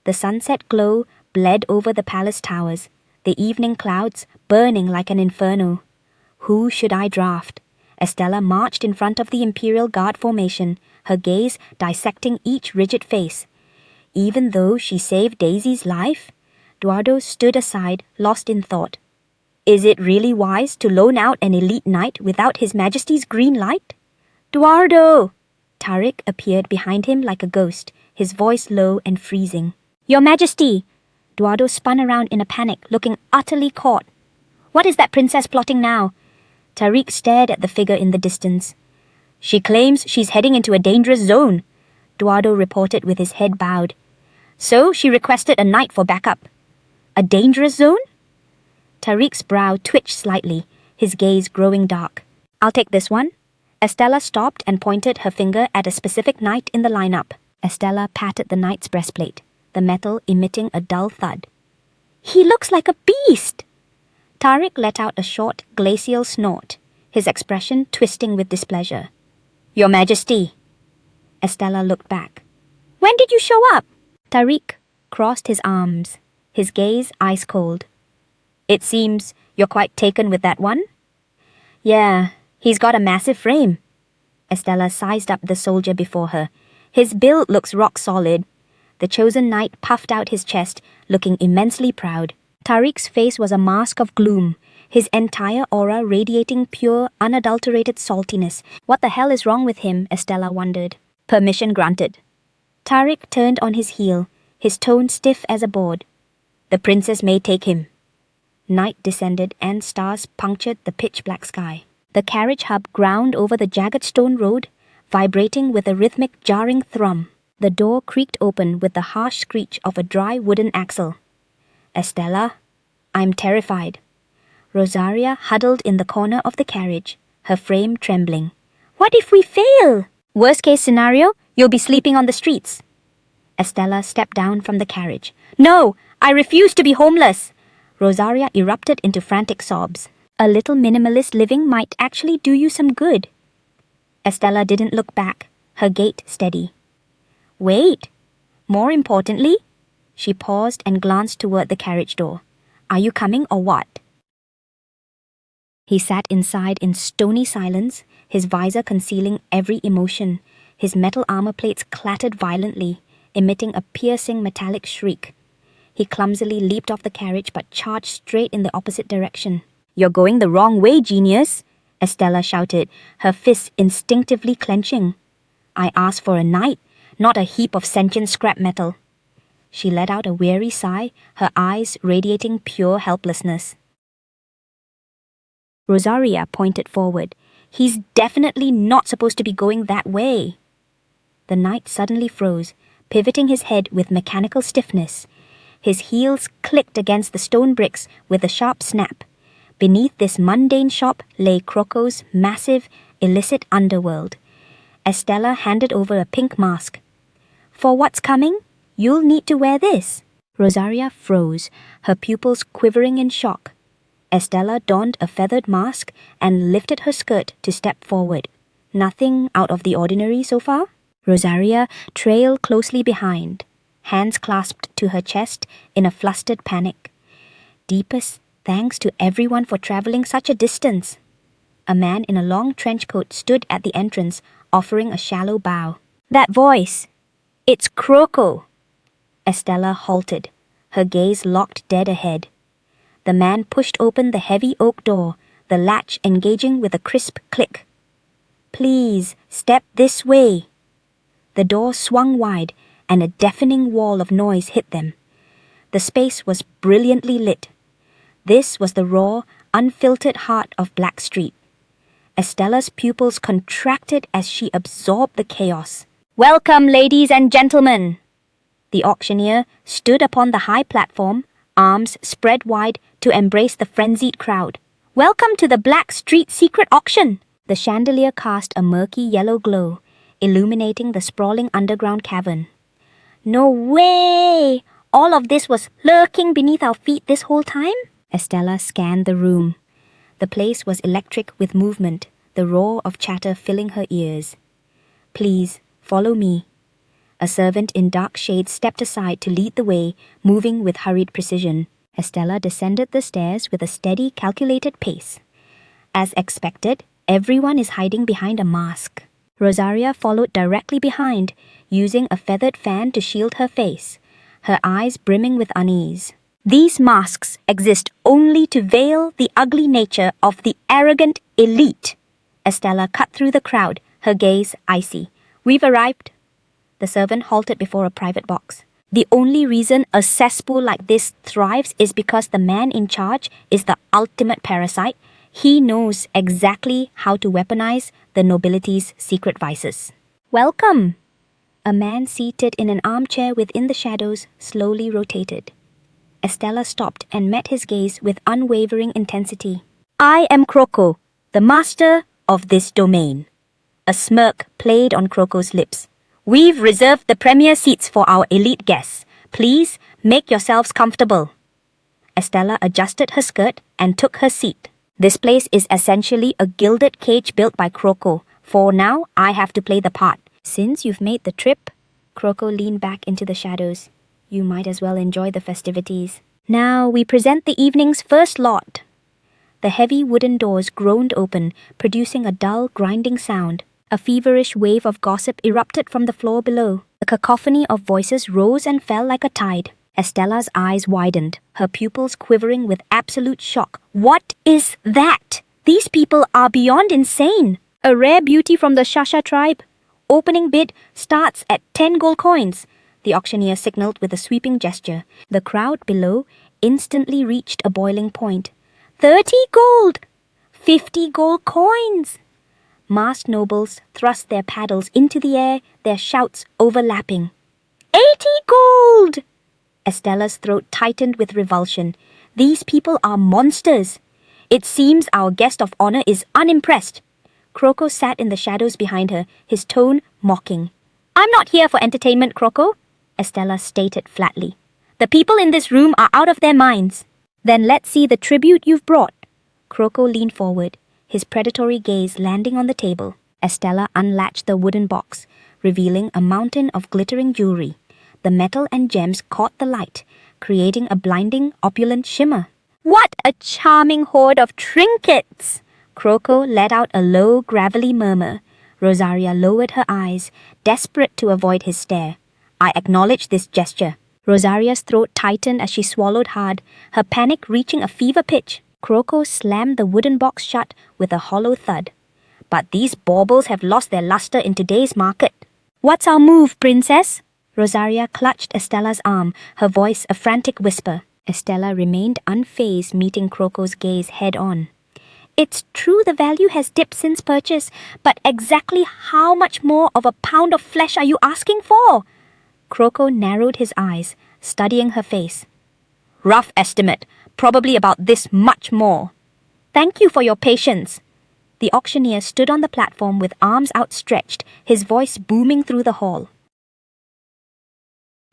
The sunset glow bled over the palace towers, the evening clouds burning like an inferno. Who should I draft? Estella marched in front of the Imperial Guard formation, her gaze dissecting each rigid face. Even though she saved Daisy's life? Eduardo stood aside, lost in thought. Is it really wise to loan out an elite knight without His Majesty's green light? Eduardo! Tariq appeared behind him like a ghost, his voice low and freezing. Your Majesty! Eduardo spun around in a panic, looking utterly caught. What is that princess plotting now? Tariq stared at the figure in the distance. She claims she's heading into a dangerous zone, Eduardo reported with his head bowed. So she requested a knight for backup. A dangerous zone? Tariq's brow twitched slightly, his gaze growing dark. I'll take this one. Estella stopped and pointed her finger at a specific knight in the lineup. Estella patted the knight's breastplate, the metal emitting a dull thud. He looks like a beast! Tariq let out a short, glacial snort, his expression twisting with displeasure. Your Majesty! Estella looked back. When did you show up? Tariq crossed his arms, his gaze ice cold. It seems you're quite taken with that one? Yeah, he's got a massive frame. Estella sized up the soldier before her. His build looks rock solid. The chosen knight puffed out his chest, looking immensely proud. Tariq's face was a mask of gloom, his entire aura radiating pure, unadulterated saltiness. What the hell is wrong with him? Estella wondered. Permission granted. Tariq turned on his heel, his tone stiff as a board. The princess may take him. Night descended and stars punctured the pitch-black sky. The carriage hub ground over the jagged stone road, vibrating with a rhythmic jarring thrum. The door creaked open with the harsh screech of a dry wooden axle. Estella, I'm terrified. Rosaria huddled in the corner of the carriage, her frame trembling. What if we fail? Worst case scenario, you'll be sleeping on the streets. Estella stepped down from the carriage. No, I refuse to be homeless. Rosaria erupted into frantic sobs. A little minimalist living might actually do you some good. Estella didn't look back, her gait steady. Wait. More importantly, she paused and glanced toward the carriage door. Are you coming or what? He sat inside in stony silence, his visor concealing every emotion. His metal armor plates clattered violently, emitting a piercing metallic shriek. He clumsily leaped off the carriage but charged straight in the opposite direction. You're going the wrong way, genius, Estella shouted, her fists instinctively clenching. I asked for a knight, not a heap of sentient scrap metal. She let out a weary sigh, her eyes radiating pure helplessness. Rosaria pointed forward. He's definitely not supposed to be going that way. The knight suddenly froze, pivoting his head with mechanical stiffness. His heels clicked against the stone bricks with a sharp snap. Beneath this mundane shop lay Kroko's massive, illicit underworld. Estella handed over a pink mask. For what's coming, you'll need to wear this. Rosaria froze, her pupils quivering in shock. Estella donned a feathered mask and lifted her skirt to step forward. Nothing out of the ordinary so far? Rosaria trailed closely behind, hands clasped to her chest in a flustered panic. Deepest, Thanks to everyone for traveling such a distance. A man in a long trench coat stood at the entrance, offering a shallow bow. That voice! It's Croco! Estella halted, her gaze locked dead ahead. The man pushed open the heavy oak door, the latch engaging with a crisp click. Please, step this way. The door swung wide, and a deafening wall of noise hit them. The space was brilliantly lit. This was the raw, unfiltered heart of Black Street. Estella's pupils contracted as she absorbed the chaos. Welcome, ladies and gentlemen! The auctioneer stood upon the high platform, arms spread wide to embrace the frenzied crowd. Welcome to the Black Street secret auction! The chandelier cast a murky yellow glow, illuminating the sprawling underground cavern. No way! All of this was lurking beneath our feet this whole time? Estella scanned the room. The place was electric with movement, the roar of chatter filling her ears. Please, follow me. A servant in dark shades stepped aside to lead the way, moving with hurried precision. Estella descended the stairs with a steady, calculated pace. As expected, everyone is hiding behind a mask. Rosaria followed directly behind, using a feathered fan to shield her face, her eyes brimming with unease. These masks exist only to veil the ugly nature of the arrogant elite. Estella cut through the crowd, her gaze icy. We've arrived. The servant halted before a private box. The only reason a cesspool like this thrives is because the man in charge is the ultimate parasite. He knows exactly how to weaponize the nobility's secret vices. Welcome! A man seated in an armchair within the shadows slowly rotated. Estella stopped and met his gaze with unwavering intensity. I am Croco, the master of this domain. A smirk played on Croco's lips. We've reserved the premier seats for our elite guests. Please make yourselves comfortable. Estella adjusted her skirt and took her seat. This place is essentially a gilded cage built by Croco. For now, I have to play the part. Since you've made the trip, Croco leaned back into the shadows. You might as well enjoy the festivities. Now we present the evening's first lot. The heavy wooden doors groaned open, producing a dull, grinding sound. A feverish wave of gossip erupted from the floor below. The cacophony of voices rose and fell like a tide. Estella's eyes widened, her pupils quivering with absolute shock. What is that? These people are beyond insane. A rare beauty from the Shasha tribe. Opening bid starts at 10 gold coins. The auctioneer signaled with a sweeping gesture. The crowd below instantly reached a boiling point. 30 gold! 50 gold coins! Masked nobles thrust their paddles into the air, their shouts overlapping. 80 gold! Estella's throat tightened with revulsion. These people are monsters. It seems our guest of honor is unimpressed. Croco sat in the shadows behind her, his tone mocking. I'm not here for entertainment, Croco, Estella stated flatly. The people in this room are out of their minds. Then let's see the tribute you've brought. Croco leaned forward, his predatory gaze landing on the table. Estella unlatched the wooden box, revealing a mountain of glittering jewelry. The metal and gems caught the light, creating a blinding, opulent shimmer. What a charming hoard of trinkets! Croco let out a low, gravelly murmur. Rosaria lowered her eyes, desperate to avoid his stare. I acknowledge this gesture. Rosaria's throat tightened as she swallowed hard, her panic reaching a fever pitch. Croco slammed the wooden box shut with a hollow thud. But these baubles have lost their luster in today's market. What's our move, princess? Rosaria clutched Estella's arm, her voice a frantic whisper. Estella remained unfazed, meeting Croco's gaze head-on. It's true the value has dipped since purchase, but exactly how much more of a pound of flesh are you asking for? Croco narrowed his eyes, studying her face. Rough estimate, probably about this much more. Thank you for your patience. The auctioneer stood on the platform with arms outstretched, his voice booming through the hall.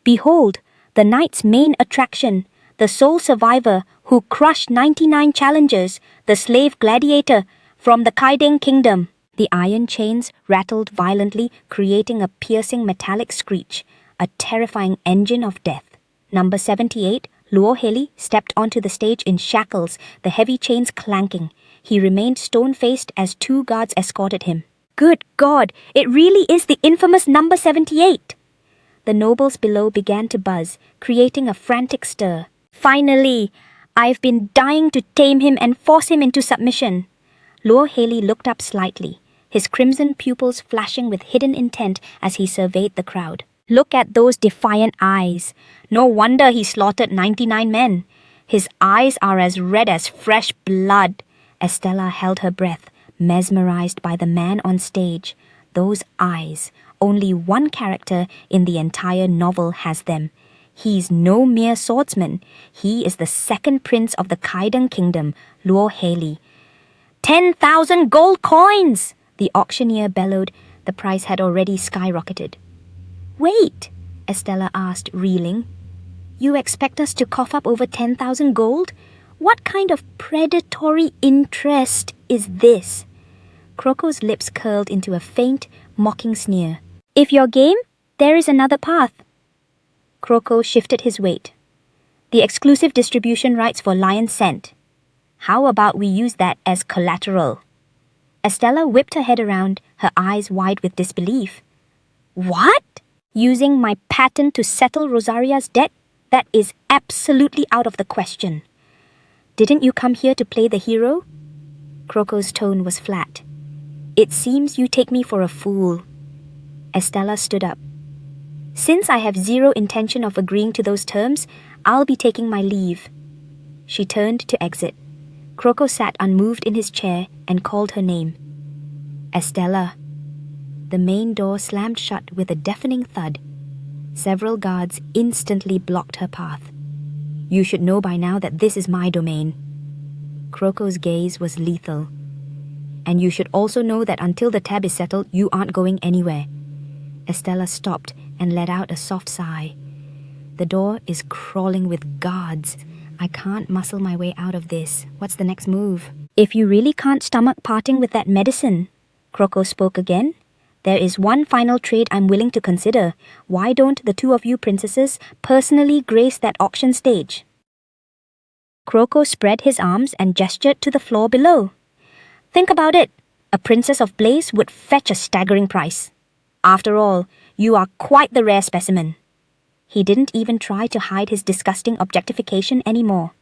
Behold, the night's main attraction, the sole survivor who crushed 99 challengers, the slave gladiator from the Kaideng kingdom. The iron chains rattled violently, creating a piercing metallic screech, a terrifying engine of death. Number 78 Luo Heli stepped onto the stage in shackles, the heavy chains clanking. He remained stone-faced as 2 guards escorted him. Good God, it really is the infamous number 78! The nobles below began to buzz, creating a frantic stir. Finally! I've been dying to tame him and force him into submission. Luo Heli looked up slightly, his crimson pupils flashing with hidden intent as he surveyed the crowd. Look at those defiant eyes. No wonder he slaughtered 99 men. His eyes are as red as fresh blood. Estella held her breath, mesmerized by the man on stage. Those eyes. Only one character in the entire novel has them. He's no mere swordsman. He is the second prince of the Kaidan kingdom, Luo Heli. 10,000 gold coins! The auctioneer bellowed. The price had already skyrocketed. Wait, Estella asked, reeling. You expect us to cough up over 10,000 gold? What kind of predatory interest is this? Croco's lips curled into a faint, mocking sneer. If you're game, there is another path. Croco shifted his weight. The exclusive distribution rights for Lion's Scent. How about we use that as collateral? Estella whipped her head around, her eyes wide with disbelief. What? Using my patent to settle Rosaria's debt? That is absolutely out of the question. Didn't you come here to play the hero? Croco's tone was flat. It seems you take me for a fool. Estella stood up. Since I have zero intention of agreeing to those terms, I'll be taking my leave. She turned to exit. Croco sat unmoved in his chair and called her name. Estella. The main door slammed shut with a deafening thud. Several guards instantly blocked her path. You should know by now that this is my domain. Croco's gaze was lethal. And you should also know that until the tab is settled, you aren't going anywhere. Estella stopped and let out a soft sigh. The door is crawling with guards. I can't muscle my way out of this. What's the next move? If you really can't stomach parting with that medicine, Croco spoke again, there is one final trade I'm willing to consider. Why don't the 2 of you princesses personally grace that auction stage? Croco spread his arms and gestured to the floor below. Think about it. A princess of Blaze would fetch a staggering price. After all, you are quite the rare specimen. He didn't even try to hide his disgusting objectification anymore.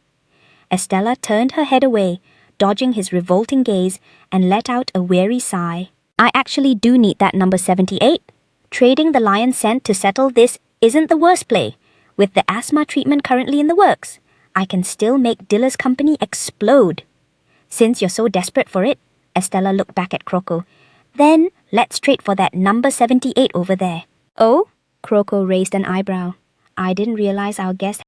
Estella turned her head away, dodging his revolting gaze, and let out a weary sigh. I actually do need that number 78. Trading the Lion's Scent to settle this isn't the worst play. With the asthma treatment currently in the works, I can still make Dilla's company explode. Since you're so desperate for it, Estella looked back at Croco, then let's trade for that number 78 over there. Oh? Croco raised an eyebrow. I didn't realize our guest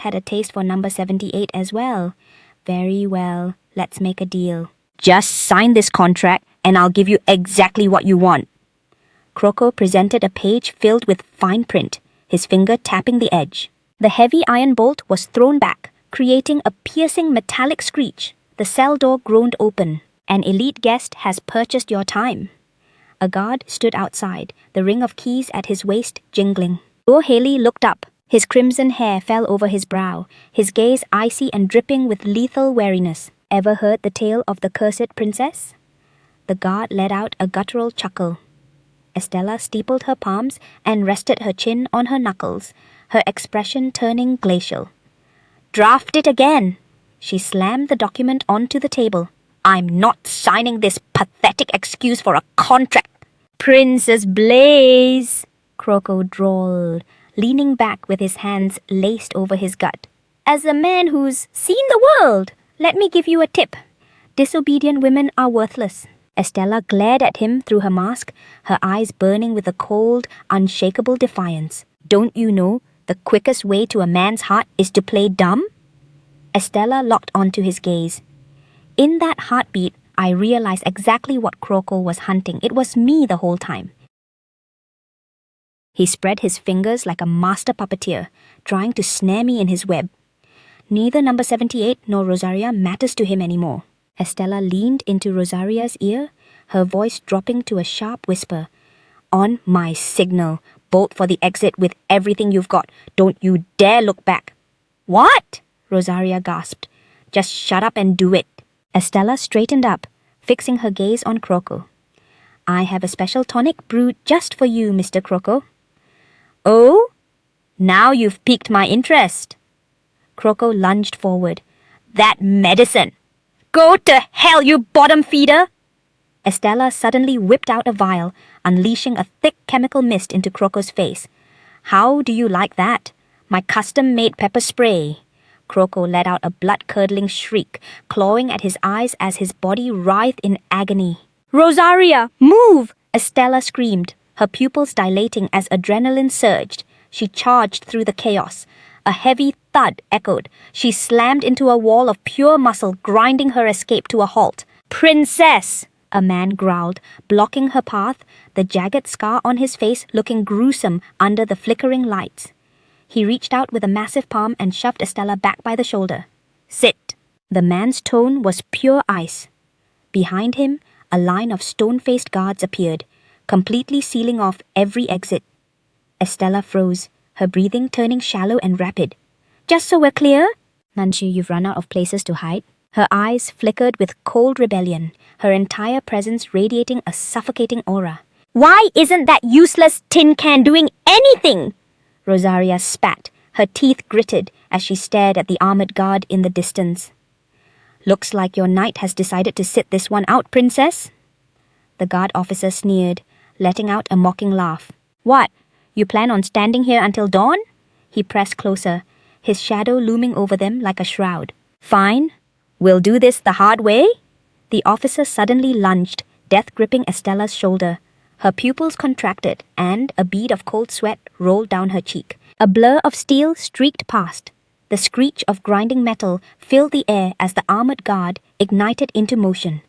just had a taste for number 78 as well. Very well, let's make a deal. Just sign this contract and I'll give you exactly what you want. Croco presented a page filled with fine print, his finger tapping the edge. The heavy iron bolt was thrown back, creating a piercing metallic screech. The cell door groaned open. An elite guest has purchased your time. A guard stood outside, the ring of keys at his waist jingling. Yahello looked up. His crimson hair fell over his brow, his gaze icy and dripping with lethal wariness. Ever heard the tale of the cursed princess? The guard let out a guttural chuckle. Estella steepled her palms and rested her chin on her knuckles, her expression turning glacial. Draft it again! She slammed the document onto the table. I'm not signing this pathetic excuse for a contract. Princess Blaze, Croco drawled, leaning back with his hands laced over his gut. As a man who's seen the world, let me give you a tip. Disobedient women are worthless. Estella glared at him through her mask, her eyes burning with a cold, unshakable defiance. Don't you know the quickest way to a man's heart is to play dumb? Estella locked onto his gaze. In that heartbeat, I realized exactly what Croco was hunting. It was me the whole time. He spread his fingers like a master puppeteer, trying to snare me in his web. Neither number 78 nor Rosaria matters to him anymore. Estella leaned into Rosaria's ear, her voice dropping to a sharp whisper. On my signal, bolt for the exit with everything you've got. Don't you dare look back. What? Rosaria gasped. Just shut up and do it. Estella straightened up, fixing her gaze on Croco. I have a special tonic brewed just for you, Mr. Croco. Oh? Now you've piqued my interest. Croco lunged forward. That medicine! Go to hell, you bottom feeder! Estella suddenly whipped out a vial, unleashing a thick chemical mist into Croco's face. How do you like that? My custom-made pepper spray. Croco let out a blood-curdling shriek, clawing at his eyes as his body writhed in agony. Rosaria, move! Estella screamed, her pupils dilating as adrenaline surged. She charged through the chaos. A heavy thud echoed. She slammed into a wall of pure muscle, grinding her escape to a halt. Princess! A man growled, blocking her path, the jagged scar on his face looking gruesome under the flickering lights. He reached out with a massive palm and shoved Estella back by the shoulder. Sit! The man's tone was pure ice. Behind him, a line of stone-faced guards appeared, completely sealing off every exit. Estella froze, her breathing turning shallow and rapid. Just so we're clear? Nanshi, you've run out of places to hide. Her eyes flickered with cold rebellion, her entire presence radiating a suffocating aura. Why isn't that useless tin can doing anything? Rosaria spat, her teeth gritted as she stared at the armored guard in the distance. Looks like your knight has decided to sit this one out, princess. The guard officer sneered, letting out a mocking laugh. What? You plan on standing here until dawn? He pressed closer, his shadow looming over them like a shroud. Fine. We'll do this the hard way? The officer suddenly lunged, death gripping Estella's shoulder. Her pupils contracted, and a bead of cold sweat rolled down her cheek. A blur of steel streaked past. The screech of grinding metal filled the air as the armored guard ignited into motion.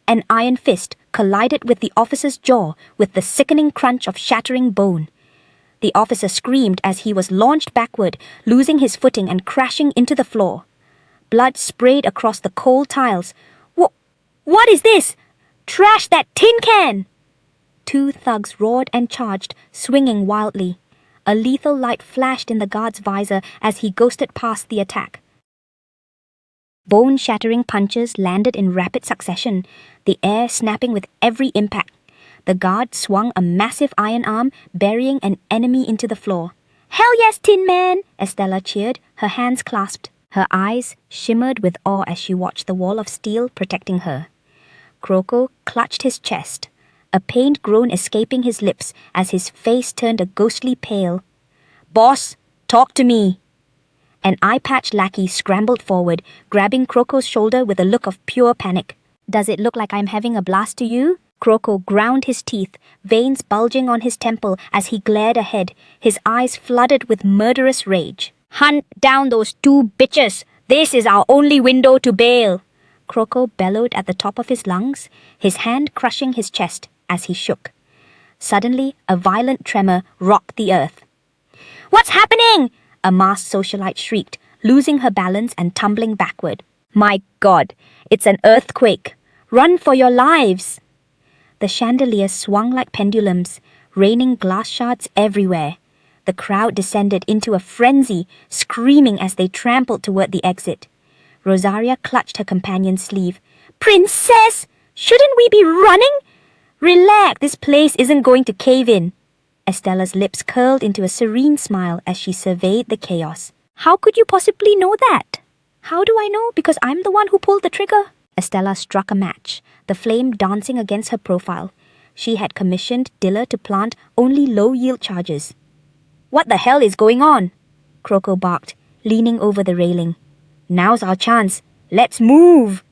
An iron fist collided with the officer's jaw with the sickening crunch of shattering bone. The officer screamed as he was launched backward, losing his footing and crashing into the floor. Blood sprayed across the cold tiles. What is this? Trash that tin can! Two thugs roared and charged, swinging wildly. A lethal light flashed in the guard's visor as he ghosted past the attack. Bone-shattering punches landed in rapid succession, the air snapping with every impact. The guard swung a massive iron arm, burying an enemy into the floor. Hell yes, Tin Man! Estella cheered, her hands clasped. Her eyes shimmered with awe as she watched the wall of steel protecting her. Croco clutched his chest, a pained groan escaping his lips as his face turned a ghostly pale. Boss, talk to me! An eye-patched lackey scrambled forward, grabbing Croco's shoulder with a look of pure panic. Does it look like I'm having a blast to you? Croco ground his teeth, veins bulging on his temple as he glared ahead, his eyes flooded with murderous rage. Hunt down those two bitches. This is our only window to bail. Croco bellowed at the top of his lungs, his hand crushing his chest as he shook. Suddenly, a violent tremor rocked the earth. What's happening? A masked socialite shrieked, losing her balance and tumbling backward. My God, it's an earthquake. Run for your lives. The chandeliers swung like pendulums, raining glass shards everywhere. The crowd descended into a frenzy, screaming as they trampled toward the exit. Rosaria clutched her companion's sleeve. Princess! Shouldn't we be running? Relax, this place isn't going to cave in. Estella's lips curled into a serene smile as she surveyed the chaos. How could you possibly know that? How do I know? Because I'm the one who pulled the trigger. Estella struck a match, the flame dancing against her profile. She had commissioned Dilla to plant only low-yield charges. What the hell is going on? Croco barked, leaning over the railing. Now's our chance. Let's move.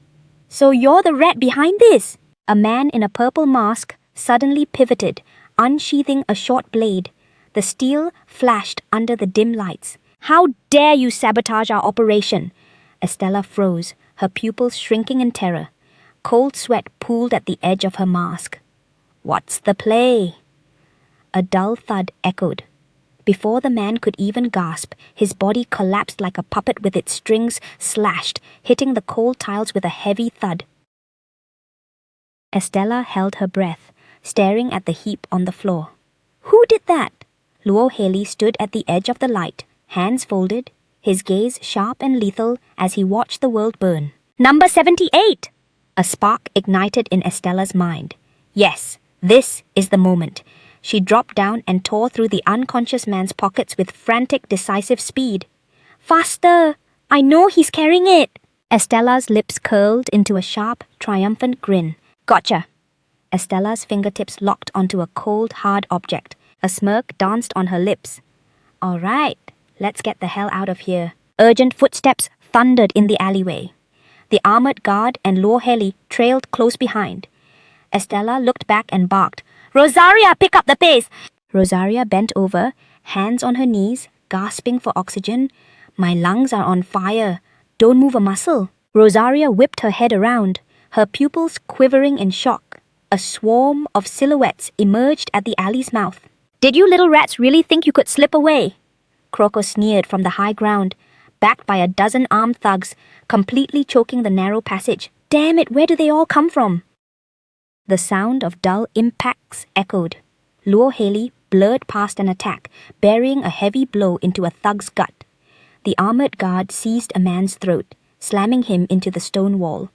So you're the rat behind this? A man in a purple mask suddenly pivoted, unsheathing a short blade. The steel flashed under the dim lights. How dare you sabotage our operation? Estella froze, her pupils shrinking in terror. Cold sweat pooled at the edge of her mask. What's the play? A dull thud echoed. Before the man could even gasp, his body collapsed like a puppet with its strings slashed, hitting the cold tiles with a heavy thud. Estella held her breath, staring at the heap on the floor. Who did that? Luo Haley stood at the edge of the light, hands folded, his gaze sharp and lethal as he watched the world burn. Number 78! A spark ignited in Estella's mind. Yes, this is the moment. She dropped down and tore through the unconscious man's pockets with frantic, decisive speed. Faster! I know he's carrying it! Estella's lips curled into a sharp, triumphant grin. Gotcha! Estella's fingertips locked onto a cold, hard object. A smirk danced on her lips. All right, let's get the hell out of here. Urgent footsteps thundered in the alleyway. The armored guard and Luo Haley trailed close behind. Estella looked back and barked, Rosaria, pick up the pace! Rosaria bent over, hands on her knees, gasping for oxygen. My lungs are on fire. Don't move a muscle. Rosaria whipped her head around, her pupils quivering in shock. A swarm of silhouettes emerged at the alley's mouth. Did you little rats really think you could slip away? Croco sneered from the high ground, backed by a dozen armed thugs, completely choking the narrow passage. Damn it, where do they all come from? The sound of dull impacts echoed. Luo Haley blurred past an attack, burying a heavy blow into a thug's gut. The armored guard seized a man's throat, slamming him into the stone wall.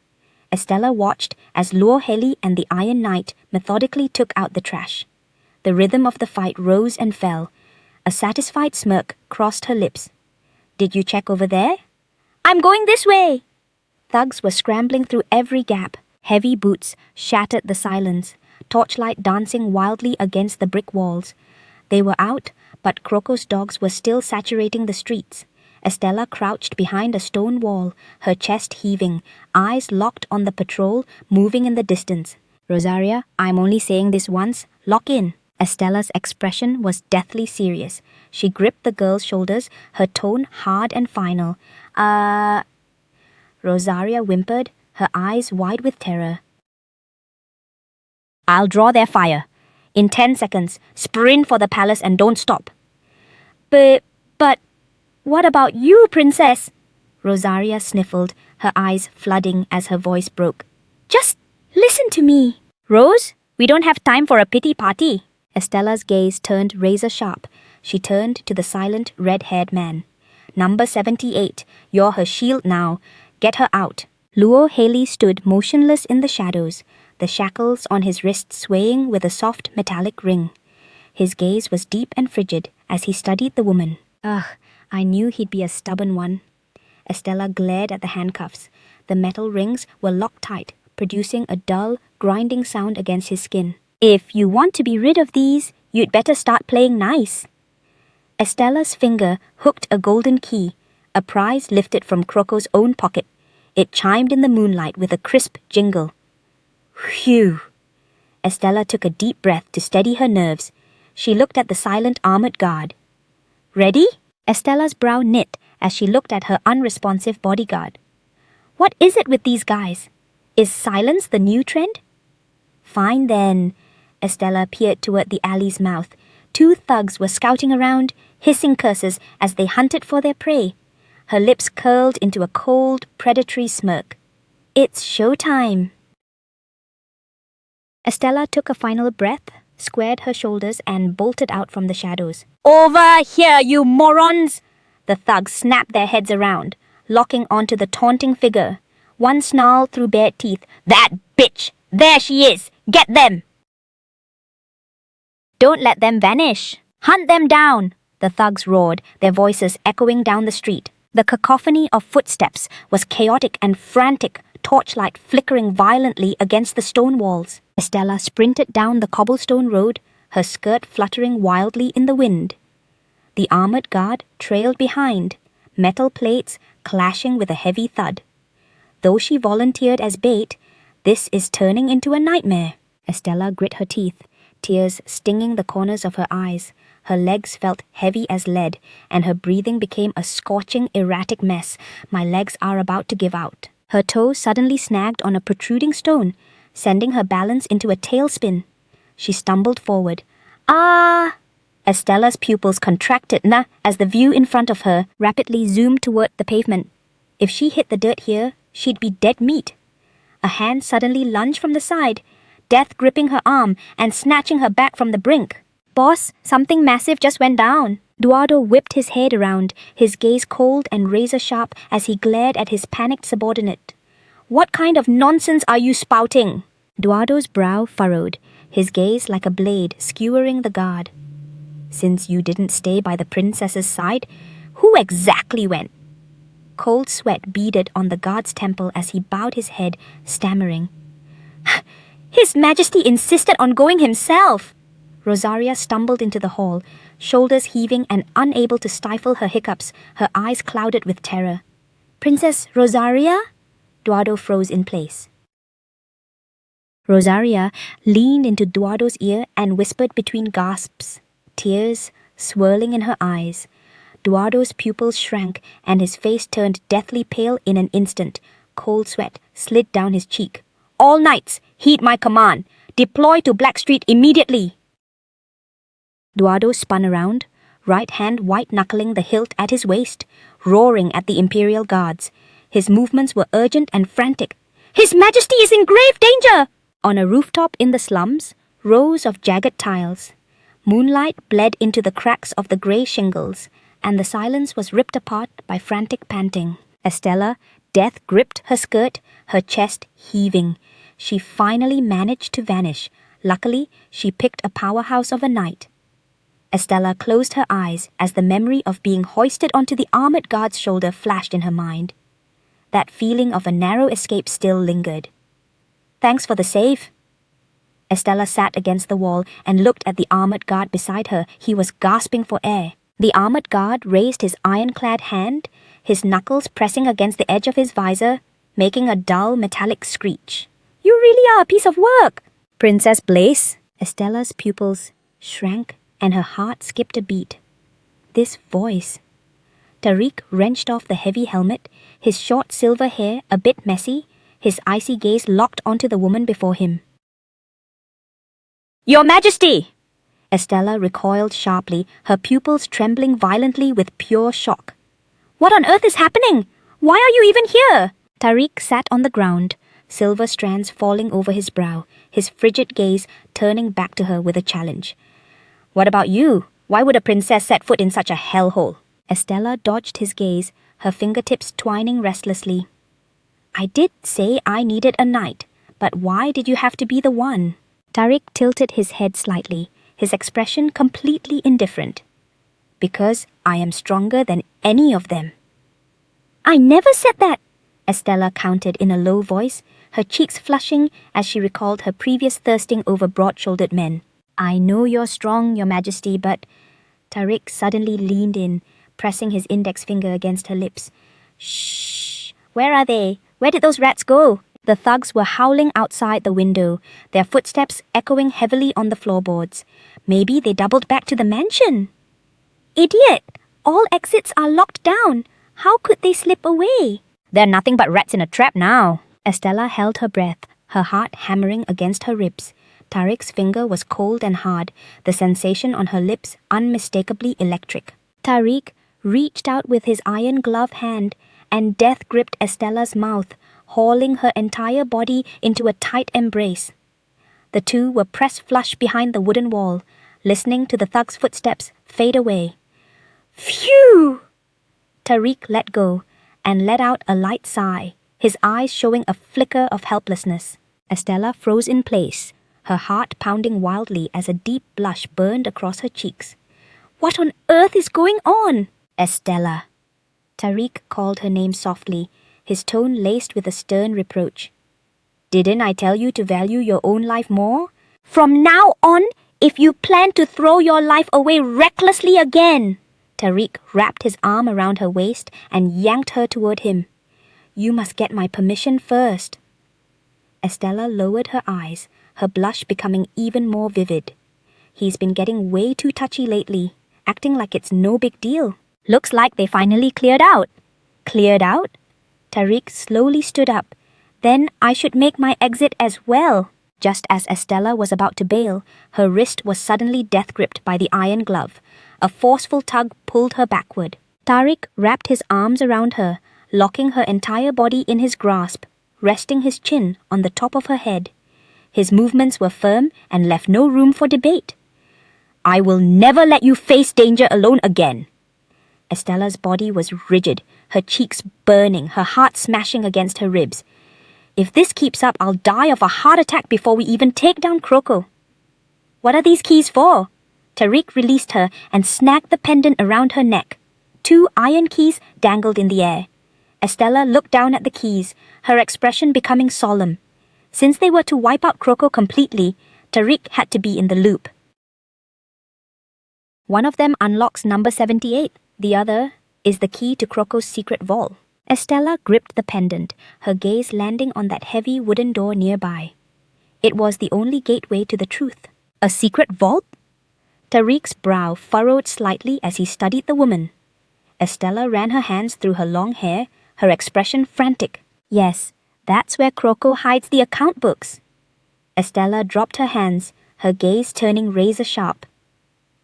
Estella watched as Luo Haley and the Iron Knight methodically took out the trash. The rhythm of the fight rose and fell. A satisfied smirk crossed her lips. Did you check over there? I'm going this way! Thugs were scrambling through every gap. Heavy boots shattered the silence, torchlight dancing wildly against the brick walls. They were out, but Croco's dogs were still saturating the streets. Estella crouched behind a stone wall, her chest heaving, eyes locked on the patrol moving in the distance. Rosaria, I'm only saying this once. Lock in. Estella's expression was deathly serious. She gripped the girl's shoulders, her tone hard and final. Rosaria whimpered, her eyes wide with terror. I'll draw their fire. In 10 seconds, sprint for the palace and don't stop. But, what about you, princess? Rosaria sniffled, her eyes flooding as her voice broke. Just listen to me. Rose, we don't have time for a pity party. Estella's gaze turned razor-sharp. She turned to the silent, red-haired man. Number 78, you're her shield now. Get her out. Luo Haley stood motionless in the shadows, the shackles on his wrists swaying with a soft metallic ring. His gaze was deep and frigid as he studied the woman. Ugh, I knew he'd be a stubborn one. Estella glared at the handcuffs. The metal rings were locked tight, producing a dull, grinding sound against his skin. If you want to be rid of these, you'd better start playing nice. Estella's finger hooked a golden key, a prize lifted from Croco's own pocket. It chimed in the moonlight with a crisp jingle. Phew! Estella took a deep breath to steady her nerves. She looked at the silent armored guard. Ready? Estella's brow knit as she looked at her unresponsive bodyguard. What is it with these guys? Is silence the new trend? Fine then. Estella peered toward the alley's mouth. Two thugs were scouting around, hissing curses as they hunted for their prey. Her lips curled into a cold, predatory smirk. It's showtime. Estella took a final breath, squared her shoulders, and bolted out from the shadows. Over here, you morons! The thugs snapped their heads around, locking onto the taunting figure. One snarled through bared teeth. That bitch! There she is! Get them! Don't let them vanish. Hunt them down! The thugs roared, their voices echoing down the street. The cacophony of footsteps was chaotic and frantic, torchlight flickering violently against the stone walls. Estella sprinted down the cobblestone road, her skirt fluttering wildly in the wind. The armored guard trailed behind, metal plates clashing with a heavy thud. Though she volunteered as bait, this is turning into a nightmare. Estella grit her teeth, tears stinging the corners of her eyes. Her legs felt heavy as lead, and her breathing became a scorching, erratic mess. My legs are about to give out. Her toe suddenly snagged on a protruding stone, sending her balance into a tailspin. She stumbled forward. Ah! Estella's pupils contracted as the view in front of her rapidly zoomed toward the pavement. If she hit the dirt here, she'd be dead meat. A hand suddenly lunged from the side, death gripping her arm and snatching her back from the brink. Boss, something massive just went down. Eduardo whipped his head around, his gaze cold and razor-sharp as he glared at his panicked subordinate. What kind of nonsense are you spouting? Eduardo's brow furrowed, his gaze like a blade skewering the guard. Since you didn't stay by the princess's side, who exactly went? Cold sweat beaded on the guard's temple as he bowed his head, stammering. His Majesty insisted on going himself. Rosaria stumbled into the hall, shoulders heaving and unable to stifle her hiccups, her eyes clouded with terror. Princess Rosaria? Eduardo froze in place. Rosaria leaned into Eduardo's ear and whispered between gasps, tears swirling in her eyes. Eduardo's pupils shrank and his face turned deathly pale in an instant. Cold sweat slid down his cheek. All knights, heed my command. Deploy to Blackstreet immediately. Eduardo spun around, right hand white-knuckling the hilt at his waist, roaring at the Imperial Guards. His movements were urgent and frantic. His Majesty is in grave danger! On a rooftop in the slums, rows of jagged tiles. Moonlight bled into the cracks of the grey shingles, and the silence was ripped apart by frantic panting. Estella, death gripped her skirt, her chest heaving. She finally managed to vanish. Luckily, she picked a powerhouse of a knight. Estella closed her eyes as the memory of being hoisted onto the armored guard's shoulder flashed in her mind. That feeling of a narrow escape still lingered. Thanks for the save. Estella sat against the wall and looked at the armored guard beside her. He was gasping for air. The armored guard raised his ironclad hand, his knuckles pressing against the edge of his visor, making a dull metallic screech. You really are a piece of work, Princess Blaze. Estella's pupils shrank and her heart skipped a beat. This voice. Tariq wrenched off the heavy helmet, his short silver hair a bit messy, his icy gaze locked onto the woman before him. Your Majesty! Estella recoiled sharply, her pupils trembling violently with pure shock. What on earth is happening? Why are you even here? Tariq sat on the ground, silver strands falling over his brow, his frigid gaze turning back to her with a challenge. What about you? Why would a princess set foot in such a hellhole? Estella dodged his gaze, her fingertips twining restlessly. I did say I needed a knight, but why did you have to be the one? Tariq tilted his head slightly, his expression completely indifferent. Because I am stronger than any of them. I never said that, Estella countered in a low voice, her cheeks flushing as she recalled her previous thirsting over broad-shouldered men. I know you're strong, Your Majesty, but... Tariq suddenly leaned in, pressing his index finger against her lips. Shh! Where are they? Where did those rats go? The thugs were howling outside the window, their footsteps echoing heavily on the floorboards. Maybe they doubled back to the mansion. Idiot! All exits are locked down. How could they slip away? They're nothing but rats in a trap now. Estella held her breath, her heart hammering against her ribs. Tariq's finger was cold and hard, the sensation on her lips unmistakably electric. Tariq reached out with his iron glove hand, and death gripped Estella's mouth, hauling her entire body into a tight embrace. The two were pressed flush behind the wooden wall, listening to the thug's footsteps fade away. Phew! Tariq let go and let out a light sigh, his eyes showing a flicker of helplessness. Estella froze in place, her heart pounding wildly as a deep blush burned across her cheeks. What on earth is going on? Estella. Tariq called her name softly, his tone laced with a stern reproach. Didn't I tell you to value your own life more? From now on, if you plan to throw your life away recklessly again. Tariq wrapped his arm around her waist and yanked her toward him. You must get my permission first. Estella lowered her eyes, her blush becoming even more vivid. He's been getting way too touchy lately, acting like it's no big deal. Looks like they finally cleared out. Cleared out? Tariq slowly stood up. Then I should make my exit as well. Just as Estella was about to bail, her wrist was suddenly death-gripped by the iron glove. A forceful tug pulled her backward. Tariq wrapped his arms around her, locking her entire body in his grasp, resting his chin on the top of her head. His movements were firm and left no room for debate. I will never let you face danger alone again. Estella's body was rigid, her cheeks burning, her heart smashing against her ribs. If this keeps up, I'll die of a heart attack before we even take down Croco. What are these keys for? Tariq released her and snagged the pendant around her neck. 2 iron keys dangled in the air. Estella looked down at the keys, her expression becoming solemn. Since they were to wipe out Croco completely, Tariq had to be in the loop. One of them unlocks number 78. The other is the key to Croco's secret vault. Estella gripped the pendant, her gaze landing on that heavy wooden door nearby. It was the only gateway to the truth. A secret vault? Tariq's brow furrowed slightly as he studied the woman. Estella ran her hands through her long hair, her expression frantic. Yes, that's where Croco hides the account books. Estella dropped her hands, her gaze turning razor-sharp.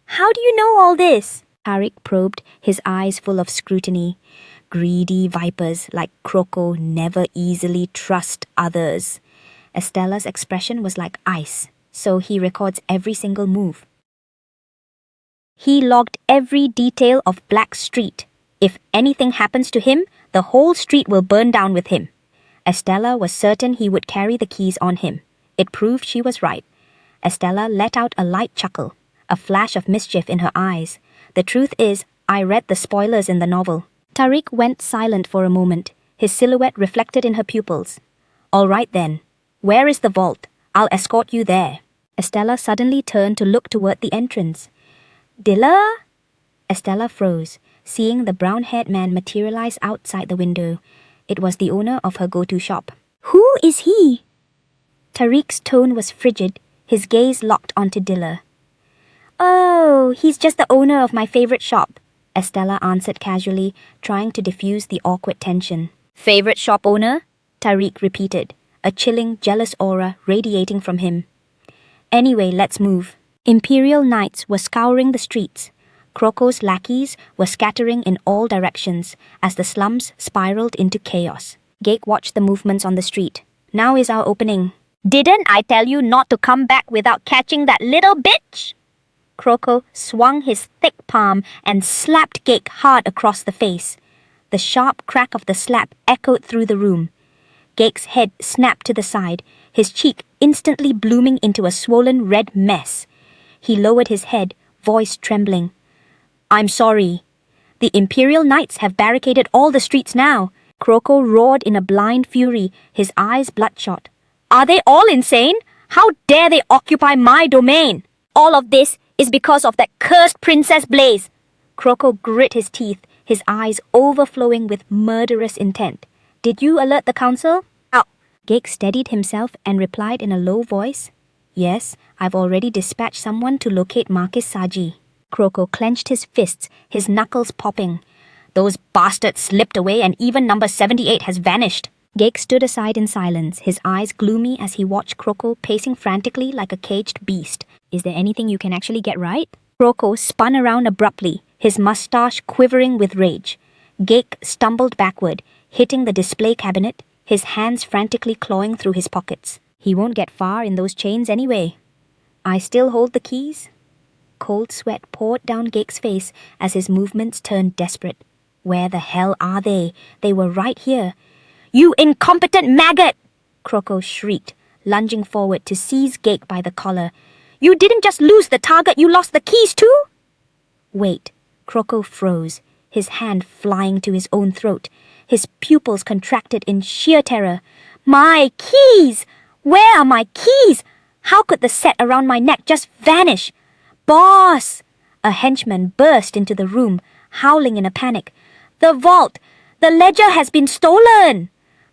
How do you know all this? Tariq probed, his eyes full of scrutiny. Greedy vipers like Croco never easily trust others. Estella's expression was like ice, so he records every single move. He logged every detail of Black Street. If anything happens to him, the whole street will burn down with him. Estella was certain he would carry the keys on him. It proved she was right. Estella let out a light chuckle, a flash of mischief in her eyes. The truth is, I read the spoilers in the novel. Tariq went silent for a moment, his silhouette reflected in her pupils. All right then. Where is the vault? I'll escort you there. Estella suddenly turned to look toward the entrance. Dilla? Estella froze, seeing the brown-haired man materialize outside the window. It was the owner of her go-to shop. Who is he? Tariq's tone was frigid, his gaze locked onto Dilla. Oh, he's just the owner of my favorite shop, Estella answered casually, trying to diffuse the awkward tension. Favorite shop owner? Tariq repeated, a chilling, jealous aura radiating from him. Anyway, let's move. Imperial knights were scouring the streets. Croco's lackeys were scattering in all directions as the slums spiraled into chaos. Gake watched the movements on the street. Now is our opening. Didn't I tell you not to come back without catching that little bitch? Croco swung his thick palm and slapped Gake hard across the face. The sharp crack of the slap echoed through the room. Gake's head snapped to the side, his cheek instantly blooming into a swollen red mess. He lowered his head, voice trembling. I'm sorry. The Imperial Knights have barricaded all the streets now. Croco roared in a blind fury, his eyes bloodshot. Are they all insane? How dare they occupy my domain? All of this is because of that cursed Princess Blaze. Croco grit his teeth, his eyes overflowing with murderous intent. Did you alert the council? Ow! Gake steadied himself and replied in a low voice. Yes, I've already dispatched someone to locate Marquis Saji. Kroko clenched his fists, his knuckles popping. Those bastards slipped away and even number 78 has vanished. Gake stood aside in silence, his eyes gloomy as he watched Kroko pacing frantically like a caged beast. Is there anything you can actually get right? Kroko spun around abruptly, his mustache quivering with rage. Gake stumbled backward, hitting the display cabinet, his hands frantically clawing through his pockets. He won't get far in those chains anyway. I still hold the keys? Cold sweat poured down Gake's face as his movements turned desperate. Where the hell are they? They were right here. You incompetent maggot! Kroko shrieked, lunging forward to seize Gake by the collar. You didn't just lose the target, you lost the keys too? Wait. Kroko froze, his hand flying to his own throat. His pupils contracted in sheer terror. My keys! Where are my keys? How could the set around my neck just vanish? Boss! A henchman burst into the room, howling in a panic. The vault! The ledger has been stolen!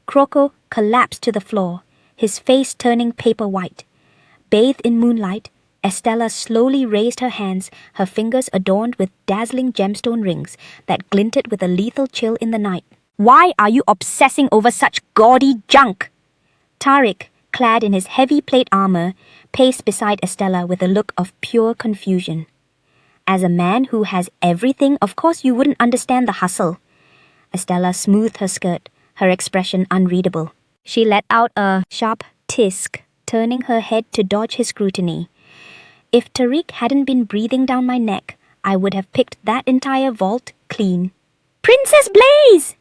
Kroko collapsed to the floor, his face turning paper white. Bathed in moonlight, Estella slowly raised her hands, her fingers adorned with dazzling gemstone rings that glinted with a lethal chill in the night. Why are you obsessing over such gaudy junk? Tariq, clad in his heavy plate armor, paced beside Estella with a look of pure confusion. As a man who has everything, of course you wouldn't understand the hustle. Estella smoothed her skirt, her expression unreadable. She let out a sharp tisk, turning her head to dodge his scrutiny. If Tariq hadn't been breathing down my neck, I would have picked that entire vault clean. Princess Blaze!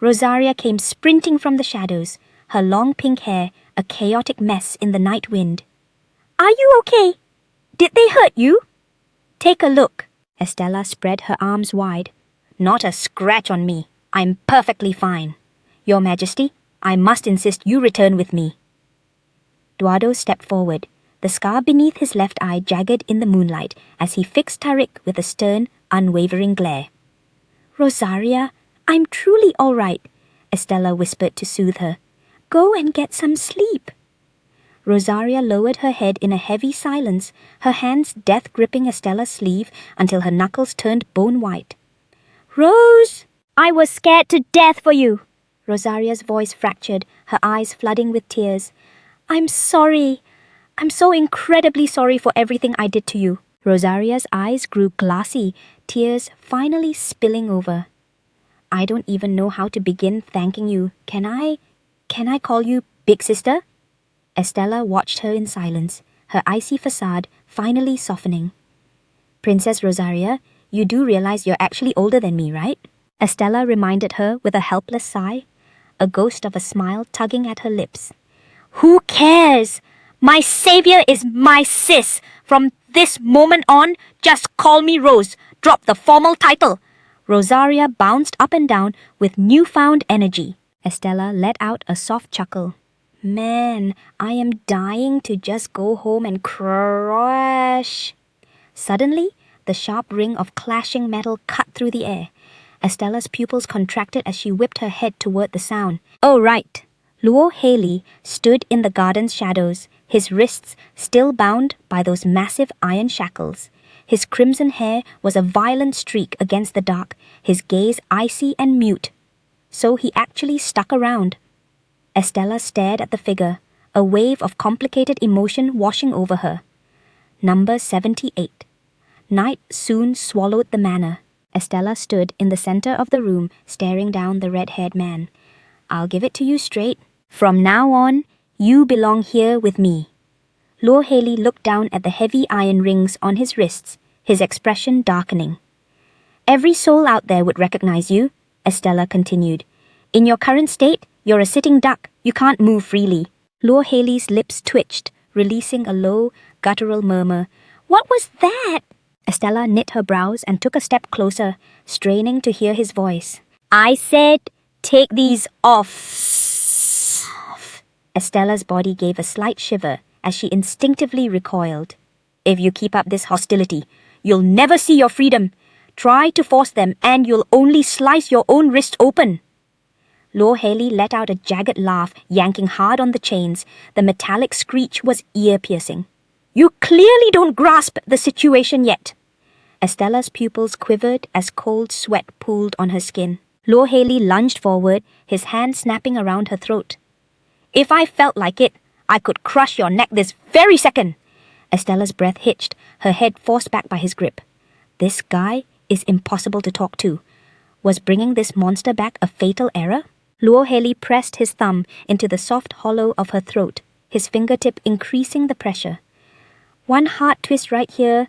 Rosaria came sprinting from the shadows, her long pink hair a chaotic mess in the night wind. Are you okay? Did they hurt you? Take a look. Estella spread her arms wide. Not a scratch on me. I'm perfectly fine. Your Majesty, I must insist you return with me. Duado stepped forward, the scar beneath his left eye jagged in the moonlight as he fixed Tariq with a stern, unwavering glare. Rosaria, I'm truly all right, Estella whispered to soothe her. Go and get some sleep. Rosaria lowered her head in a heavy silence, her hands death-gripping Estella's sleeve until her knuckles turned bone-white. Rose! I was scared to death for you. Rosaria's voice fractured, her eyes flooding with tears. I'm sorry. I'm so incredibly sorry for everything I did to you. Rosaria's eyes grew glassy, tears finally spilling over. I don't even know how to begin thanking you. Can I call you Big Sister? Estella watched her in silence, her icy facade finally softening. Princess Rosaria, you do realize you're actually older than me, right? Estella reminded her with a helpless sigh, a ghost of a smile tugging at her lips. Who cares? My savior is my sis. From this moment on, just call me Rose. Drop the formal title. Rosaria bounced up and down with newfound energy. Estella let out a soft chuckle. Man, I am dying to just go home and crash. Suddenly, the sharp ring of clashing metal cut through the air. Estella's pupils contracted as she whipped her head toward the sound. Oh, right. Luo Haley stood in the garden's shadows, his wrists still bound by those massive iron shackles. His crimson hair was a violent streak against the dark, his gaze icy and mute. So he actually stuck around. Estella stared at the figure, a wave of complicated emotion washing over her. Number 78. Night soon swallowed the manor. Estella stood in the center of the room, staring down the red-haired man. I'll give it to you straight. From now on, you belong here with me. Luo Haley looked down at the heavy iron rings on his wrists, his expression darkening. Every soul out there would recognize you, Estella continued. In your current state, you're a sitting duck. You can't move freely. Luo Haley's lips twitched, releasing a low, guttural murmur. What was that? Estella knit her brows and took a step closer, straining to hear his voice. I said, take these off. Estella's body gave a slight shiver as she instinctively recoiled. If you keep up this hostility, you'll never see your freedom. Try to force them and you'll only slice your own wrist open. Luo Haley let out a jagged laugh, yanking hard on the chains. The metallic screech was ear-piercing. You clearly don't grasp the situation yet. Estella's pupils quivered as cold sweat pooled on her skin. Lord Haley lunged forward, his hand snapping around her throat. "If I felt like it, I could crush your neck this very second." Estella's breath hitched, her head forced back by his grip. This guy is impossible to talk to. Was bringing this monster back a fatal error? Lord Haley pressed his thumb into the soft hollow of her throat, his fingertip increasing the pressure. "One hard twist right here,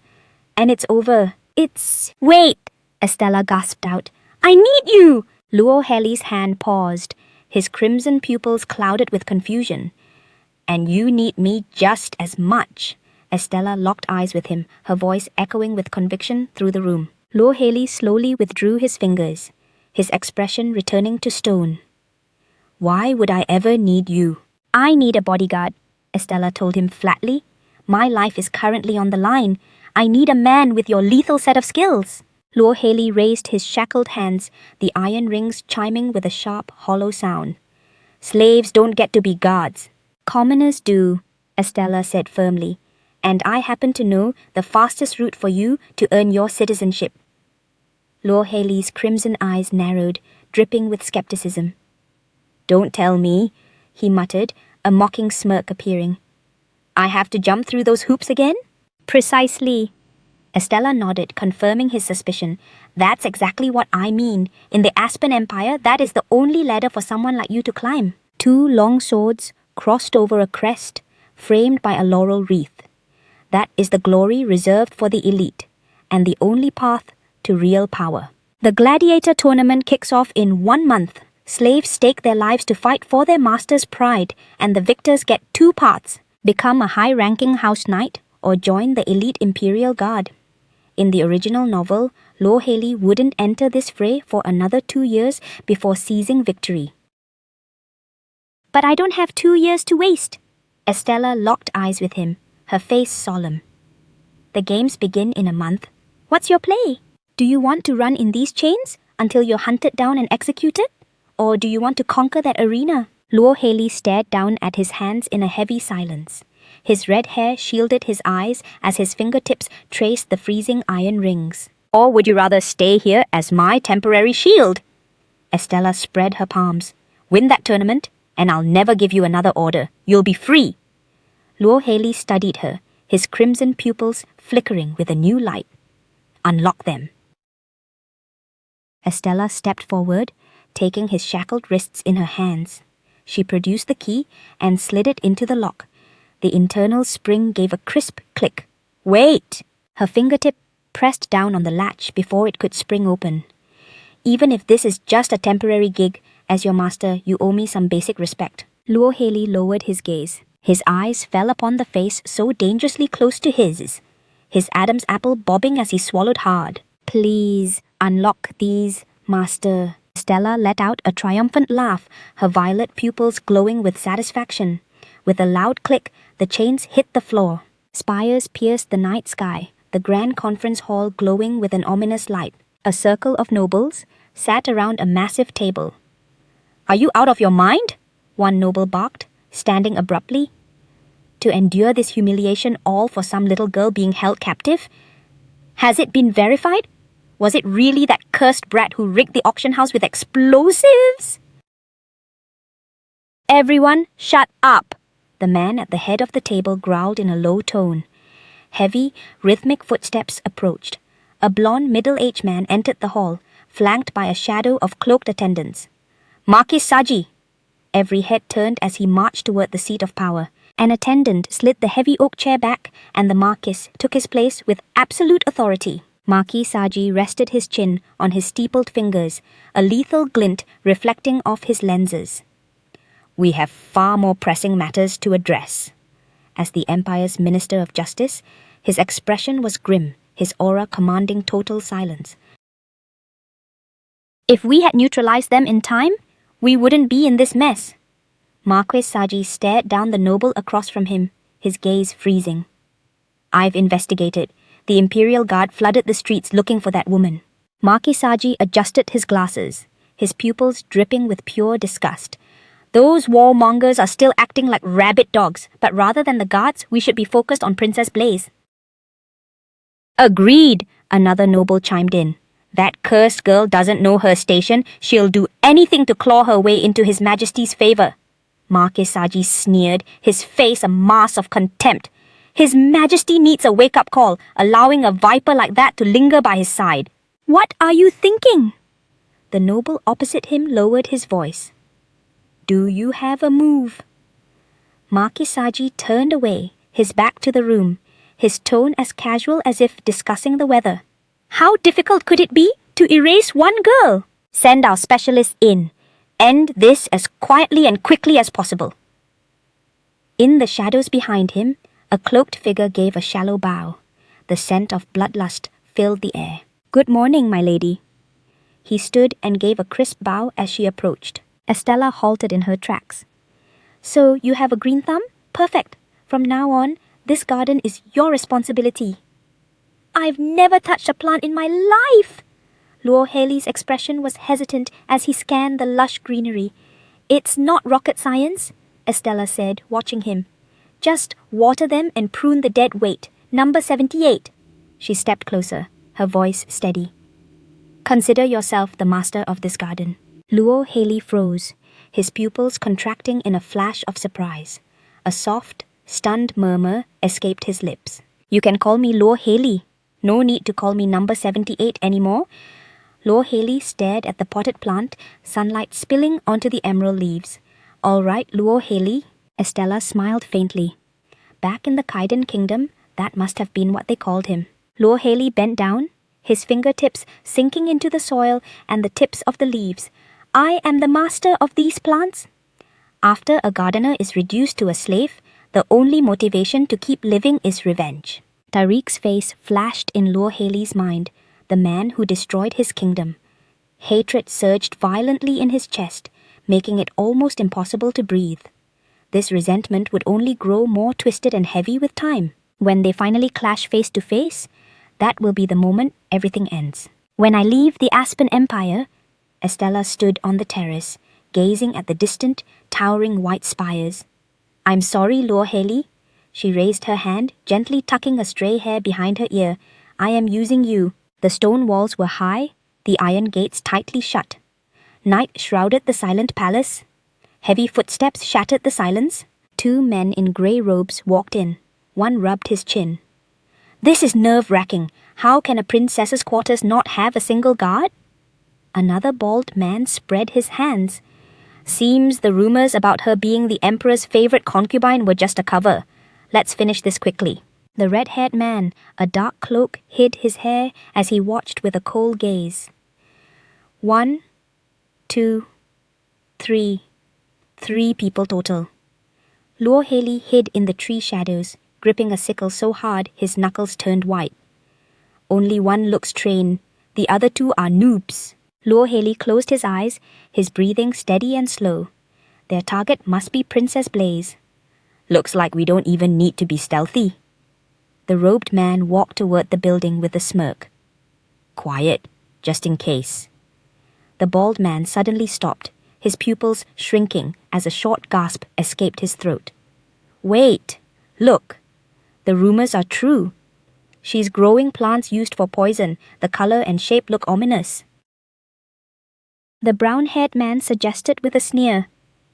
and it's over. Wait!" Estella gasped out. "I need you!" Lord Haley's hand paused, his crimson pupils clouded with confusion. "And you need me just as much." Estella locked eyes with him, her voice echoing with conviction through the room. Lord Haley slowly withdrew his fingers, his expression returning to stone. "Why would I ever need you?" "I need a bodyguard," Estella told him flatly. "My life is currently on the line. I need a man with your lethal set of skills." Lord Haley raised his shackled hands, the iron rings chiming with a sharp, hollow sound. "Slaves don't get to be guards." "Commoners do," Estella said firmly. "And I happen to know the fastest route for you to earn your citizenship." Lord Haley's crimson eyes narrowed, dripping with skepticism. "Don't tell me," he muttered, a mocking smirk appearing. "I have to jump through those hoops again?" "Precisely." Estella nodded, confirming his suspicion. "That's exactly what I mean. In the Aspen Empire, that is the only ladder for someone like you to climb. 2 long swords crossed over a crest, framed by a laurel wreath. That is the glory reserved for the elite, and the only path to real power. The gladiator tournament kicks off in 1 month. Slaves stake their lives to fight for their master's pride, and the victors get 2 paths: become a high-ranking house knight or join the elite Imperial Guard. In the original novel, Lord Haley wouldn't enter this fray for another 2 years before seizing victory. "But I don't have 2 years to waste." Estella locked eyes with him, her face solemn. "The games begin in a month. What's your play? Do you want to run in these chains until you're hunted down and executed? Or do you want to conquer that arena?" Lord Haley stared down at his hands in a heavy silence. His red hair shielded his eyes as his fingertips traced the freezing iron rings. "Or would you rather stay here as my temporary shield?" Estella spread her palms. "Win that tournament, and I'll never give you another order. You'll be free." Lord Haley studied her, his crimson pupils flickering with a new light. "Unlock them." Estella stepped forward, taking his shackled wrists in her hands. She produced the key and slid it into the lock. The internal spring gave a crisp click. "Wait!" Her fingertip pressed down on the latch before it could spring open. "Even if this is just a temporary gig, as your master, you owe me some basic respect." Lord Haley lowered his gaze. His eyes fell upon the face so dangerously close to his Adam's apple bobbing as he swallowed hard. "Please, unlock these, master." Stella let out a triumphant laugh, her violet pupils glowing with satisfaction. With a loud click, the chains hit the floor. Spires pierced the night sky, the grand conference hall glowing with an ominous light. A circle of nobles sat around a massive table. "Are you out of your mind?" one noble barked, standing abruptly. "To endure this humiliation all for some little girl being held captive? Has it been verified? Was it really that cursed brat who rigged the auction house with explosives?" "Everyone, shut up!" The man at the head of the table growled in a low tone. Heavy, rhythmic footsteps approached. A blond, middle-aged man entered the hall, flanked by a shadow of cloaked attendants. "Marquis Saji!" Every head turned as he marched toward the seat of power. An attendant slid the heavy oak chair back, and the Marquis took his place with absolute authority. Marquis Saji rested his chin on his steepled fingers, a lethal glint reflecting off his lenses. "We have far more pressing matters to address." As the Empire's Minister of Justice, his expression was grim, his aura commanding total silence. "If we had neutralized them in time, we wouldn't be in this mess." Marquis Saji stared down the noble across from him, his gaze freezing. "I've investigated. The Imperial Guard flooded the streets looking for that woman." Marquis Saji adjusted his glasses, his pupils dripping with pure disgust. "Those warmongers are still acting like rabid dogs, but rather than the guards, we should be focused on Princess Blaze." "Agreed," Another noble chimed in. That cursed girl doesn't know her station. She'll do anything to claw her way into His Majesty's favour. Marquisaji sneered, his face a mask of contempt. His Majesty needs a wake-up call, allowing a viper like that to linger by his side. What are you thinking? The noble opposite him lowered his voice. Do you have a move? Marquisaji turned away, his back to the room, his tone as casual as if discussing the weather. How difficult could it be to erase one girl? Send our specialists in. End this as quietly and quickly as possible. In the shadows behind him, a cloaked figure gave a shallow bow. The scent of bloodlust filled the air. Good morning, my lady. He stood and gave a crisp bow as she approached. Estella halted in her tracks. So you have a green thumb? Perfect. From now on, this garden is your responsibility. I've never touched a plant in my life. Luo Haley's expression was hesitant as he scanned the lush greenery. It's not rocket science, Estella said, watching him. Just water them and prune the dead weight. Number 78. She stepped closer, her voice steady. Consider yourself the master of this garden. Luo Haley froze, his pupils contracting in a flash of surprise. A soft, stunned murmur escaped his lips. You can call me Luo Haley. No need to call me number 78 anymore. Luo Haley stared at the potted plant, sunlight spilling onto the emerald leaves. All right, Luo Haley. Estella smiled faintly. Back in the Kaiden kingdom, that must have been what they called him. Luo Haley bent down, his fingertips sinking into the soil and the tips of the leaves. I am the master of these plants. After a gardener is reduced to a slave, the only motivation to keep living is revenge. Tariq's face flashed in Luo Haley's mind, the man who destroyed his kingdom. Hatred surged violently in his chest, making it almost impossible to breathe. This resentment would only grow more twisted and heavy with time. When they finally clash face to face, that will be the moment everything ends. When I leave the Aspen Empire, Estella stood on the terrace, gazing at the distant, towering white spires. I'm sorry, Luo Haley. She raised her hand, gently tucking a stray hair behind her ear. I am using you. The stone walls were high, the iron gates tightly shut. Night shrouded the silent palace. Heavy footsteps shattered the silence. 2 men in grey robes walked in. One rubbed his chin. This is nerve-wracking. How can a princess's quarters not have a single guard? Another bald man spread his hands. Seems the rumors about her being the emperor's favorite concubine were just a cover. Let's finish this quickly. The red-haired man, a dark cloak, hid his hair as he watched with a cold gaze. 1, 2, 3. 3 people total. Luo Haley hid in the tree shadows, gripping a sickle so hard his knuckles turned white. Only one looks trained, the other 2 are noobs. Luo Haley closed his eyes, his breathing steady and slow. Their target must be Princess Blaze. Looks like we don't even need to be stealthy. The robed man walked toward the building with a smirk. Quiet, just in case. The bald man suddenly stopped, his pupils shrinking as a short gasp escaped his throat. Wait, look. The rumors are true. She's growing plants used for poison. The color and shape look ominous. The brown-haired man suggested with a sneer.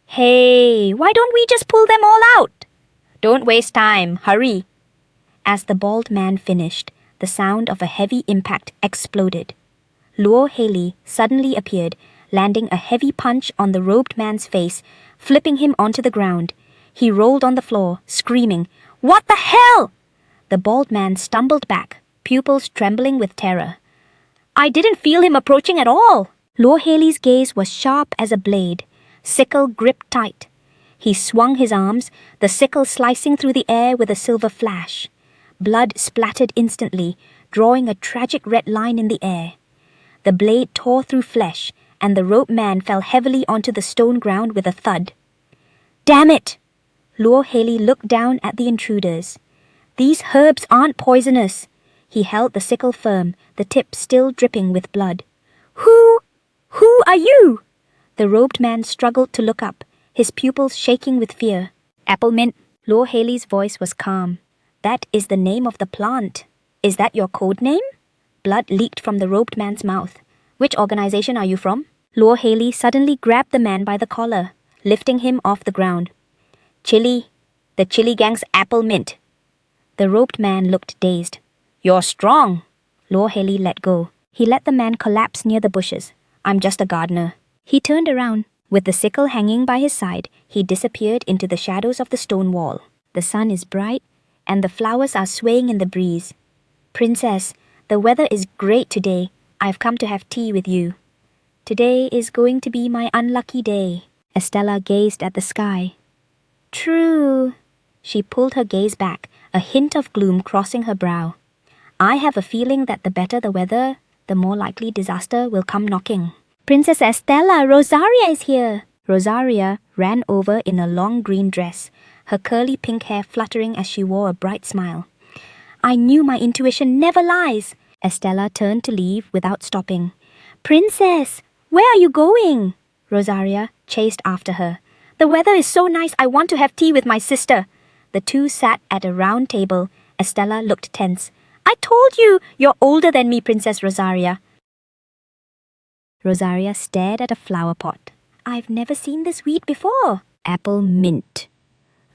Hey, why don't we just pull them all out? Don't waste time, hurry. As the bald man finished, the sound of a heavy impact exploded. Luo Haley suddenly appeared, landing a heavy punch on the robed man's face, flipping him onto the ground. He rolled on the floor, screaming, What the hell? The bald man stumbled back, pupils trembling with terror. I didn't feel him approaching at all. Luo Haley's gaze was sharp as a blade, sickle gripped tight. He swung his arms, the sickle slicing through the air with a silver flash. Blood splattered instantly, drawing a tragic red line in the air. The blade tore through flesh, and the rope man fell heavily onto the stone ground with a thud. Damn it! Luo Haley looked down at the intruders. These herbs aren't poisonous. He held the sickle firm, the tip still dripping with blood. Who are you? The robed man struggled to look up, his pupils shaking with fear. Applemint. Luo Haley's voice was calm. That is the name of the plant. Is that your code name? blood leaked from the robed man's mouth. Which organization are you from? Luo Haley suddenly grabbed the man by the collar, lifting him off the ground. Chili. The Chili Gang's Apple Mint. The robed man looked dazed. You're strong. Luo Haley let go. He let the man collapse near the bushes. I'm just a gardener. He turned around. With the sickle hanging by his side, he disappeared into the shadows of the stone wall. The sun is bright, and the flowers are swaying in the breeze. Princess, the weather is great today. I've come to have tea with you. Today is going to be my unlucky day. Estella gazed at the sky. True. She pulled her gaze back, a hint of gloom crossing her brow. I have a feeling that the better the weather, the more likely disaster will come knocking. Princess Estella, Rosaria is here. Rosaria ran over in a long green dress, her curly pink hair fluttering as she wore a bright smile. I knew my intuition never lies. Estella turned to leave without stopping. Princess, where are you going? Rosaria chased after her. The weather is so nice, I want to have tea with my sister. The two sat at a round table. Estella looked tense. I told you, you're older than me, Princess Rosaria. Rosaria stared at a flower pot. I've never seen this weed before. Apple mint.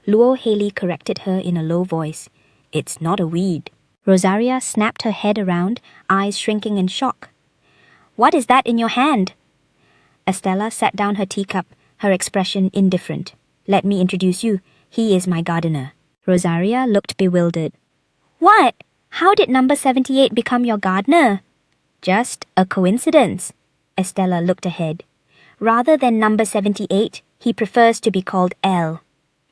Luo Haley corrected her in a low voice. It's not a weed. Rosaria snapped her head around, eyes shrinking in shock. What is that in your hand? Estella set down her teacup, her expression indifferent. Let me introduce you. He is my gardener. Rosaria looked bewildered. What? How did number 78 become your gardener? Just a coincidence. Estella looked ahead. Rather than number 78, he prefers to be called L.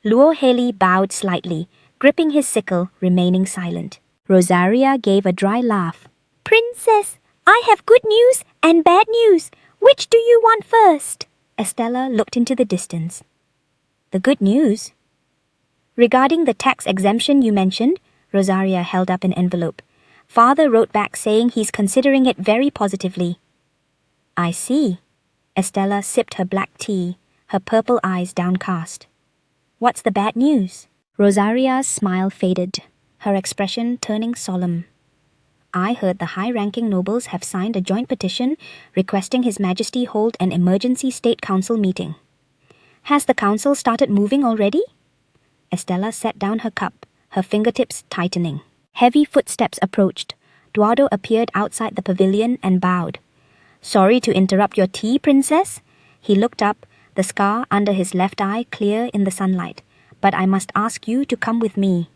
Luo Haley bowed slightly, gripping his sickle, remaining silent. Rosaria gave a dry laugh. Princess, I have good news and bad news. Which do you want first? Estella looked into the distance. The good news? Regarding the tax exemption you mentioned, Rosaria held up an envelope. Father wrote back saying he's considering it very positively. I see. Estella sipped her black tea, her purple eyes downcast. What's the bad news? Rosaria's smile faded, her expression turning solemn. I heard the high-ranking nobles have signed a joint petition requesting His Majesty hold an emergency State Council meeting. Has the council started moving already? Estella set down her cup, her fingertips tightening. Heavy footsteps approached. Duardo appeared outside the pavilion and bowed. Sorry to interrupt your tea, Princess. He looked up, the scar under his left eye clear in the sunlight. But I must ask you to come with me.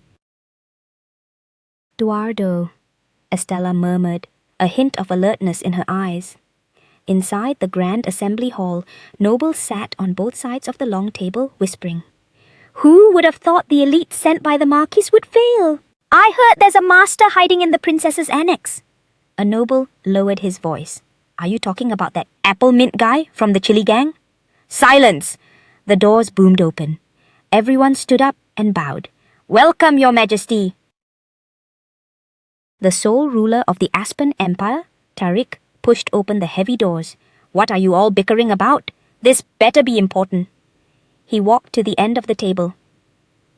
Duardo, Estella murmured, a hint of alertness in her eyes. Inside the grand assembly hall, nobles sat on both sides of the long table, whispering. Who would have thought the elite sent by the Marquis would fail? I heard there's a master hiding in the princess's annex. A noble lowered his voice. Are you talking about that apple mint guy from the Chili Gang? Silence! The doors boomed open. Everyone stood up and bowed. Welcome, Your Majesty! The sole ruler of the Aspen Empire, Tariq, pushed open the heavy doors. What are you all bickering about? This better be important. He walked to the end of the table.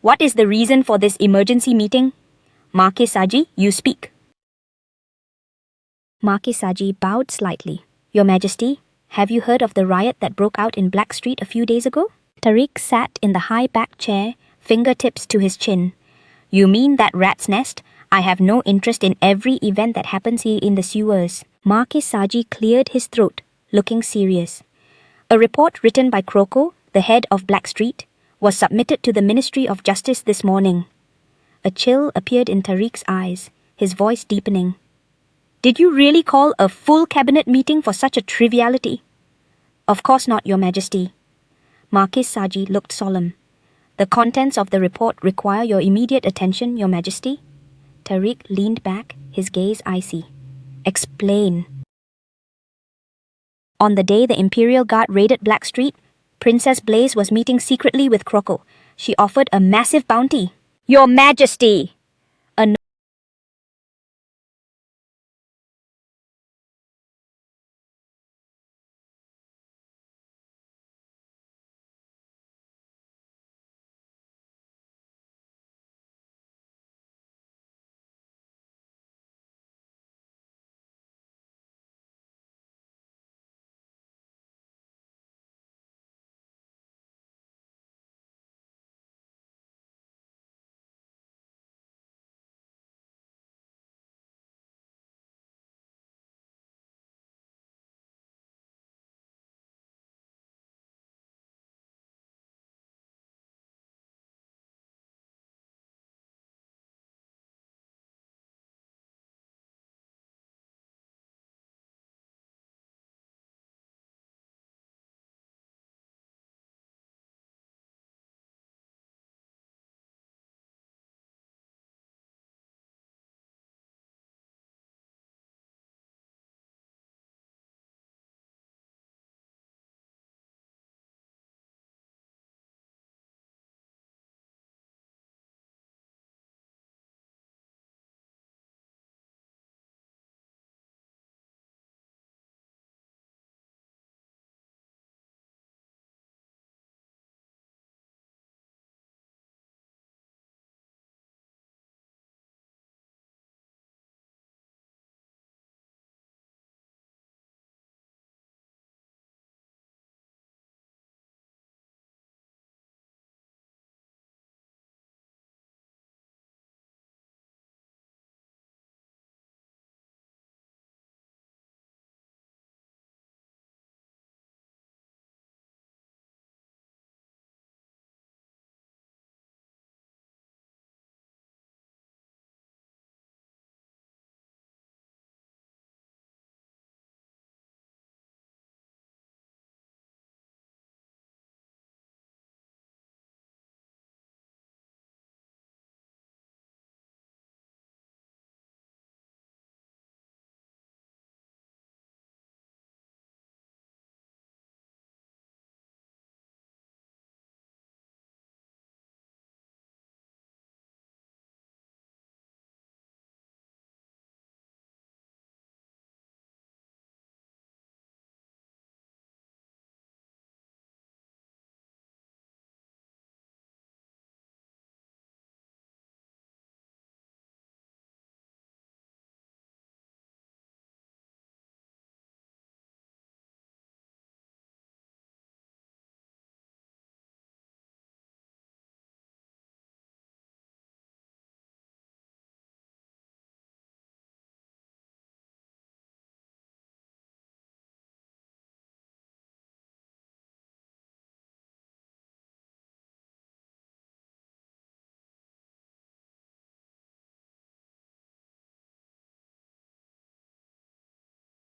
What is the reason for this emergency meeting? Marquis Saji, you speak. Marquis Saji bowed slightly. Your Majesty, have you heard of the riot that broke out in Black Street a few days ago? Tariq sat in the high-backed chair, fingertips to his chin. You mean that rat's nest? I have no interest in every event that happens here in the sewers. Marquis Saji cleared his throat, looking serious. A report written by Kroko, the head of Black Street, was submitted to the Ministry of Justice this morning. A chill appeared in Tariq's eyes, his voice deepening. Did you really call a full cabinet meeting for such a triviality? Of course not, Your Majesty. Marquis Saji looked solemn. The contents of the report require your immediate attention, Your Majesty. Tariq leaned back, his gaze icy. Explain. On the day the Imperial Guard raided Black Street, Princess Blaze was meeting secretly with Kroko. She offered a massive bounty. Your Majesty!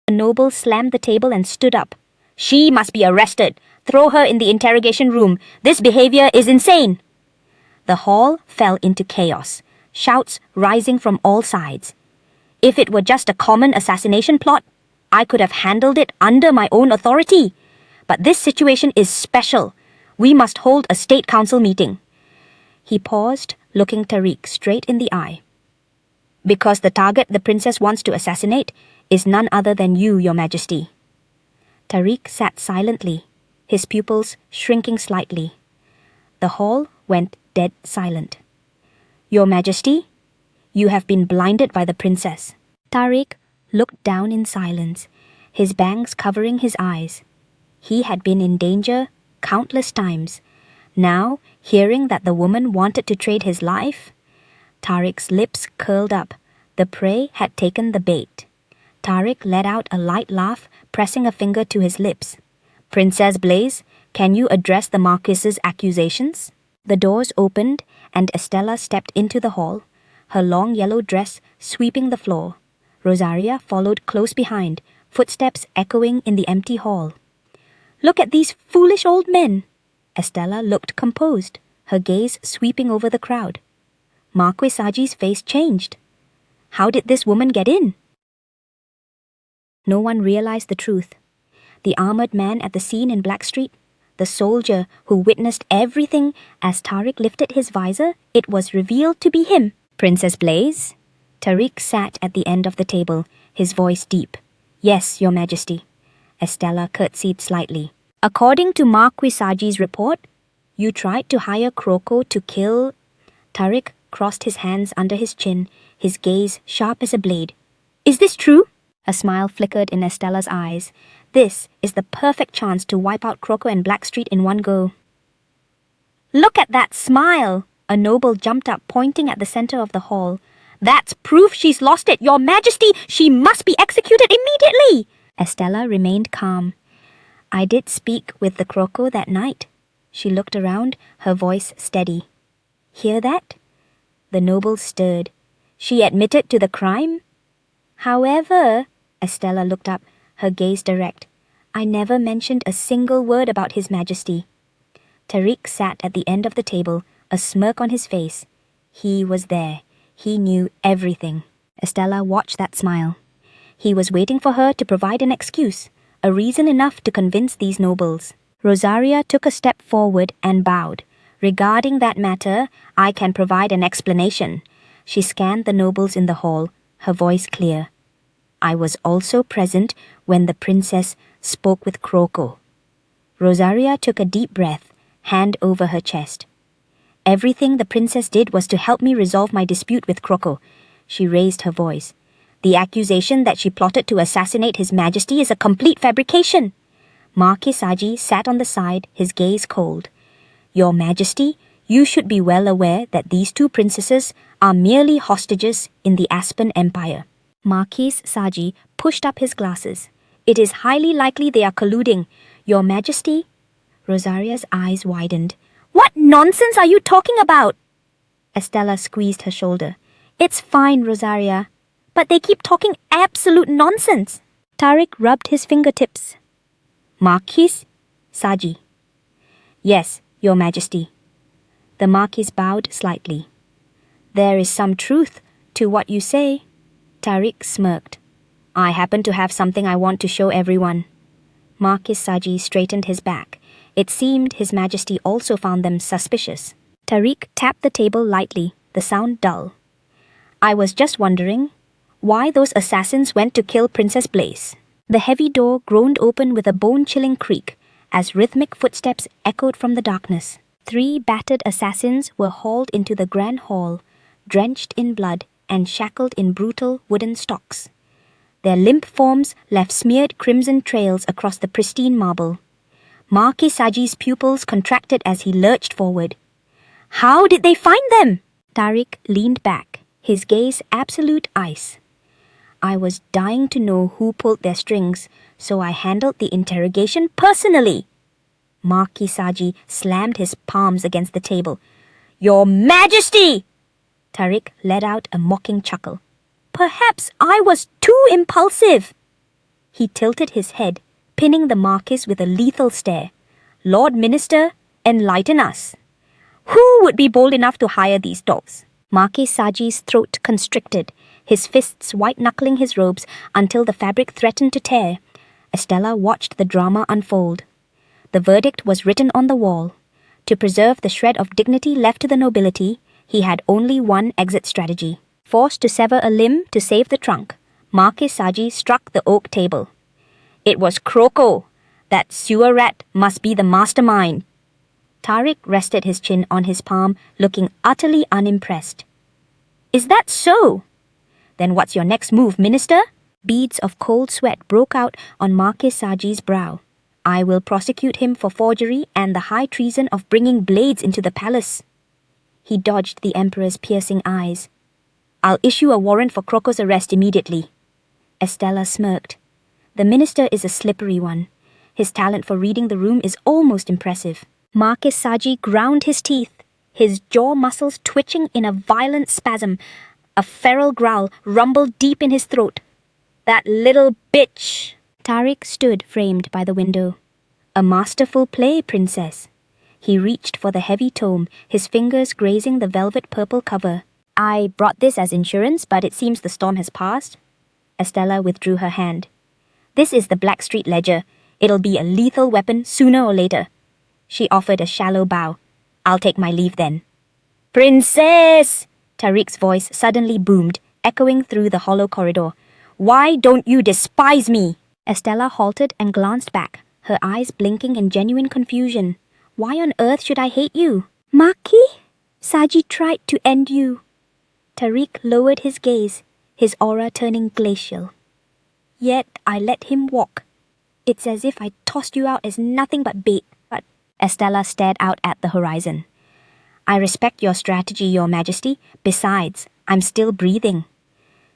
The noble slammed the table and stood up. "She must be arrested. Throw her in the interrogation room. This behavior is insane." The hall fell into chaos, shouts rising from all sides. If it were just a common assassination plot, I could have handled it under my own authority. But this situation is special. We must hold a state council meeting. He paused, looking Tariq straight in the eye. "Because the target the princess wants to assassinate is none other than you, Your Majesty." Tariq sat silently, his pupils shrinking slightly. The hall went dead silent. "Your Majesty, you have been blinded by the princess." Tariq looked down in silence, his bangs covering his eyes. He had been in danger countless times. Now, hearing that the woman wanted to trade his life, Tariq's lips curled up. The prey had taken the bait. Tariq let out a light laugh, pressing a finger to his lips. "Princess Blaze, can you address the Marquis's accusations?" The doors opened, and Estella stepped into the hall, her long yellow dress sweeping the floor. Rosaria followed close behind, footsteps echoing in the empty hall. "Look at these foolish old men." Estella looked composed, her gaze sweeping over the crowd. Marquis Saji's face changed. How did this woman get in? No one realized the truth. The armored man at the scene in Blackstreet, the soldier who witnessed everything as Tariq lifted his visor, it was revealed to be him. "Princess Blaze?" Tariq sat at the end of the table, his voice deep. "Yes, Your Majesty." Estella curtsied slightly. "According to Marquis Saji's report, you tried to hire Kroko to kill..." Tariq crossed his hands under his chin, his gaze sharp as a blade. "Is this true?" A smile flickered in Estella's eyes. This is the perfect chance to wipe out Kroko and Blackstreet in one go. "Look at that smile!" A noble jumped up, pointing at the center of the hall. "That's proof she's lost it, Your Majesty! She must be executed immediately!" Estella remained calm. "I did speak with the Kroko that night." She looked around, her voice steady. "Hear that?" The noble stirred. "She admitted to the crime?" "However," Estella looked up, her gaze direct, "I never mentioned a single word about His Majesty." Tariq sat at the end of the table, a smirk on his face. He was there. He knew everything. Estella watched that smile. He was waiting for her to provide an excuse, a reason enough to convince these nobles. Rosaria took a step forward and bowed. "Regarding that matter, I can provide an explanation." She scanned the nobles in the hall, her voice clear. "I was also present when the princess spoke with Kroko." Rosaria took a deep breath, hand over her chest. "Everything the princess did was to help me resolve my dispute with Kroko." She raised her voice. "The accusation that she plotted to assassinate His Majesty is a complete fabrication." Marquis Saji sat on the side, his gaze cold. "Your Majesty, you should be well aware that these two princesses are merely hostages in the Aspen Empire." Marquis Saji pushed up his glasses. "It is highly likely they are colluding. Your Majesty..." Rosaria's eyes widened. "What nonsense are you talking about?" Estella squeezed her shoulder. "It's fine, Rosaria. But they keep talking absolute nonsense." Tariq rubbed his fingertips. "Marquis Saji." "Yes, Your Majesty." The Marquis bowed slightly. "There is some truth to what you say." Tariq smirked. "I happen to have something I want to show everyone." Marquis Saji straightened his back. It seemed His Majesty also found them suspicious. Tariq tapped the table lightly, the sound dull. "I was just wondering why those assassins went to kill Princess Blaze." The heavy door groaned open with a bone-chilling creak as rhythmic footsteps echoed from the darkness. 3 battered assassins were hauled into the grand hall, drenched in blood and shackled in brutal wooden stocks. Their limp forms left smeared crimson trails across the pristine marble. Marquis Saji's pupils contracted as he lurched forward. "How did they find them?" Tariq leaned back, his gaze absolute ice. "I was dying to know who pulled their strings, so I handled the interrogation personally." Marquis Saji slammed his palms against the table. "Your Majesty!" Tariq let out a mocking chuckle. "Perhaps I was too impulsive." He tilted his head, pinning the Marquis with a lethal stare. "Lord Minister, enlighten us. Who would be bold enough to hire these dogs?" Marquis Saji's throat constricted, his fists white-knuckling his robes until the fabric threatened to tear. Estella watched the drama unfold. The verdict was written on the wall. To preserve the shred of dignity left to the nobility, he had only one exit strategy. Forced to sever a limb to save the trunk, Marquis Saji struck the oak table. "It was Kroko. That sewer rat must be the mastermind." Tariq rested his chin on his palm, looking utterly unimpressed. "Is that so? Then what's your next move, Minister?" Beads of cold sweat broke out on Marquis Saji's brow. "I will prosecute him for forgery and the high treason of bringing blades into the palace." He dodged the Emperor's piercing eyes. "I'll issue a warrant for Kroko's arrest immediately." Estella smirked. The minister is a slippery one. His talent for reading the room is almost impressive. Marquis Saji ground his teeth, his jaw muscles twitching in a violent spasm. A feral growl rumbled deep in his throat. "That little bitch!" Tariq stood framed by the window. "A masterful play, Princess." He reached for the heavy tome, his fingers grazing the velvet purple cover. "I brought this as insurance, but it seems the storm has passed." Estella withdrew her hand. "This is the Blackstreet Ledger. It'll be a lethal weapon sooner or later." She offered a shallow bow. "I'll take my leave then." "Princess!" Tariq's voice suddenly boomed, echoing through the hollow corridor. "Why don't you despise me?" Estella halted and glanced back, her eyes blinking in genuine confusion. "Why on earth should I hate you?" "Marquis, Saji tried to end you." Tariq lowered his gaze, his aura turning glacial. "Yet I let him walk. It's as if I tossed you out as nothing but bait." But Estella stared out at the horizon. "I respect your strategy, Your Majesty. Besides, I'm still breathing."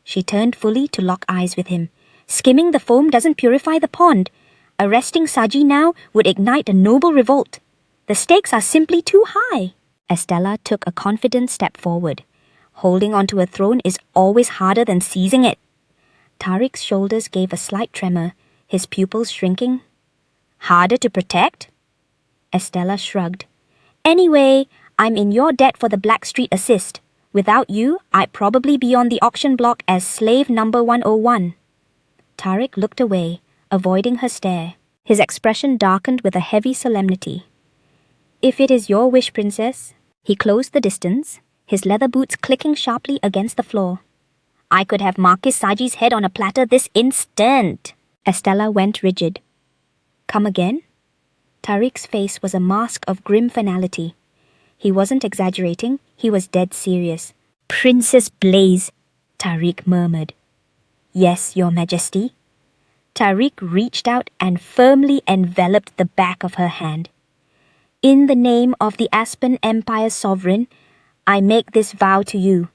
She turned fully to lock eyes with him. "Skimming the foam doesn't purify the pond. Arresting Saji now would ignite a noble revolt. The stakes are simply too high." Estella took a confident step forward. Holding onto a throne is always harder than seizing it. Tariq's shoulders gave a slight tremor, his pupils shrinking. "Harder to protect?" Estella shrugged. "Anyway, I'm in your debt for the Blackstreet assist. Without you, I'd probably be on the auction block as slave number 101. Tariq looked away, avoiding her stare. His expression darkened with a heavy solemnity. "If it is your wish, Princess." He closed the distance, his leather boots clicking sharply against the floor. "I could have Marquis Saji's head on a platter this instant." Estella went rigid. "Come again?" Tariq's face was a mask of grim finality. He wasn't exaggerating, he was dead serious. "Princess Blaze," Tariq murmured. "Yes, Your Majesty." Tariq reached out and firmly enveloped the back of her hand. "In the name of the Aspen Empire's sovereign, I make this vow to you."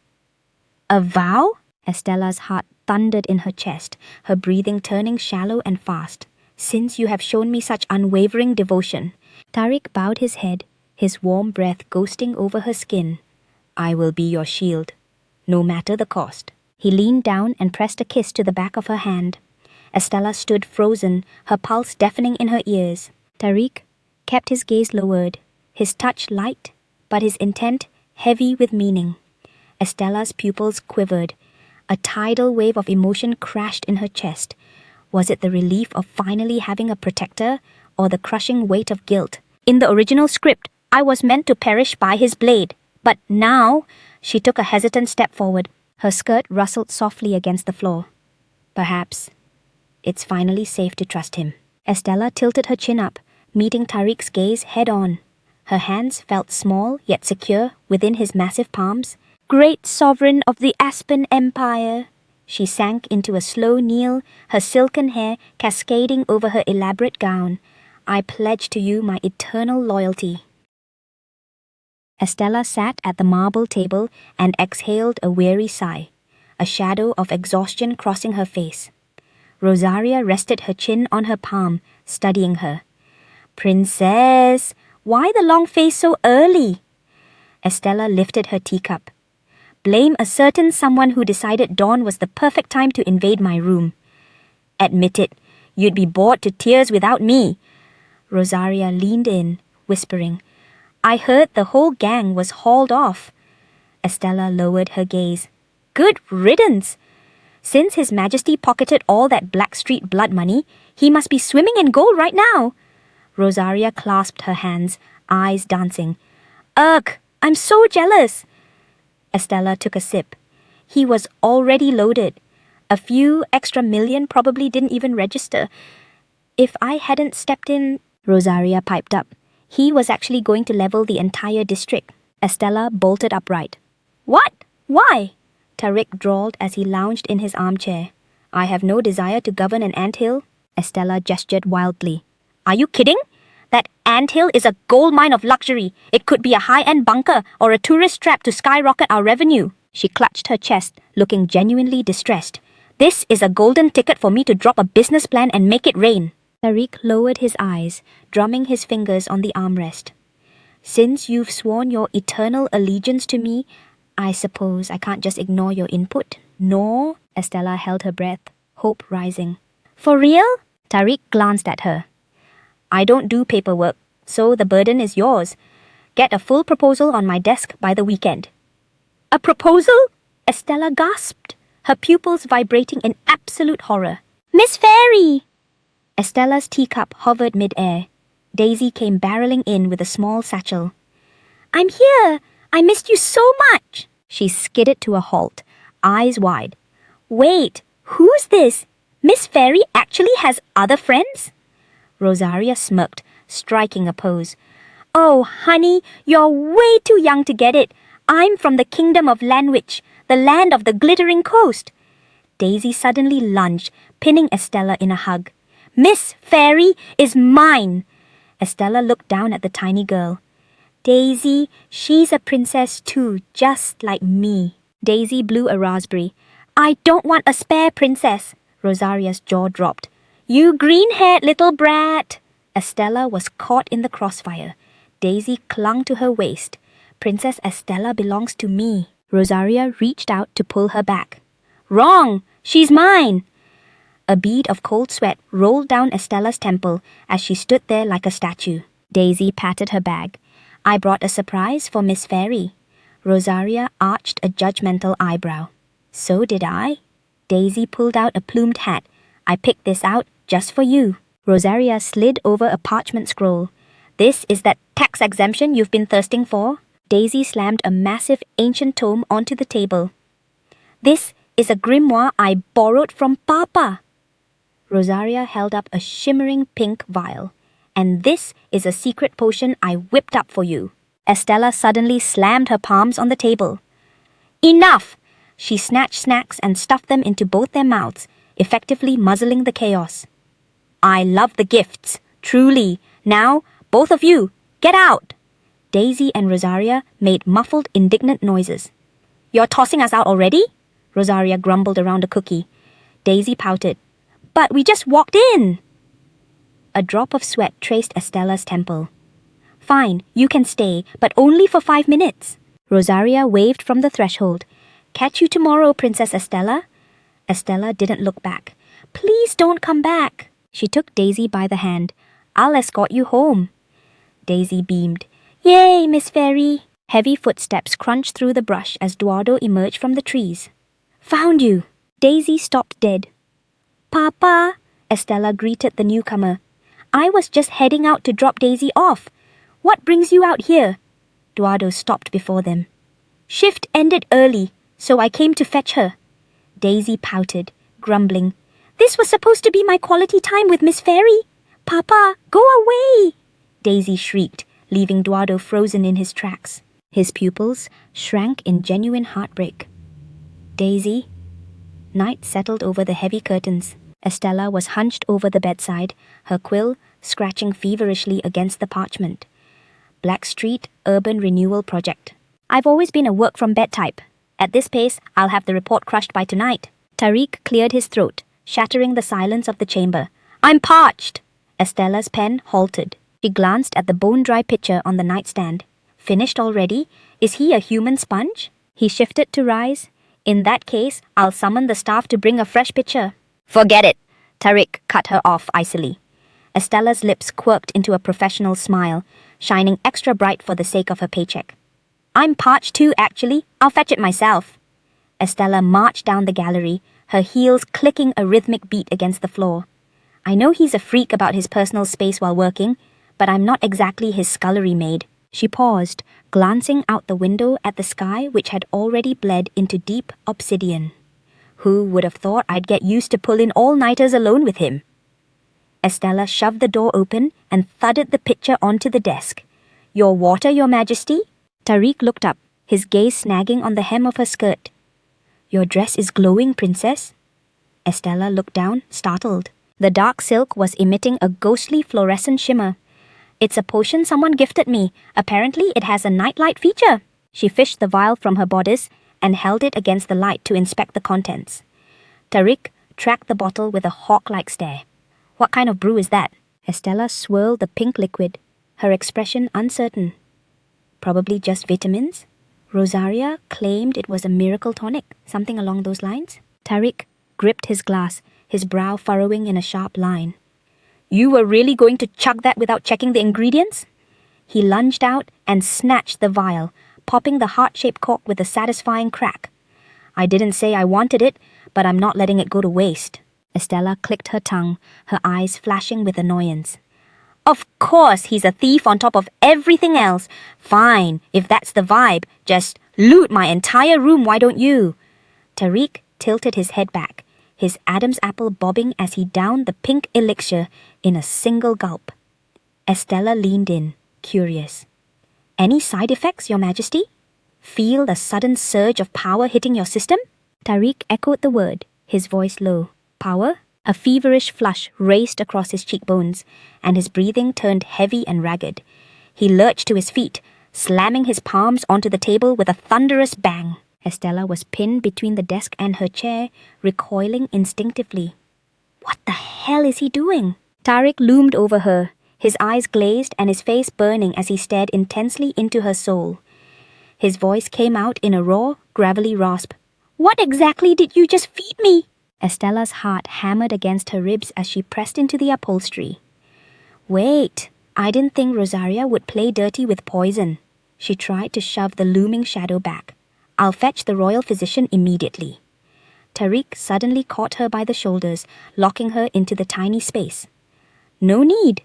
"A vow?" Estella's heart thundered in her chest, her breathing turning shallow and fast. "Since you have shown me such unwavering devotion." Tariq bowed his head, his warm breath ghosting over her skin. "I will be your shield, no matter the cost." He leaned down and pressed a kiss to the back of her hand. Estella stood frozen, her pulse deafening in her ears. Tariq kept his gaze lowered, his touch light, but his intent heavy with meaning. Estella's pupils quivered. A tidal wave of emotion crashed in her chest. Was it the relief of finally having a protector, or the crushing weight of guilt? "In the original script, I was meant to perish by his blade. But now..." She took a hesitant step forward. Her skirt rustled softly against the floor. "Perhaps it's finally safe to trust him." Estella tilted her chin up, meeting Tariq's gaze head-on. Her hands felt small yet secure within his massive palms. "Great sovereign of the Aspen Empire." She sank into a slow kneel, her silken hair cascading over her elaborate gown. "I pledge to you my eternal loyalty." Estella sat at the marble table and exhaled a weary sigh, a shadow of exhaustion crossing her face. Rosaria rested her chin on her palm, studying her. "Princess, why the long face so early?" Estella lifted her teacup. "Blame a certain someone who decided dawn was the perfect time to invade my room. Admit it, You'd be bored to tears without me. Rosaria leaned in, whispering, I heard the whole gang was hauled off. Estella lowered her gaze. Good riddance. Since His Majesty pocketed all that Blackstreet blood money, he must be swimming in gold right now. Rosaria clasped her hands, eyes dancing. Ugh, I'm so jealous. Estella took a sip. He was already loaded. A few extra million probably didn't even register. If I hadn't stepped in, Rosaria piped up. He was actually going to level the entire district. Estella bolted upright. What? Why? Tariq drawled as he lounged in his armchair. I have no desire to govern an anthill. Estella gestured wildly. Are you kidding? That anthill is a gold mine of luxury. It could be a high-end bunker or a tourist trap to skyrocket our revenue. She clutched her chest, looking genuinely distressed. This is a golden ticket for me to drop a business plan and make it rain. Tariq lowered his eyes, drumming his fingers on the armrest. Since you've sworn your eternal allegiance to me, I suppose I can't just ignore your input. No, Estella held her breath, hope rising. For real? Tariq glanced at her. I don't do paperwork, so the burden is yours. Get a full proposal on my desk by the weekend. A proposal? Estella gasped, her pupils vibrating in absolute horror. Miss Fairy! Estella's teacup hovered mid-air. Daisy came barreling in with a small satchel. I'm here! I missed you so much! She skidded to a halt, eyes wide. Wait, who's this? Miss Fairy actually has other friends? Rosaria smirked, striking a pose. Oh, honey, you're way too young to get it. I'm from the kingdom of Lanwich, the land of the glittering coast. Daisy suddenly lunged, pinning Estella in a hug. Miss Fairy is mine! Estella looked down at the tiny girl. Daisy, she's a princess too, just like me. Daisy blew a raspberry. I don't want a spare princess. Rosaria's jaw dropped. You green-haired little brat! Estella was caught in the crossfire. Daisy clung to her waist. Princess Estella belongs to me. Rosaria reached out to pull her back. Wrong! She's mine! A bead of cold sweat rolled down Estella's temple as she stood there like a statue. Daisy patted her bag. I brought a surprise for Miss Fairy. Rosaria arched a judgmental eyebrow. So did I. Daisy pulled out a plumed hat. I picked this out just for you. Rosaria slid over a parchment scroll. This is that tax exemption you've been thirsting for. Daisy slammed a massive ancient tome onto the table. This is a grimoire I borrowed from Papa. Rosaria held up a shimmering pink vial. And this is a secret potion I whipped up for you. Estella suddenly slammed her palms on the table. Enough! She snatched snacks and stuffed them into both their mouths, effectively muzzling the chaos. I love the gifts, truly. Now, both of you, get out! Daisy and Rosaria made muffled, indignant noises. You're tossing us out already? Rosaria grumbled around a cookie. Daisy pouted. But we just walked in! A drop of sweat traced Estella's temple. Fine, you can stay, but only for 5 minutes. Rosaria waved from the threshold. Catch you tomorrow, Princess Estella. Estella didn't look back. Please don't come back. She took Daisy by the hand. I'll escort you home. Daisy beamed. Yay, Miss Fairy. Heavy footsteps crunched through the brush as Eduardo emerged from the trees. Found you. Daisy stopped dead. Papa, Estella greeted the newcomer. I was just heading out to drop Daisy off. What brings you out here? Eduardo stopped before them. Shift ended early, so I came to fetch her. Daisy pouted, grumbling. This was supposed to be my quality time with Miss Fairy. Papa, go away! Daisy shrieked, leaving Eduardo frozen in his tracks. His pupils shrank in genuine heartbreak. Daisy. Night settled over the heavy curtains. Estella was hunched over the bedside, her quill scratching feverishly against the parchment. Blackstreet Urban Renewal Project. I've always been a work-from-bed type. At this pace, I'll have the report crushed by tonight. Tariq cleared his throat, shattering the silence of the chamber. I'm parched! Estella's pen halted. She glanced at the bone-dry pitcher on the nightstand. Finished already? Is he a human sponge? He shifted to rise. In that case, I'll summon the staff to bring a fresh pitcher. Forget it. Tariq cut her off icily. Estella's lips quirked into a professional smile, shining extra bright for the sake of her paycheck. I'm parched too, actually. I'll fetch it myself. Estella marched down the gallery, her heels clicking a rhythmic beat against the floor. I know he's a freak about his personal space while working, but I'm not exactly his scullery maid. She paused, glancing out the window at the sky which had already bled into deep obsidian. Who would have thought I'd get used to pulling all-nighters alone with him? Estella shoved the door open and thudded the picture onto the desk. Your water, Your Majesty? Tariq looked up, his gaze snagging on the hem of her skirt. Your dress is glowing, Princess. Estella looked down, startled. The dark silk was emitting a ghostly fluorescent shimmer. It's a potion someone gifted me. Apparently it has a nightlight feature. She fished the vial from her bodice and held it against the light to inspect the contents. Tariq tracked the bottle with a hawk-like stare. What kind of brew is that? Estella swirled the pink liquid, her expression uncertain. Probably just vitamins? Rosaria claimed it was a miracle tonic, something along those lines. Tariq gripped his glass, his brow furrowing in a sharp line. You were really going to chug that without checking the ingredients? He lunged out and snatched the vial, popping the heart-shaped cork with a satisfying crack. I didn't say I wanted it, but I'm not letting it go to waste. Estella clicked her tongue, her eyes flashing with annoyance. Of course he's a thief on top of everything else. Fine, if that's the vibe, just loot my entire room, why don't you? Tariq tilted his head back, his Adam's apple bobbing as he downed the pink elixir in a single gulp. Estella leaned in, curious. Any side effects, Your Majesty? Feel the sudden surge of power hitting your system? Tariq echoed the word, his voice low. Power? A feverish flush raced across his cheekbones, and his breathing turned heavy and ragged. He lurched to his feet, slamming his palms onto the table with a thunderous bang. Estella was pinned between the desk and her chair, recoiling instinctively. What the hell is he doing? Tariq loomed over her, his eyes glazed and his face burning as he stared intensely into her soul. His voice came out in a raw, gravelly rasp. What exactly did you just feed me? Estella's heart hammered against her ribs as she pressed into the upholstery. Wait, I didn't think Rosaria would play dirty with poison. She tried to shove the looming shadow back. I'll fetch the royal physician immediately. Tariq suddenly caught her by the shoulders, locking her into the tiny space. No need.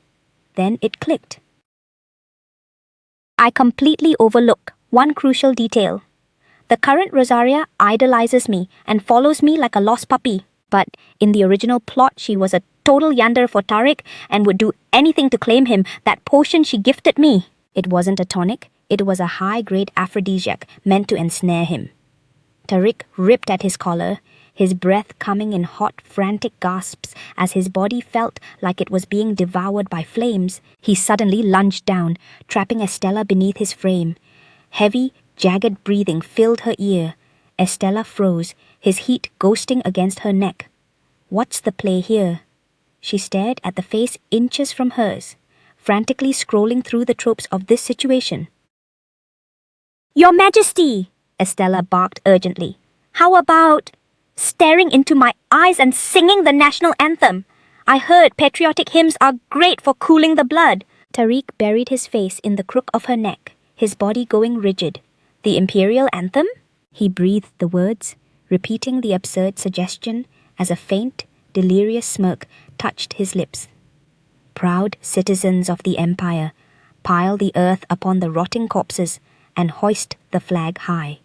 Then it clicked. I completely overlook one crucial detail. The current Rosaria idolizes me and follows me like a lost puppy. But in the original plot, she was a total yander for Tariq and would do anything to claim him. That potion she gifted me. It wasn't a tonic. It was a high-grade aphrodisiac meant to ensnare him. Tariq ripped at his collar, his breath coming in hot, frantic gasps as his body felt like it was being devoured by flames. He suddenly lunged down, trapping Estella beneath his frame. Heavy, jagged breathing filled her ear. Estella froze, his heat ghosting against her neck. What's the play here? She stared at the face inches from hers, frantically scrolling through the tropes of this situation. Your Majesty! Estella barked urgently. How about staring into my eyes and singing the national anthem? I heard patriotic hymns are great for cooling the blood. Tariq buried his face in the crook of her neck, his body going rigid. The imperial anthem? He breathed the words, repeating the absurd suggestion as a faint, delirious smirk touched his lips. Proud citizens of the empire, pile the earth upon the rotting corpses and hoist the flag high.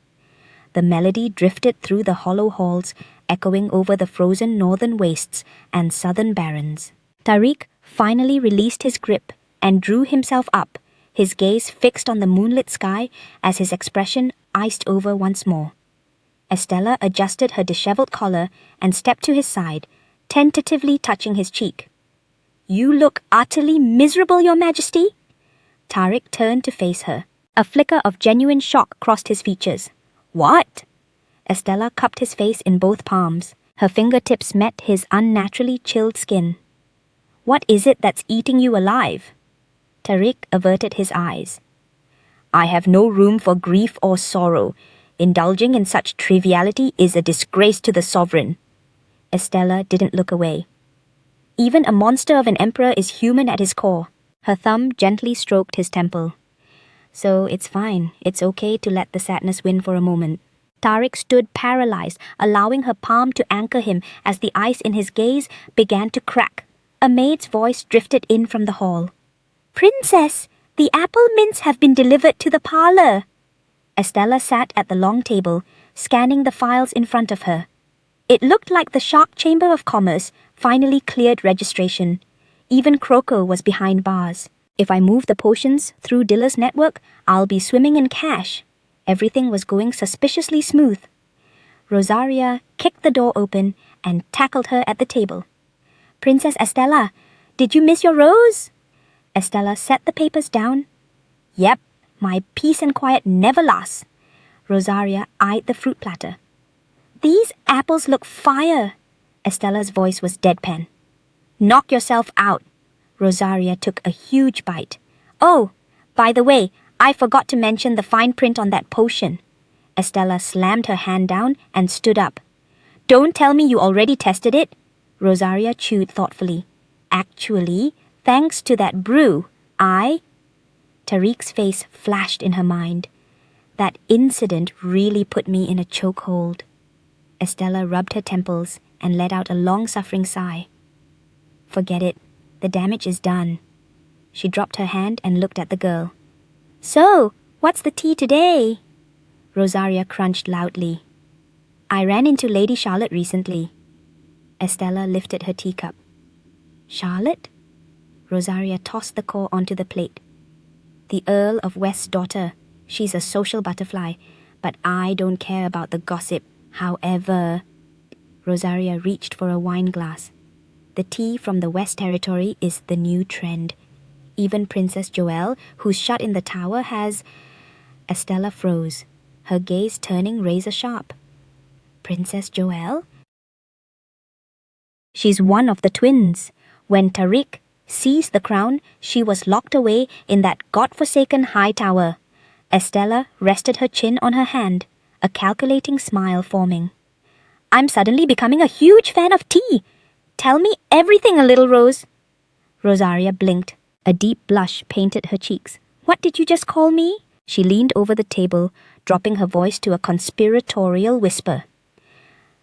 The melody drifted through the hollow halls, echoing over the frozen northern wastes and southern barrens. Tariq finally released his grip and drew himself up, his gaze fixed on the moonlit sky as his expression iced over once more. Estella adjusted her disheveled collar and stepped to his side, tentatively touching his cheek. You look utterly miserable, Your Majesty. Tariq turned to face her. A flicker of genuine shock crossed his features. What? Estella cupped his face in both palms. Her fingertips met his unnaturally chilled skin. What is it that's eating you alive? Tariq averted his eyes. I have no room for grief or sorrow. Indulging in such triviality is a disgrace to the sovereign. Estella didn't look away. Even a monster of an emperor is human at his core. Her thumb gently stroked his temple. So it's fine. It's okay to let the sadness win for a moment. Tariq stood paralyzed, allowing her palm to anchor him as the ice in his gaze began to crack. A maid's voice drifted in from the hall. "Princess, the apple mints have been delivered to the parlor." Estella sat at the long table, scanning the files in front of her. It looked like the Shark Chamber of Commerce finally cleared registration. Even Croco was behind bars. If I move the potions through Dilla's network, I'll be swimming in cash. Everything was going suspiciously smooth. Rosaria kicked the door open and tackled her at the table. "Princess Estella, did you miss your rose?" Estella set the papers down. "Yep, my peace and quiet never lasts." Rosaria eyed the fruit platter. "These apples look fire." Estella's voice was deadpan. "Knock yourself out." Rosaria took a huge bite. "Oh, by the way, I forgot to mention the fine print on that potion." Estella slammed her hand down and stood up. "Don't tell me you already tested it." Rosaria chewed thoughtfully. "Actually, thanks to that brew, Tariq's face flashed in her mind. That incident really put me in a chokehold. Estella rubbed her temples and let out a long-suffering sigh. "Forget it. The damage is done." She dropped her hand and looked at the girl. "So, what's the tea today?" Rosaria crunched loudly. "I ran into Lady Charlotte recently." Estella lifted her teacup. "Charlotte?" Rosaria tossed the core onto the plate. "The Earl of West's daughter. She's a social butterfly, but I don't care about the gossip. However..." Rosaria reached for a wine glass. "The tea from the West Territory is the new trend. Even Princess Joelle, who's shut in the tower, has..." Estella froze, her gaze turning razor-sharp. "Princess Joelle?" "She's one of the twins. When Tariq seized the crown, she was locked away in that godforsaken high tower." Estella rested her chin on her hand, a calculating smile forming. "I'm suddenly becoming a huge fan of tea. Tell me everything, a little Rose." Rosaria blinked. A deep blush painted her cheeks. "What did you just call me?" She leaned over the table, dropping her voice to a conspiratorial whisper.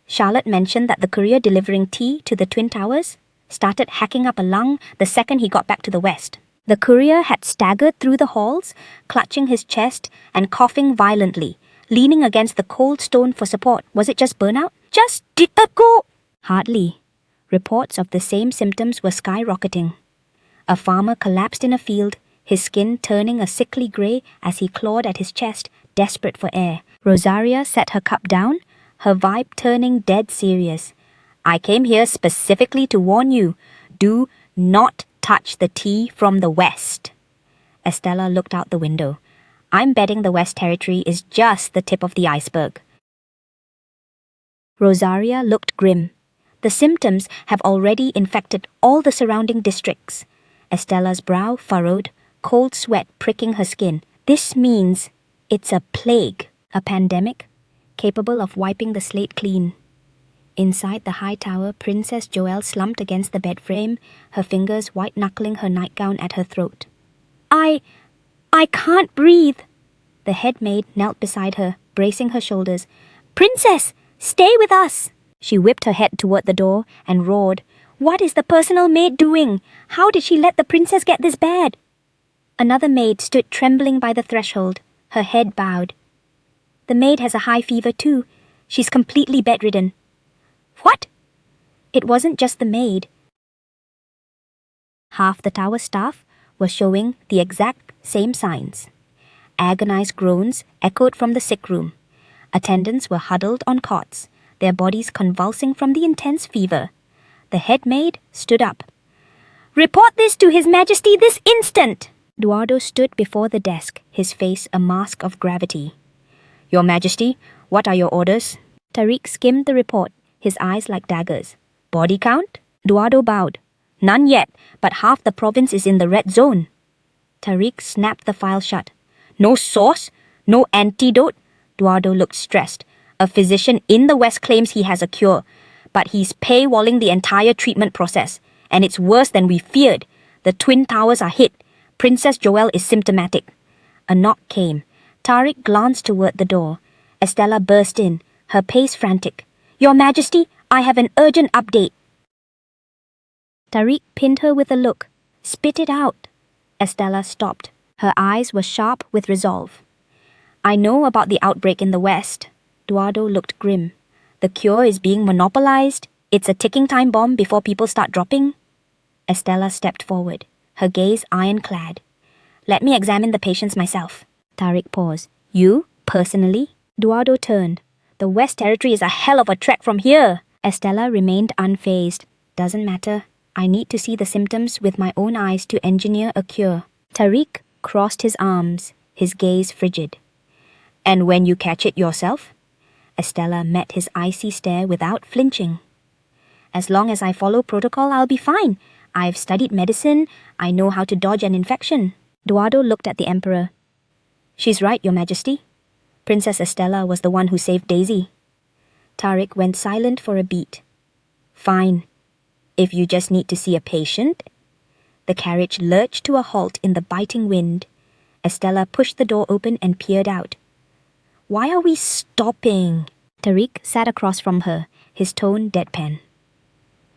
"Charlotte mentioned that the courier delivering tea to the Twin Towers started hacking up a lung the second he got back to the West. The courier had staggered through the halls, clutching his chest and coughing violently, leaning against the cold stone for support. Was it just burnout? Just go. Hardly. Reports of the same symptoms were skyrocketing. A farmer collapsed in a field, his skin turning a sickly grey as he clawed at his chest, desperate for air. Rosaria set her cup down, her vibe turning dead serious. "I came here specifically to warn you. Do not touch the tea from the West." Estella looked out the window. "I'm betting the West Territory is just the tip of the iceberg." Rosaria looked grim. The symptoms have already infected all the surrounding districts. Estella's brow furrowed, cold sweat pricking her skin. "This means it's a plague, a pandemic, capable of wiping the slate clean." Inside the high tower, Princess Joelle slumped against the bed frame, her fingers white-knuckling her nightgown at her throat. I can't breathe." The head maid knelt beside her, bracing her shoulders. "Princess, stay with us." She whipped her head toward the door and roared, "What is the personal maid doing? How did she let the princess get this bad?" Another maid stood trembling by the threshold, her head bowed. "The maid has a high fever too. She's completely bedridden." "What?" It wasn't just the maid. Half the tower staff were showing the exact same signs. Agonized groans echoed from the sick room. Attendants were huddled on cots, their bodies convulsing from the intense fever. The head maid stood up. "Report this to His Majesty this instant!" Eduardo stood before the desk, his face a mask of gravity. "Your Majesty, what are your orders?" Tariq skimmed the report, his eyes like daggers. "Body count?" Eduardo bowed. "None yet, but half the province is in the red zone." Tariq snapped the file shut. "No source? No antidote?" Eduardo looked stressed. "A physician in the West claims he has a cure, but he's paywalling the entire treatment process. and it's worse than we feared. The twin towers are hit. Princess Joelle is symptomatic." A knock came. Tariq glanced toward the door. Estella burst in, her pace frantic. "Your Majesty, I have an urgent update." Tariq pinned her with a look. "Spit it out." Estella stopped. Her eyes were sharp with resolve. "I know about the outbreak in the West." Eduardo looked grim. "The cure is being monopolized. It's a ticking time bomb before people start dropping." Estella stepped forward, her gaze ironclad. "Let me examine the patients myself." Tariq paused. "You, personally?" Eduardo turned. "The West Territory is a hell of a trek from here." Estella remained unfazed. "Doesn't matter. I need to see the symptoms with my own eyes to engineer a cure." Tariq crossed his arms, his gaze frigid. "And when you catch it yourself?" Estella met his icy stare without flinching. "As long as I follow protocol, I'll be fine. I've studied medicine. I know how to dodge an infection." Eduardo looked at the Emperor. "She's right, Your Majesty. Princess Estella was the one who saved Daisy." Tariq went silent for a beat. "Fine. If you just need to see a patient." The carriage lurched to a halt in the biting wind. Estella pushed the door open and peered out. "Why are we stopping?" Tariq sat across from her, his tone deadpan.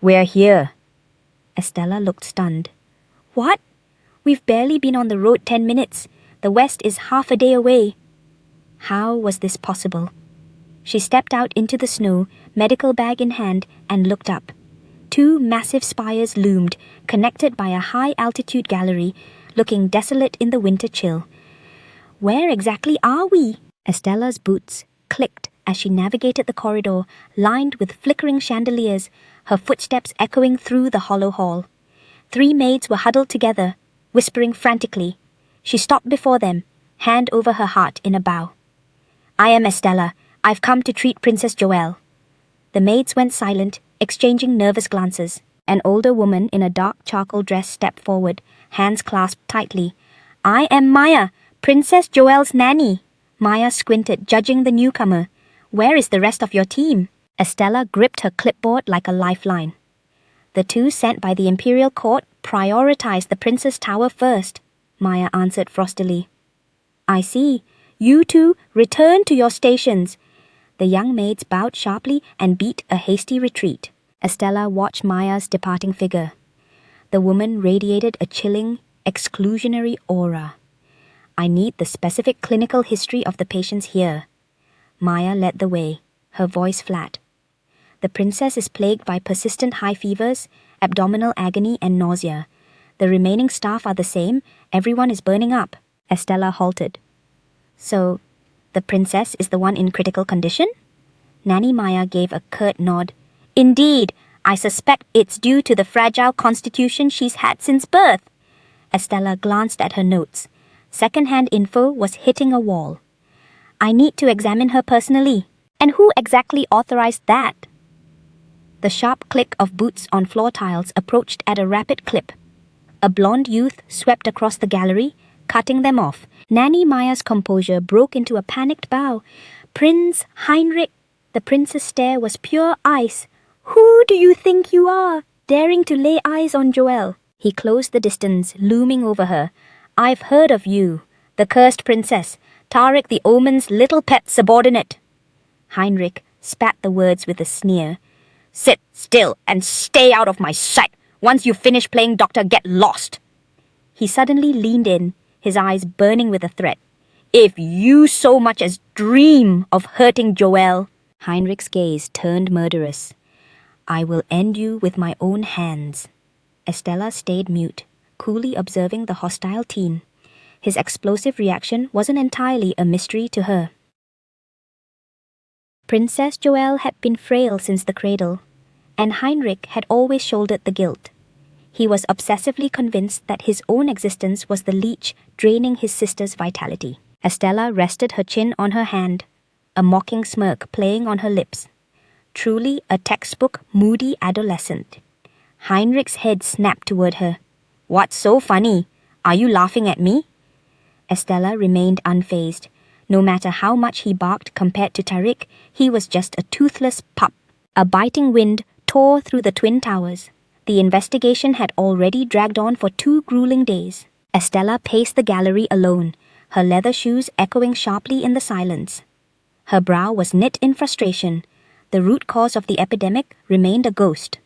"We're here." Estella looked stunned. "What? We've barely been on the road 10 minutes. The West is half a day away." How was this possible? She stepped out into the snow, medical bag in hand, and looked up. 2 massive spires loomed, connected by a high-altitude gallery, looking desolate in the winter chill. Where exactly are we? Estella's boots clicked as she navigated the corridor, lined with flickering chandeliers, her footsteps echoing through the hollow hall. 3 maids were huddled together, whispering frantically. She stopped before them, hand over her heart in a bow. "I am Estella. I've come to treat Princess Joelle." The maids went silent, exchanging nervous glances. An older woman in a dark charcoal dress stepped forward, hands clasped tightly. "I am Maya, Princess Joelle's nanny." Maya squinted, judging the newcomer. "Where is the rest of your team?" Estella gripped her clipboard like a lifeline. "The 2 sent by the Imperial Court prioritized the Princess Tower first," Maya answered frostily. "I see. You 2 return to your stations." The young maids bowed sharply and beat a hasty retreat. Estella watched Maya's departing figure. The woman radiated a chilling, exclusionary aura. "I need the specific clinical history of the patients here." Maya led the way, her voice flat. "The princess is plagued by persistent high fevers, abdominal agony, and nausea. The remaining staff are the same. Everyone is burning up." Estella halted. "So, the princess is the one in critical condition?" Nanny Maya gave a curt nod. "Indeed, I suspect it's due to the fragile constitution she's had since birth." Estella glanced at her notes. Second-hand info was hitting a wall. "I need to examine her personally." "And who exactly authorized that?" The sharp click of boots on floor tiles approached at a rapid clip. A blonde youth swept across the gallery, cutting them off. Nanny Maya's composure broke into a panicked bow. "Prince Heinrich." The prince's stare was pure ice. "Who do you think you are, daring to lay eyes on Joelle?" He closed the distance, looming over her. "I've heard of you, the cursed princess, Tariq the Omen's little pet subordinate." Heinrich spat the words with a sneer. "Sit still and stay out of my sight. Once you finish playing doctor, get lost." He suddenly leaned in, his eyes burning with a threat. "If you so much as dream of hurting Joelle..." Heinrich's gaze turned murderous. "I will end you with my own hands." Estella stayed mute, coolly observing the hostile teen. His explosive reaction wasn't entirely a mystery to her. Princess Joelle had been frail since the cradle, and Heinrich had always shouldered the guilt. He was obsessively convinced that his own existence was the leech draining his sister's vitality. Estella rested her chin on her hand, a mocking smirk playing on her lips. Truly a textbook moody adolescent. Heinrich's head snapped toward her. "What's so funny? Are you laughing at me?" Estella remained unfazed. No matter how much he barked compared to Tariq, he was just a toothless pup. A biting wind tore through the twin towers. The investigation had already dragged on for 2 grueling days. Estella paced the gallery alone, her leather shoes echoing sharply in the silence. Her brow was knit in frustration. The root cause of the epidemic remained a ghost.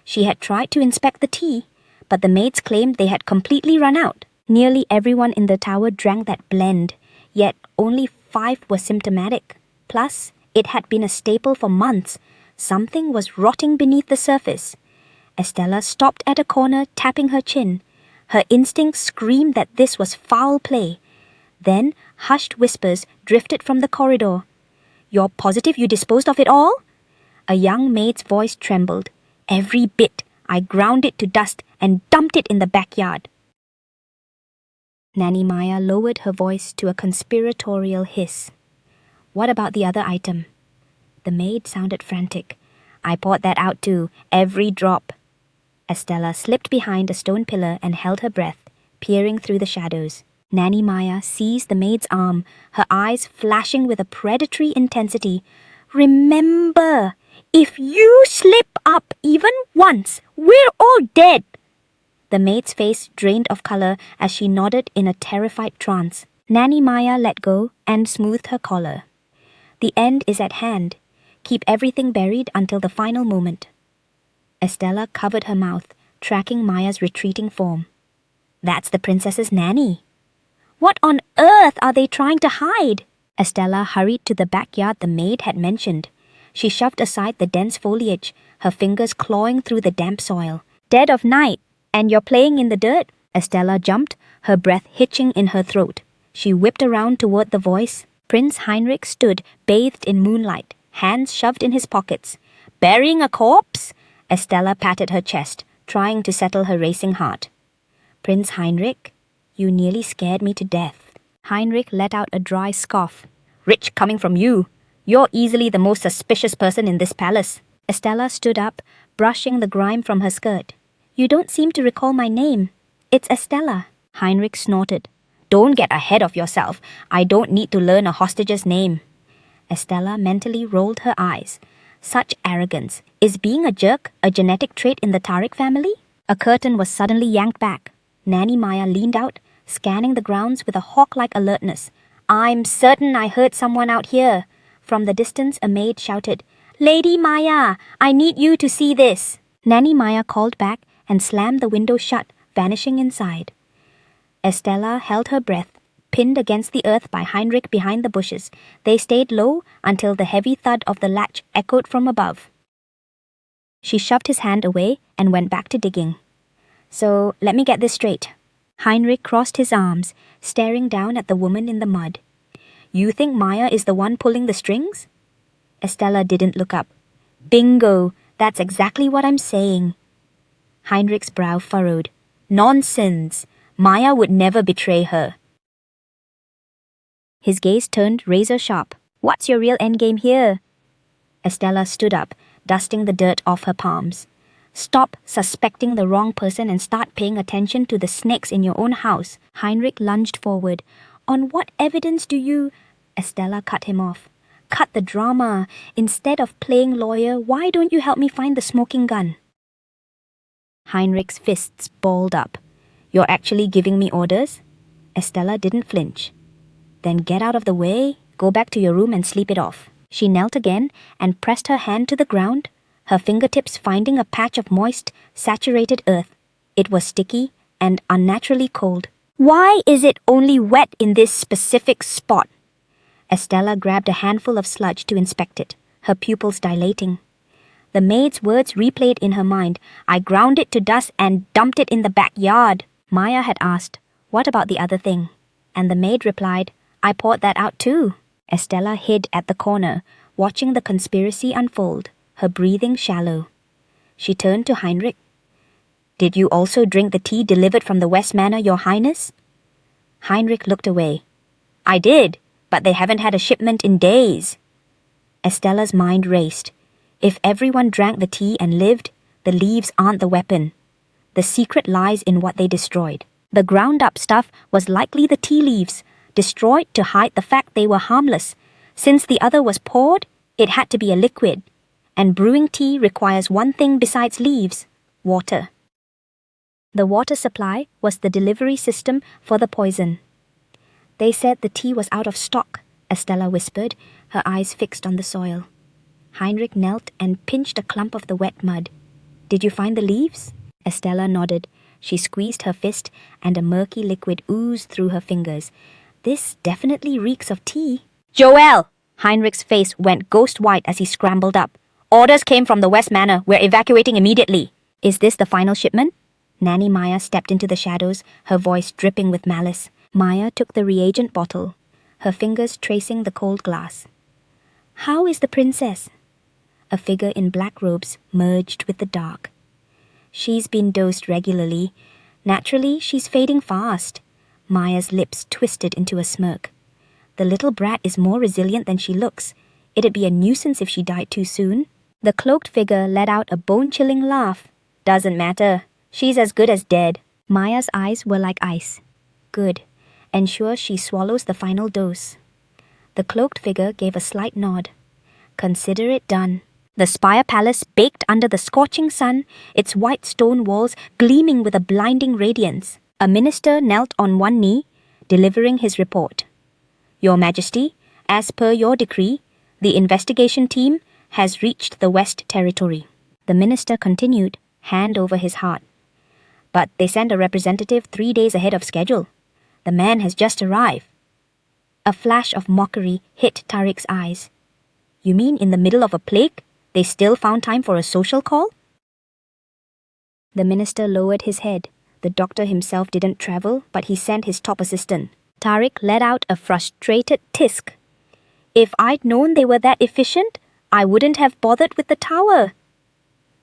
She had tried to inspect the tea, but the maids claimed they had completely run out. Nearly everyone in the tower drank that blend, yet only 5 were symptomatic. Plus, it had been a staple for months. Something was rotting beneath the surface. Estella stopped at a corner, tapping her chin. Her instincts screamed that this was foul play. Then, hushed whispers drifted from the corridor. "You're positive you disposed of it all?" A young maid's voice trembled. "Every bit. I ground it to dust and dumped it in the backyard." Nanny Maya lowered her voice to a conspiratorial hiss. "What about the other item?" The maid sounded frantic. "I poured that out too, every drop." Estella slipped behind a stone pillar and held her breath, peering through the shadows. Nanny Maya seized the maid's arm, her eyes flashing with a predatory intensity. "Remember, if you slip up even once, we're all dead." The maid's face drained of color as she nodded in a terrified trance. Nanny Maya let go and smoothed her collar. "The end is at hand. Keep everything buried until the final moment." Estella covered her mouth, tracking Maya's retreating form. "That's the princess's nanny." "What on earth are they trying to hide?" Estella hurried to the backyard the maid had mentioned. She shoved aside the dense foliage, her fingers clawing through the damp soil. "Dead of night, and you're playing in the dirt?" Estella jumped, her breath hitching in her throat. She whipped around toward the voice. Prince Heinrich stood, bathed in moonlight, hands shoved in his pockets. "Burying a corpse?" Estella patted her chest, trying to settle her racing heart. "Prince Heinrich, you nearly scared me to death." Heinrich let out a dry scoff. "Rich coming from you. You're easily the most suspicious person in this palace." Estella stood up, brushing the grime from her skirt. "You don't seem to recall my name. It's Estella." Heinrich snorted. "Don't get ahead of yourself. I don't need to learn a hostage's name." Estella mentally rolled her eyes. Such arrogance. Is being a jerk a genetic trait in the Tariq family? A curtain was suddenly yanked back. Nanny Maya leaned out, scanning the grounds with a hawk-like alertness. "I'm certain I heard someone out here." From the distance, a maid shouted, "Lady Maya, I need you to see this." Nanny Maya called back and slammed the window shut, vanishing inside. Estella held her breath, pinned against the earth by Heinrich behind the bushes. They stayed low until the heavy thud of the latch echoed from above. She shoved his hand away and went back to digging. "So, let me get this straight." Heinrich crossed his arms, staring down at the woman in the mud. "You think Maya is the one pulling the strings?" Estella didn't look up. "Bingo! That's exactly what I'm saying." Heinrich's brow furrowed. "Nonsense! Maya would never betray her." His gaze turned razor sharp. "What's your real endgame here?" Estella stood up, dusting the dirt off her palms. "Stop suspecting the wrong person and start paying attention to the snakes in your own house." Heinrich lunged forward. "On what evidence do you—" Estella cut him off. "Cut the drama. Instead of playing lawyer, why don't you help me find the smoking gun?" Heinrich's fists balled up. "You're actually giving me orders?" Estella didn't flinch. "Then get out of the way, go back to your room and sleep it off." She knelt again and pressed her hand to the ground, her fingertips finding a patch of moist, saturated earth. It was sticky and unnaturally cold. "Why is it only wet in this specific spot?" Estella grabbed a handful of sludge to inspect it, her pupils dilating. The maid's words replayed in her mind. "I ground it to dust and dumped it in the backyard." Maya had asked, "What about the other thing?" And the maid replied, "I poured that out too." Estella hid at the corner, watching the conspiracy unfold, her breathing shallow. She turned to Heinrich. "Did you also drink the tea delivered from the West Manor, Your Highness?" Heinrich looked away. "I did, but they haven't had a shipment in days." Estella's mind raced. If everyone drank the tea and lived, the leaves aren't the weapon. The secret lies in what they destroyed. The ground-up stuff was likely the tea leaves, destroyed to hide the fact they were harmless. Since the other was poured, it had to be a liquid. And brewing tea requires one thing besides leaves: water. The water supply was the delivery system for the poison. They said the tea was out of stock, Estella whispered, her eyes fixed on the soil. Heinrich knelt and pinched a clump of the wet mud. Did you find the leaves? Estella nodded. She squeezed her fist, and a murky liquid oozed through her fingers. This definitely reeks of tea. Joel! Heinrich's face went ghost white as he scrambled up. Orders came from the West Manor. We're evacuating immediately. Is this the final shipment? Nanny Maya stepped into the shadows, her voice dripping with malice. Maya took the reagent bottle, her fingers tracing the cold glass. How is the princess? A figure in black robes merged with the dark. She's been dosed regularly. Naturally, she's fading fast. Maya's lips twisted into a smirk. The little brat is more resilient than she looks. It'd be a nuisance if she died too soon. The cloaked figure let out a bone-chilling laugh. Doesn't matter. She's as good as dead. Maya's eyes were like ice. Good. Ensure she swallows the final dose. The cloaked figure gave a slight nod. Consider it done. The spire palace baked under the scorching sun, its white stone walls gleaming with a blinding radiance. A minister knelt on one knee, delivering his report. Your Majesty, as per your decree, the investigation team has reached the West Territory. The minister continued, hand over his heart. But they sent a representative 3 days ahead of schedule. The man has just arrived. A flash of mockery hit Tariq's eyes. You mean in the middle of a plague, they still found time for a social call? The minister lowered his head. The doctor himself didn't travel, but he sent his top assistant. Tariq let out a frustrated tisk. If I'd known they were that efficient, I wouldn't have bothered with the tower.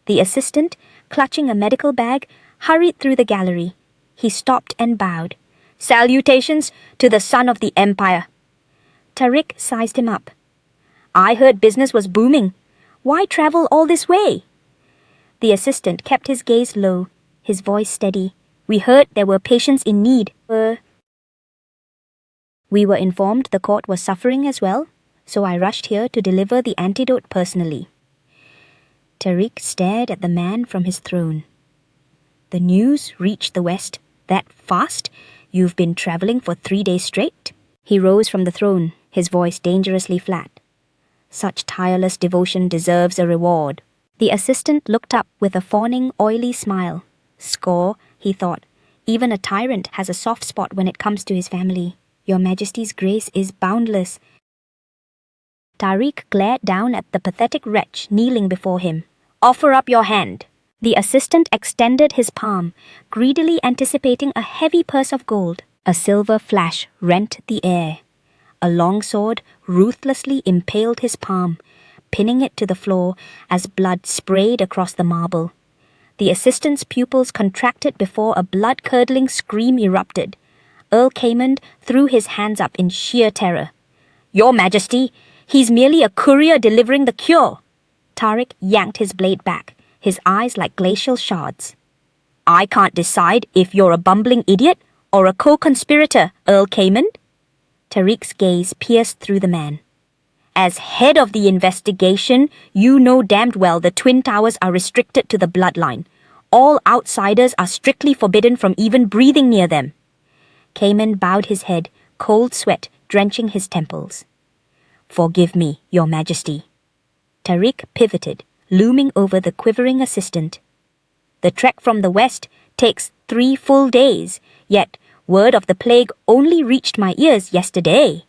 The assistant, clutching a medical bag, hurried through the gallery. He stopped and bowed. Salutations to the son of the empire. Tariq sized him up. I heard business was booming. Why travel all this way? The assistant kept his gaze low, his voice steady. We heard there were patients in need. We were informed the court was suffering as well, so I rushed here to deliver the antidote personally. Tariq stared at the man from his throne. The news reached the West that fast? You've been traveling for 3 days straight? He rose from the throne, his voice dangerously flat. Such tireless devotion deserves a reward. The assistant looked up with a fawning, oily smile. Score, he thought. Even a tyrant has a soft spot when it comes to his family. Your Majesty's grace is boundless. Tariq glared down at the pathetic wretch kneeling before him. Offer up your hand. The assistant extended his palm, greedily anticipating a heavy purse of gold. A silver flash rent the air. A long sword ruthlessly impaled his palm, pinning it to the floor as blood sprayed across the marble. The assistant's pupils contracted before a blood-curdling scream erupted. Earl Caymond threw his hands up in sheer terror. Your Majesty, he's merely a courier delivering the cure. Tariq yanked his blade back, his eyes like glacial shards. I can't decide if you're a bumbling idiot or a co-conspirator, Earl Caymond. Tariq's gaze pierced through the man. As head of the investigation, you know damned well the Twin Towers are restricted to the bloodline. All outsiders are strictly forbidden from even breathing near them. Caymond bowed his head, cold sweat drenching his temples. Forgive me, Your Majesty. Tariq pivoted, looming over the quivering assistant. The trek from the west takes 3 full days, yet word of the plague only reached my ears yesterday.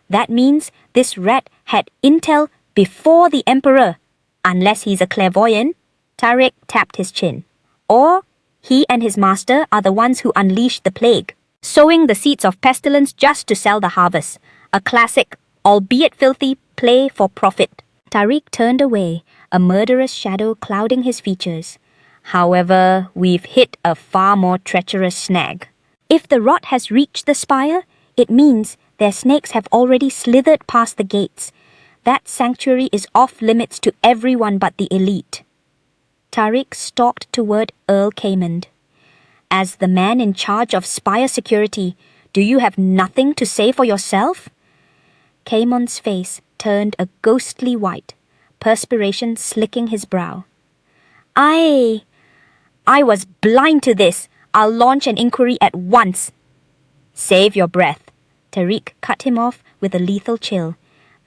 That means this rat had intel before the Emperor, unless he's a clairvoyant. Tariq tapped his chin. Or he and his master are the ones who unleashed the plague, sowing the seeds of pestilence just to sell the harvest. A classic, albeit filthy, play for profit. Tariq turned away, a murderous shadow clouding his features. However, we've hit a far more treacherous snag. If the rot has reached the spire, it means their snakes have already slithered past the gates. That sanctuary is off limits to everyone but the elite. Tariq stalked toward Earl Caymond. As the man in charge of spire security, do you have nothing to say for yourself? Caymond's face turned a ghostly white, perspiration slicking his brow. I I was blind to this. I'll launch an inquiry at once. Save your breath. Tariq cut him off with a lethal chill.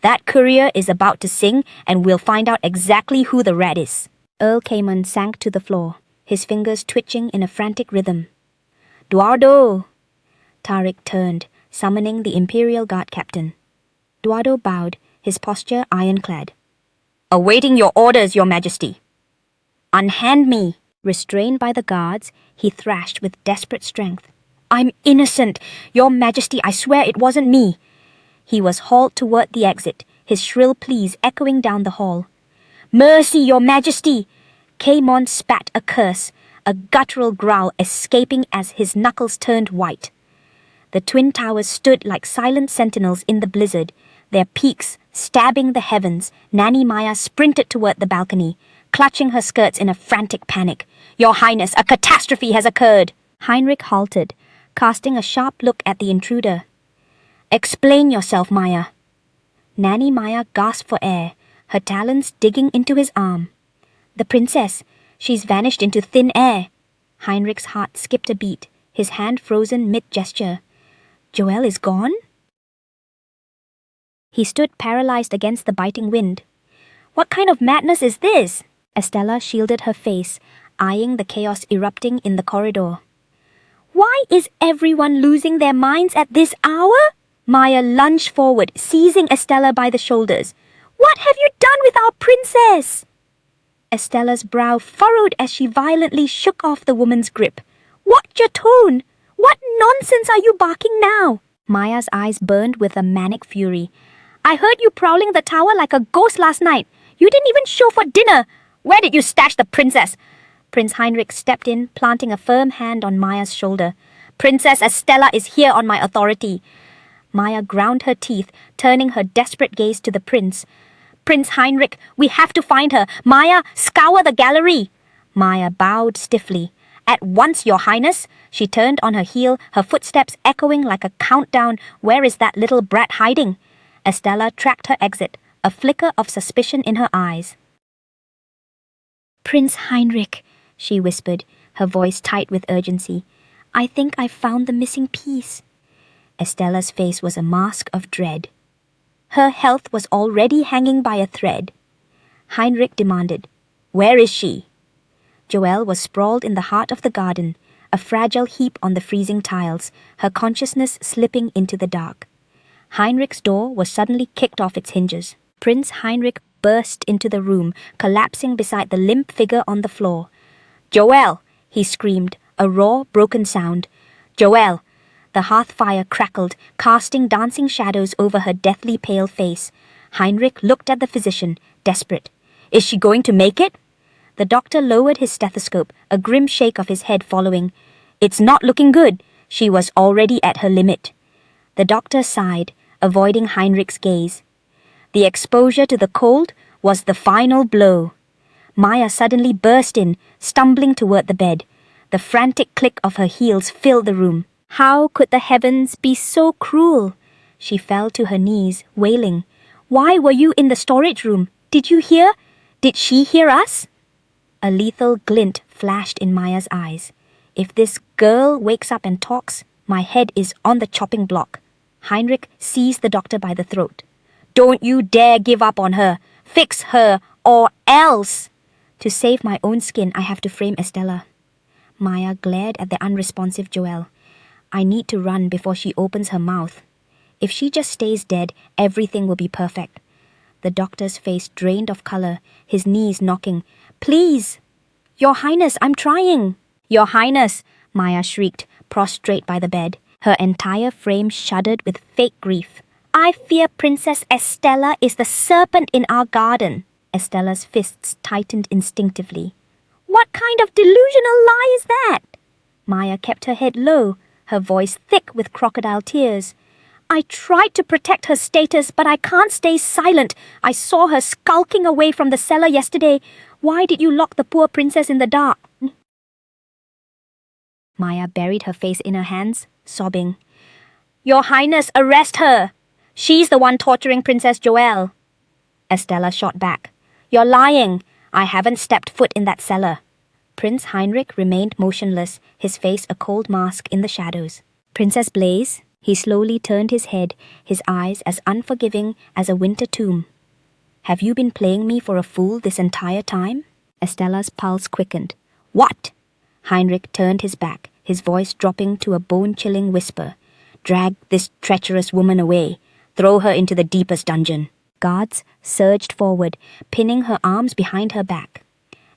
That courier is about to sing, and we'll find out exactly who the rat is. Earl Cayman sank to the floor, his fingers twitching in a frantic rhythm. Duardo! Tariq turned, summoning the Imperial Guard captain. Duardo bowed, his posture ironclad. Awaiting your orders, Your Majesty. Unhand me! Restrained by the guards, he thrashed with desperate strength. I'm innocent! Your Majesty, I swear it wasn't me! He was hauled toward the exit, his shrill pleas echoing down the hall. Mercy, Your Majesty! Caymon spat a curse, a guttural growl escaping as his knuckles turned white. The twin towers stood like silent sentinels in the blizzard, their peaks stabbing the heavens. Nanny Maya sprinted toward the balcony, clutching her skirts in a frantic panic. Your Highness, a catastrophe has occurred! Heinrich halted, casting a sharp look at the intruder. Explain yourself, Maya. Nanny Maya gasped for air, her talons digging into his arm. The princess, she's vanished into thin air. Heinrich's heart skipped a beat, his hand frozen mid-gesture. Joelle is gone? He stood paralyzed against the biting wind. What kind of madness is this? Estella shielded her face, eyeing the chaos erupting in the corridor. Why is everyone losing their minds at this hour? Maya lunged forward, seizing Estella by the shoulders. What have you done with our princess? Estella's brow furrowed as she violently shook off the woman's grip. Watch your tone! What nonsense are you barking now? Maya's eyes burned with a manic fury. I heard you prowling the tower like a ghost last night. You didn't even show for dinner. Where did you stash the princess? Prince Heinrich stepped in, planting a firm hand on Maya's shoulder. Princess Estella is here on my authority. Maya ground her teeth, turning her desperate gaze to the prince. Prince Heinrich, we have to find her. Maya, scour the gallery. Maya bowed stiffly. At once, Your Highness. She turned on her heel, her footsteps echoing like a countdown. Where is that little brat hiding? Estella tracked her exit, a flicker of suspicion in her eyes. Prince Heinrich, she whispered, her voice tight with urgency. I think I found the missing piece. Estella's face was a mask of dread. Her health was already hanging by a thread. Heinrich demanded, Where is she? Joelle was sprawled in the heart of the garden, a fragile heap on the freezing tiles, her consciousness slipping into the dark. Heinrich's door was suddenly kicked off its hinges. Prince Heinrich burst into the room, collapsing beside the limp figure on the floor. Joelle! He screamed, a raw, broken sound. Joelle! The hearth fire crackled, casting dancing shadows over her deathly pale face. Heinrich looked at the physician, desperate. Is she going to make it? The doctor lowered his stethoscope, a grim shake of his head following. It's not looking good. She was already at her limit. The doctor sighed, avoiding Heinrich's gaze. The exposure to the cold was the final blow. Maya suddenly burst in, stumbling toward the bed. The frantic click of her heels filled the room. How could the heavens be so cruel? She fell to her knees, wailing. Why were you in the storage room? Did you hear? Did she hear us? A lethal glint flashed in Maya's eyes. If this girl wakes up and talks, my head is on the chopping block. Heinrich seized the doctor by the throat. Don't you dare give up on her. Fix her, or else. To save my own skin, I have to frame Estella. Maya glared at the unresponsive Joelle. I need to run before she opens her mouth. If she just stays dead, everything will be perfect. The doctor's face drained of color, his knees knocking. Please! Your Highness, I'm trying! Your Highness! Maya shrieked, prostrate by the bed. Her entire frame shuddered with fake grief. I fear Princess Estella is the serpent in our garden. Estella's fists tightened instinctively. What kind of delusional lie is that? Maya kept her head low, her voice thick with crocodile tears. I tried to protect her status, but I can't stay silent. I saw her skulking away from the cellar yesterday. Why did you lock the poor princess in the dark? Maya buried her face in her hands, sobbing. Your Highness, arrest her! She's the one torturing Princess Joelle. Estella shot back. You're lying. I haven't stepped foot in that cellar. Prince Heinrich remained motionless, his face a cold mask in the shadows. Princess Blaze, he slowly turned his head, his eyes as unforgiving as a winter tomb. Have you been playing me for a fool this entire time? Estella's pulse quickened. What? Heinrich turned his back, his voice dropping to a bone-chilling whisper. Drag this treacherous woman away. Throw her into the deepest dungeon. Guards surged forward, pinning her arms behind her back.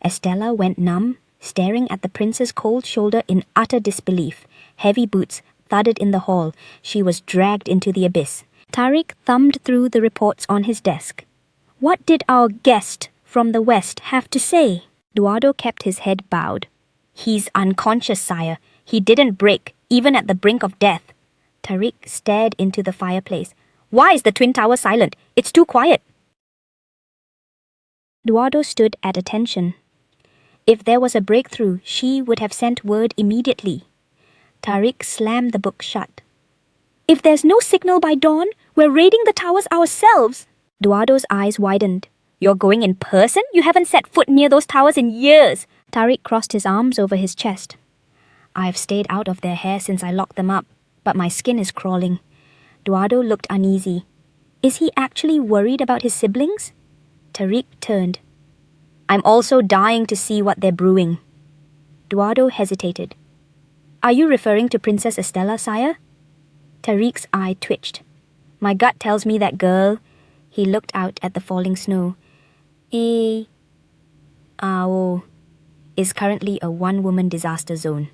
Estella went numb, staring at the prince's cold shoulder in utter disbelief. Heavy boots thudded in the hall. She was dragged into the abyss. Tariq thumbed through the reports on his desk. What did our guest from the west have to say? Eduardo kept his head bowed. He's unconscious, sire. He didn't break, even at the brink of death. Tariq stared into the fireplace. Why is the Twin Tower silent? It's too quiet. Eduardo stood at attention. If there was a breakthrough, she would have sent word immediately. Tariq slammed the book shut. If there's no signal by dawn, we're raiding the towers ourselves. Eduardo's eyes widened. You're going in person? You haven't set foot near those towers in years. Tariq crossed his arms over his chest. I've stayed out of their hair since I locked them up, but my skin is crawling. Eduardo looked uneasy. Is he actually worried about his siblings? Tariq turned. I'm also dying to see what they're brewing. Eduardo hesitated. Are you referring to Princess Estella, sire? Tariq's eye twitched. My gut tells me that girl. He looked out at the falling snow. Is currently a one-woman disaster zone.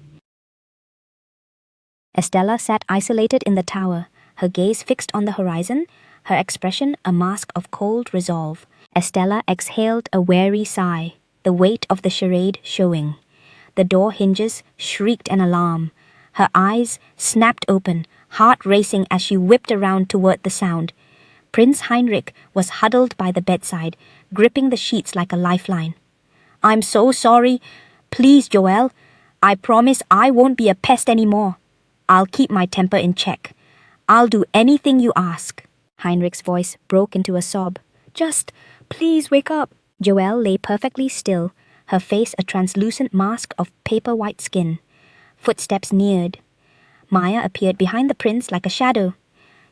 Estella sat isolated in the tower, her gaze fixed on the horizon, her expression a mask of cold resolve. Estella exhaled a weary sigh, the weight of the charade showing. The door hinges shrieked an alarm. Her eyes snapped open, heart racing as she whipped around toward the sound. Prince Heinrich was huddled by the bedside, gripping the sheets like a lifeline. I'm so sorry. Please, Joel. I promise I won't be a pest anymore. I'll keep my temper in check. I'll do anything you ask. Heinrich's voice broke into a sob. Just, please wake up. Joelle lay perfectly still, her face a translucent mask of paper-white skin. Footsteps neared. Maya appeared behind the prince like a shadow.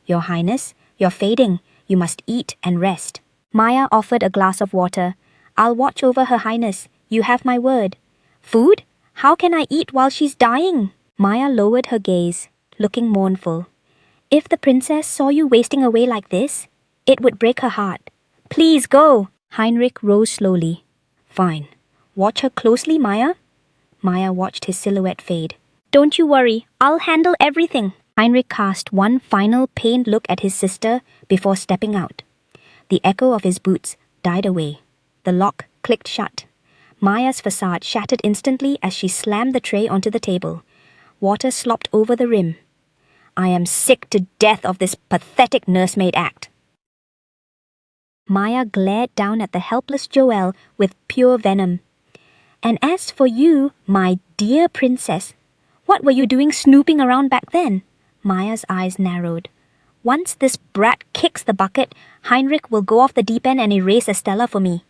Your Highness, you're fading. You must eat and rest. Maya offered a glass of water. I'll watch over Her Highness. You have my word. Food? How can I eat while she's dying? Maya lowered her gaze, looking mournful. If the princess saw you wasting away like this, it would break her heart. Please go. Heinrich rose slowly. Fine. Watch her closely, Maya. Maya watched his silhouette fade. Don't you worry. I'll handle everything. Heinrich cast one final pained look at his sister before stepping out. The echo of his boots died away. The lock clicked shut. Maya's facade shattered instantly as she slammed the tray onto the table. Water slopped over the rim. I am sick to death of this pathetic nursemaid act. Maya glared down at the helpless Joelle with pure venom. And as for you, my dear princess, what were you doing snooping around back then? Maya's eyes narrowed. Once this brat kicks the bucket, Heinrich will go off the deep end and erase Estella for me.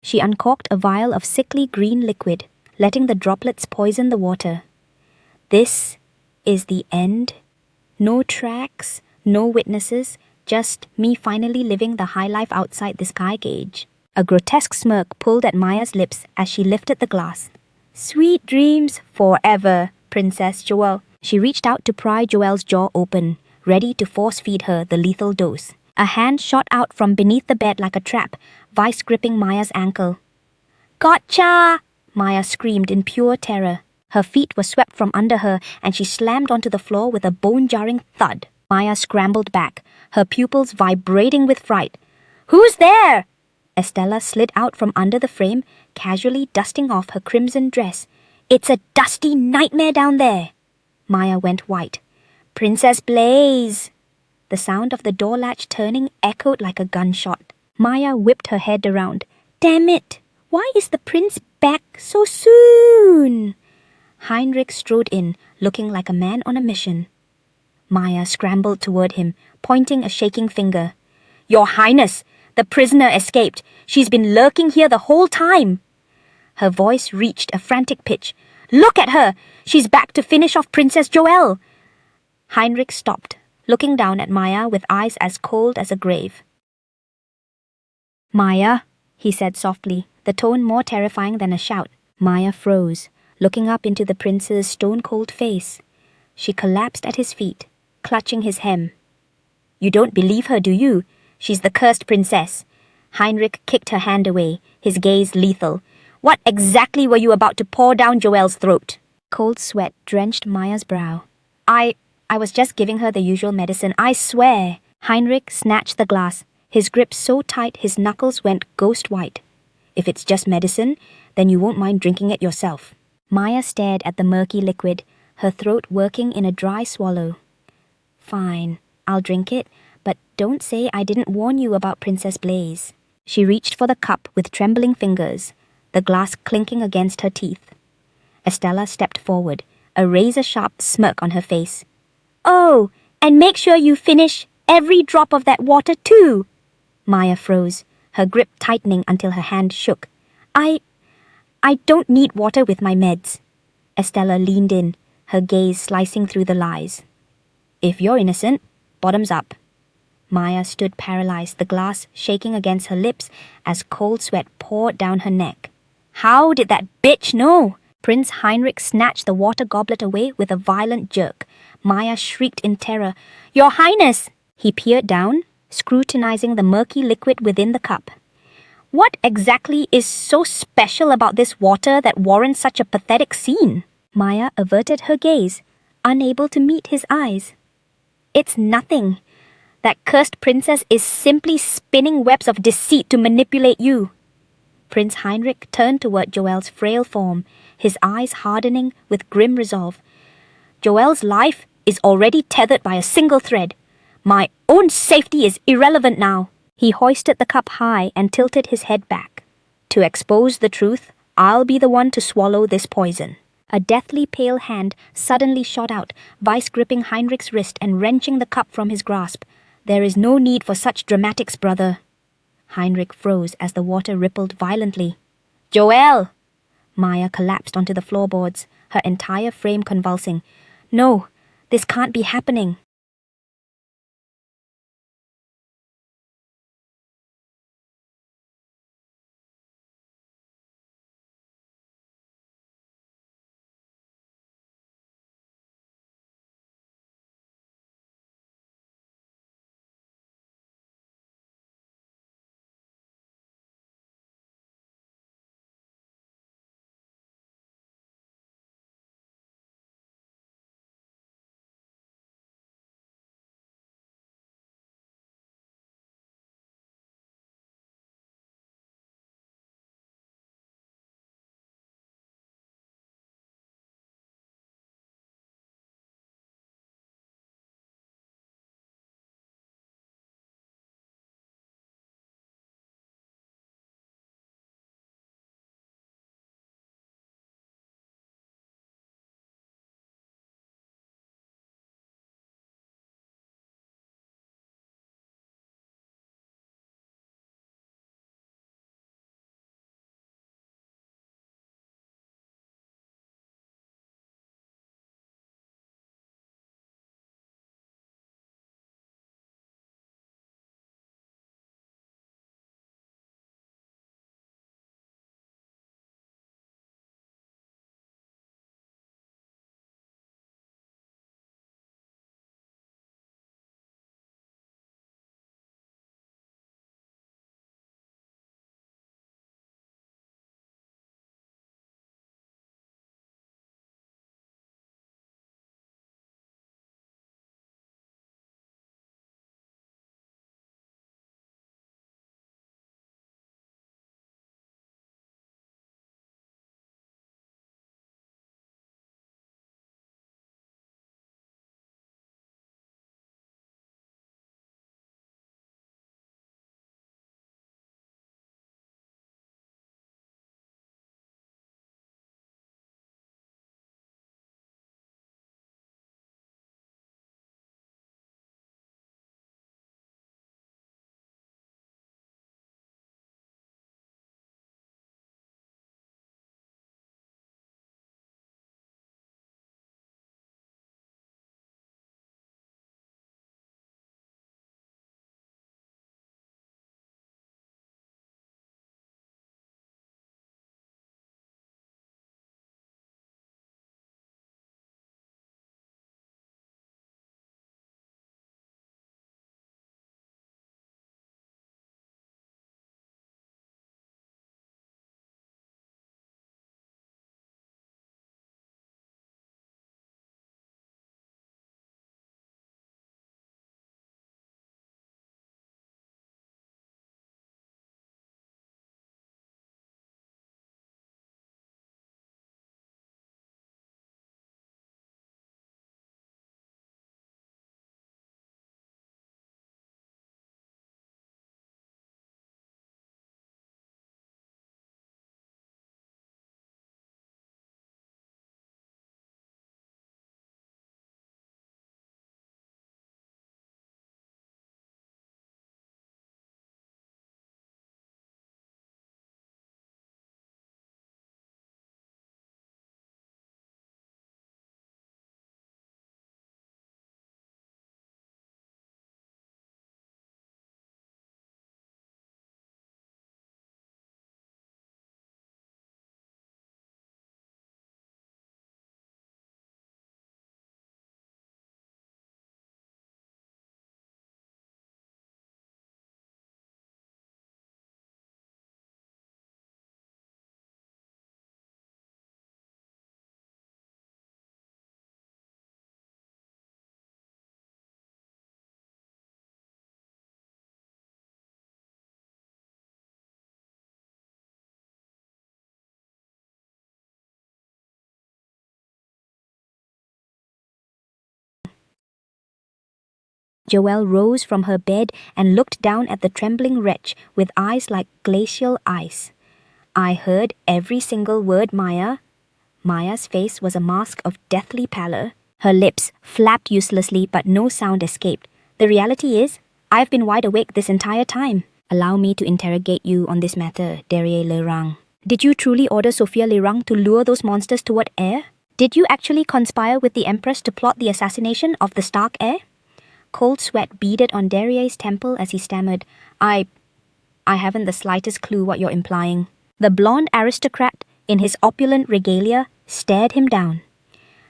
She uncorked a vial of sickly green liquid, letting the droplets poison the water. This is the end. No tracks, no witnesses, just me finally living the high life outside the sky gauge. A grotesque smirk pulled at Maya's lips as she lifted the glass. Sweet dreams forever, Princess Joelle. She reached out to pry Joelle's jaw open, ready to force-feed her the lethal dose. A hand shot out from beneath the bed like a trap, vice gripping Maya's ankle. Gotcha! Maya screamed in pure terror. Her feet were swept from under her, and she slammed onto the floor with a bone-jarring thud. Maya scrambled back, her pupils vibrating with fright. Who's there? Estella slid out from under the frame, casually dusting off her crimson dress. It's a dusty nightmare down there. Maya went white. Princess Blaze! The sound of the door latch turning echoed like a gunshot. Maya whipped her head around. Damn it! Why is the prince back so soon? Heinrich strode in, looking like a man on a mission. Maya scrambled toward him, pointing a shaking finger. Your Highness! The prisoner escaped. She's been lurking here the whole time. Her voice reached a frantic pitch. "Look at her! She's back to finish off Princess Joelle!" Heinrich stopped, looking down at Maya with eyes as cold as a grave. "Maya," he said softly, the tone more terrifying than a shout. Maya froze, looking up into the prince's stone-cold face. She collapsed at his feet, clutching his hem. "You don't believe her, do you? She's the cursed princess." Heinrich kicked her hand away, his gaze lethal. "What exactly were you about to pour down Joelle's throat?" Cold sweat drenched Maya's brow. I was just giving her the usual medicine, I swear." Heinrich snatched the glass, his grip so tight his knuckles went ghost white. "If it's just medicine, then you won't mind drinking it yourself." Maya stared at the murky liquid, her throat working in a dry swallow. "Fine, I'll drink it, but don't say I didn't warn you about Princess Blaze." She reached for the cup with trembling fingers, the glass clinking against her teeth. Estella stepped forward, a razor-sharp smirk on her face. "Oh, and make sure you finish every drop of that water too." Maya froze, her grip tightening until her hand shook. I don't need water with my meds." Estella leaned in, her gaze slicing through the lies. "If you're innocent, bottoms up." Maya stood paralyzed, the glass shaking against her lips as cold sweat poured down her neck. "How did that bitch know?" Prince Heinrich snatched the water goblet away with a violent jerk. Maya shrieked in terror. "Your Highness!" He peered down, scrutinizing the murky liquid within the cup. "What exactly is so special about this water that warrants such a pathetic scene?" Maya averted her gaze, unable to meet his eyes. "It's nothing. That cursed princess is simply spinning webs of deceit to manipulate you." Prince Heinrich turned toward Joelle's frail form, his eyes hardening with grim resolve. "Joelle's life is already tethered by a single thread. My own safety is irrelevant now." He hoisted the cup high and tilted his head back. "To expose the truth, I'll be the one to swallow this poison." A deathly pale hand suddenly shot out, vice-gripping Heinrich's wrist and wrenching the cup from his grasp. "There is no need for such dramatics, brother." Heinrich froze as the water rippled violently. "Joelle!" Maya collapsed onto the floorboards, her entire frame convulsing. "No, this can't be happening." Joelle rose from her bed and looked down at the trembling wretch with eyes like glacial ice. I heard every single word, Maya. Maya's face was a mask of deathly pallor. Her lips flapped uselessly, but no sound escaped. The reality is, I've been wide awake this entire time. Allow me to interrogate you on this matter, Derriere Lerang. Did you truly order Sophia Lerang to lure those monsters toward air? Did you actually conspire with the Empress to plot the assassination of the Stark heir? Cold sweat beaded on Derriere's temple as he stammered, I haven't the slightest clue what you're implying. The blonde aristocrat, in his opulent regalia, stared him down.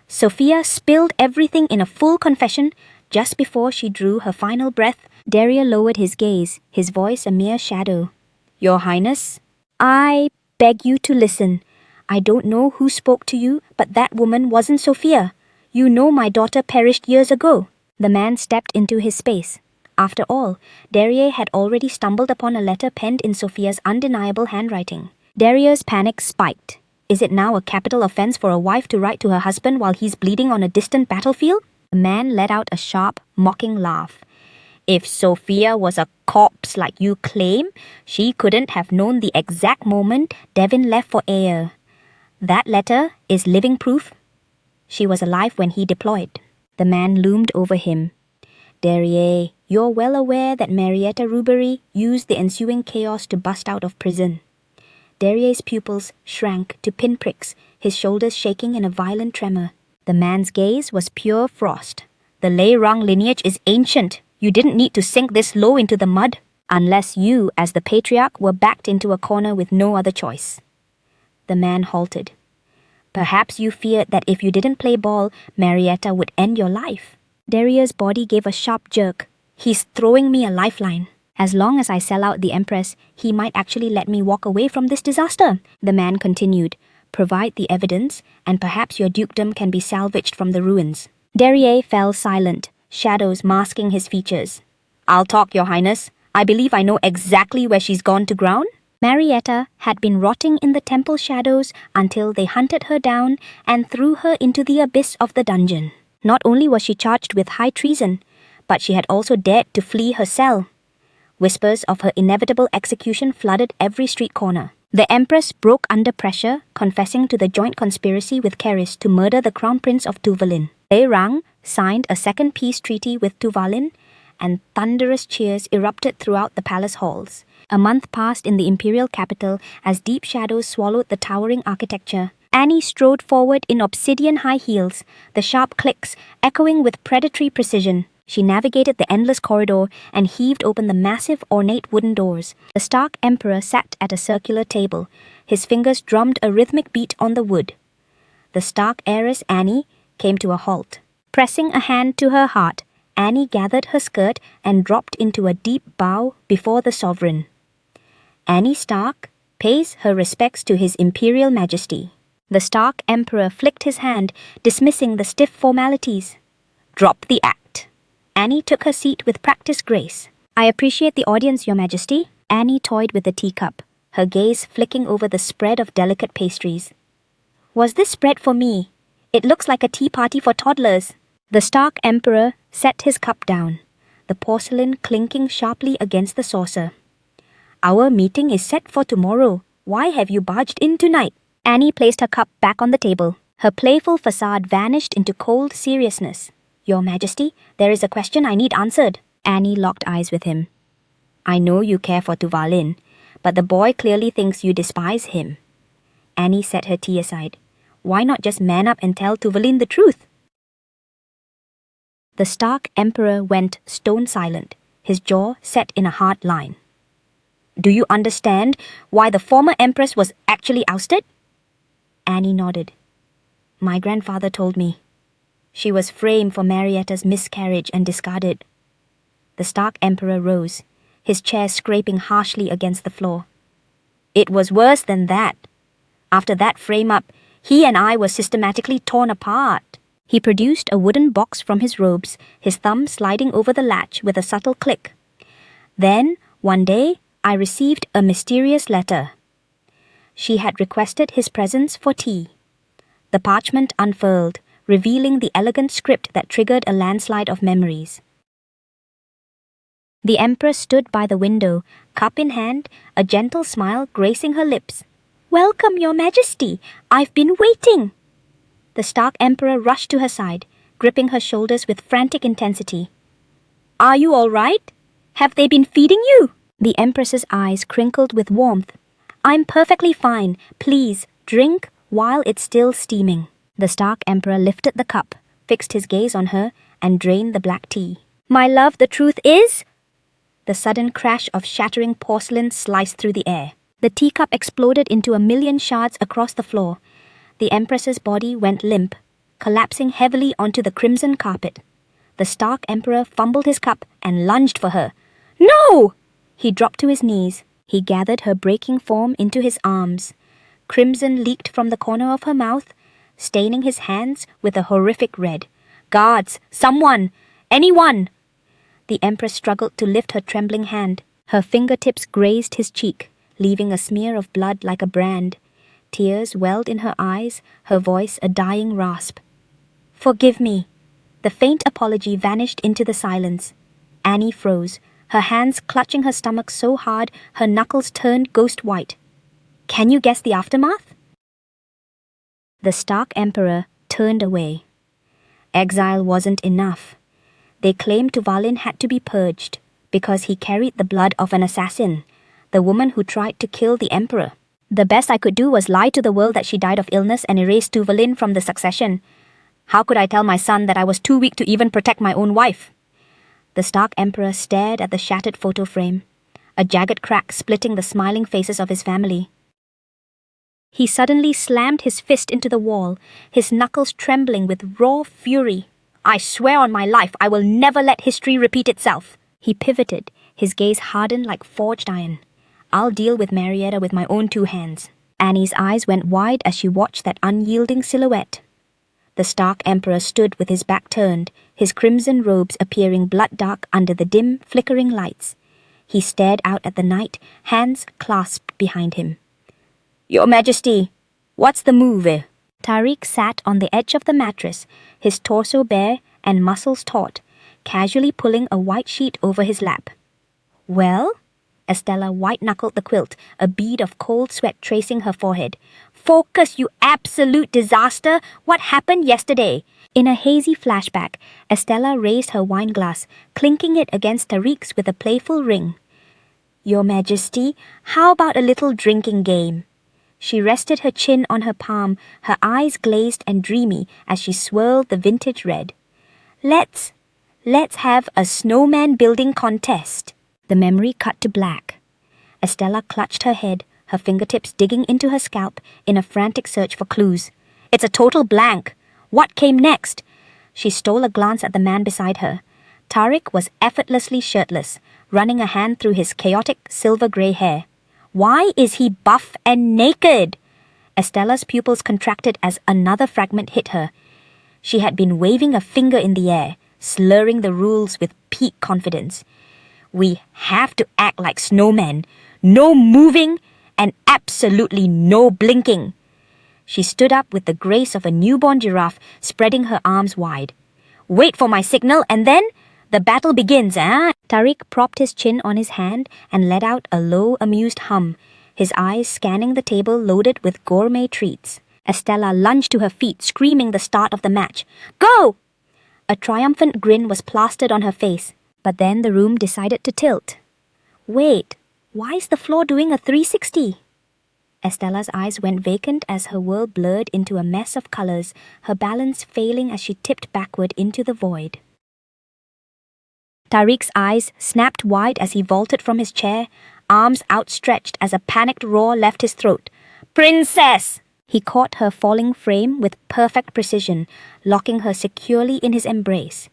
Sophia spilled everything in a full confession. Just before she drew her final breath, Derriere lowered his gaze, his voice a mere shadow. Your Highness, I beg you to listen. I don't know who spoke to you, but that woman wasn't Sophia. You know my daughter perished years ago. The man stepped into his space. After all, Derriere had already stumbled upon a letter penned in Sophia's undeniable handwriting. Derriere's panic spiked. Is it now a capital offense for a wife to write to her husband while he's bleeding on a distant battlefield? The man let out a sharp, mocking laugh. If Sophia was a corpse like you claim, she couldn't have known the exact moment Devin left for Ayer. That letter is living proof. She was alive when he deployed. The man loomed over him. Derriere, you're well aware that Marietta Rubery used the ensuing chaos to bust out of prison. Derriere's pupils shrank to pinpricks, his shoulders shaking in a violent tremor. The man's gaze was pure frost. The Lerang lineage is ancient. You didn't need to sink this low into the mud, unless you, as the patriarch, were backed into a corner with no other choice. The man halted. Perhaps you feared that if you didn't play ball, Marietta would end your life. Derriere's body gave a sharp jerk. He's throwing me a lifeline. As long as I sell out the Empress, he might actually let me walk away from this disaster, the man continued. Provide the evidence, and perhaps your dukedom can be salvaged from the ruins. Derriere fell silent, shadows masking his features. I'll talk, Your Highness. I believe I know exactly where she's gone to ground. Marietta had been rotting in the temple shadows until they hunted her down and threw her into the abyss of the dungeon. Not only was she charged with high treason, but she had also dared to flee her cell. Whispers of her inevitable execution flooded every street corner. The Empress broke under pressure, confessing to the joint conspiracy with Keris to murder the Crown Prince of Tuvalin. Lerang signed a second peace treaty with Tuvalin, and thunderous cheers erupted throughout the palace halls. A month passed in the imperial capital as deep shadows swallowed the towering architecture. Annie strode forward in obsidian high heels, the sharp clicks echoing with predatory precision. She navigated the endless corridor and heaved open the massive, ornate wooden doors. The Stark Emperor sat at a circular table. His fingers drummed a rhythmic beat on the wood. The Stark heiress Annie came to a halt. Pressing a hand to her heart, Annie gathered her skirt and dropped into a deep bow before the sovereign. Annie Stark pays her respects to His Imperial Majesty. The Stark Emperor flicked his hand, dismissing the stiff formalities. Drop the act. Annie took her seat with practiced grace. I appreciate the audience, Your Majesty. Annie toyed with the teacup, her gaze flicking over the spread of delicate pastries. Was this spread for me? It looks like a tea party for toddlers. The Stark Emperor set his cup down, the porcelain clinking sharply against the saucer. Our meeting is set for tomorrow. Why have you barged in tonight? Annie placed her cup back on the table. Her playful facade vanished into cold seriousness. Your Majesty, there is a question I need answered. Annie locked eyes with him. I know you care for Tuvalin, but the boy clearly thinks you despise him. Annie set her tea aside. Why not just man up and tell Tuvalin the truth? The Stark Emperor went stone silent, his jaw set in a hard line. Do you understand why the former Empress was actually ousted? Annie nodded. My grandfather told me. She was framed for Marietta's miscarriage and discarded. The Stark Emperor rose, his chair scraping harshly against the floor. It was worse than that. After that frame-up, he and I were systematically torn apart. He produced a wooden box from his robes, his thumb sliding over the latch with a subtle click. Then, one day, I received a mysterious letter. She had requested his presence for tea. The parchment unfurled, revealing the elegant script that triggered a landslide of memories. The empress stood by the window, cup in hand, a gentle smile gracing her lips. "Welcome, your majesty. I've been waiting." The stark emperor rushed to her side, gripping her shoulders with frantic intensity. "Are you all right? Have they been feeding you?" The empress's eyes crinkled with warmth. "I'm perfectly fine. Please, drink while it's still steaming." The stark emperor lifted the cup, fixed his gaze on her, and drained the black tea. "My love, the truth is..." The sudden crash of shattering porcelain sliced through the air. The teacup exploded into a million shards across the floor. The empress's body went limp, collapsing heavily onto the crimson carpet. The stark emperor fumbled his cup and lunged for her. "No!" He dropped to his knees. He gathered her breaking form into his arms. Crimson leaked from the corner of her mouth, staining his hands with a horrific red. "Guards! Someone! Anyone!" The empress struggled to lift her trembling hand. Her fingertips grazed his cheek, leaving a smear of blood like a brand. Tears welled in her eyes, her voice a dying rasp. "Forgive me." The faint apology vanished into the silence. Annie froze, her hands clutching her stomach so hard her knuckles turned ghost white. "Can you guess the aftermath?" The stark emperor turned away. Exile wasn't enough. They claimed Tuvalin had to be purged because he carried the blood of an assassin, the woman who tried to kill the emperor. The best I could do was lie to the world that she died of illness and erase Tuvalin from the succession. How could I tell my son that I was too weak to even protect my own wife? The stark emperor stared at the shattered photo frame, a jagged crack splitting the smiling faces of his family. He suddenly slammed his fist into the wall, his knuckles trembling with raw fury. "I swear on my life I will never let history repeat itself." He pivoted, his gaze hardened like forged iron. "I'll deal with Marietta with my own two hands." Annie's eyes went wide as she watched that unyielding silhouette. The stark emperor stood with his back turned, his crimson robes appearing blood-dark under the dim, flickering lights. He stared out at the night, hands clasped behind him. "Your Majesty, what's the move?" Tariq sat on the edge of the mattress, his torso bare and muscles taut, casually pulling a white sheet over his lap. "Well?" Estella white-knuckled the quilt, a bead of cold sweat tracing her forehead. "Focus, you absolute disaster! What happened yesterday?" In a hazy flashback, Estella raised her wine glass, clinking it against Tariq's with a playful ring. "Your Majesty, how about a little drinking game?" She rested her chin on her palm, her eyes glazed and dreamy as she swirled the vintage red. Let's have a snowman building contest." The memory cut to black. Estella clutched her head, her fingertips digging into her scalp in a frantic search for clues. "It's a total blank. What came next?" She stole a glance at the man beside her. Tariq was effortlessly shirtless, running a hand through his chaotic silver-grey hair. Why is he buff and naked? Estella's pupils contracted as another fragment hit her. She had been waving a finger in the air, slurring the rules with peak confidence. "We have to act like snowmen. No moving and absolutely no blinking." She stood up with the grace of a newborn giraffe, spreading her arms wide. "Wait for my signal and then the battle begins, eh?" Tariq propped his chin on his hand and let out a low, amused hum, his eyes scanning the table loaded with gourmet treats. Estella lunged to her feet, screaming the start of the match. "Go!" A triumphant grin was plastered on her face, but then the room decided to tilt. Wait, why is the floor doing a 360? Estella's eyes went vacant as her world blurred into a mess of colors, her balance failing as she tipped backward into the void. Tariq's eyes snapped wide as he vaulted from his chair, arms outstretched as a panicked roar left his throat. "Princess!" He caught her falling frame with perfect precision, locking her securely in his embrace.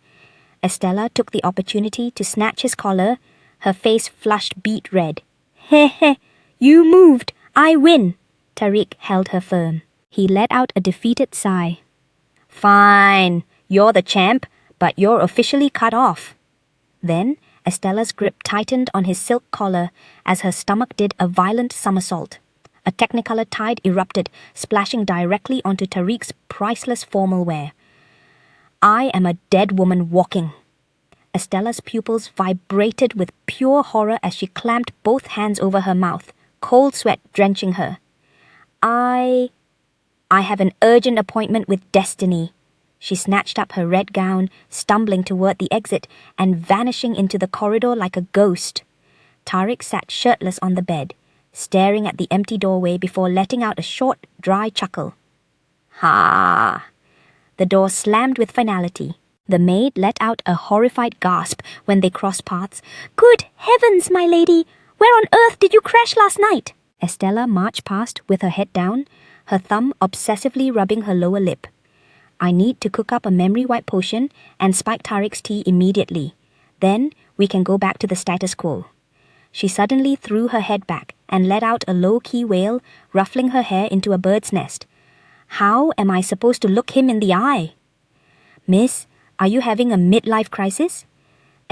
Estella took the opportunity to snatch his collar, her face flushed beet red. "Heh heh, you moved, I win." Tariq held her firm. He let out a defeated sigh. "Fine, you're the champ, but you're officially cut off." Then Estella's grip tightened on his silk collar as her stomach did a violent somersault. A technicolor tide erupted, splashing directly onto Tariq's priceless formal wear. "I am a dead woman walking." Estella's pupils vibrated with pure horror as she clamped both hands over her mouth, cold sweat drenching her. I have an urgent appointment with Destiny. She snatched up her red gown, stumbling toward the exit and vanishing into the corridor like a ghost. Tariq sat shirtless on the bed, staring at the empty doorway before letting out a short, dry chuckle. Ha! The door slammed with finality. The maid let out a horrified gasp when they crossed paths. "Good heavens, my lady! Where on earth did you crash last night?" Estella marched past with her head down, her thumb obsessively rubbing her lower lip. "I need to cook up a memory wipe potion and spike Tariq's tea immediately. Then we can go back to the status quo." She suddenly threw her head back and let out a low-key wail, ruffling her hair into a bird's nest. "How am I supposed to look him in the eye?" "Miss, are you having a midlife crisis?"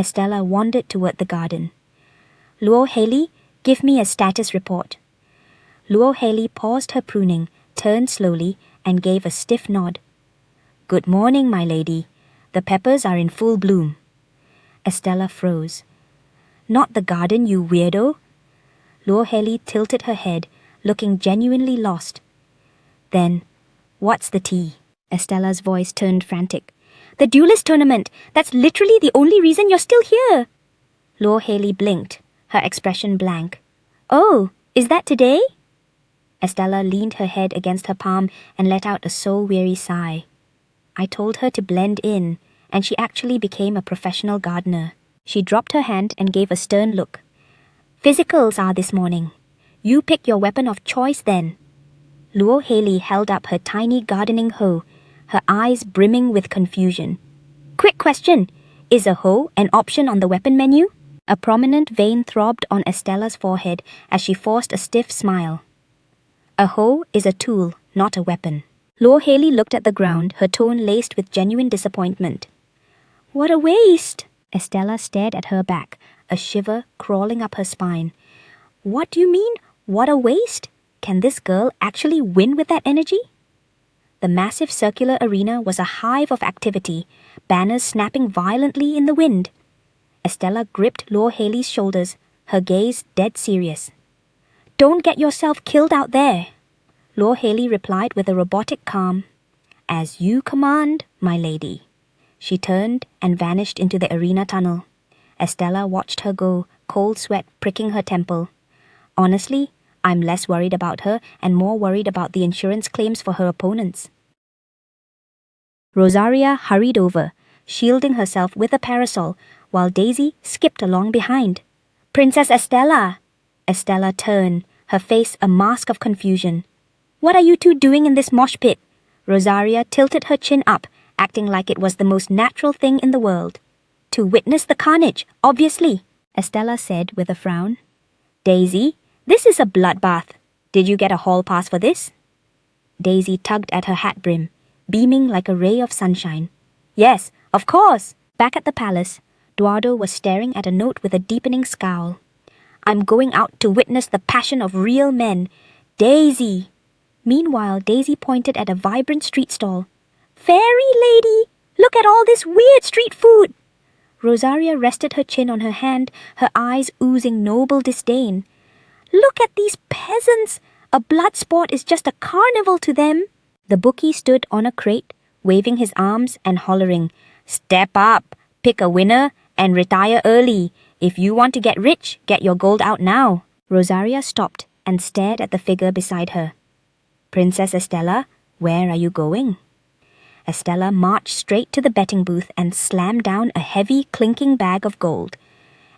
Estella wandered toward the garden. "Luo Haley, give me a status report." Luo Haley paused her pruning, turned slowly, and gave a stiff nod. "Good morning, my lady. The peppers are in full bloom." Estella froze. "Not the garden, you weirdo." Luo Haley tilted her head, looking genuinely lost. "Then, what's the tea?" Estella's voice turned frantic. "The duelist tournament! That's literally the only reason you're still here!" Luo Haley blinked, her expression blank. "Oh, is that today?" Estella leaned her head against her palm and let out a soul-weary sigh. I told her to blend in, and she actually became a professional gardener. She dropped her hand and gave a stern look. "Physicals are this morning. You pick your weapon of choice then." Luo Haley held up her tiny gardening hoe, her eyes brimming with confusion. "Quick question. Is a hoe an option on the weapon menu?" A prominent vein throbbed on Estella's forehead as she forced a stiff smile. "A hoe is a tool, not a weapon." Luo Haley looked at the ground, her tone laced with genuine disappointment. "What a waste!" Estella stared at her back, a shiver crawling up her spine. "What do you mean, what a waste? Can this girl actually win with that energy?" The massive circular arena was a hive of activity, banners snapping violently in the wind. Estella gripped Luo Haley's shoulders, her gaze dead serious. "Don't get yourself killed out there." Luo Haley replied with a robotic calm. "As you command, my lady." She turned and vanished into the arena tunnel. Estella watched her go, cold sweat pricking her temple. Honestly, I'm less worried about her and more worried about the insurance claims for her opponents. Rosaria hurried over, shielding herself with a parasol, while Daisy skipped along behind. "Princess Estella!" Estella turned, her face a mask of confusion. "What are you two doing in this mosh pit?" Rosaria tilted her chin up, acting like it was the most natural thing in the world. "To witness the carnage, obviously," Estella said with a frown. "Daisy, this is a bloodbath. Did you get a hall pass for this?" Daisy tugged at her hat brim, beaming like a ray of sunshine. "Yes, of course." Back at the palace, Eduardo was staring at a note with a deepening scowl. "I'm going out to witness the passion of real men. Daisy!" Meanwhile, Daisy pointed at a vibrant street stall. "Fairy lady! Look at all this weird street food!" Rosaria rested her chin on her hand, her eyes oozing noble disdain. "Look at these peasants! A blood sport is just a carnival to them." The bookie stood on a crate, waving his arms and hollering, "Step up, pick a winner, and retire early. If you want to get rich, get your gold out now." Rosaria stopped and stared at the figure beside her. "Princess Estella, where are you going?" Estella marched straight to the betting booth and slammed down a heavy, clinking bag of gold.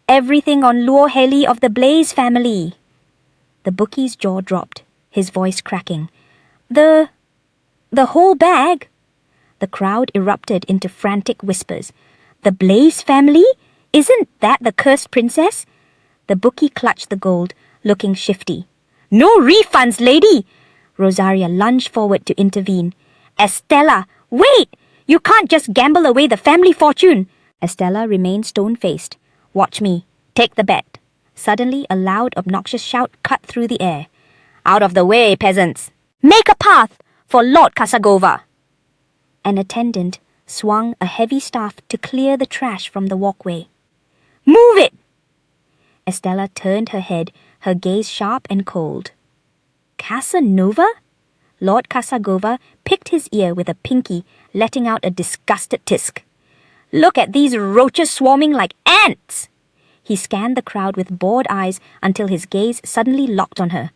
"Everything on Luo Haley of the Blaze family." The bookie's jaw dropped, his voice cracking. The whole bag?" The crowd erupted into frantic whispers. "The Blaze family? Isn't that the cursed princess?" The bookie clutched the gold, looking shifty. "No refunds, lady!" Rosaria lunged forward to intervene. "Estella, wait! You can't just gamble away the family fortune!" Estella remained stone-faced. "Watch me. Take the bet." Suddenly, a loud, obnoxious shout cut through the air. "Out of the way, peasants! Make a path for Lord Kasagova!" An attendant, swung a heavy staff to clear the trash from the walkway. "Move it!" Estella turned her head, her gaze sharp and cold. "Casanova?" Lord Casanova picked his ear with a pinky, letting out a disgusted tisk. "Look at these roaches swarming like ants!" He scanned the crowd with bored eyes until his gaze suddenly locked on her.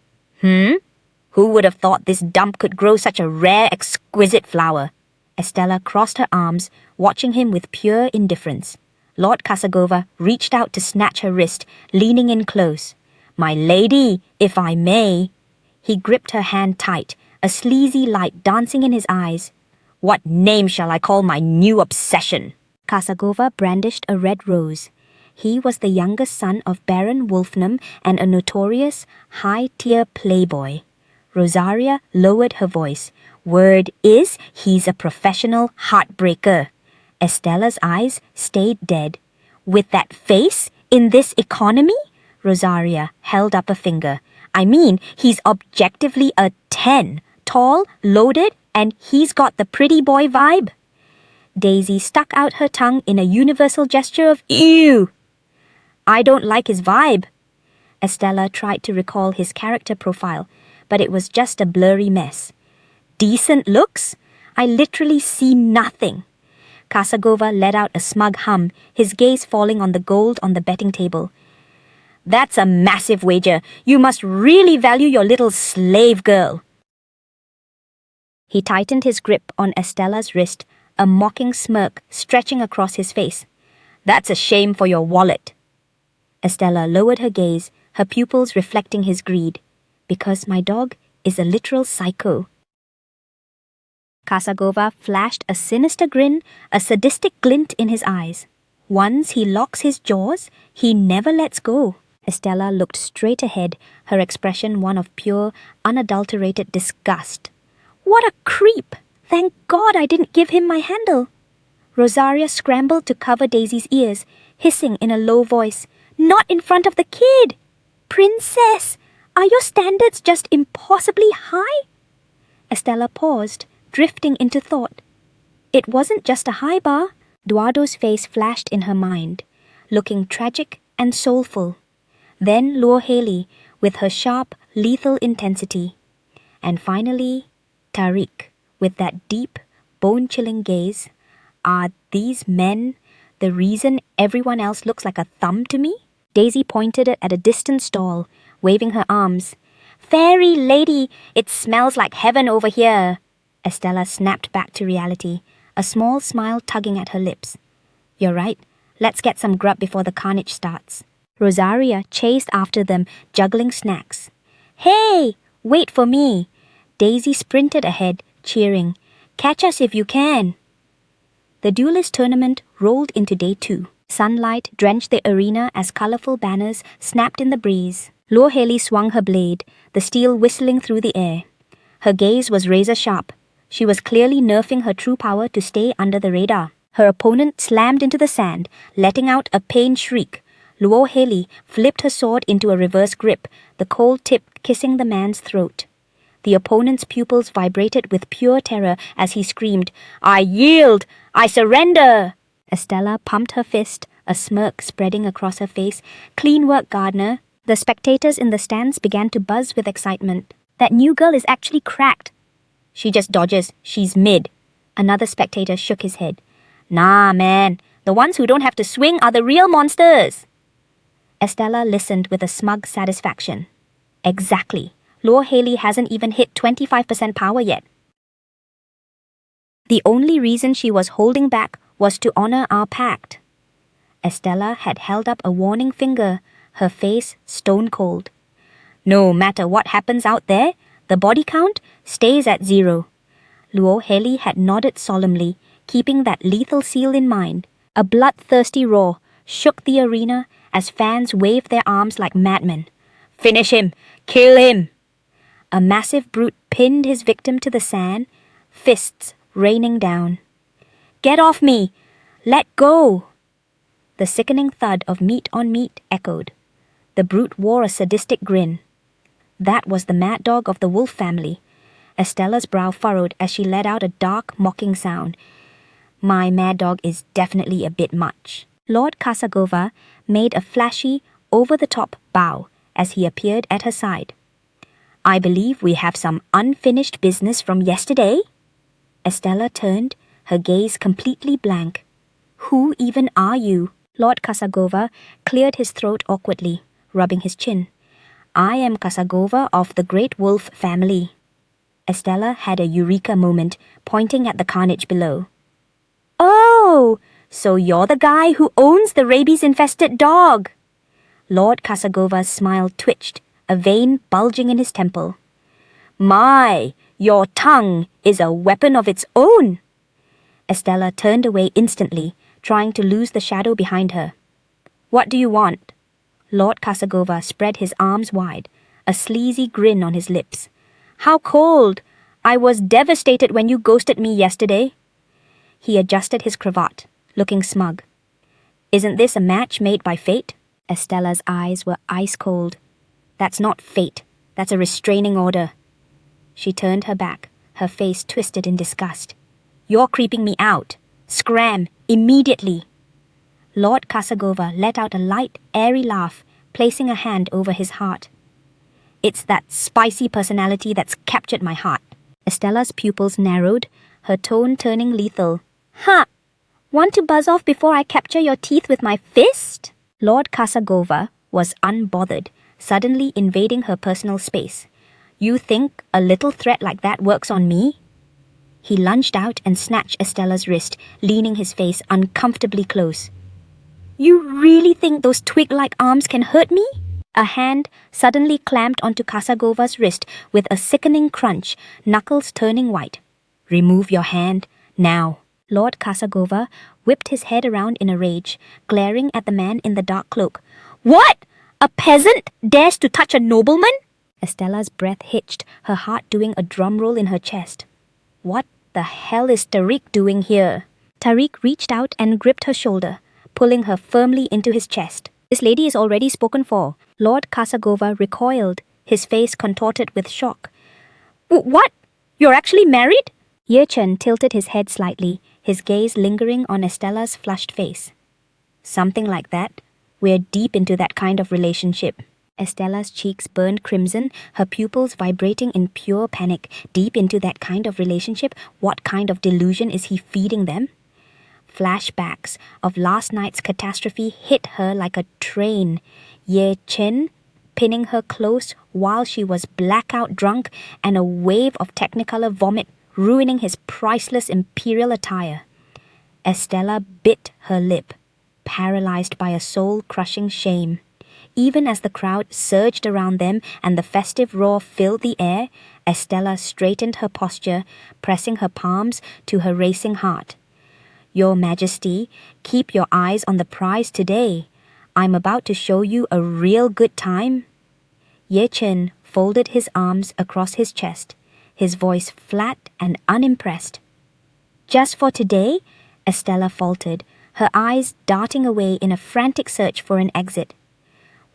Who would have thought this dump could grow such a rare, exquisite flower?" Estella crossed her arms, watching him with pure indifference. Lord Casanova reached out to snatch her wrist, leaning in close. "My lady, if I may." He gripped her hand tight, a sleazy light dancing in his eyes. "What name shall I call my new obsession?" Casanova brandished a red rose. He was the youngest son of Baron Wolfnam and a notorious, high-tier playboy. Rosaria lowered her voice. "Word is, he's a professional heartbreaker." Estella's eyes stayed dead. "With that face? In this economy?" Rosaria held up a finger. "I mean, he's objectively a 10. Tall, loaded, and he's got the pretty boy vibe." Daisy stuck out her tongue in a universal gesture of ew. "I don't like his vibe." Estella tried to recall his character profile, but it was just a blurry mess. "Decent looks? I literally see nothing." Casanova let out a smug hum, his gaze falling on the gold on the betting table. "That's a massive wager. You must really value your little slave girl." He tightened his grip on Estella's wrist, a mocking smirk stretching across his face. "That's a shame for your wallet." Estella lowered her gaze, her pupils reflecting his greed. "Because my dog is a literal psycho." Casanova flashed a sinister grin, a sadistic glint in his eyes. Once he locks his jaws, he never lets go. Estella looked straight ahead, her expression one of pure, unadulterated disgust. "What a creep! Thank God I didn't give him my handle." Rosaria scrambled to cover Daisy's ears, hissing in a low voice, "Not in front of the kid! Princess, are your standards just impossibly high?" Estella paused, drifting into thought. It wasn't just a high bar. Eduardo's face flashed in her mind, looking tragic and soulful. Then Luo Haley, with her sharp, lethal intensity. And finally, Tariq, with that deep, bone-chilling gaze. Are these men the reason everyone else looks like a thumb to me? Daisy pointed it at a distant stall, waving her arms. "Fairy lady, it smells like heaven over here." Estella snapped back to reality, a small smile tugging at her lips. "You're right. Let's get some grub before the carnage starts." Rosaria chased after them, juggling snacks. "Hey, wait for me." Daisy sprinted ahead, cheering. "Catch us if you can." The duelist tournament rolled into day 2. Sunlight drenched the arena as colorful banners snapped in the breeze. Luo Haley swung her blade, the steel whistling through the air. Her gaze was razor-sharp. She was clearly nerfing her true power to stay under the radar. Her opponent slammed into the sand, letting out a pained shriek. Luo Haley flipped her sword into a reverse grip, the cold tip kissing the man's throat. The opponent's pupils vibrated with pure terror as he screamed, "I yield! I surrender!" Estella pumped her fist, a smirk spreading across her face. "Clean work, Gardner." The spectators in the stands began to buzz with excitement. "That new girl is actually cracked." "She just dodges. She's mid." Another spectator shook his head. "Nah, man. The ones who don't have to swing are the real monsters." Estella listened with a smug satisfaction. Exactly. Luo Haley hasn't even hit 25% power yet. The only reason she was holding back was to honor our pact. Estella had held up a warning finger, her face stone cold. "No matter what happens out there, the body count stays at 0. Luo Haley had nodded solemnly, keeping that lethal seal in mind. A bloodthirsty roar shook the arena as fans waved their arms like madmen. "Finish him! Kill him!" A massive brute pinned his victim to the sand, fists raining down. "Get off me! Let go!" The sickening thud of meat on meat echoed. The brute wore a sadistic grin. That was the mad dog of the wolf family. Estella's brow furrowed as she let out a dark, mocking sound. My mad dog is definitely a bit much. Lord Kasagova made a flashy, over-the-top bow as he appeared at her side. I believe we have some unfinished business from yesterday. Estella turned, her gaze completely blank. Who even are you? Lord Kasagova cleared his throat awkwardly, rubbing his chin. I am Kasagova of the Great Wolf family. Estella had a eureka moment, pointing at the carnage below. Oh, so you're the guy who owns the rabies-infested dog. Lord Kasagova's smile twitched, a vein bulging in his temple. My, your tongue is a weapon of its own. Estella turned away instantly, trying to lose the shadow behind her. What do you want? Lord Kasagova spread his arms wide, a sleazy grin on his lips. How cold! I was devastated when you ghosted me yesterday. He adjusted his cravat, looking smug. Isn't this a match made by fate? Estella's eyes were ice cold. That's not fate. That's a restraining order. She turned her back, her face twisted in disgust. You're creeping me out. Scram, immediately. Lord Kasagova let out a light, airy laugh, placing a hand over his heart. It's that spicy personality that's captured my heart. Estella's pupils narrowed, her tone turning lethal. Ha! Want to buzz off before I capture your teeth with my fist? Lord Kasagova was unbothered, suddenly invading her personal space. You think a little threat like that works on me? He lunged out and snatched Estella's wrist, leaning his face uncomfortably close. You really think those twig-like arms can hurt me? A hand suddenly clamped onto Kasagova's wrist with a sickening crunch, knuckles turning white. Remove your hand, now. Lord Kasagova whipped his head around in a rage, glaring at the man in the dark cloak. What? A peasant dares to touch a nobleman? Estella's breath hitched, her heart doing a drum roll in her chest. What the hell is Tariq doing here? Tariq reached out and gripped her shoulder, pulling her firmly into his chest. This lady is already spoken for. Lord Kasagova recoiled, his face contorted with shock. What? You're actually married? Ye Chen tilted his head slightly, his gaze lingering on Estella's flushed face. Something like that. We're deep into that kind of relationship. Estella's cheeks burned crimson, her pupils vibrating in pure panic. Deep into that kind of relationship? What kind of delusion is he feeding them? Flashbacks of last night's catastrophe hit her like a train. Ye Chen pinning her close while she was blackout drunk, and a wave of technicolor vomit ruining his priceless imperial attire. Estella bit her lip, paralyzed by a soul-crushing shame. Even as the crowd surged around them and the festive roar filled the air, Estella straightened her posture, pressing her palms to her racing heart. Your Majesty, keep your eyes on the prize today. I'm about to show you a real good time. Ye Chen folded his arms across his chest, his voice flat and unimpressed. Just for today? Estella faltered, her eyes darting away in a frantic search for an exit.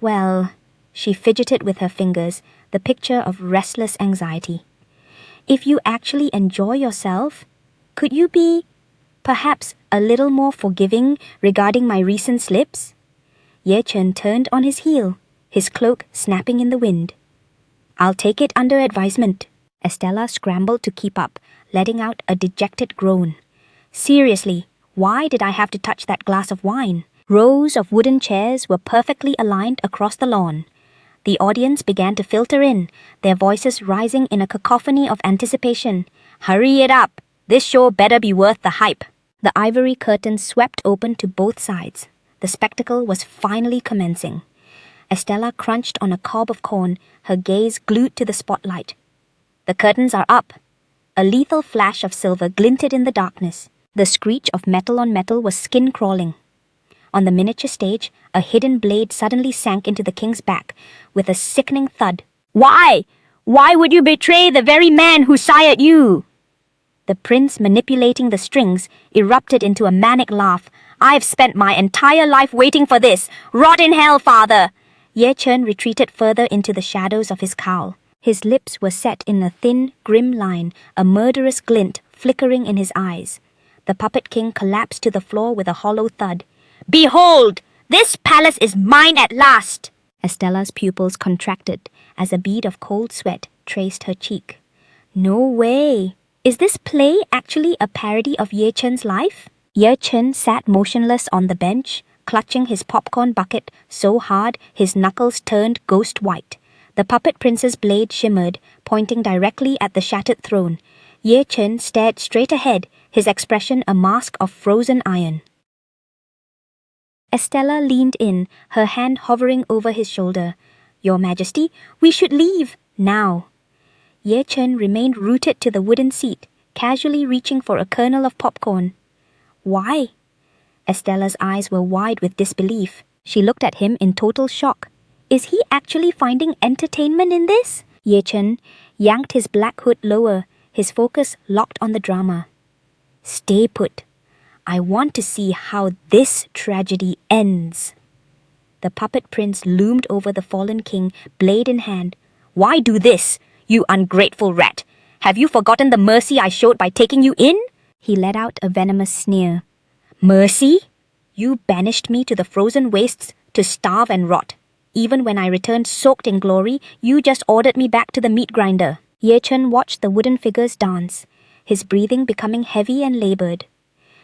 Well, she fidgeted with her fingers, the picture of restless anxiety. If you actually enjoy yourself, could you be, perhaps, a little more forgiving regarding my recent slips? Ye Chen turned on his heel, his cloak snapping in the wind. I'll take it under advisement. Estella scrambled to keep up, letting out a dejected groan. Seriously, why did I have to touch that glass of wine? Rows of wooden chairs were perfectly aligned across the lawn. The audience began to filter in, their voices rising in a cacophony of anticipation. Hurry it up! This show better be worth the hype. The ivory curtains swept open to both sides. The spectacle was finally commencing. Estella crunched on a cob of corn, her gaze glued to the spotlight. The curtains are up. A lethal flash of silver glinted in the darkness. The screech of metal on metal was skin-crawling. On the miniature stage, a hidden blade suddenly sank into the king's back, with a sickening thud. Why? Why would you betray the very man who sired you? The prince, manipulating the strings, erupted into a manic laugh. I've spent my entire life waiting for this. Rot in hell, father! Ye Chen retreated further into the shadows of his cowl. His lips were set in a thin, grim line, a murderous glint flickering in his eyes. The puppet king collapsed to the floor with a hollow thud. "Behold! This palace is mine at last!" Estella's pupils contracted as a bead of cold sweat traced her cheek. No way! Is this play actually a parody of Ye Chen's life? Ye Chen sat motionless on the bench, clutching his popcorn bucket so hard his knuckles turned ghost white. The puppet prince's blade shimmered, pointing directly at the shattered throne. Ye Chen stared straight ahead, his expression a mask of frozen iron. Estella leaned in, her hand hovering over his shoulder. "Your Majesty, we should leave, now." Ye Chen remained rooted to the wooden seat, casually reaching for a kernel of popcorn. "Why?" Estella's eyes were wide with disbelief. She looked at him in total shock. Is he actually finding entertainment in this? Ye Chen yanked his black hood lower, his focus locked on the drama. "Stay put. I want to see how this tragedy ends." The puppet prince loomed over the fallen king, blade in hand. "Why do this, you ungrateful rat? Have you forgotten the mercy I showed by taking you in?" He let out a venomous sneer. "Mercy? You banished me to the frozen wastes to starve and rot. Even when I returned soaked in glory, you just ordered me back to the meat grinder." Ye Chen watched the wooden figures dance, his breathing becoming heavy and labored.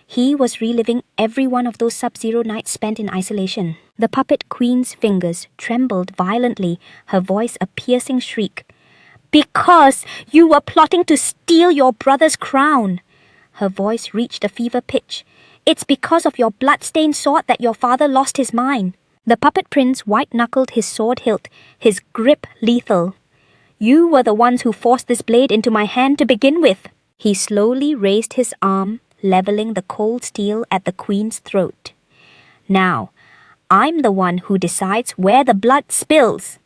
He was reliving every one of those sub-zero nights spent in isolation. The puppet queen's fingers trembled violently, her voice a piercing shriek. "Because you were plotting to steal your brother's crown." Her voice reached a fever pitch. "It's because of your blood-stained sword that your father lost his mind." The puppet prince white-knuckled his sword hilt, his grip lethal. "You were the ones who forced this blade into my hand to begin with." He slowly raised his arm, leveling the cold steel at the queen's throat. "Now, I'm the one who decides where the blood spills."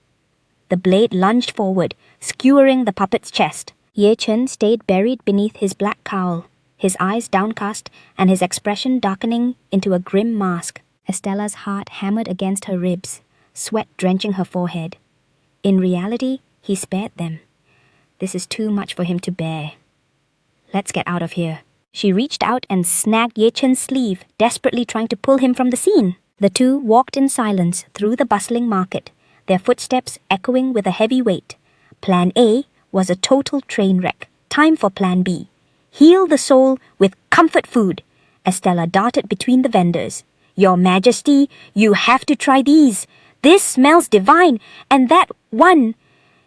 The blade lunged forward, skewering the puppet's chest. Ye Chen stayed buried beneath his black cowl, his eyes downcast and his expression darkening into a grim mask. Estella's heart hammered against her ribs, sweat drenching her forehead. In reality, he spared them. This is too much for him to bear. "Let's get out of here." She reached out and snagged Ye Chen's sleeve, desperately trying to pull him from the scene. The two walked in silence through the bustling market, their footsteps echoing with a heavy weight. Plan A was a total train wreck. Time for Plan B. Heal the soul with comfort food. Estella darted between the vendors. "Your Majesty, you have to try these. This smells divine, and that one."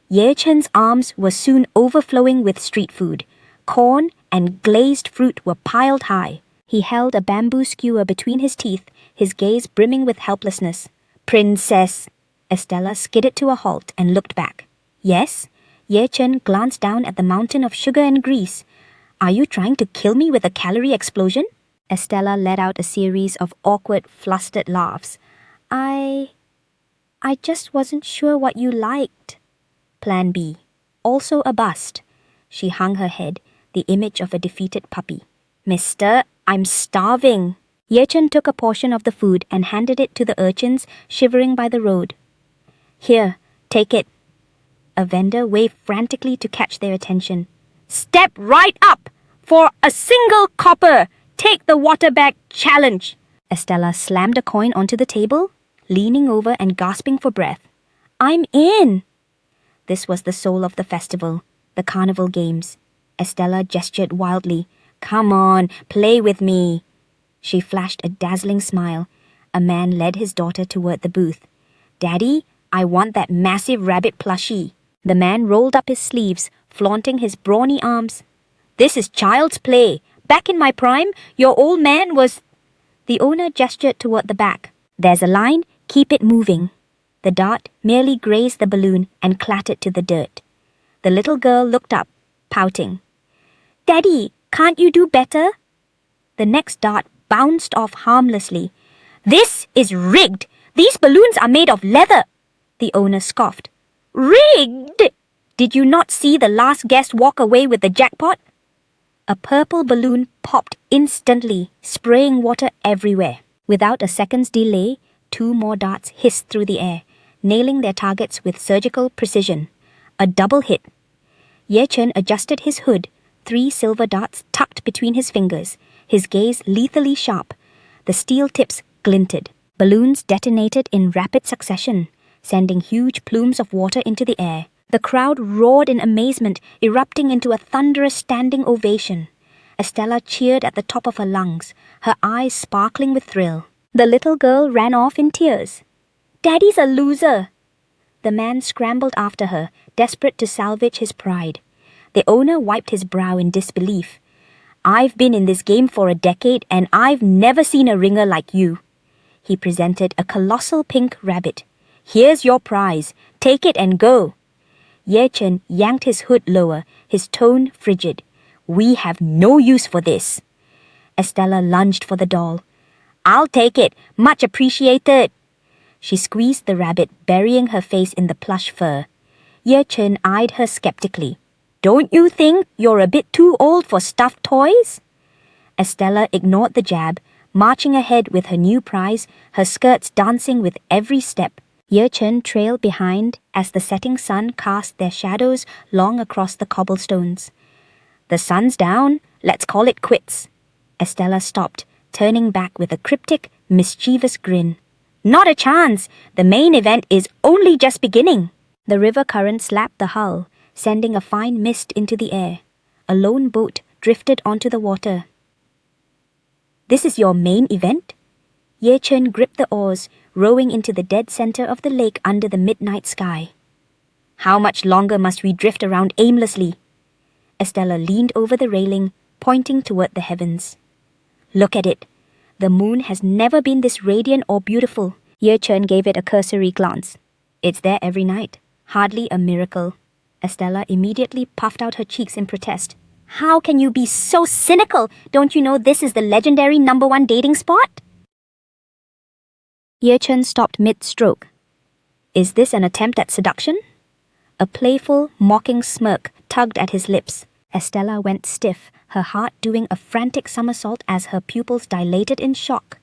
Ye Chen's arms were soon overflowing with street food. Corn and glazed fruit were piled high. He held a bamboo skewer between his teeth, his gaze brimming with helplessness. "Princess." Estella skidded to a halt and looked back. "Yes?" Ye Chen glanced down at the mountain of sugar and grease. "Are you trying to kill me with a calorie explosion?" Estella let out a series of awkward, flustered laughs. I just wasn't sure what you liked." Plan B. Also a bust. She hung her head, the image of a defeated puppy. "Mister, I'm starving." Ye Chen took a portion of the food and handed it to the urchins shivering by the road. "Here, take it." A vendor waved frantically to catch their attention. "Step right up! For a single copper, take the water bag challenge." Estella slammed a coin onto the table, leaning over and gasping for breath. "I'm in!" This was the soul of the festival, the carnival games. Estella gestured wildly. "Come on, play with me." She flashed a dazzling smile. A man led his daughter toward the booth. "Daddy, I want that massive rabbit plushie." The man rolled up his sleeves, flaunting his brawny arms. "This is child's play. Back in my prime, your old man was..." The owner gestured toward the back. "There's a line, keep it moving." The dart merely grazed the balloon and clattered to the dirt. The little girl looked up, pouting. "Daddy, can't you do better?" The next dart bounced off harmlessly. "This is rigged! These balloons are made of leather!" The owner scoffed. "Rigged? Did you not see the last guest walk away with the jackpot?" A purple balloon popped instantly, spraying water everywhere. Without a second's delay, 2 more darts hissed through the air, nailing their targets with surgical precision. A double hit. Ye Chen adjusted his hood, 3 silver darts tucked between his fingers, his gaze lethally sharp. The steel tips glinted. Balloons detonated in rapid succession, sending huge plumes of water into the air. The crowd roared in amazement, erupting into a thunderous standing ovation. Estella cheered at the top of her lungs, her eyes sparkling with thrill. The little girl ran off in tears. "Daddy's a loser!" The man scrambled after her, desperate to salvage his pride. The owner wiped his brow in disbelief. "I've been in this game for a decade and I've never seen a ringer like you." He presented a colossal pink rabbit. "Here's your prize. Take it and go." Ye Chen yanked his hood lower, his tone frigid. "We have no use for this." Estella lunged for the doll. "I'll take it. Much appreciated." She squeezed the rabbit, burying her face in the plush fur. Ye Chen eyed her skeptically. "Don't you think you're a bit too old for stuffed toys?" Estella ignored the jab, marching ahead with her new prize, her skirts dancing with every step. Ye Chen trailed behind as the setting sun cast their shadows long across the cobblestones. "The sun's down. Let's call it quits." Estella stopped, turning back with a cryptic, mischievous grin. "Not a chance. The main event is only just beginning." The river current slapped the hull, sending a fine mist into the air. A lone boat drifted onto the water. "This is your main event?" Ye Chen gripped the oars, rowing into the dead center of the lake under the midnight sky. "How much longer must we drift around aimlessly?" Estella leaned over the railing, pointing toward the heavens. "Look at it. The moon has never been this radiant or beautiful." Ye Chen gave it a cursory glance. "It's there every night. Hardly a miracle." Estella immediately puffed out her cheeks in protest. "How can you be so cynical? Don't you know this is the legendary #1 dating spot?" Ye Chen stopped mid-stroke. "Is this an attempt at seduction?" A playful, mocking smirk tugged at his lips. Estella went stiff, her heart doing a frantic somersault as her pupils dilated in shock.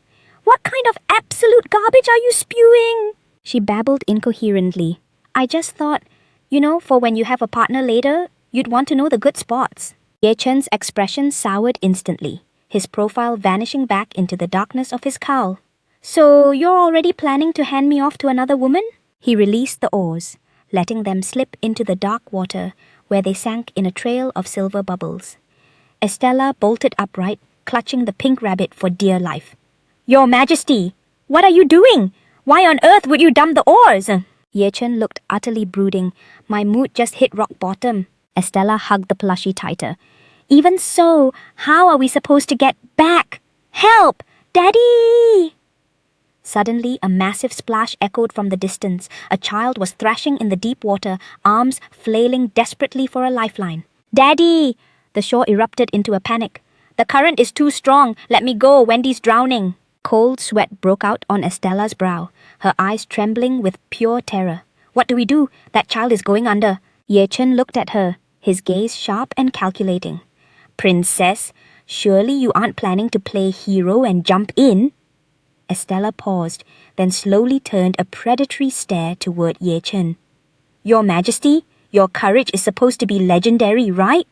"What kind of absolute garbage are you spewing?" She babbled incoherently. "I just thought, for when you have a partner later, you'd want to know the good spots." Ye Chen's expression soured instantly, his profile vanishing back into the darkness of his cowl. "So you're already planning to hand me off to another woman?" He released the oars, letting them slip into the dark water, where they sank in a trail of silver bubbles. Estella bolted upright, clutching the pink rabbit for dear life. "Your Majesty, what are you doing? Why on earth would you dump the oars?" Ye Chen looked utterly brooding. "My mood just hit rock bottom." Estella hugged the plushie tighter. "Even so, how are we supposed to get back? Help! Daddy!" Suddenly, a massive splash echoed from the distance. A child was thrashing in the deep water, arms flailing desperately for a lifeline. "Daddy!" The shore erupted into a panic. "The current is too strong. Let me go. Wendy's drowning." Cold sweat broke out on Estella's brow, her eyes trembling with pure terror. "What do we do? That child is going under." Ye Chen looked at her, his gaze sharp and calculating. "Princess, surely you aren't planning to play hero and jump in?" Estella paused, then slowly turned a predatory stare toward Ye Chen. "Your Majesty, your courage is supposed to be legendary, right?"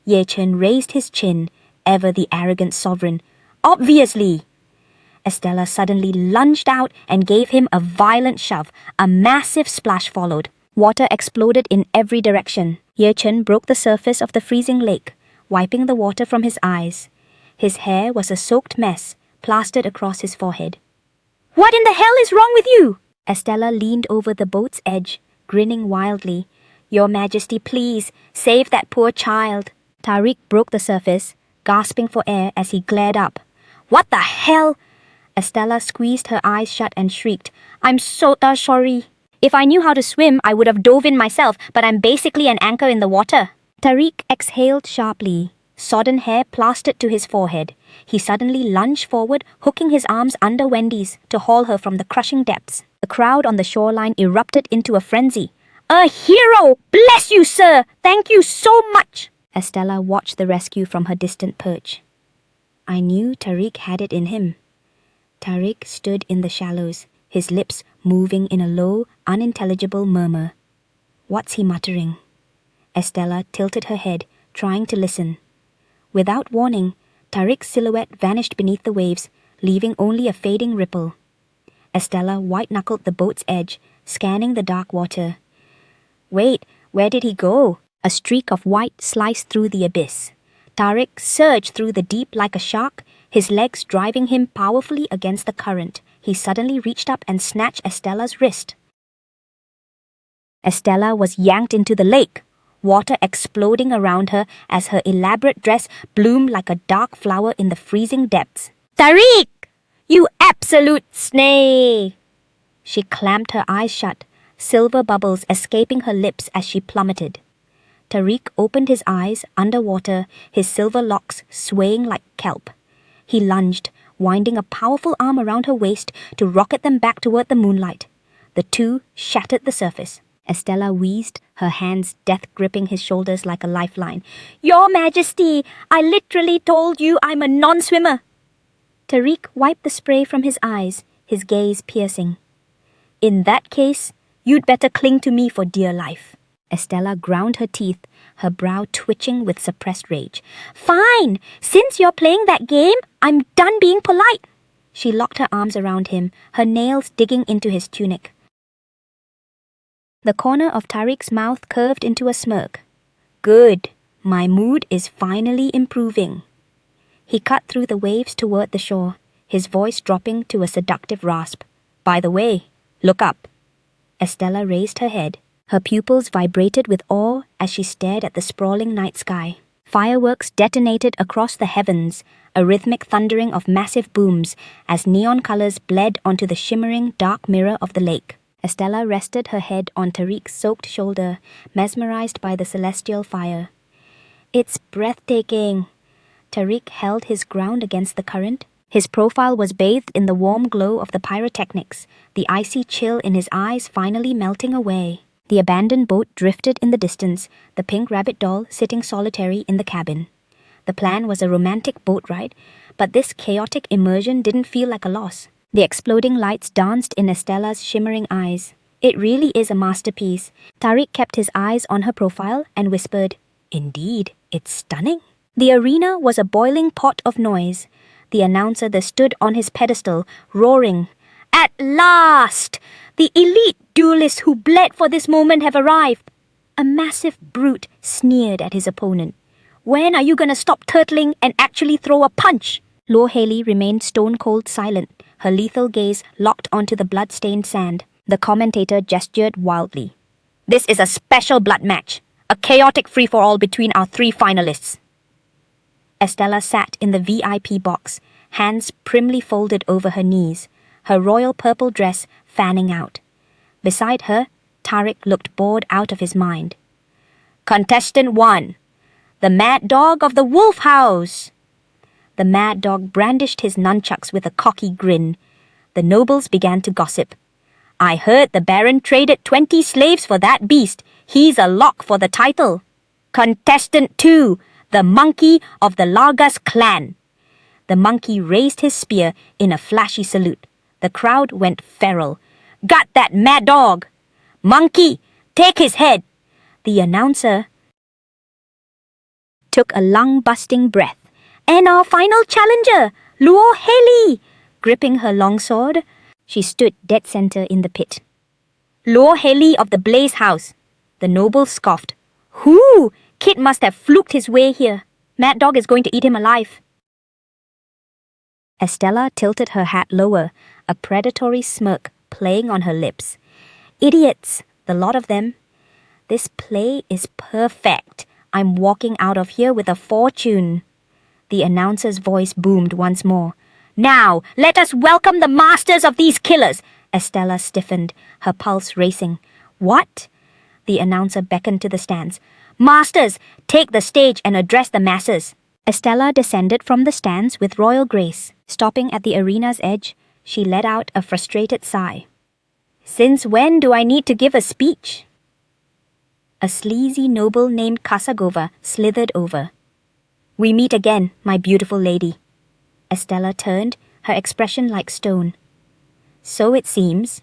Ye Chen raised his chin, ever the arrogant sovereign. "Obviously!" Estella suddenly lunged out and gave him a violent shove. A massive splash followed. Water exploded in every direction. Ye Chen broke the surface of the freezing lake, wiping the water from his eyes. His hair was a soaked mess, plastered across his forehead. "What in the hell is wrong with you?" Estella leaned over the boat's edge, grinning wildly. "Your Majesty, please, save that poor child." Tariq broke the surface, gasping for air as he glared up. "What the hell?" Estella squeezed her eyes shut and shrieked. "I'm so sorry. If I knew how to swim, I would have dove in myself, but I'm basically an anchor in the water." Tariq exhaled sharply, sodden hair plastered to his forehead. He suddenly lunged forward, hooking his arms under Wendy's to haul her from the crushing depths. The crowd on the shoreline erupted into a frenzy. "A hero! Bless you, sir! Thank you so much!" Estella watched the rescue from her distant perch. I knew Tariq had it in him. Tariq stood in the shallows, his lips moving in a low, unintelligible murmur. What's he muttering? Estella tilted her head, trying to listen. Without warning, Tariq's silhouette vanished beneath the waves, leaving only a fading ripple. Estella white-knuckled the boat's edge, scanning the dark water. Wait, where did he go? A streak of white sliced through the abyss. Tariq surged through the deep like a shark, his legs driving him powerfully against the current. He suddenly reached up and snatched Estella's wrist. Estella was yanked into the lake, water exploding around her as her elaborate dress bloomed like a dark flower in the freezing depths. Tariq! You absolute snake! She clamped her eyes shut, silver bubbles escaping her lips as she plummeted. Tariq opened his eyes underwater, his silver locks swaying like kelp. He lunged, winding a powerful arm around her waist to rocket them back toward the moonlight. The two shattered the surface. Estella wheezed, her hands death-gripping his shoulders like a lifeline. Your Majesty, I literally told you I'm a non-swimmer. Tariq wiped the spray from his eyes, his gaze piercing. In that case, you'd better cling to me for dear life. Estella ground her teeth, her brow twitching with suppressed rage. Fine! Since you're playing that game, I'm done being polite. She locked her arms around him, her nails digging into his tunic. The corner of Tariq's mouth curved into a smirk. Good. My mood is finally improving. He cut through the waves toward the shore, his voice dropping to a seductive rasp. By the way, look up. Estella raised her head. Her pupils vibrated with awe as she stared at the sprawling night sky. Fireworks detonated across the heavens, a rhythmic thundering of massive booms as neon colors bled onto the shimmering dark mirror of the lake. Estella rested her head on Tariq's soaked shoulder, mesmerized by the celestial fire. It's breathtaking. Tariq held his ground against the current. His profile was bathed in the warm glow of the pyrotechnics, the icy chill in his eyes finally melting away. The abandoned boat drifted in the distance, the pink rabbit doll sitting solitary in the cabin. The plan was a romantic boat ride, but this chaotic immersion didn't feel like a loss. The exploding lights danced in Estella's shimmering eyes. It really is a masterpiece. Tariq kept his eyes on her profile and whispered, Indeed, it's stunning. The arena was a boiling pot of noise. The announcer that stood on his pedestal, roaring, At last! The elite duelists who bled for this moment have arrived. A massive brute sneered at his opponent. When are you gonna stop turtling and actually throw a punch? Lord Haley remained stone-cold silent, her lethal gaze locked onto the blood-stained sand. The commentator gestured wildly. This is a special blood match, a chaotic free-for-all between our three finalists. Estella sat in the VIP box, hands primly folded over her knees, her royal purple dress fanning out. Beside her, Tariq looked bored out of his mind. Contestant 1, the Mad Dog of the Wolf House. The Mad Dog brandished his nunchucks with a cocky grin. The nobles began to gossip. I heard the Baron traded 20 slaves for that beast. He's a lock for the title. Contestant 2, the Monkey of the Largas clan. The monkey raised his spear in a flashy salute. The crowd went feral. Got that mad dog! Monkey, take his head! The announcer took a lung-busting breath. And our final challenger, Luo Haley! Gripping her longsword, she stood dead center in the pit. Luo Haley of the Blaze House. The noble scoffed. Whoo! Kid must have fluked his way here. Mad Dog is going to eat him alive. Estella tilted her hat lower, a predatory smirk playing on her lips. Idiots, the lot of them. This play is perfect. I'm walking out of here with a fortune. The announcer's voice boomed once more. Now, let us welcome the masters of these killers. Estella stiffened, her pulse racing. What? The announcer beckoned to the stands. Masters, take the stage and address the masses. Estella descended from the stands with royal grace. Stopping at the arena's edge, she let out a frustrated sigh. Since when do I need to give a speech? A sleazy noble named Kasagova slithered over. We meet again, my beautiful lady. Estella turned, her expression like stone. So it seems.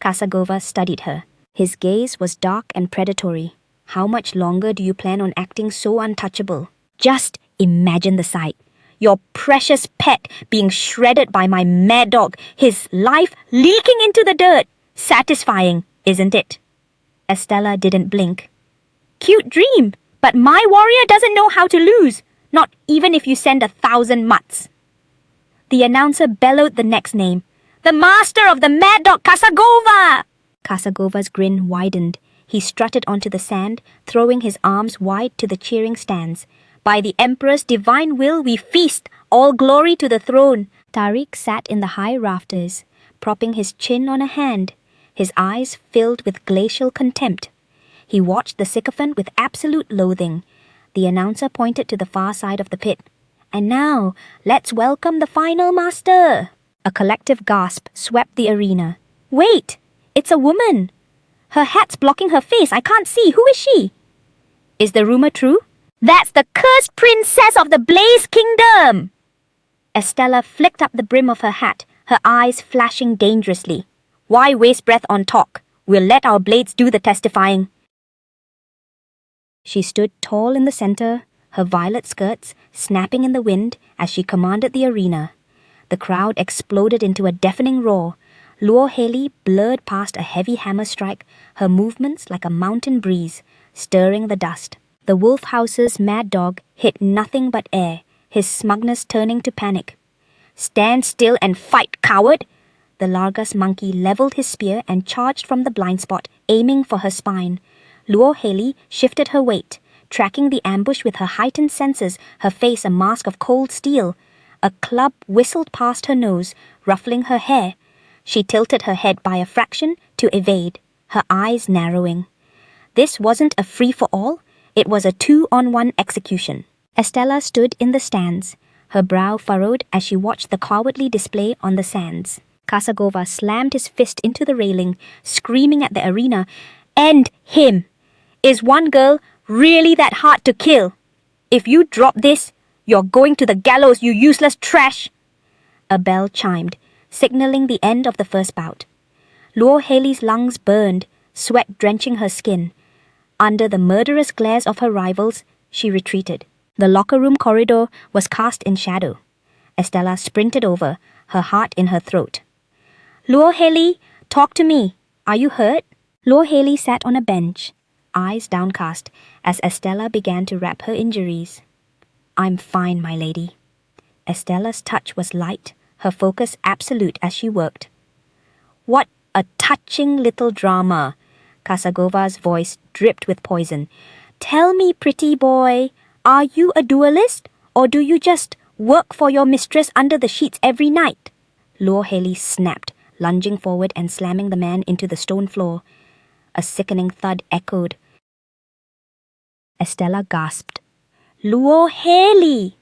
Kasagova studied her. His gaze was dark and predatory. How much longer do you plan on acting so untouchable? Just imagine the sight. Your precious pet being shredded by my mad dog, his life leaking into the dirt. Satisfying, isn't it? Estella didn't blink. Cute dream, but my warrior doesn't know how to lose, not even if you send 1,000 mutts. The announcer bellowed the next name. The master of the mad dog, Kasagova! Kasagova's grin widened. He strutted onto the sand, throwing his arms wide to the cheering stands. By the Emperor's divine will we feast, all glory to the throne. Tariq sat in the high rafters, propping his chin on a hand, his eyes filled with glacial contempt. He watched the sycophant with absolute loathing. The announcer pointed to the far side of the pit. And now, let's welcome the final master. A collective gasp swept the arena. Wait, it's a woman. Her hat's blocking her face. I can't see. Who is she? Is the rumor true? That's the cursed princess of the Blaze Kingdom! Estella flicked up the brim of her hat, her eyes flashing dangerously. Why waste breath on talk? We'll let our blades do the testifying. She stood tall in the center, her violet skirts snapping in the wind as she commanded the arena. The crowd exploded into a deafening roar. Luo Haley blurred past a heavy hammer strike, her movements like a mountain breeze, stirring the dust. The wolf house's mad dog hit nothing but air, his smugness turning to panic. Stand still and fight, coward! The Largus monkey leveled his spear and charged from the blind spot, aiming for her spine. Luo Haley shifted her weight, tracking the ambush with her heightened senses, her face a mask of cold steel. A club whistled past her nose, ruffling her hair. She tilted her head by a fraction to evade, her eyes narrowing. This wasn't a free-for-all, it was a 2-on-1 execution. Estella stood in the stands, her brow furrowed as she watched the cowardly display on the sands. Kasagova slammed his fist into the railing, screaming at the arena, End him! Is one girl really that hard to kill? If you drop this, you're going to the gallows, you useless trash! A bell chimed, signaling the end of the first bout. Luo Haley's lungs burned, sweat drenching her skin. Under the murderous glares of her rivals, she retreated. The locker room corridor was cast in shadow. Estella sprinted over, her heart in her throat. Luo Haley, talk to me. Are you hurt? Luo Haley sat on a bench, eyes downcast, as Estella began to wrap her injuries. I'm fine, my lady. Estella's touch was light, her focus absolute as she worked. What a touching little drama! Kasagova's voice dripped with poison. Tell me, pretty boy, are you a duelist, or do you just work for your mistress under the sheets every night? Luo Haley snapped, lunging forward and slamming the man into the stone floor. A sickening thud echoed. Estella gasped. Luo Haley!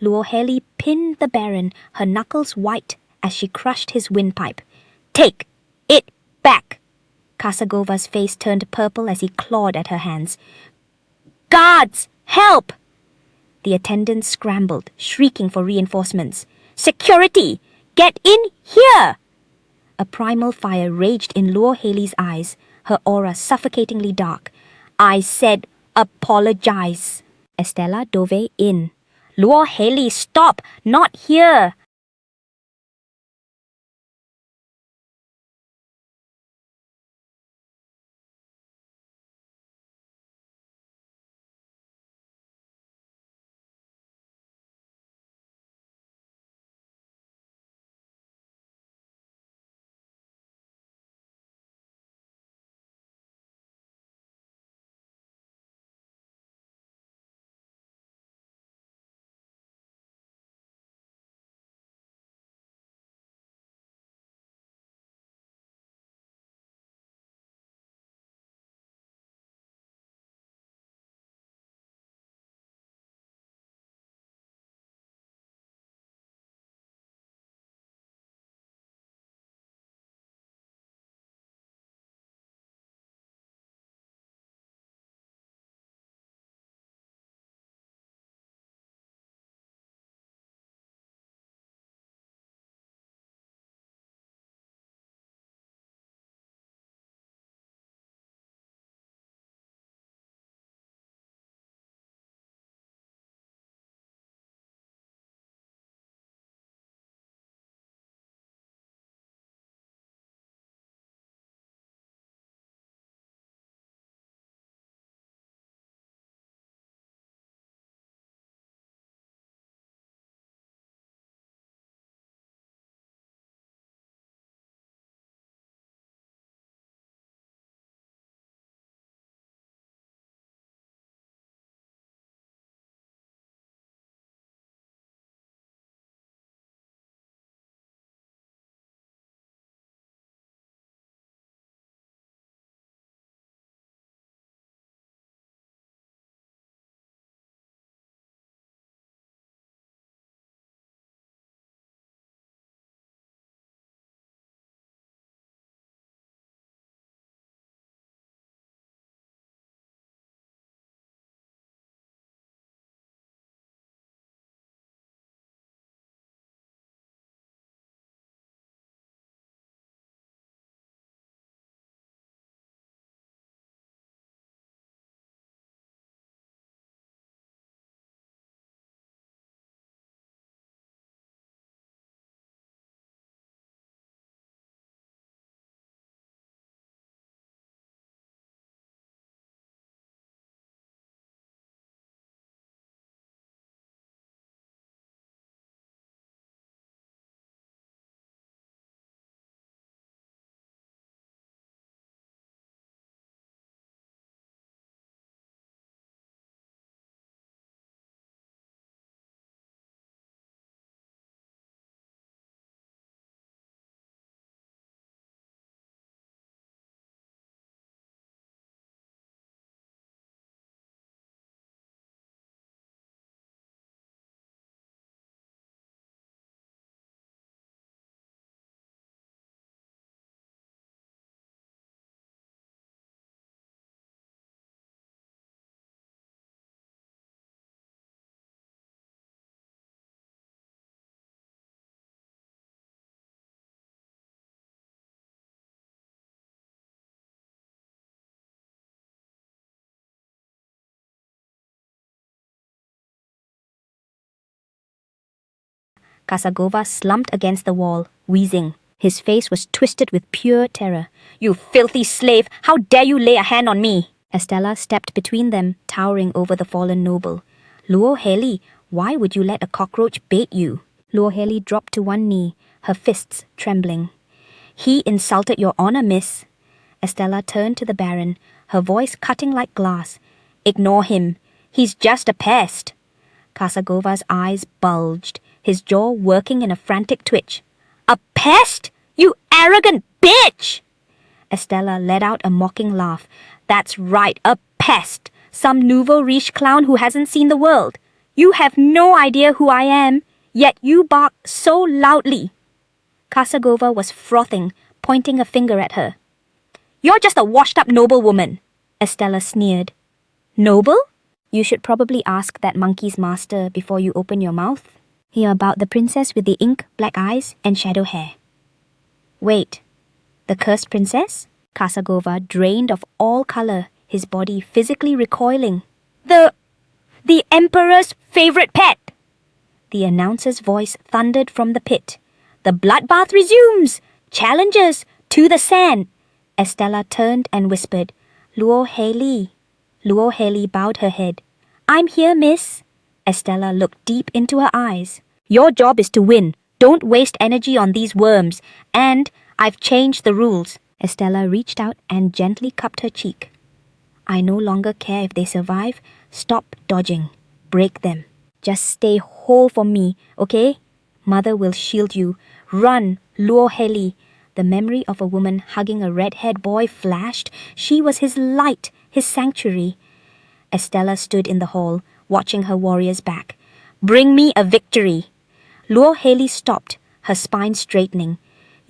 Luo Haley pinned the Baron, her knuckles white as she crushed his windpipe. Take it back! Kasagova's face turned purple as he clawed at her hands. Guards! Help! The attendants scrambled, shrieking for reinforcements. Security! Get in here! A primal fire raged in Luo Haley's eyes, her aura suffocatingly dark. I said, apologize. Estella dove in. Luo Haley, stop! Not here! Kasagova slumped against the wall, wheezing. His face was twisted with pure terror. "You filthy slave! How dare you lay a hand on me!" Estella stepped between them, towering over the fallen noble. "Luo Heli, why would you let a cockroach bait you?" Luo Heli dropped to one knee, her fists trembling. "He insulted your honor, miss." Estella turned to the Baron, her voice cutting like glass. "Ignore him. He's just a pest." Kasagova's eyes bulged, his jaw working in a frantic twitch. "A pest? You arrogant bitch!" Estella let out a mocking laugh. "That's right, a pest. Some nouveau riche clown who hasn't seen the world. You have no idea who I am, yet you bark so loudly." Kasagova was frothing, pointing a finger at her. "You're just a washed-up noblewoman," Estella sneered. "Noble? You should probably ask that monkey's master before you open your mouth. Hear about the princess with the ink, black eyes, and shadow hair." "Wait, the cursed princess?" Kasagova drained of all color, his body physically recoiling. The Emperor's favorite pet!" The announcer's voice thundered from the pit. "The bloodbath resumes! Challengers, to the sand!" Estella turned and whispered, "Luo Heli." Luo Heli bowed her head. "I'm here, miss." Estella looked deep into her eyes. "Your job is to win. Don't waste energy on these worms. And I've changed the rules." Estella reached out and gently cupped her cheek. "I no longer care if they survive. Stop dodging. Break them. Just stay whole for me, okay? Mother will shield you. Run, Luo Heli." The memory of a woman hugging a red-haired boy flashed. She was his light, his sanctuary. Estella stood in the hall, watching her warriors back. "Bring me a victory." Luo Heli stopped, her spine straightening.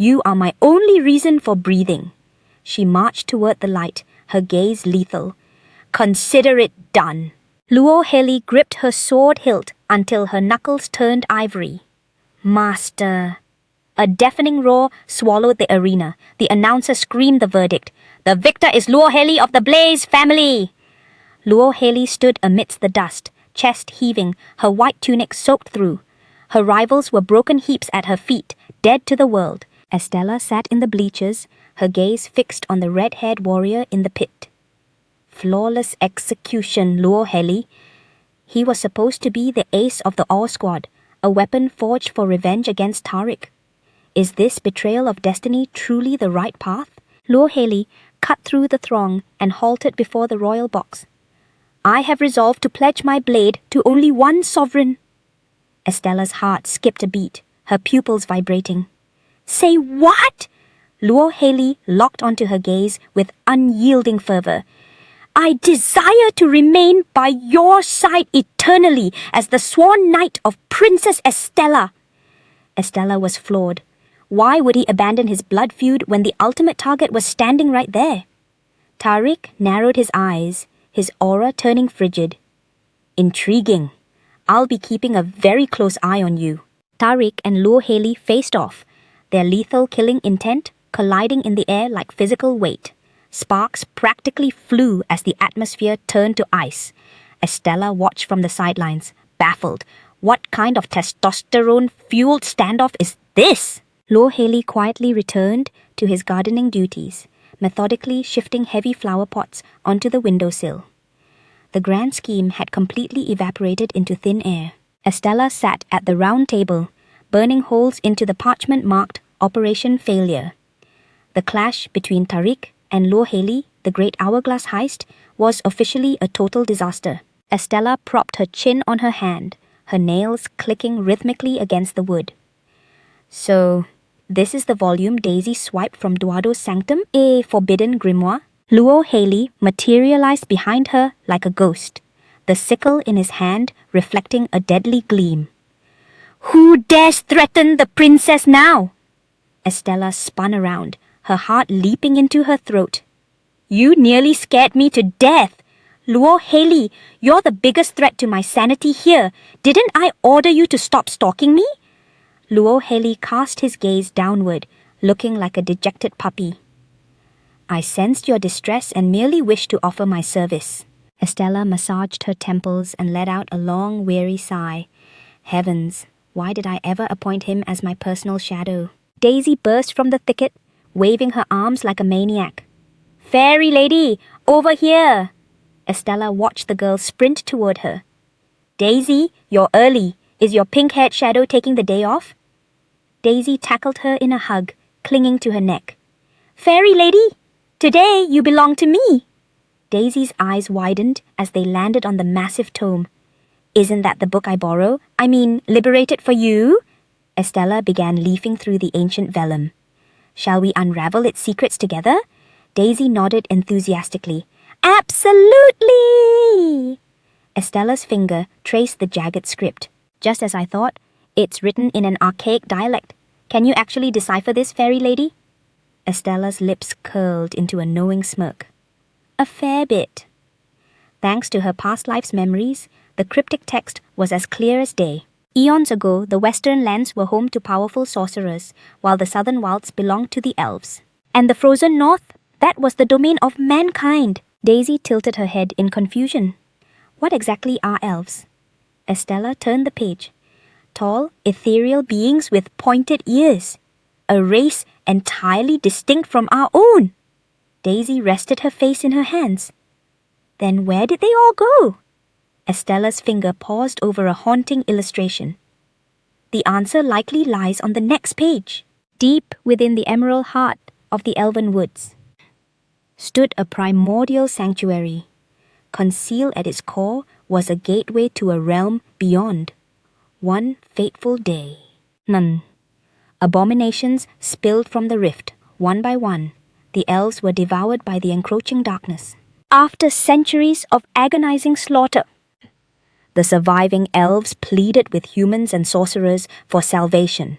"You are my only reason for breathing." She marched toward the light, her gaze lethal. "Consider it done." Luo Heli gripped her sword hilt until her knuckles turned ivory. "Master." A deafening roar swallowed the arena. The announcer screamed the verdict. "The victor is Luo Heli of the Blaze family!" Luo Heli stood amidst the dust, chest heaving, her white tunic soaked through. Her rivals were broken heaps at her feet, dead to the world. Estella sat in the bleachers, her gaze fixed on the red-haired warrior in the pit. Flawless execution, Luo Heli. He was supposed to be the ace of the All Squad, a weapon forged for revenge against Tariq. Is this betrayal of destiny truly the right path? Luo Heli cut through the throng and halted before the royal box. "I have resolved to pledge my blade to only one sovereign." Estella's heart skipped a beat, her pupils vibrating. "Say what?" Luo Heli locked onto her gaze with unyielding fervor. "I desire to remain by your side eternally as the sworn knight of Princess Estella." Estella was floored. Why would he abandon his blood feud when the ultimate target was standing right there? Tariq narrowed his eyes, his aura turning frigid. "Intriguing. I'll be keeping a very close eye on you." Tariq and Luo Heli faced off, their lethal killing intent colliding in the air like physical weight. Sparks practically flew as the atmosphere turned to ice. Estella watched from the sidelines, baffled. What kind of testosterone-fueled standoff is this? Luo Heli quietly returned to his gardening duties, methodically shifting heavy flower pots onto the windowsill. The grand scheme had completely evaporated into thin air. Estella sat at the round table, burning holes into the parchment marked Operation Failure. The clash between Tariq and Luo Heli, the great hourglass heist, was officially a total disaster. Estella propped her chin on her hand, her nails clicking rhythmically against the wood. "So, this is the volume Daisy swiped from Duado's sanctum, a forbidden grimoire?" Luo Heli materialized behind her like a ghost, the sickle in his hand reflecting a deadly gleam. "Who dares threaten the princess now?" Estella spun around, her heart leaping into her throat. "You nearly scared me to death. Luo Heli, you're the biggest threat to my sanity here. Didn't I order you to stop stalking me?" Luo Heli cast his gaze downward, looking like a dejected puppy. "I sensed your distress and merely wished to offer my service." Estella massaged her temples and let out a long, weary sigh. Heavens, Why did I ever appoint him as my personal shadow? Daisy burst from the thicket, waving her arms like a maniac. Fairy lady, over here! Estella watched the girl sprint toward her. Daisy, you're early. Is your pink-haired shadow taking the day off? Daisy tackled her in a hug, clinging to her neck. Fairy lady, today you belong to me. Daisy's eyes widened as they landed on the massive tome. Isn't that the book I borrow? Liberated for you? Estella began leafing through the ancient vellum. Shall we unravel its secrets together? Daisy nodded enthusiastically. Absolutely! Estella's finger traced the jagged script. Just as I thought, it's written in an archaic dialect. Can you actually decipher this, fairy lady? Estella's lips curled into a knowing smirk. A fair bit. Thanks to her past life's memories, the cryptic text was as clear as day. Eons ago, the western lands were home to powerful sorcerers, while the southern wilds belonged to the elves. And the frozen north? That was the domain of mankind. Daisy tilted her head in confusion. What exactly are elves? Estella turned the page. Tall, ethereal beings with pointed ears. A race entirely distinct from our own. Daisy rested her face in her hands. Then where did they all go? Estella's finger paused over a haunting illustration. The answer likely lies on the next page. Deep within the emerald heart of the elven woods stood a primordial sanctuary. Concealed at its core was a gateway to a realm beyond. One fateful day. None. Abominations spilled from the rift, one by one. The elves were devoured by the encroaching darkness. After centuries of agonizing slaughter, the surviving elves pleaded with humans and sorcerers for salvation.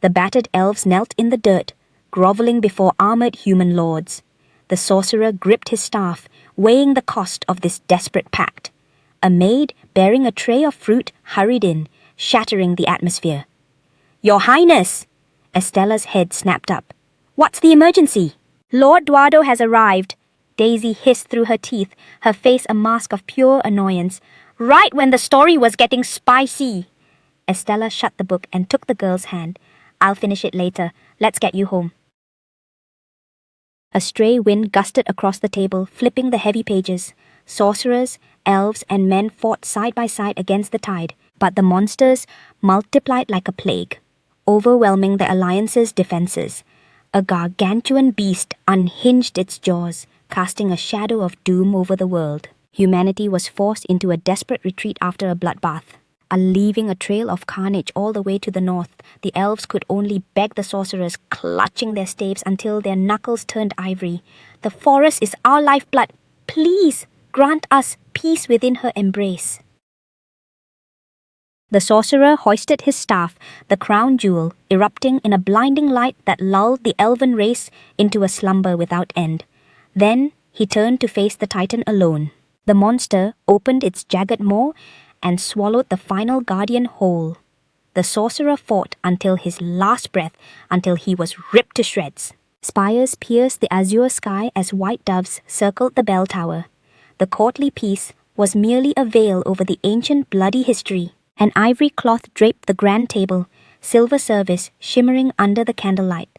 The battered elves knelt in the dirt, groveling before armored human lords. The sorcerer gripped his staff, weighing the cost of this desperate pact. A maid bearing a tray of fruit hurried in, shattering the atmosphere. Your Highness! Estella's head snapped up. What's the emergency? Lord Duardo has arrived. Daisy hissed through her teeth, her face a mask of pure annoyance. Right when the story was getting spicy. Estella shut the book and took the girl's hand. I'll finish it later. Let's get you home. A stray wind gusted across the table, flipping the heavy pages. Sorcerers, elves, and men fought side by side against the tide, but the monsters multiplied like a plague, overwhelming the Alliance's defenses. A gargantuan beast unhinged its jaws, casting a shadow of doom over the world. Humanity was forced into a desperate retreat after a bloodbath. Leaving a trail of carnage all the way to the north, the elves could only beg the sorcerers, clutching their staves until their knuckles turned ivory. The forest is our lifeblood. Please grant us peace within her embrace. The sorcerer hoisted his staff, the crown jewel, erupting in a blinding light that lulled the elven race into a slumber without end. Then he turned to face the Titan alone. The monster opened its jagged maw and swallowed the final guardian whole. The sorcerer fought until his last breath, until he was ripped to shreds. Spires pierced the azure sky as white doves circled the bell tower. The courtly peace was merely a veil over the ancient bloody history. An ivory cloth draped the grand table, silver service shimmering under the candlelight.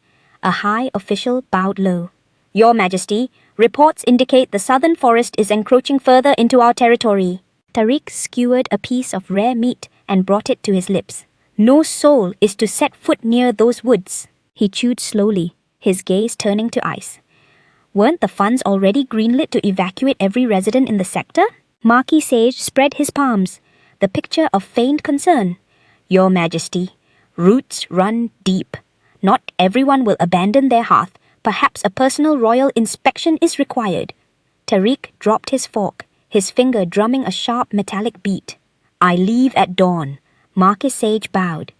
A high official bowed low. Your Majesty, reports indicate the southern forest is encroaching further into our territory. Tariq skewered a piece of rare meat and brought it to his lips. No soul is to set foot near those woods. He chewed slowly, his gaze turning to ice. Weren't the funds already greenlit to evacuate every resident in the sector? Marquis Sage spread his palms, the picture of feigned concern. Your Majesty, roots run deep. Not everyone will abandon their hearth. Perhaps a personal royal inspection is required. Tariq dropped his fork, his finger drumming a sharp metallic beat. I leave at dawn. Marquis Sage bowed.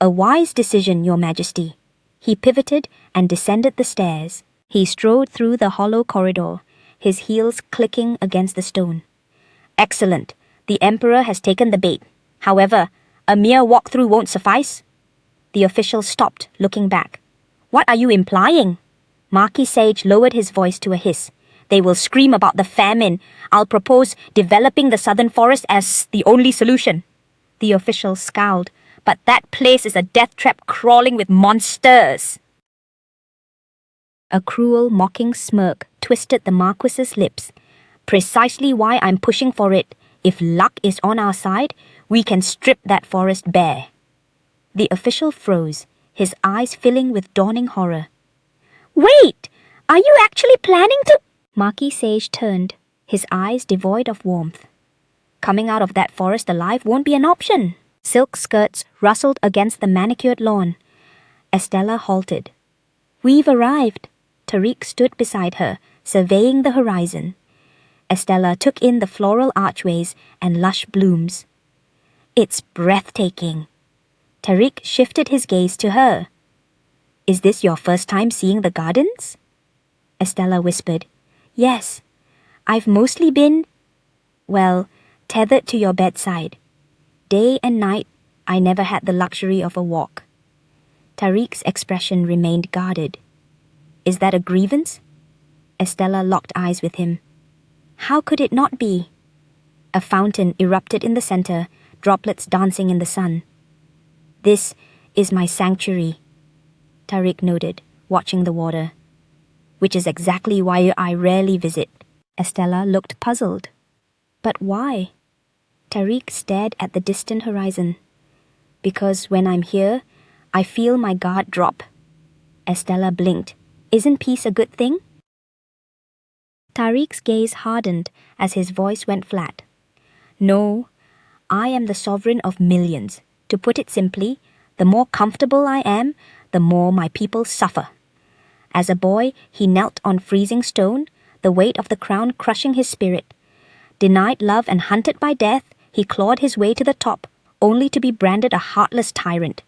A wise decision, Your Majesty. He pivoted and descended the stairs. He strode through the hollow corridor, his heels clicking against the stone. Excellent. The Emperor has taken the bait. However, a mere walkthrough won't suffice. The official stopped, looking back. What are you implying? Marquis Sage lowered his voice to a hiss. They will scream about the famine. I'll propose developing the southern forest as the only solution. The official scowled, but that place is a death trap crawling with monsters. A cruel, mocking smirk twisted the Marquis's lips. Precisely why I'm pushing for it. If luck is on our side, we can strip that forest bare. The official froze, his eyes filling with dawning horror. Wait! Are you actually planning to? Marquis Sage turned, his eyes devoid of warmth. Coming out of that forest alive won't be an option. Silk skirts rustled against the manicured lawn. Estella halted. We've arrived. Tariq stood beside her, surveying the horizon. Estella took in the floral archways and lush blooms. It's breathtaking. Tariq shifted his gaze to her. Is this your first time seeing the gardens? Estella whispered. Yes. I've mostly been, tethered to your bedside. Day and night, I never had the luxury of a walk. Tariq's expression remained guarded. Is that a grievance? Estella locked eyes with him. How could it not be? A fountain erupted in the center, droplets dancing in the sun. This is my sanctuary, Tariq noted, watching the water. Which is exactly why I rarely visit. Estella looked puzzled. But why? Tariq stared at the distant horizon. Because when I'm here, I feel my guard drop. Estella blinked. Isn't peace a good thing? Tariq's gaze hardened as his voice went flat. No, I am the sovereign of millions. To put it simply, the more comfortable I am, the more my people suffer. As a boy, he knelt on freezing stone, the weight of the crown crushing his spirit. Denied love and hunted by death, he clawed his way to the top, only to be branded a heartless tyrant.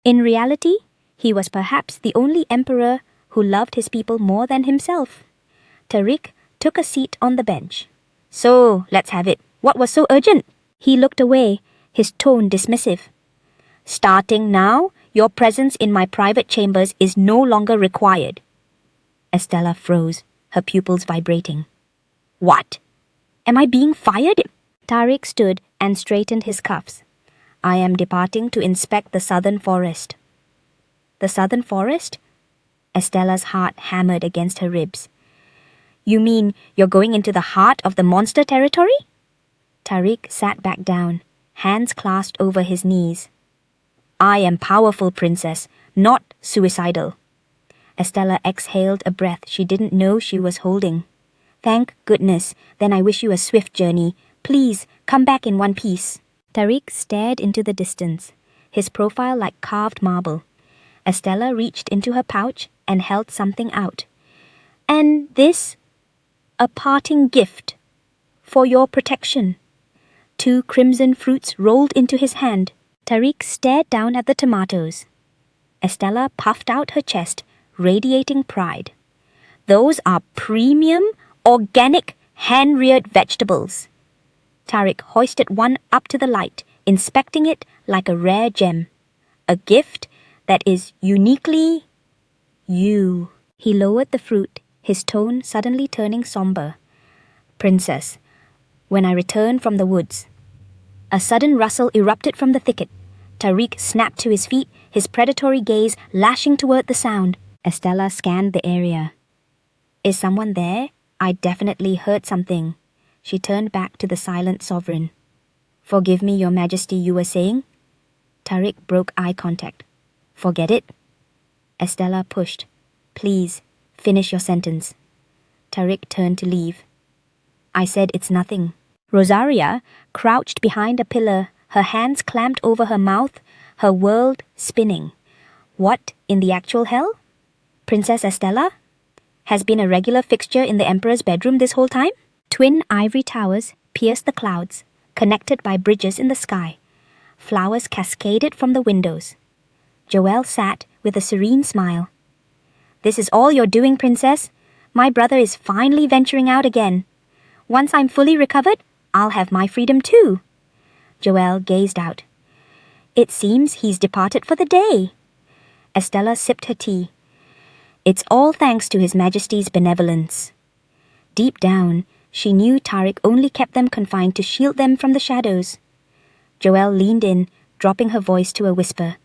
In reality, he was perhaps the only emperor who loved his people more than himself. Tariq took a seat on the bench. So, let's have it. What was so urgent? He looked away, his tone dismissive. Starting now, your presence in my private chambers is no longer required. Estella froze, her pupils vibrating. What? Am I being fired? Tariq stood and straightened his cuffs. I am departing to inspect the southern forest. The southern forest? Estella's heart hammered against her ribs. You mean you're going into the heart of the monster territory? Tariq sat back down, hands clasped over his knees. I am powerful, princess, not suicidal. Estella exhaled a breath she didn't know she was holding. Thank goodness, then I wish you a swift journey. Please, come back in one piece. Tariq stared into the distance, his profile like carved marble. Estella reached into her pouch and held something out. And this? A parting gift. For your protection. 2 crimson fruits rolled into his hand. Tariq stared down at the tomatoes. Estella puffed out her chest, radiating pride. Those are premium, organic, hand-reared vegetables. Tariq hoisted one up to the light, inspecting it like a rare gem. A gift that is uniquely you. He lowered the fruit, his tone suddenly turning somber. Princess, when I return from the woods. A sudden rustle erupted from the thicket. Tariq snapped to his feet, his predatory gaze lashing toward the sound. Estella scanned the area. Is someone there? I definitely heard something. She turned back to the silent sovereign. Forgive me, your majesty, you were saying? Tariq broke eye contact. Forget it? Estella pushed. Please, finish your sentence. Tariq turned to leave. I said it's nothing. Rosaria crouched behind a pillar, her hands clamped over her mouth, her world spinning. What in the actual hell? Princess Estella? Has been a regular fixture in the Emperor's bedroom this whole time? Twin ivory towers pierced the clouds, connected by bridges in the sky. Flowers cascaded from the windows. Joelle sat with a serene smile. This is all you're doing, Princess. My brother is finally venturing out again. Once I'm fully recovered, I'll have my freedom too. Joelle gazed out. It seems he's departed for the day. Estella sipped her tea. It's all thanks to His Majesty's benevolence. Deep down, she knew Tariq only kept them confined to shield them from the shadows. Joelle leaned in, dropping her voice to a whisper.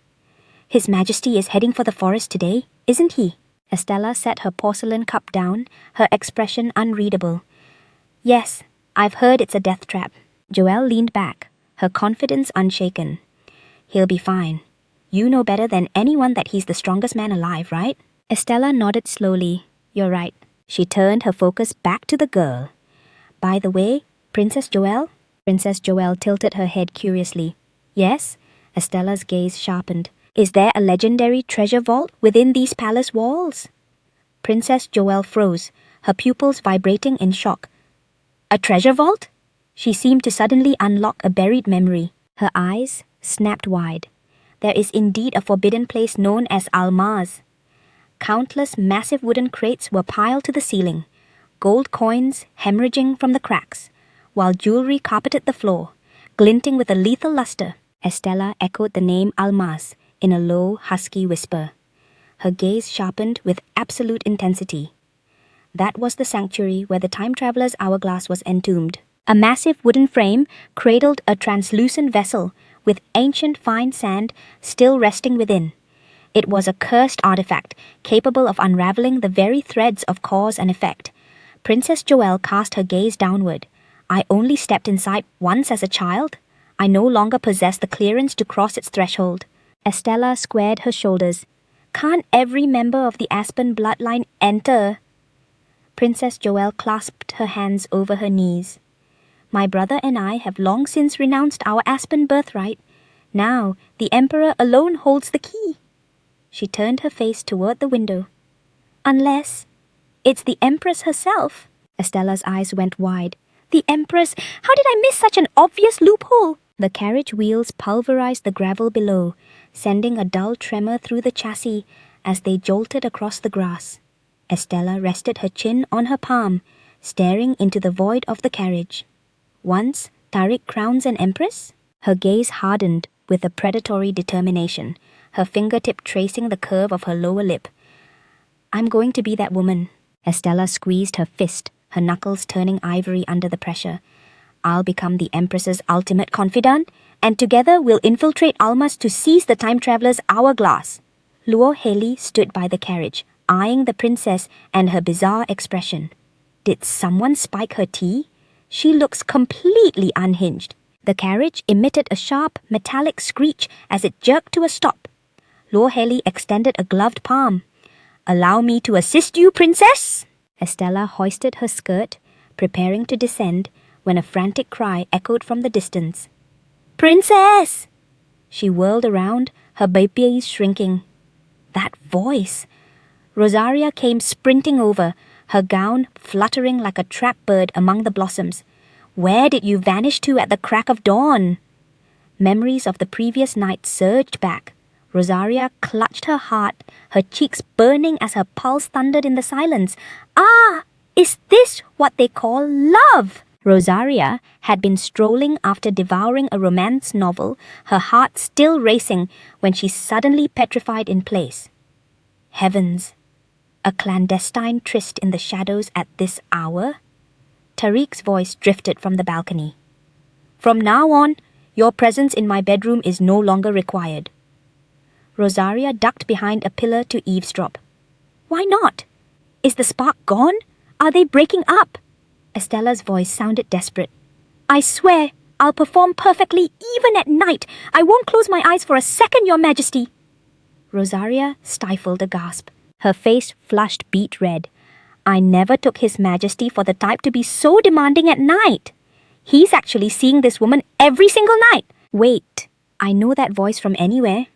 His Majesty is heading for the forest today, isn't he? Estella set her porcelain cup down, her expression unreadable. Yes, I've heard it's a death trap. Joelle leaned back, her confidence unshaken. He'll be fine. You know better than anyone that he's the strongest man alive, right? Estella nodded slowly. You're right. She turned her focus back to the girl. By the way, Princess Joelle? Princess Joelle tilted her head curiously. Yes? Estella's gaze sharpened. Is there a legendary treasure vault within these palace walls? Princess Joelle froze, her pupils vibrating in shock. A treasure vault? She seemed to suddenly unlock a buried memory. Her eyes snapped wide. There is indeed a forbidden place known as Almaz. Countless massive wooden crates were piled to the ceiling, gold coins hemorrhaging from the cracks, while jewelry carpeted the floor, glinting with a lethal luster. Estella echoed the name Almaz in a low, husky whisper. Her gaze sharpened with absolute intensity. That was the sanctuary where the time traveler's hourglass was entombed. A massive wooden frame cradled a translucent vessel with ancient fine sand still resting within. It was a cursed artifact, capable of unraveling the very threads of cause and effect. Princess Joelle cast her gaze downward. I only stepped inside once as a child. I no longer possess the clearance to cross its threshold. Estella squared her shoulders. Can't every member of the Aspen bloodline enter? Princess Joelle clasped her hands over her knees. My brother and I have long since renounced our Aspen birthright. Now, the Emperor alone holds the key. She turned her face toward the window. Unless it's the Empress herself. Estella's eyes went wide. The Empress? How did I miss such an obvious loophole? The carriage wheels pulverized the gravel below, sending a dull tremor through the chassis as they jolted across the grass. Estella rested her chin on her palm, staring into the void of the carriage. Once Tariq crowns an empress? Her gaze hardened with a predatory determination, her fingertip tracing the curve of her lower lip. I'm going to be that woman. Estella squeezed her fist, her knuckles turning ivory under the pressure. I'll become the Empress's ultimate confidant, and together we'll infiltrate Almaz to seize the time traveler's hourglass. Luo Heli stood by the carriage, eyeing the princess and her bizarre expression. Did someone spike her tea? She looks completely unhinged. The carriage emitted a sharp, metallic screech as it jerked to a stop. Luo Heli extended a gloved palm. Allow me to assist you, princess! Estella hoisted her skirt, preparing to descend, when a frantic cry echoed from the distance. Princess! She whirled around, her babies shrinking. That voice! Rosaria came sprinting over, her gown fluttering like a trap bird among the blossoms. Where did you vanish to at the crack of dawn? Memories of the previous night surged back. Rosaria clutched her heart, her cheeks burning as her pulse thundered in the silence. Ah! Is this what they call love? Rosaria had been strolling after devouring a romance novel, her heart still racing, when she suddenly petrified in place. Heavens! A clandestine tryst in the shadows at this hour? Tariq's voice drifted from the balcony. From now on, your presence in my bedroom is no longer required. Rosaria ducked behind a pillar to eavesdrop. Why not? Is the spark gone? Are they breaking up? Estella's voice sounded desperate. I swear, I'll perform perfectly even at night. I won't close my eyes for a second, Your Majesty. Rosaria stifled a gasp. Her face flushed beet red. I never took His Majesty for the type to be so demanding at night. He's actually seeing this woman every single night. Wait, I know that voice from anywhere.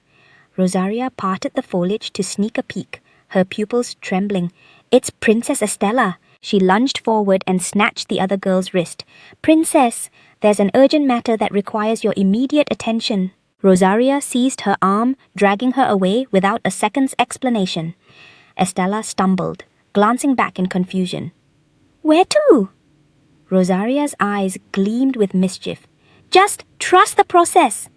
Rosaria parted the foliage to sneak a peek, her pupils trembling. It's Princess Estella. She lunged forward and snatched the other girl's wrist. Princess, there's an urgent matter that requires your immediate attention. Rosaria seized her arm, dragging her away without a second's explanation. Estella stumbled, glancing back in confusion. Where to? Rosaria's eyes gleamed with mischief. Just trust the process.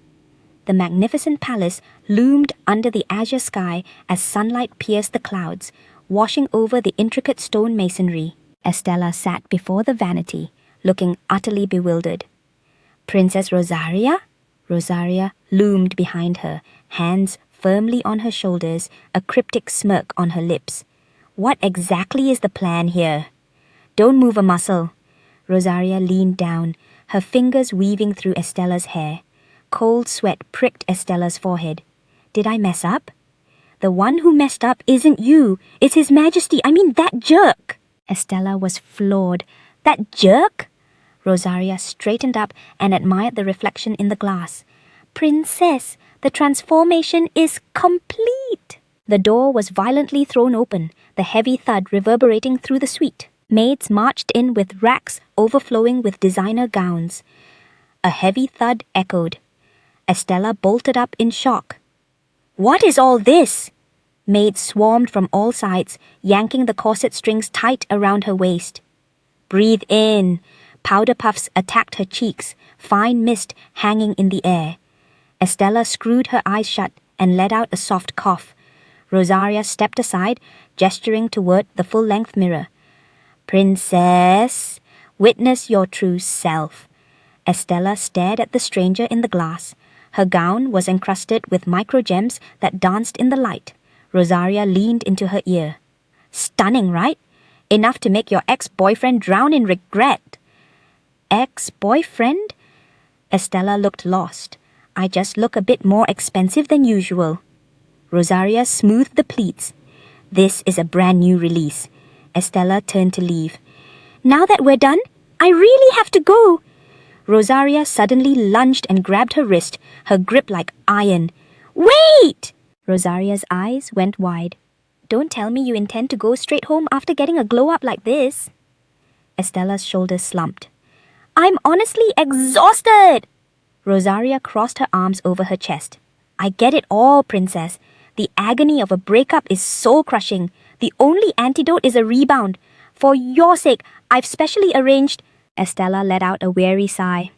The magnificent palace loomed under the azure sky as sunlight pierced the clouds, washing over the intricate stone masonry. Estella sat before the vanity, looking utterly bewildered. Princess Rosaria? Rosaria loomed behind her, hands firmly on her shoulders, a cryptic smirk on her lips. What exactly is the plan here? Don't move a muscle. Rosaria leaned down, her fingers weaving through Estella's hair. Cold sweat pricked Estella's forehead. Did I mess up? The one who messed up isn't you. It's His Majesty. I mean that jerk. Estella was floored. That jerk? Rosaria straightened up and admired the reflection in the glass. Princess, the transformation is complete. The door was violently thrown open, the heavy thud reverberating through the suite. Maids marched in with racks overflowing with designer gowns. A heavy thud echoed. Estella bolted up in shock. What is all this? Maids swarmed from all sides, yanking the corset strings tight around her waist. Breathe in. Powder puffs attacked her cheeks, fine mist hanging in the air. Estella screwed her eyes shut and let out a soft cough. Rosaria stepped aside, gesturing toward the full-length mirror. Princess, witness your true self. Estella stared at the stranger in the glass. Her gown was encrusted with microgems that danced in the light. Rosaria leaned into her ear. Stunning, right? Enough to make your ex-boyfriend drown in regret. Ex-boyfriend? Estella looked lost. I just look a bit more expensive than usual. Rosaria smoothed the pleats. This is a brand new release. Estella turned to leave. Now that we're done, I really have to go. Rosaria suddenly lunged and grabbed her wrist, her grip like iron. Wait! Rosaria's eyes went wide. Don't tell me you intend to go straight home after getting a glow-up like this. Estella's shoulders slumped. I'm honestly exhausted! Rosaria crossed her arms over her chest. I get it all, Princess. The agony of a breakup is soul-crushing. The only antidote is a rebound. For your sake, I've specially arranged... Estella let out a weary sigh.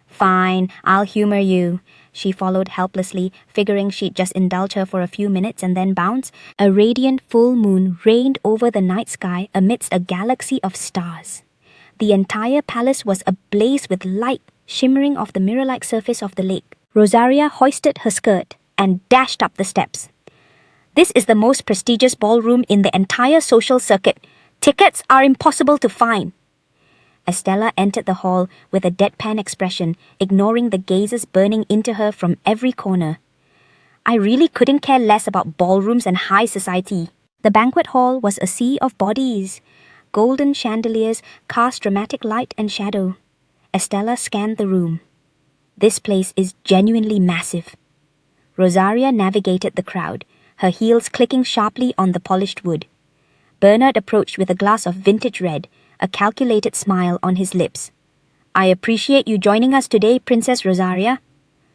Fine, I'll humor you. She followed helplessly, figuring she'd just indulge her for a few minutes and then bounce. A radiant full moon reigned over the night sky amidst a galaxy of stars. The entire palace was ablaze with light, shimmering off the mirror-like surface of the lake. Rosaria hoisted her skirt and dashed up the steps. This is the most prestigious ballroom in the entire social circuit. Tickets are impossible to find. Estella entered the hall with a deadpan expression, ignoring the gazes burning into her from every corner. I really couldn't care less about ballrooms and high society. The banquet hall was a sea of bodies. Golden chandeliers cast dramatic light and shadow. Estella scanned the room. This place is genuinely massive. Rosaria navigated the crowd, her heels clicking sharply on the polished wood. Bernard approached with a glass of vintage red, a calculated smile on his lips. I appreciate you joining us today, Princess Rosaria.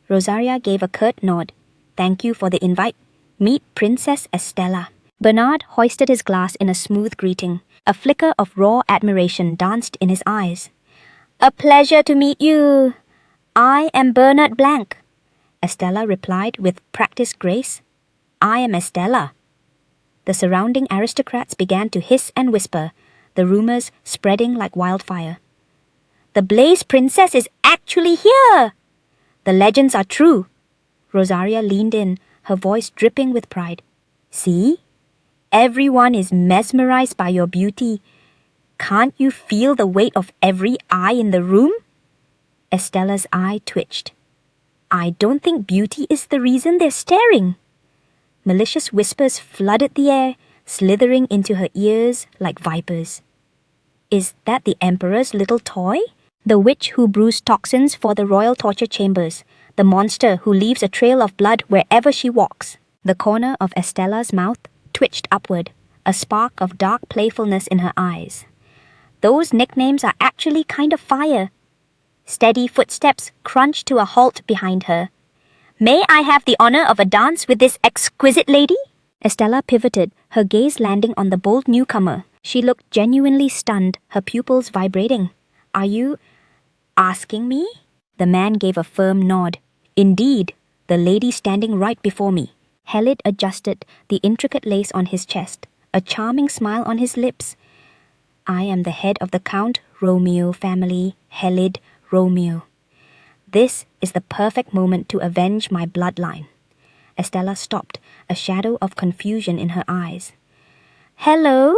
Rosaria gave a curt nod. Thank you for the invite. Meet Princess Estella. Bernard hoisted his glass in a smooth greeting. A flicker of raw admiration danced in his eyes. A pleasure to meet you. I am Bernard Blank. Estella replied with practiced grace. I am Estella. The surrounding aristocrats began to hiss and whisper, the rumors spreading like wildfire. The Blaze Princess is actually here! The legends are true. Rosaria leaned in, her voice dripping with pride. See? Everyone is mesmerized by your beauty. Can't you feel the weight of every eye in the room? Estella's eye twitched. I don't think beauty is the reason they're staring. Malicious whispers flooded the air, slithering into her ears like vipers. Is that the Emperor's little toy? The witch who brews toxins for the royal torture chambers. The monster who leaves a trail of blood wherever she walks. The corner of Estella's mouth twitched upward, a spark of dark playfulness in her eyes. Those nicknames are actually kind of fire. Steady footsteps crunched to a halt behind her. May I have the honor of a dance with this exquisite lady? Estella pivoted, her gaze landing on the bold newcomer. She looked genuinely stunned, her pupils vibrating. Are you asking me? The man gave a firm nod. Indeed, the lady standing right before me. Helid adjusted the intricate lace on his chest, a charming smile on his lips. I am the head of the Count Romeo family, Helid Romeo. This is the perfect moment to avenge my bloodline. Estella stopped, a shadow of confusion in her eyes. Hello?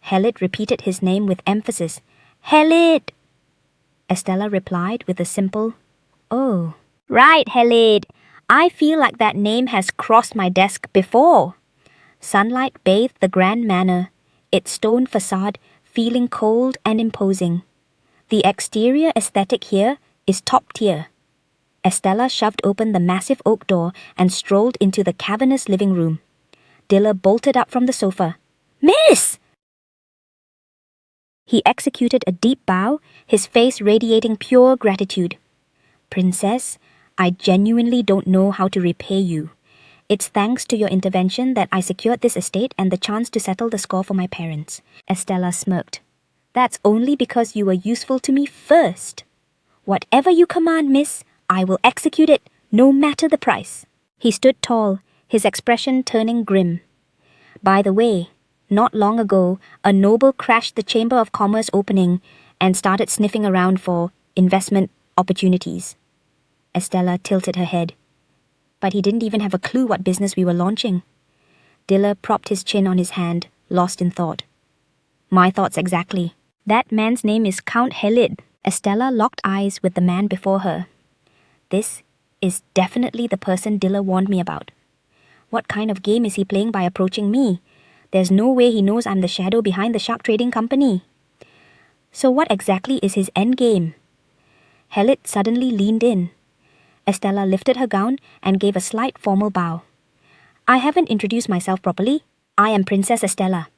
Helid repeated his name with emphasis. Helid! Estella replied with a simple, Oh. Right, Helid. I feel like that name has crossed my desk before. Sunlight bathed the grand manor, its stone facade feeling cold and imposing. The exterior aesthetic here is top tier. Estella shoved open the massive oak door and strolled into the cavernous living room. Dilla bolted up from the sofa. Miss! He executed a deep bow, his face radiating pure gratitude. Princess, I genuinely don't know how to repay you. It's thanks to your intervention that I secured this estate and the chance to settle the score for my parents. Estella smirked. That's only because you were useful to me first. Whatever you command, miss, I will execute it, no matter the price. He stood tall, his expression turning grim. By the way, not long ago, a noble crashed the Chamber of Commerce opening and started sniffing around for investment opportunities. Estella tilted her head. But he didn't even have a clue what business we were launching. Dilla propped his chin on his hand, lost in thought. My thoughts exactly. That man's name is Count Helid. Estella locked eyes with the man before her. This is definitely the person Dilla warned me about. What kind of game is he playing by approaching me? There's no way he knows I'm the shadow behind the shark trading company. So what exactly is his endgame? Helid suddenly leaned in. Estella lifted her gown and gave a slight formal bow. I haven't introduced myself properly. I am Princess Estella.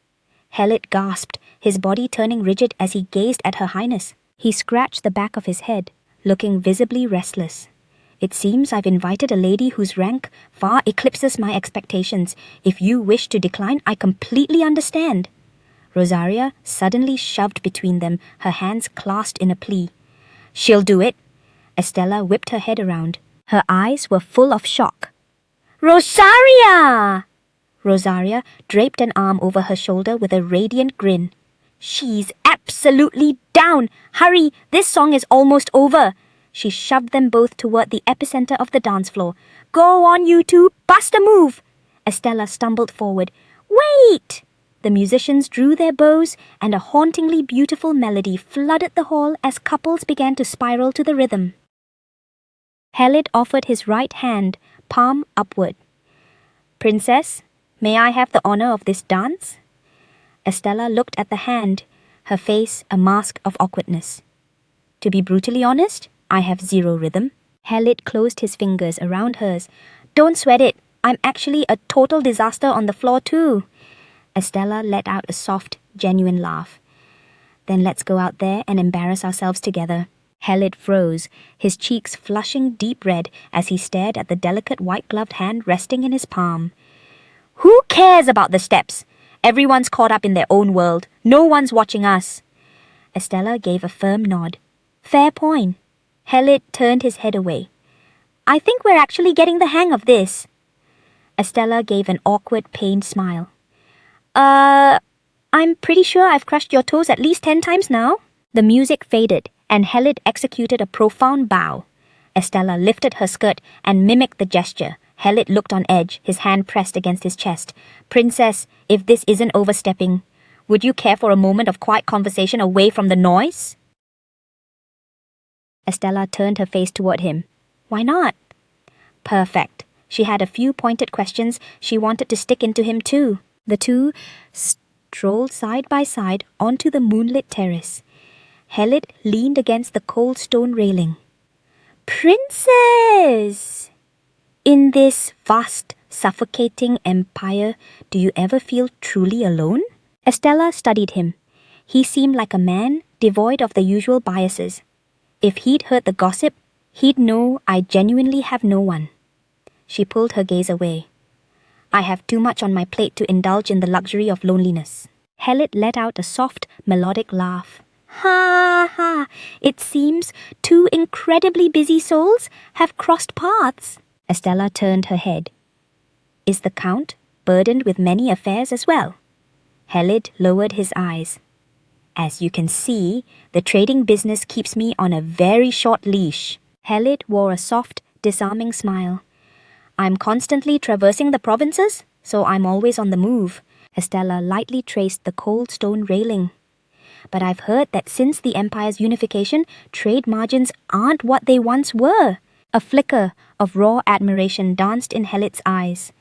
Helid gasped, his body turning rigid as he gazed at Her Highness. He scratched the back of his head, looking visibly restless. It seems I've invited a lady whose rank far eclipses my expectations. If you wish to decline, I completely understand. Rosaria suddenly shoved between them, her hands clasped in a plea. She'll do it. Estella whipped her head around. Her eyes were full of shock. Rosaria! Rosaria draped an arm over her shoulder with a radiant grin. She's absolutely down! Hurry, this song is almost over! She shoved them both toward the epicenter of the dance floor. Go on, you two, bust a move! Estella stumbled forward. Wait! The musicians drew their bows, and a hauntingly beautiful melody flooded the hall as couples began to spiral to the rhythm. Helid offered his right hand, palm upward. Princess, may I have the honor of this dance? Estella looked at the hand, her face a mask of awkwardness. To be brutally honest, I have zero rhythm. Helid closed his fingers around hers. Don't sweat it. I'm actually a total disaster on the floor too. Estella let out a soft, genuine laugh. Then let's go out there and embarrass ourselves together. Helid froze, his cheeks flushing deep red as he stared at the delicate white-gloved hand resting in his palm. Who cares about the steps? Everyone's caught up in their own world. No one's watching us. Estella gave a firm nod. Fair point. Helid turned his head away. I think we're actually getting the hang of this. Estella gave an awkward, pained smile. I'm pretty sure I've crushed your toes at least 10 times now. The music faded, and Helid executed a profound bow. Estella lifted her skirt and mimicked the gesture. Helid looked on edge, his hand pressed against his chest. Princess, if this isn't overstepping, would you care for a moment of quiet conversation away from the noise? Estella turned her face toward him. Why not? Perfect. She had a few pointed questions she wanted to stick into him too. The two strolled side by side onto the moonlit terrace. Helid leaned against the cold stone railing. Princess! In this vast, suffocating empire, do you ever feel truly alone? Estella studied him. He seemed like a man devoid of the usual biases. If he'd heard the gossip, he'd know I genuinely have no one. She pulled her gaze away. I have too much on my plate to indulge in the luxury of loneliness. Helid let out a soft, melodic laugh. Ha ha! It seems two incredibly busy souls have crossed paths. Estella turned her head. Is the Count burdened with many affairs as well? Helid lowered his eyes. As you can see, the trading business keeps me on a very short leash. Helit wore a soft, disarming smile. I'm constantly traversing the provinces, so I'm always on the move. Estella lightly traced the cold stone railing. But I've heard that since the Empire's unification, trade margins aren't what they once were. A flicker of raw admiration danced in Helit's eyes.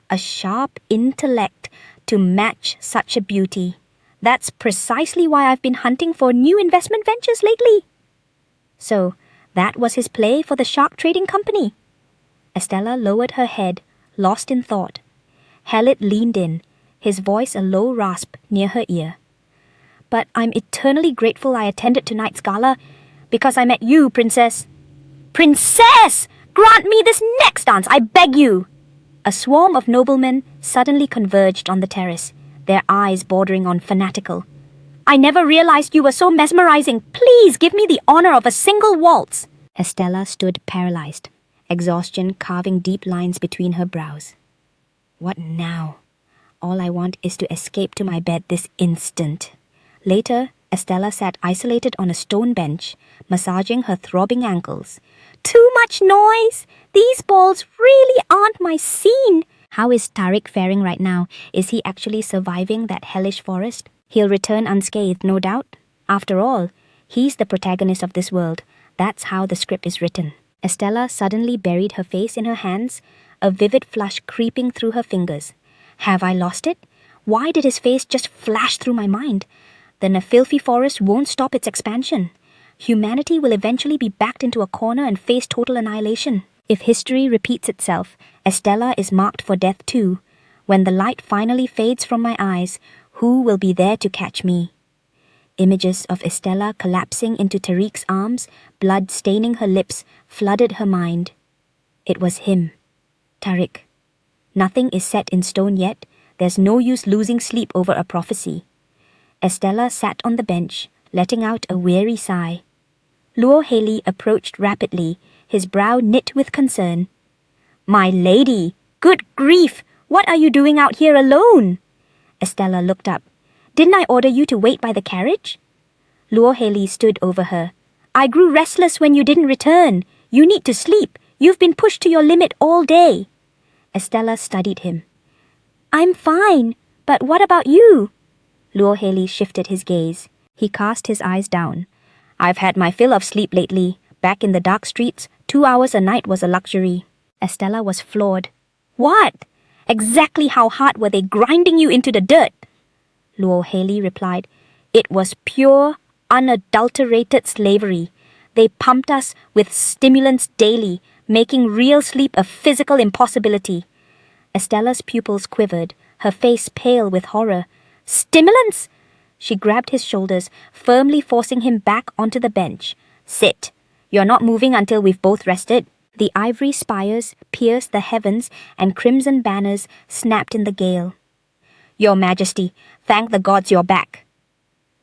A sharp intellect to match such a beauty. That's precisely why I've been hunting for new investment ventures lately. So, that was his play for the shark trading company. Estella lowered her head, lost in thought. Helit leaned in, his voice a low rasp near her ear. But I'm eternally grateful I attended tonight's gala because I met you, Princess. Princess! Grant me this next dance, I beg you! A swarm of noblemen suddenly converged on the terrace, their eyes bordering on fanatical. I never realized you were so mesmerizing. Please give me the honor of a single waltz. Estella stood paralyzed, exhaustion carving deep lines between her brows. What now? All I want is to escape to my bed this instant. Later, Estella sat isolated on a stone bench, massaging her throbbing ankles. Too much noise! These balls really aren't my scene! How is Tariq faring right now? Is he actually surviving that hellish forest? He'll return unscathed, no doubt. After all, he's the protagonist of this world. That's how the script is written. Estella suddenly buried her face in her hands, a vivid flush creeping through her fingers. Have I lost it? Why did his face just flash through my mind? Then a filthy forest won't stop its expansion. Humanity will eventually be backed into a corner and face total annihilation. If history repeats itself, Estella is marked for death too. When the light finally fades from my eyes, who will be there to catch me? Images of Estella collapsing into Tariq's arms, blood staining her lips, flooded her mind. It was him. Tariq. Nothing is set in stone yet. There's no use losing sleep over a prophecy. Estella sat on the bench, letting out a weary sigh. Luo Haley approached rapidly, his brow knit with concern. My lady! Good grief! What are you doing out here alone? Estella looked up. Didn't I order you to wait by the carriage? Luo Haley stood over her. I grew restless when you didn't return. You need to sleep. You've been pushed to your limit all day. Estella studied him. I'm fine, but what about you? Luo Haley shifted his gaze. He cast his eyes down. I've had my fill of sleep lately. Back in the dark streets, 2 hours a night was a luxury. Estella was floored. What? Exactly how hard were they grinding you into the dirt? Luo Haley replied, It was pure, unadulterated slavery. They pumped us with stimulants daily, making real sleep a physical impossibility. Estella's pupils quivered, her face pale with horror. Stimulants? She grabbed his shoulders, firmly forcing him back onto the bench. Sit. You're not moving until we've both rested. The ivory spires pierced the heavens and crimson banners snapped in the gale. Your Majesty, thank the gods you're back.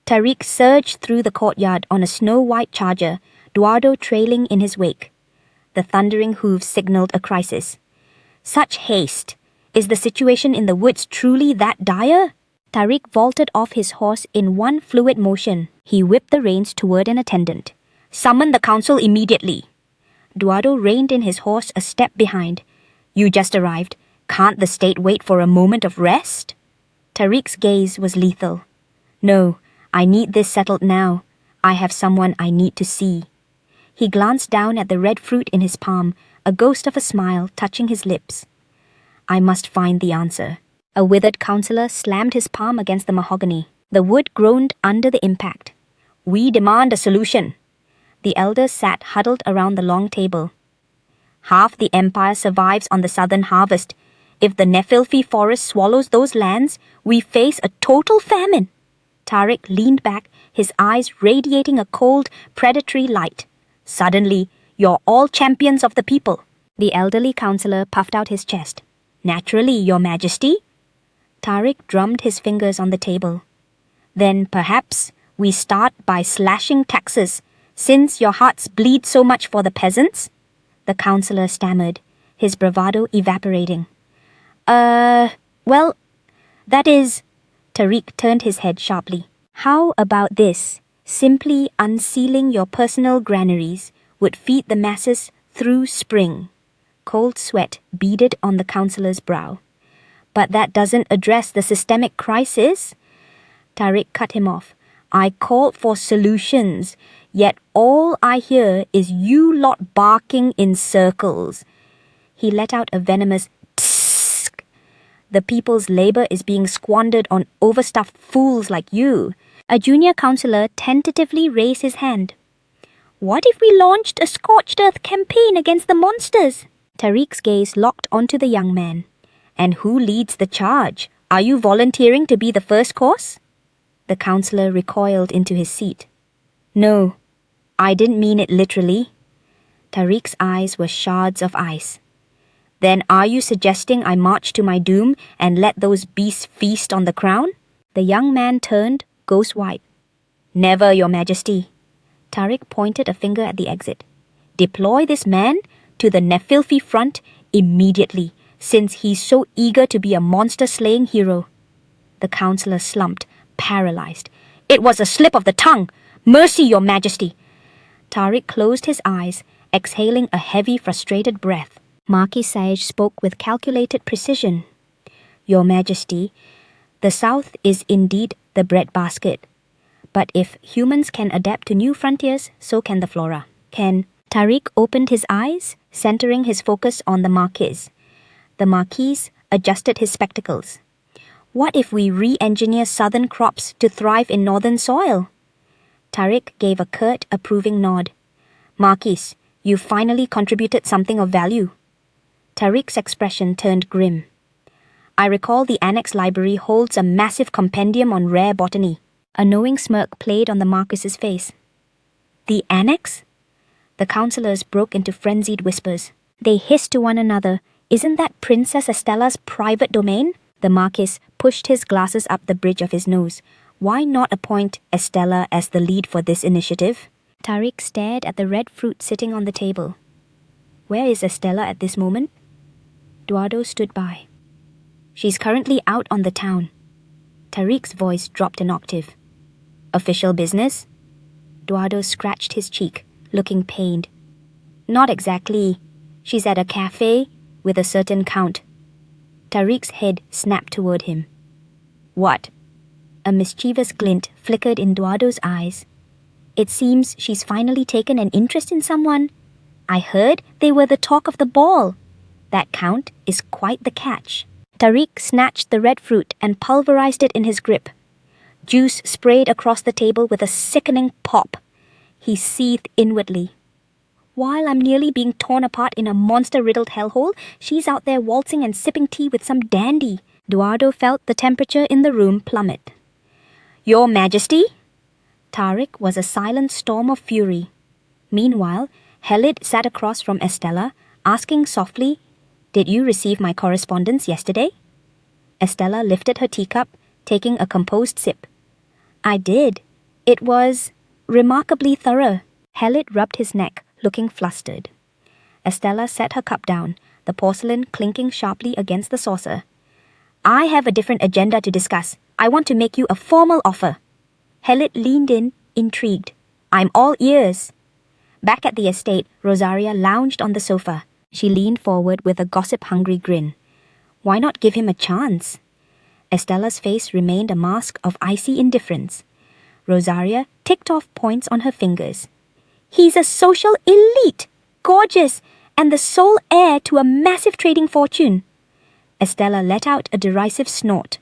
Tariq surged through the courtyard on a snow-white charger, Duardo trailing in his wake. The thundering hooves signaled a crisis. Such haste! Is the situation in the woods truly that dire? Tariq vaulted off his horse in one fluid motion. He whipped the reins toward an attendant. Summon the council immediately. Duardo reined in his horse a step behind. You just arrived. Can't the state wait for a moment of rest? Tariq's gaze was lethal. No, I need this settled now. I have someone I need to see. He glanced down at the red fruit in his palm, a ghost of a smile touching his lips. I must find the answer. A withered counselor slammed his palm against the mahogany. The wood groaned under the impact. We demand a solution. The elders sat huddled around the long table. Half the empire survives on the southern harvest. If the Nefilfi forest swallows those lands, we face a total famine. Tariq leaned back, his eyes radiating a cold, predatory light. Suddenly, you're all champions of the people. The elderly counselor puffed out his chest. Naturally, Your Majesty. Tariq drummed his fingers on the table. Then perhaps we start by slashing taxes, since your hearts bleed so much for the peasants? The counselor stammered, his bravado evaporating. Well, that is... Tariq turned his head sharply. How about this? Simply unsealing your personal granaries would feed the masses through spring. Cold sweat beaded on the councillor's brow. But that doesn't address the systemic crisis. Tariq cut him off. I called for solutions, yet all I hear is you lot barking in circles. He let out a venomous tsk. The people's labour is being squandered on overstuffed fools like you. A junior councillor tentatively raised his hand. What if we launched a scorched earth campaign against the monsters? Tariq's gaze locked onto the young man. And who leads the charge? Are you volunteering to be the first course? The councillor recoiled into his seat. No, I didn't mean it literally. Tariq's eyes were shards of ice. Then are you suggesting I march to my doom and let those beasts feast on the crown? The young man turned, ghost white. Never, Your Majesty. Tariq pointed a finger at the exit. Deploy this man to the Nefilfi front immediately, since he's so eager to be a monster-slaying hero. The councillor slumped, paralyzed. It was a slip of the tongue. Mercy, Your Majesty. Tariq closed his eyes, exhaling a heavy, frustrated breath. Marquis Sage spoke with calculated precision. Your Majesty, the South is indeed the breadbasket. But if humans can adapt to new frontiers, so can the flora. Tariq opened his eyes, centering his focus on the Marquis. The Marquis adjusted his spectacles. What if we re-engineer southern crops to thrive in northern soil? Tariq gave a curt, approving nod. Marquis, you finally contributed something of value. Tariq's expression turned grim. I recall the Annex Library holds a massive compendium on rare botany. A knowing smirk played on the Marquis's face. The Annex? The councillors broke into frenzied whispers. They hissed to one another. Isn't that Princess Estella's private domain? The Marquis pushed his glasses up the bridge of his nose. Why not appoint Estella as the lead for this initiative? Tariq stared at the red fruit sitting on the table. Where is Estella at this moment? Eduardo stood by. She's currently out on the town. Tariq's voice dropped an octave. Official business? Eduardo scratched his cheek, looking pained. Not exactly. She's at a cafe with a certain count. Tariq's head snapped toward him. What? A mischievous glint flickered in Eduardo's eyes. It seems she's finally taken an interest in someone. I heard they were the talk of the ball. That count is quite the catch. Tariq snatched the red fruit and pulverized it in his grip. Juice sprayed across the table with a sickening pop. He seethed inwardly. While I'm nearly being torn apart in a monster-riddled hellhole, she's out there waltzing and sipping tea with some dandy. Eduardo felt the temperature in the room plummet. Your Majesty? Tariq was a silent storm of fury. Meanwhile, Helid sat across from Estella, asking softly, Did you receive my correspondence yesterday? Estella lifted her teacup, taking a composed sip. I did. It was remarkably thorough. Helid rubbed his neck, looking flustered. Estella set her cup down, the porcelain clinking sharply against the saucer. I have a different agenda to discuss. I want to make you a formal offer. Helid leaned in, intrigued. I'm all ears. Back at the estate, Rosaria lounged on the sofa. She leaned forward with a gossip-hungry grin. Why not give him a chance? Estella's face remained a mask of icy indifference. Rosaria ticked off points on her fingers. He's a social elite, gorgeous, and the sole heir to a massive trading fortune. Estella let out a derisive snort.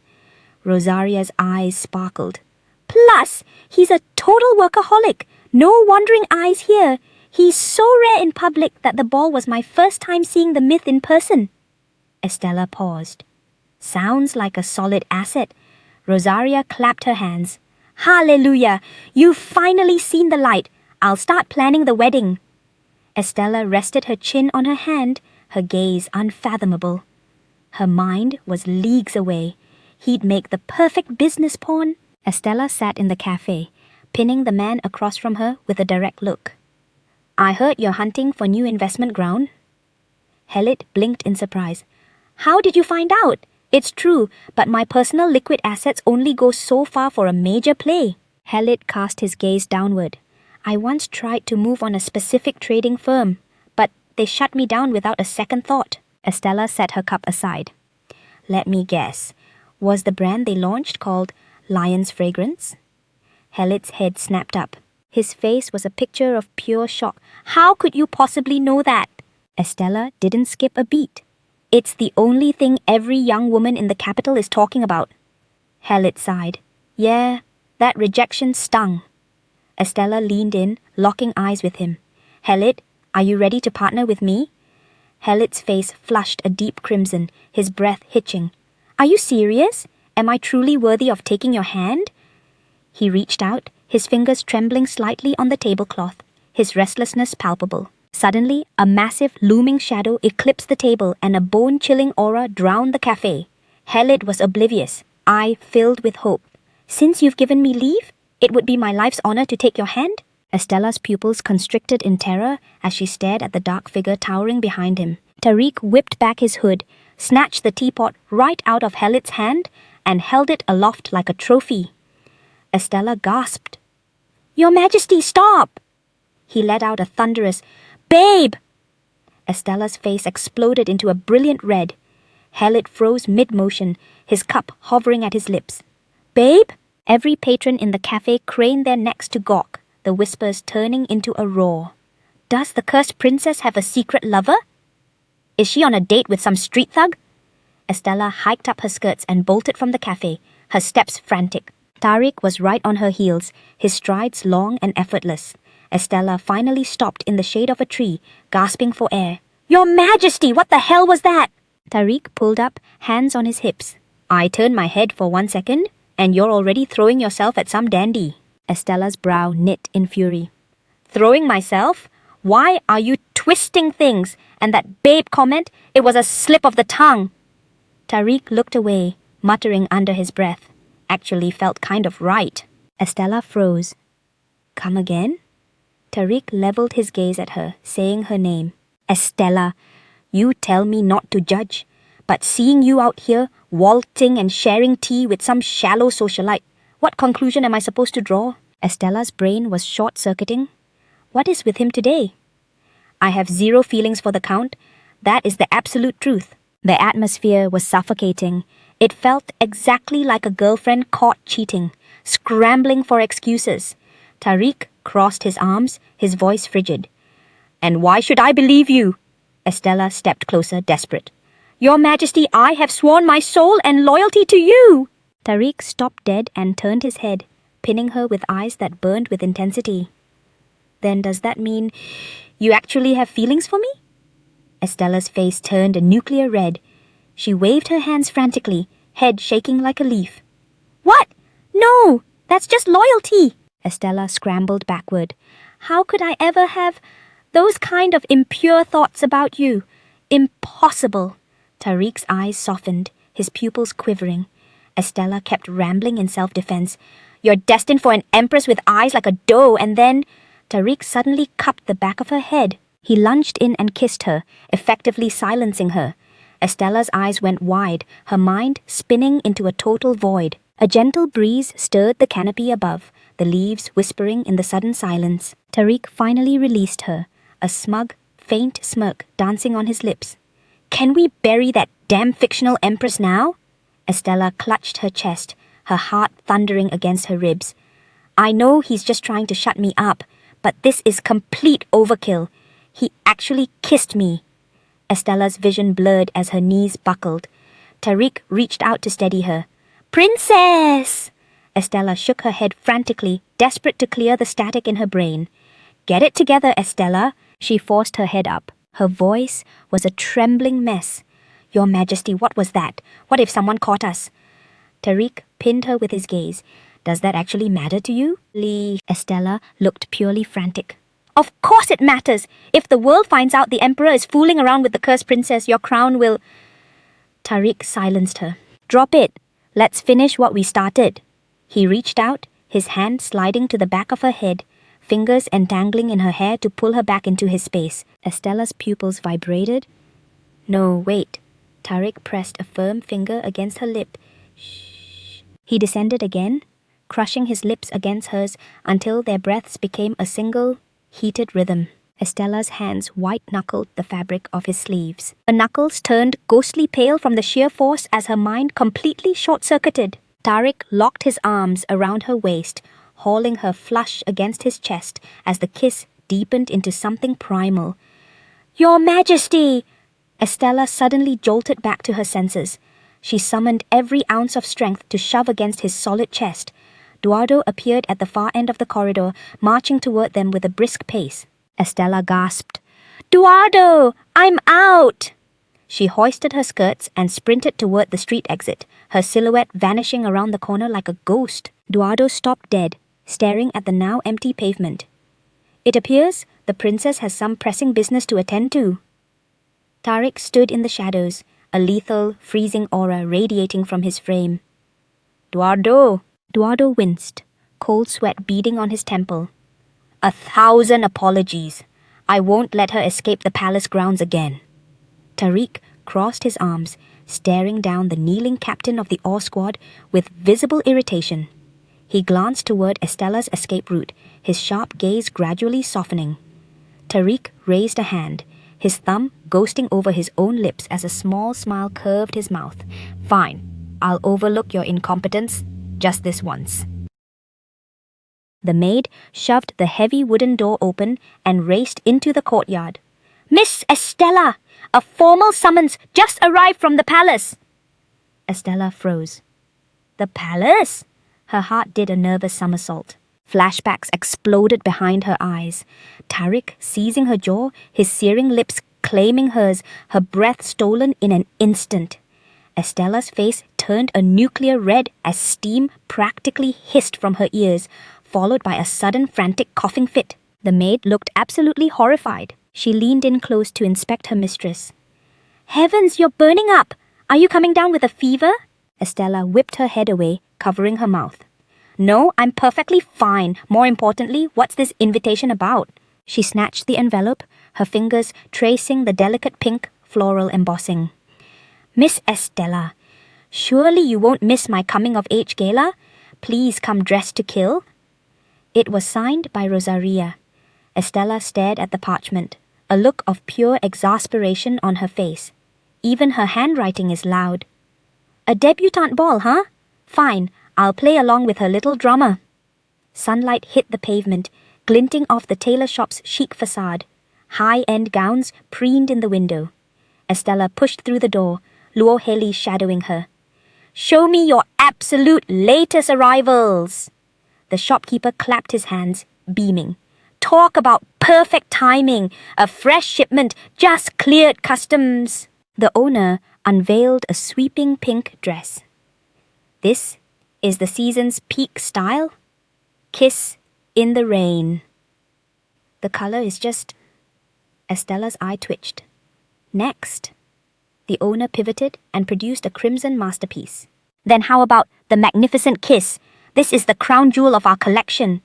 Rosaria's eyes sparkled. Plus, he's a total workaholic. No wandering eyes here. He's so rare in public that the ball was my first time seeing the myth in person. Estella paused. Sounds like a solid asset. Rosaria clapped her hands. Hallelujah! You've finally seen the light. I'll start planning the wedding. Estella rested her chin on her hand, her gaze unfathomable. Her mind was leagues away. He'd make the perfect business pawn. Estella sat in the cafe, pinning the man across from her with a direct look. I heard you're hunting for new investment ground. Helid blinked in surprise. How did you find out? It's true, but my personal liquid assets only go so far for a major play. Helid cast his gaze downward. I once tried to move on a specific trading firm, but they shut me down without a second thought. Estella set her cup aside. Let me guess. Was the brand they launched called Lion's Fragrance? Helit's head snapped up. His face was a picture of pure shock. How could you possibly know that? Estella didn't skip a beat. It's the only thing every young woman in the capital is talking about. Helit sighed. Yeah, that rejection stung. Estella leaned in, locking eyes with him. Helit, are you ready to partner with me? Helit's face flushed a deep crimson, his breath hitching. Are you serious? Am I truly worthy of taking your hand? He reached out, his fingers trembling slightly on the tablecloth, his restlessness palpable. Suddenly, a massive, looming shadow eclipsed the table and a bone-chilling aura drowned the cafe. Helit was oblivious, eye filled with hope. Since you've given me leave, it would be my life's honor to take your hand? Estella's pupils constricted in terror as she stared at the dark figure towering behind him. Tariq whipped back his hood, snatched the teapot right out of Helit's hand, and held it aloft like a trophy. Estella gasped. Your Majesty, stop! He let out a thunderous, Babe! Estella's face exploded into a brilliant red. Helit froze mid-motion, his cup hovering at his lips. Babe? Every patron in the cafe craned their necks to gawk, the whispers turning into a roar. Does the cursed princess have a secret lover? Is she on a date with some street thug? Estella hiked up her skirts and bolted from the cafe, her steps frantic. Tariq was right on her heels, his strides long and effortless. Estella finally stopped in the shade of a tree, gasping for air. Your Majesty, what the hell was that? Tariq pulled up, hands on his hips. I turned my head for 1 second, and you're already throwing yourself at some dandy. Estella's brow knit in fury. Throwing myself? Why are you twisting things? And that babe comment, it was a slip of the tongue. Tariq looked away, muttering under his breath. Actually felt kind of right. Estella froze. Come again? Tariq leveled his gaze at her, saying her name. Estella, you tell me not to judge, but seeing you out here, waltzing and sharing tea with some shallow socialite, what conclusion am I supposed to draw? Estella's brain was short-circuiting. What is with him today? I have zero feelings for the Count. That is the absolute truth. The atmosphere was suffocating. It felt exactly like a girlfriend caught cheating, scrambling for excuses. Tariq crossed his arms, his voice frigid. And why should I believe you? Estella stepped closer, desperate. Your Majesty, I have sworn my soul and loyalty to you! Tariq stopped dead and turned his head, pinning her with eyes that burned with intensity. Then does that mean you actually have feelings for me? Estella's face turned a nuclear red. She waved her hands frantically, head shaking like a leaf. What? No! That's just loyalty! Estella scrambled backward. How could I ever have those kind of impure thoughts about you? Impossible! Tariq's eyes softened, his pupils quivering. Estella kept rambling in self-defense. You're destined for an empress with eyes like a doe, and then... Tariq suddenly cupped the back of her head. He lunged in and kissed her, effectively silencing her. Estella's eyes went wide, her mind spinning into a total void. A gentle breeze stirred the canopy above, the leaves whispering in the sudden silence. Tariq finally released her, a smug, faint smirk dancing on his lips. Can we bury that damn fictional empress now? Estella clutched her chest, her heart thundering against her ribs. I know he's just trying to shut me up, but this is complete overkill. He actually kissed me. Estella's vision blurred as her knees buckled. Tariq reached out to steady her. Princess! Estella shook her head frantically, desperate to clear the static in her brain. Get it together, Estella. She forced her head up. Her voice was a trembling mess. Your Majesty, what was that? What if someone caught us? Tariq pinned her with his gaze. Does that actually matter to you? Estella looked purely frantic. Of course it matters! If the world finds out the Emperor is fooling around with the cursed princess, your crown will... Tariq silenced her. Drop it. Let's finish what we started. He reached out, his hand sliding to the back of her head, fingers entangling in her hair to pull her back into his space. Estella's pupils vibrated. No, wait. Tariq pressed a firm finger against her lip. Shh. He descended again, crushing his lips against hers until their breaths became a single, heated rhythm. Estella's hands white-knuckled the fabric of his sleeves. Her knuckles turned ghostly pale from the sheer force as her mind completely short-circuited. Tariq locked his arms around her waist, hauling her flush against his chest as the kiss deepened into something primal. "Your Majesty!" Estella suddenly jolted back to her senses. She summoned every ounce of strength to shove against his solid chest. Eduardo appeared at the far end of the corridor, marching toward them with a brisk pace. Estella gasped, "Eduardo! I'm out!" She hoisted her skirts and sprinted toward the street exit, her silhouette vanishing around the corner like a ghost. Eduardo stopped dead, staring at the now empty pavement. "It appears the princess has some pressing business to attend to." Tariq stood in the shadows, a lethal, freezing aura radiating from his frame. "Eduardo!" Eduardo winced, cold sweat beading on his temple. "1,000 apologies. I won't let her escape the palace grounds again." Tariq crossed his arms, staring down the kneeling captain of the Awe Squad with visible irritation. He glanced toward Estella's escape route, his sharp gaze gradually softening. Tariq raised a hand, his thumb ghosting over his own lips as a small smile curved his mouth. "Fine, I'll overlook your incompetence just this once." The maid shoved the heavy wooden door open and raced into the courtyard. "Miss Estella! A formal summons just arrived from the palace!" Estella froze. "The palace?" Her heart did a nervous somersault. Flashbacks exploded behind her eyes. Tariq seizing her jaw, his searing lips claiming hers, her breath stolen in an instant. Estella's face turned a nuclear red as steam practically hissed from her ears, followed by a sudden frantic coughing fit. The maid looked absolutely horrified. She leaned in close to inspect her mistress. "Heavens, you're burning up! Are you coming down with a fever?" Estella whipped her head away, covering her mouth. "No, I'm perfectly fine. More importantly, what's this invitation about?" She snatched the envelope, her fingers tracing the delicate pink floral embossing. "Miss Estella, surely you won't miss my coming-of-age gala? Please come dressed to kill." It was signed by Rosaria. Estella stared at the parchment, a look of pure exasperation on her face. Even her handwriting is loud. "A debutante ball, huh? Fine, I'll play along with her little drama." Sunlight hit the pavement, glinting off the tailor shop's chic facade. High-end gowns preened in the window. Estella pushed through the door, Luo Heli shadowing her. "Show me your absolute latest arrivals!" The shopkeeper clapped his hands, beaming. "Talk about perfect timing! A fresh shipment just cleared customs!" The owner unveiled a sweeping pink dress. "This is the season's peak style. Kiss in the rain." "The color is just..." Estella's eye twitched. "Next." The owner pivoted and produced a crimson masterpiece. "Then how about the magnificent kiss? This is the crown jewel of our collection."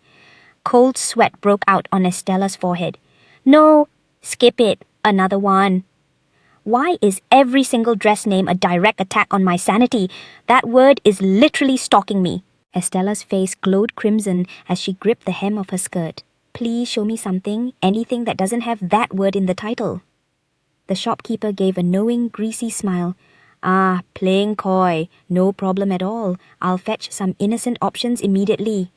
Cold sweat broke out on Estella's forehead. "No, skip it. Another one." Why is every single dress name a direct attack on my sanity? That word is literally stalking me. Estella's face glowed crimson as she gripped the hem of her skirt. "Please show me something, anything that doesn't have that word in the title." The shopkeeper gave a knowing, greasy smile. "Ah, playing coy. No problem at all. I'll fetch some innocent options immediately."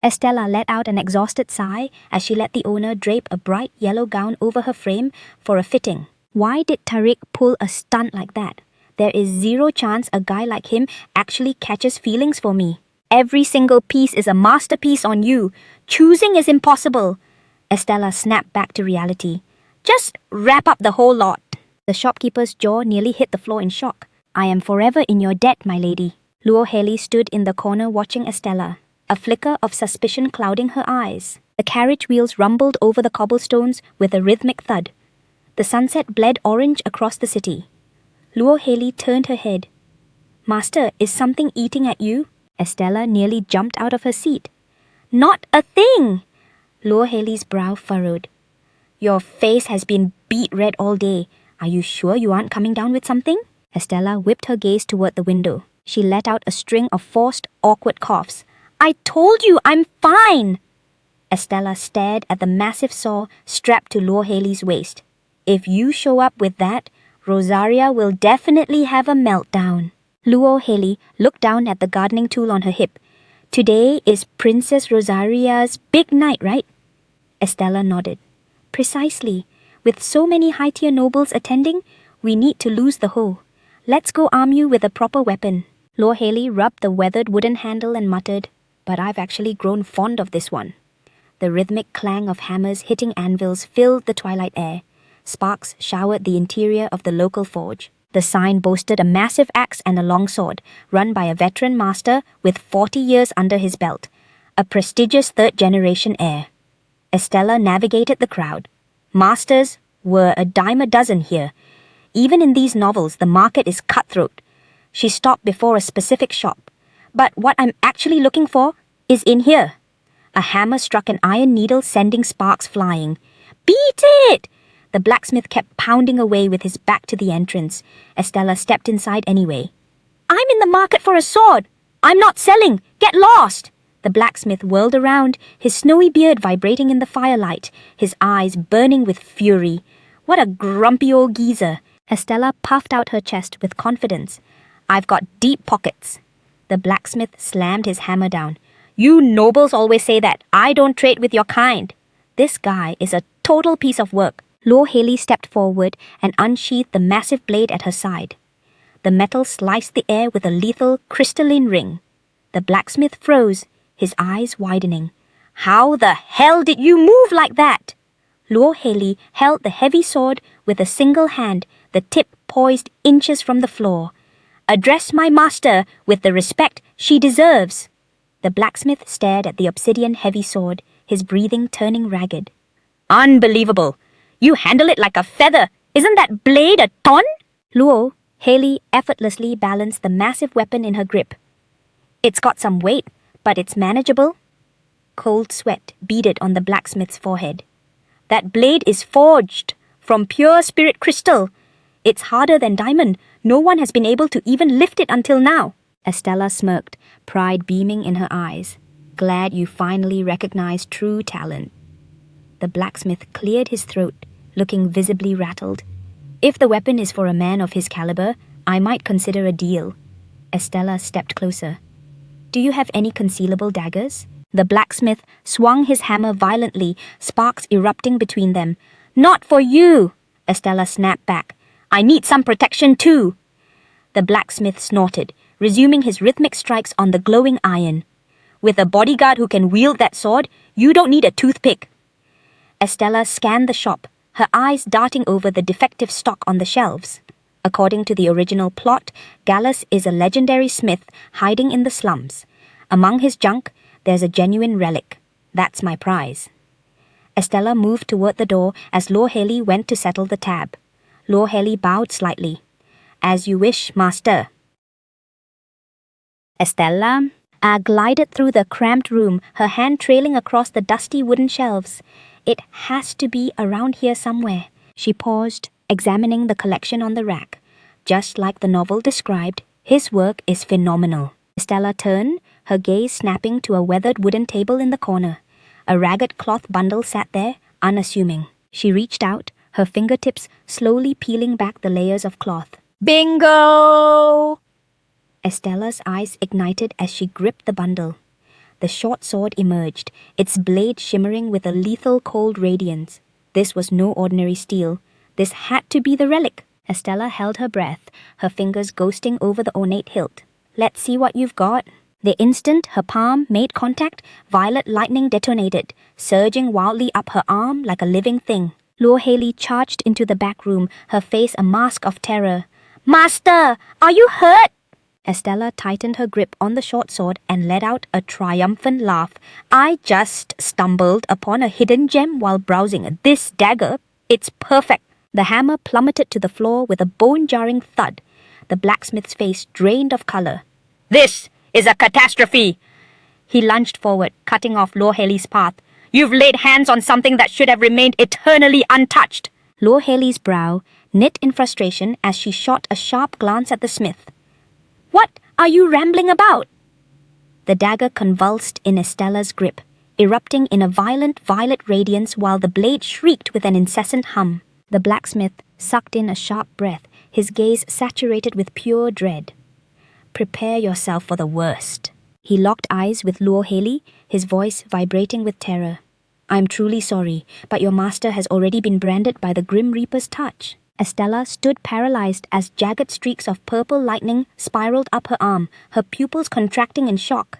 Estella let out an exhausted sigh as she let the owner drape a bright yellow gown over her frame for a fitting. Why did Tariq pull a stunt like that? There is zero chance a guy like him actually catches feelings for me. Every single piece is a masterpiece on you. Choosing is impossible. Estella snapped back to reality. "Just wrap up the whole lot." The shopkeeper's jaw nearly hit the floor in shock. "I am forever in your debt, my lady." Luo Heli stood in the corner watching Estella, a flicker of suspicion clouding her eyes. The carriage wheels rumbled over the cobblestones with a rhythmic thud. The sunset bled orange across the city. Luo Heli turned her head. "Master, is something eating at you?" Estella nearly jumped out of her seat. "Not a thing!" Luo Heli's brow furrowed. "Your face has been beet red all day. Are you sure you aren't coming down with something?" Estella whipped her gaze toward the window. She let out a string of forced, awkward coughs. "I told you I'm fine!" Estella stared at the massive saw strapped to Luo Haley's waist. "If you show up with that, Rosaria will definitely have a meltdown." Luo Haley looked down at the gardening tool on her hip. "Today is Princess Rosaria's big night, right?" Estella nodded. "Precisely. With so many high-tier nobles attending, we need to lose the hoe. Let's go arm you with a proper weapon." Luo Haley rubbed the weathered wooden handle and muttered, "But I've actually grown fond of this one." The rhythmic clang of hammers hitting anvils filled the twilight air. Sparks showered the interior of the local forge. The sign boasted a massive axe and a longsword, run by a veteran master with 40 years under his belt, a prestigious third-generation heir. Estella navigated the crowd. Masters were a dime a dozen here. Even in these novels, the market is cutthroat. She stopped before a specific shop. "But what I'm actually looking for is in here." A hammer struck an iron needle, sending sparks flying. "Beat it!" The blacksmith kept pounding away with his back to the entrance. Estella stepped inside anyway. "I'm in the market for a sword. I'm not selling. Get lost!" The blacksmith whirled around, his snowy beard vibrating in the firelight, his eyes burning with fury. What a grumpy old geezer. Estella puffed out her chest with confidence. "I've got deep pockets." The blacksmith slammed his hammer down. "You nobles always say that. I don't trade with your kind." This guy is a total piece of work. Luo Haley stepped forward and unsheathed the massive blade at her side. The metal sliced the air with a lethal, crystalline ring. The blacksmith froze, his eyes widening. "How the hell did you move like that?" Luo Haley held the heavy sword with a single hand, the tip poised inches from the floor. "Address my master with the respect she deserves." The blacksmith stared at the obsidian heavy sword, his breathing turning ragged. "Unbelievable! You handle it like a feather. Isn't that blade a ton?" Luo Haley effortlessly balanced the massive weapon in her grip. "It's got some weight, but it's manageable." Cold sweat beaded on the blacksmith's forehead. "That blade is forged from pure spirit crystal. It's harder than diamond. No one has been able to even lift it until now." Estella smirked, pride beaming in her eyes. "Glad you finally recognized true talent." The blacksmith cleared his throat, looking visibly rattled. "If the weapon is for a man of his caliber, I might consider a deal." Estella stepped closer. "Do you have any concealable daggers?" The blacksmith swung his hammer violently, sparks erupting between them. "Not for you!" Estella snapped back. "I need some protection too!" The blacksmith snorted, resuming his rhythmic strikes on the glowing iron. "With a bodyguard who can wield that sword, you don't need a toothpick." Estella scanned the shop, her eyes darting over the defective stock on the shelves. According to the original plot, Gallus is a legendary smith hiding in the slums. Among his junk, there's a genuine relic. That's my prize. Estella moved toward the door as Luo Haley went to settle the tab. Luo Haley bowed slightly. "As you wish, master." Estella glided through the cramped room, her hand trailing across the dusty wooden shelves. "It has to be around here somewhere." She paused, examining the collection on the rack. Just like the novel described, his work is phenomenal. Estella turned, her gaze snapping to a weathered wooden table in the corner. A ragged cloth bundle sat there, unassuming. She reached out, her fingertips slowly peeling back the layers of cloth. "Bingo!" Estella's eyes ignited as she gripped the bundle. The short sword emerged, its blade shimmering with a lethal cold radiance. This was no ordinary steel. This had to be the relic. Estella held her breath, her fingers ghosting over the ornate hilt. "Let's see what you've got." The instant her palm made contact, violet lightning detonated, surging wildly up her arm like a living thing. Luo Haley charged into the back room, her face a mask of terror. "Master, are you hurt?" Estella tightened her grip on the short sword and let out a triumphant laugh. "I just stumbled upon a hidden gem while browsing. This dagger, it's perfect." The hammer plummeted to the floor with a bone-jarring thud. The blacksmith's face drained of color. "This is a catastrophe!" He lunged forward, cutting off Luo Haley's path. "You've laid hands on something that should have remained eternally untouched." Luo Haley's brow knit in frustration as she shot a sharp glance at the smith. "What are are you rambling about?" The dagger convulsed in Estella's grip, erupting in a violent violet radiance while the blade shrieked with an incessant hum. The blacksmith sucked in a sharp breath, his gaze saturated with pure dread. "Prepare yourself for the worst." He locked eyes with Luo Haley, his voice vibrating with terror. "I'm truly sorry, but your master has already been branded by the Grim Reaper's touch." Estella stood paralyzed as jagged streaks of purple lightning spiraled up her arm, her pupils contracting in shock.